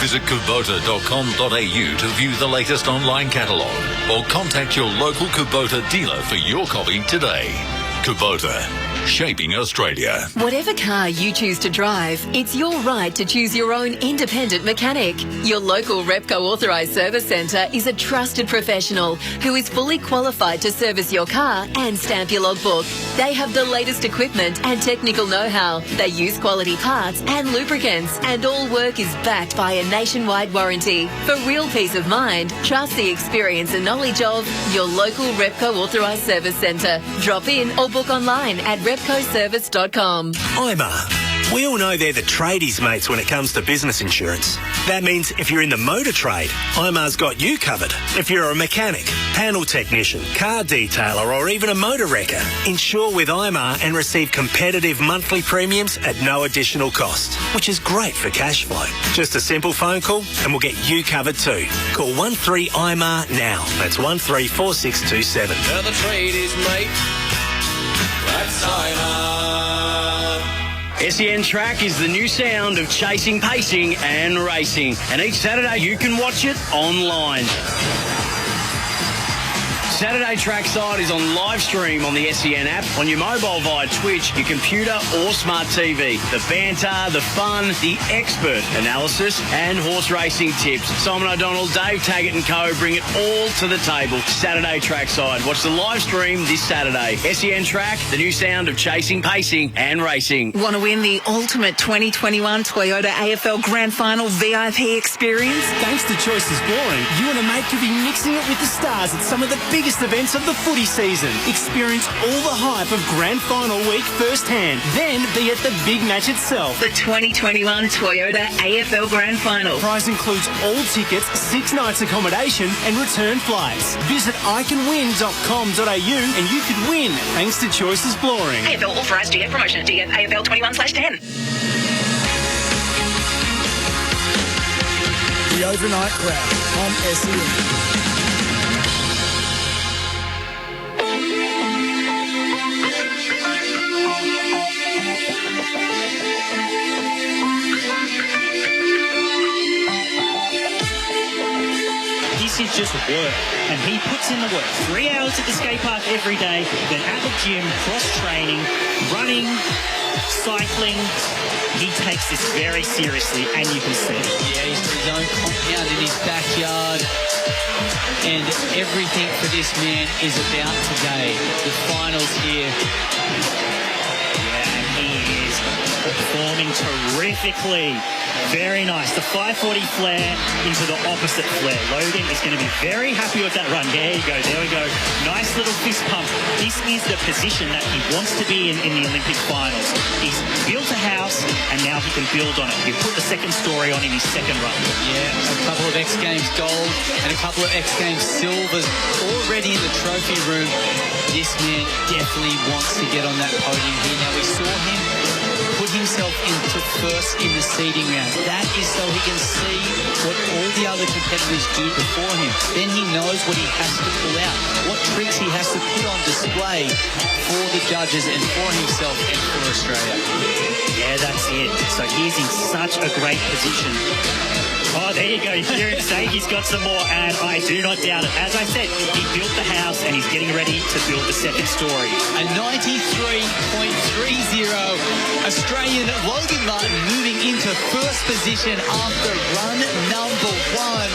Visit kubota.com.au to view the latest online catalogue or contact your local Kubota dealer for your copy today. Kubota, shaping Australia. Whatever car you choose to drive, it's your right to choose your own independent mechanic. Your local Repco authorised service centre is a trusted professional who is fully qualified to service your car and stamp your logbook. They have the latest equipment and technical know-how. They use quality parts and lubricants, and all work is backed by a nationwide warranty. For real peace of mind, trust the experience and knowledge of your local Repco authorised service centre. Drop in or book online at repcoservice.com. IMA, We all know they're the tradies, mates, when it comes to business insurance. That means if you're in the motor trade, IMAR's got you covered. If you're a mechanic, panel technician, car detailer or even a motor wrecker, insure with IMAR and receive competitive monthly premiums at no additional cost, which is great for cash flow. Just a simple phone call and we'll get you covered too. Call 13-IMAR now. That's 134627. Now the tradies, mate. That's SEN Track is the new sound of chasing, pacing and racing. And each Saturday you can watch it online. Saturday Trackside is on live stream on the SEN app, on your mobile via Twitch, your computer or smart TV. The banter, the fun, the expert analysis and horse racing tips. Simon O'Donnell, Dave Taggart and co bring it all to the table. Saturday Trackside. Watch the live stream this Saturday. SEN Track, the new sound of chasing, pacing and racing. Want to win the ultimate 2021 Toyota AFL Grand Final VIP experience? Thanks to Choices Boring, you and a mate could be mixing it with the stars at some of the biggest events of the footy season. Experience all the hype of Grand Final week firsthand, then be at the big match itself. The 2021 Toyota AFL Grand Final. Prize includes all tickets, 6 nights accommodation and return flights. Visit iCanWin.com.au and you could win thanks to Choices Boring. AFL authorised DF promotion at DF AFL 21/10. The Overnight Crowd on SEN. This is just work, and he puts in the work. 3 hours at the skate park every day, then at the gym, cross-training, running, cycling. He takes this very seriously, and you can see it. Yeah, he's got his own compound in his backyard, and everything for this man is about today. The finals here. Yeah, and he is performing terrifically. Very nice. The 540 flare into the opposite flare. Logan is going to be very happy with that run. There you go. There we go. Nice little fist pump. This is the position that he wants to be in the Olympic finals. He's built a house and now he can build on it. He put the second story on in his second run. Yeah, a couple of X Games gold and a couple of X Games silvers already in the trophy room. This man definitely wants to get on that podium here. Now we saw him put himself into first in the seeding round. That is so he can see what all the other competitors do before him. Then he knows what he has to pull out, what tricks he has to put on display for the judges and for himself and for Australia. Yeah, that's it. So he's in such a great position. Oh, there you go. You hear him say he's got some more, and I do not doubt it. As I said, he built the house, and he's getting ready to build the second story. A 93.30 Australian Logan Martin moving into first position after run number 1.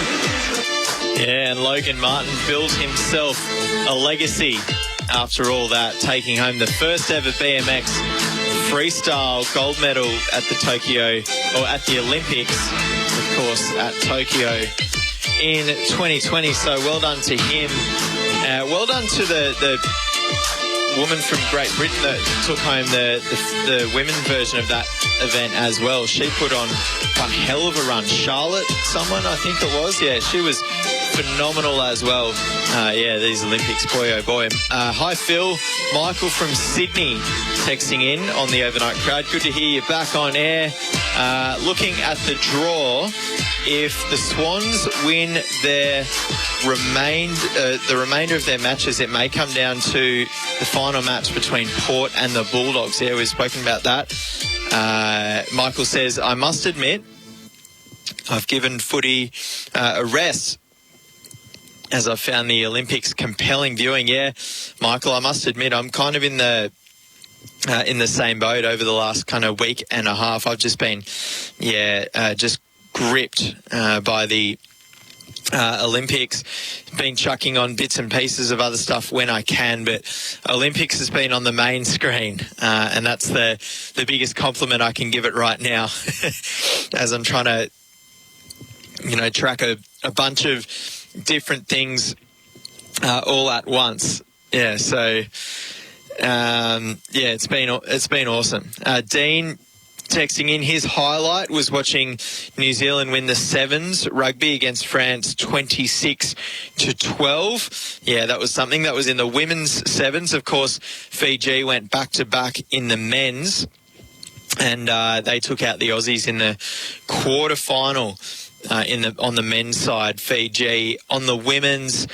Yeah, and Logan Martin built himself a legacy after all that, taking home the first ever BMX freestyle gold medal at the Olympics, of course, at Tokyo in 2020. So well done to him. Well done to the woman from Great Britain that took home the women's version of that event as well. She put on one hell of a run. Charlotte, someone I think it was. Yeah, she was phenomenal as well. These Olympics, boy oh boy. Hi Phil, Michael from Sydney texting in on the Overnight Crowd. Good to hear you back on air. Looking at the draw, if the Swans win their the remainder of their matches, it may come down to the final match between Port and the Bulldogs. Yeah, we've spoken about that. Michael says, I must admit, I've given footy a rest as I found the Olympics compelling viewing. Yeah, Michael, I must admit, I'm kind of in the same boat over the last kind of week and a half. I've just been, just gripped by the Olympics. Been chucking on bits and pieces of other stuff when I can, but Olympics has been on the main screen, and that's the biggest compliment I can give it right now as I'm trying to, track a bunch of different things all at once. Yeah, so it's been awesome. Dean texting in, his highlight was watching New Zealand win the sevens rugby against France 26-12. Yeah, that was something. That was in the women's sevens. Of course, Fiji went back-to-back in the men's, and they took out the Aussies in the quarter-final. On the men's side, Fiji. On the women's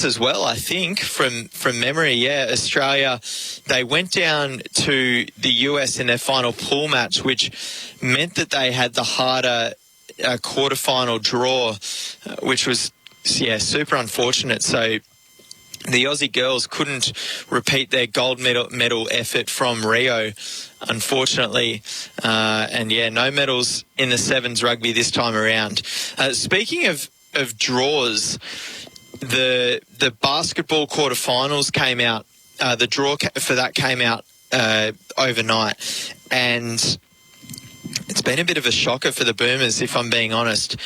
as well, I think, from memory, yeah, Australia, they went down to the US in their final pool match, which meant that they had the harder quarter-final draw, which was, yeah, super unfortunate. So the Aussie girls couldn't repeat their gold medal effort from Rio, unfortunately. And, yeah, no medals in the sevens rugby this time around. Speaking of draws, the basketball quarterfinals came out. The draw for that came out overnight. And it's been a bit of a shocker for the Boomers, if I'm being honest.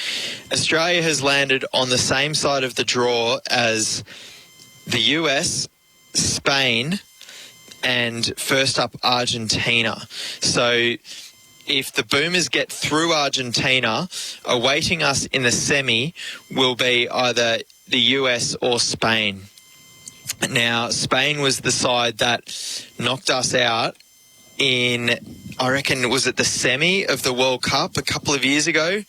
Australia has landed on the same side of the draw as the US, Spain, and first up Argentina. So if the Boomers get through Argentina, awaiting us in the semi will be either the US or Spain. Now, Spain was the side that knocked us out in, I reckon, was it the semi of the World Cup a couple of years ago?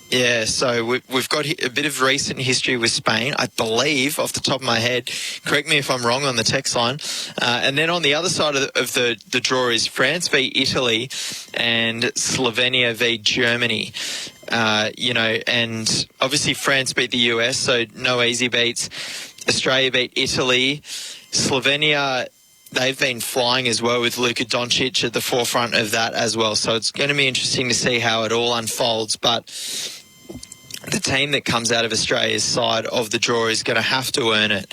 Yeah, so we've got a bit of recent history with Spain, I believe, off the top of my head. Correct me if I'm wrong on the text line. And then on the other side of the draw is France v Italy and Slovenia v Germany. And obviously France beat the US, so no easy beats. Australia beat Italy. Slovenia, they've been flying as well with Luka Doncic at the forefront of that as well. So it's going to be interesting to see how it all unfolds. But the team that comes out of Australia's side of the draw is going to have to earn it,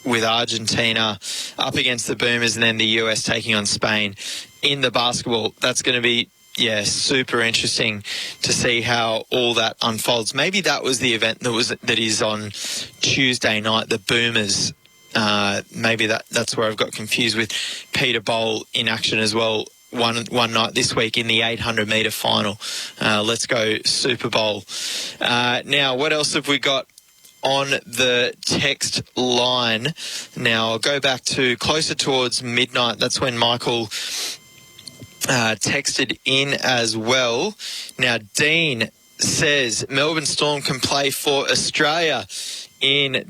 with Argentina up against the Boomers and then the US taking on Spain in the basketball. That's going to be, yeah, super interesting to see how all that unfolds. Maybe that was the event that is on Tuesday night, the Boomers. Maybe that's where I've got confused with Peter Bowl in action as well. One night this week in the 800-metre final. Let's go Super Bowl. Now, what else have we got on the text line? Now, I'll go back to closer towards midnight. That's when Michael texted in as well. Now, Dean says Melbourne Storm can play for Australia in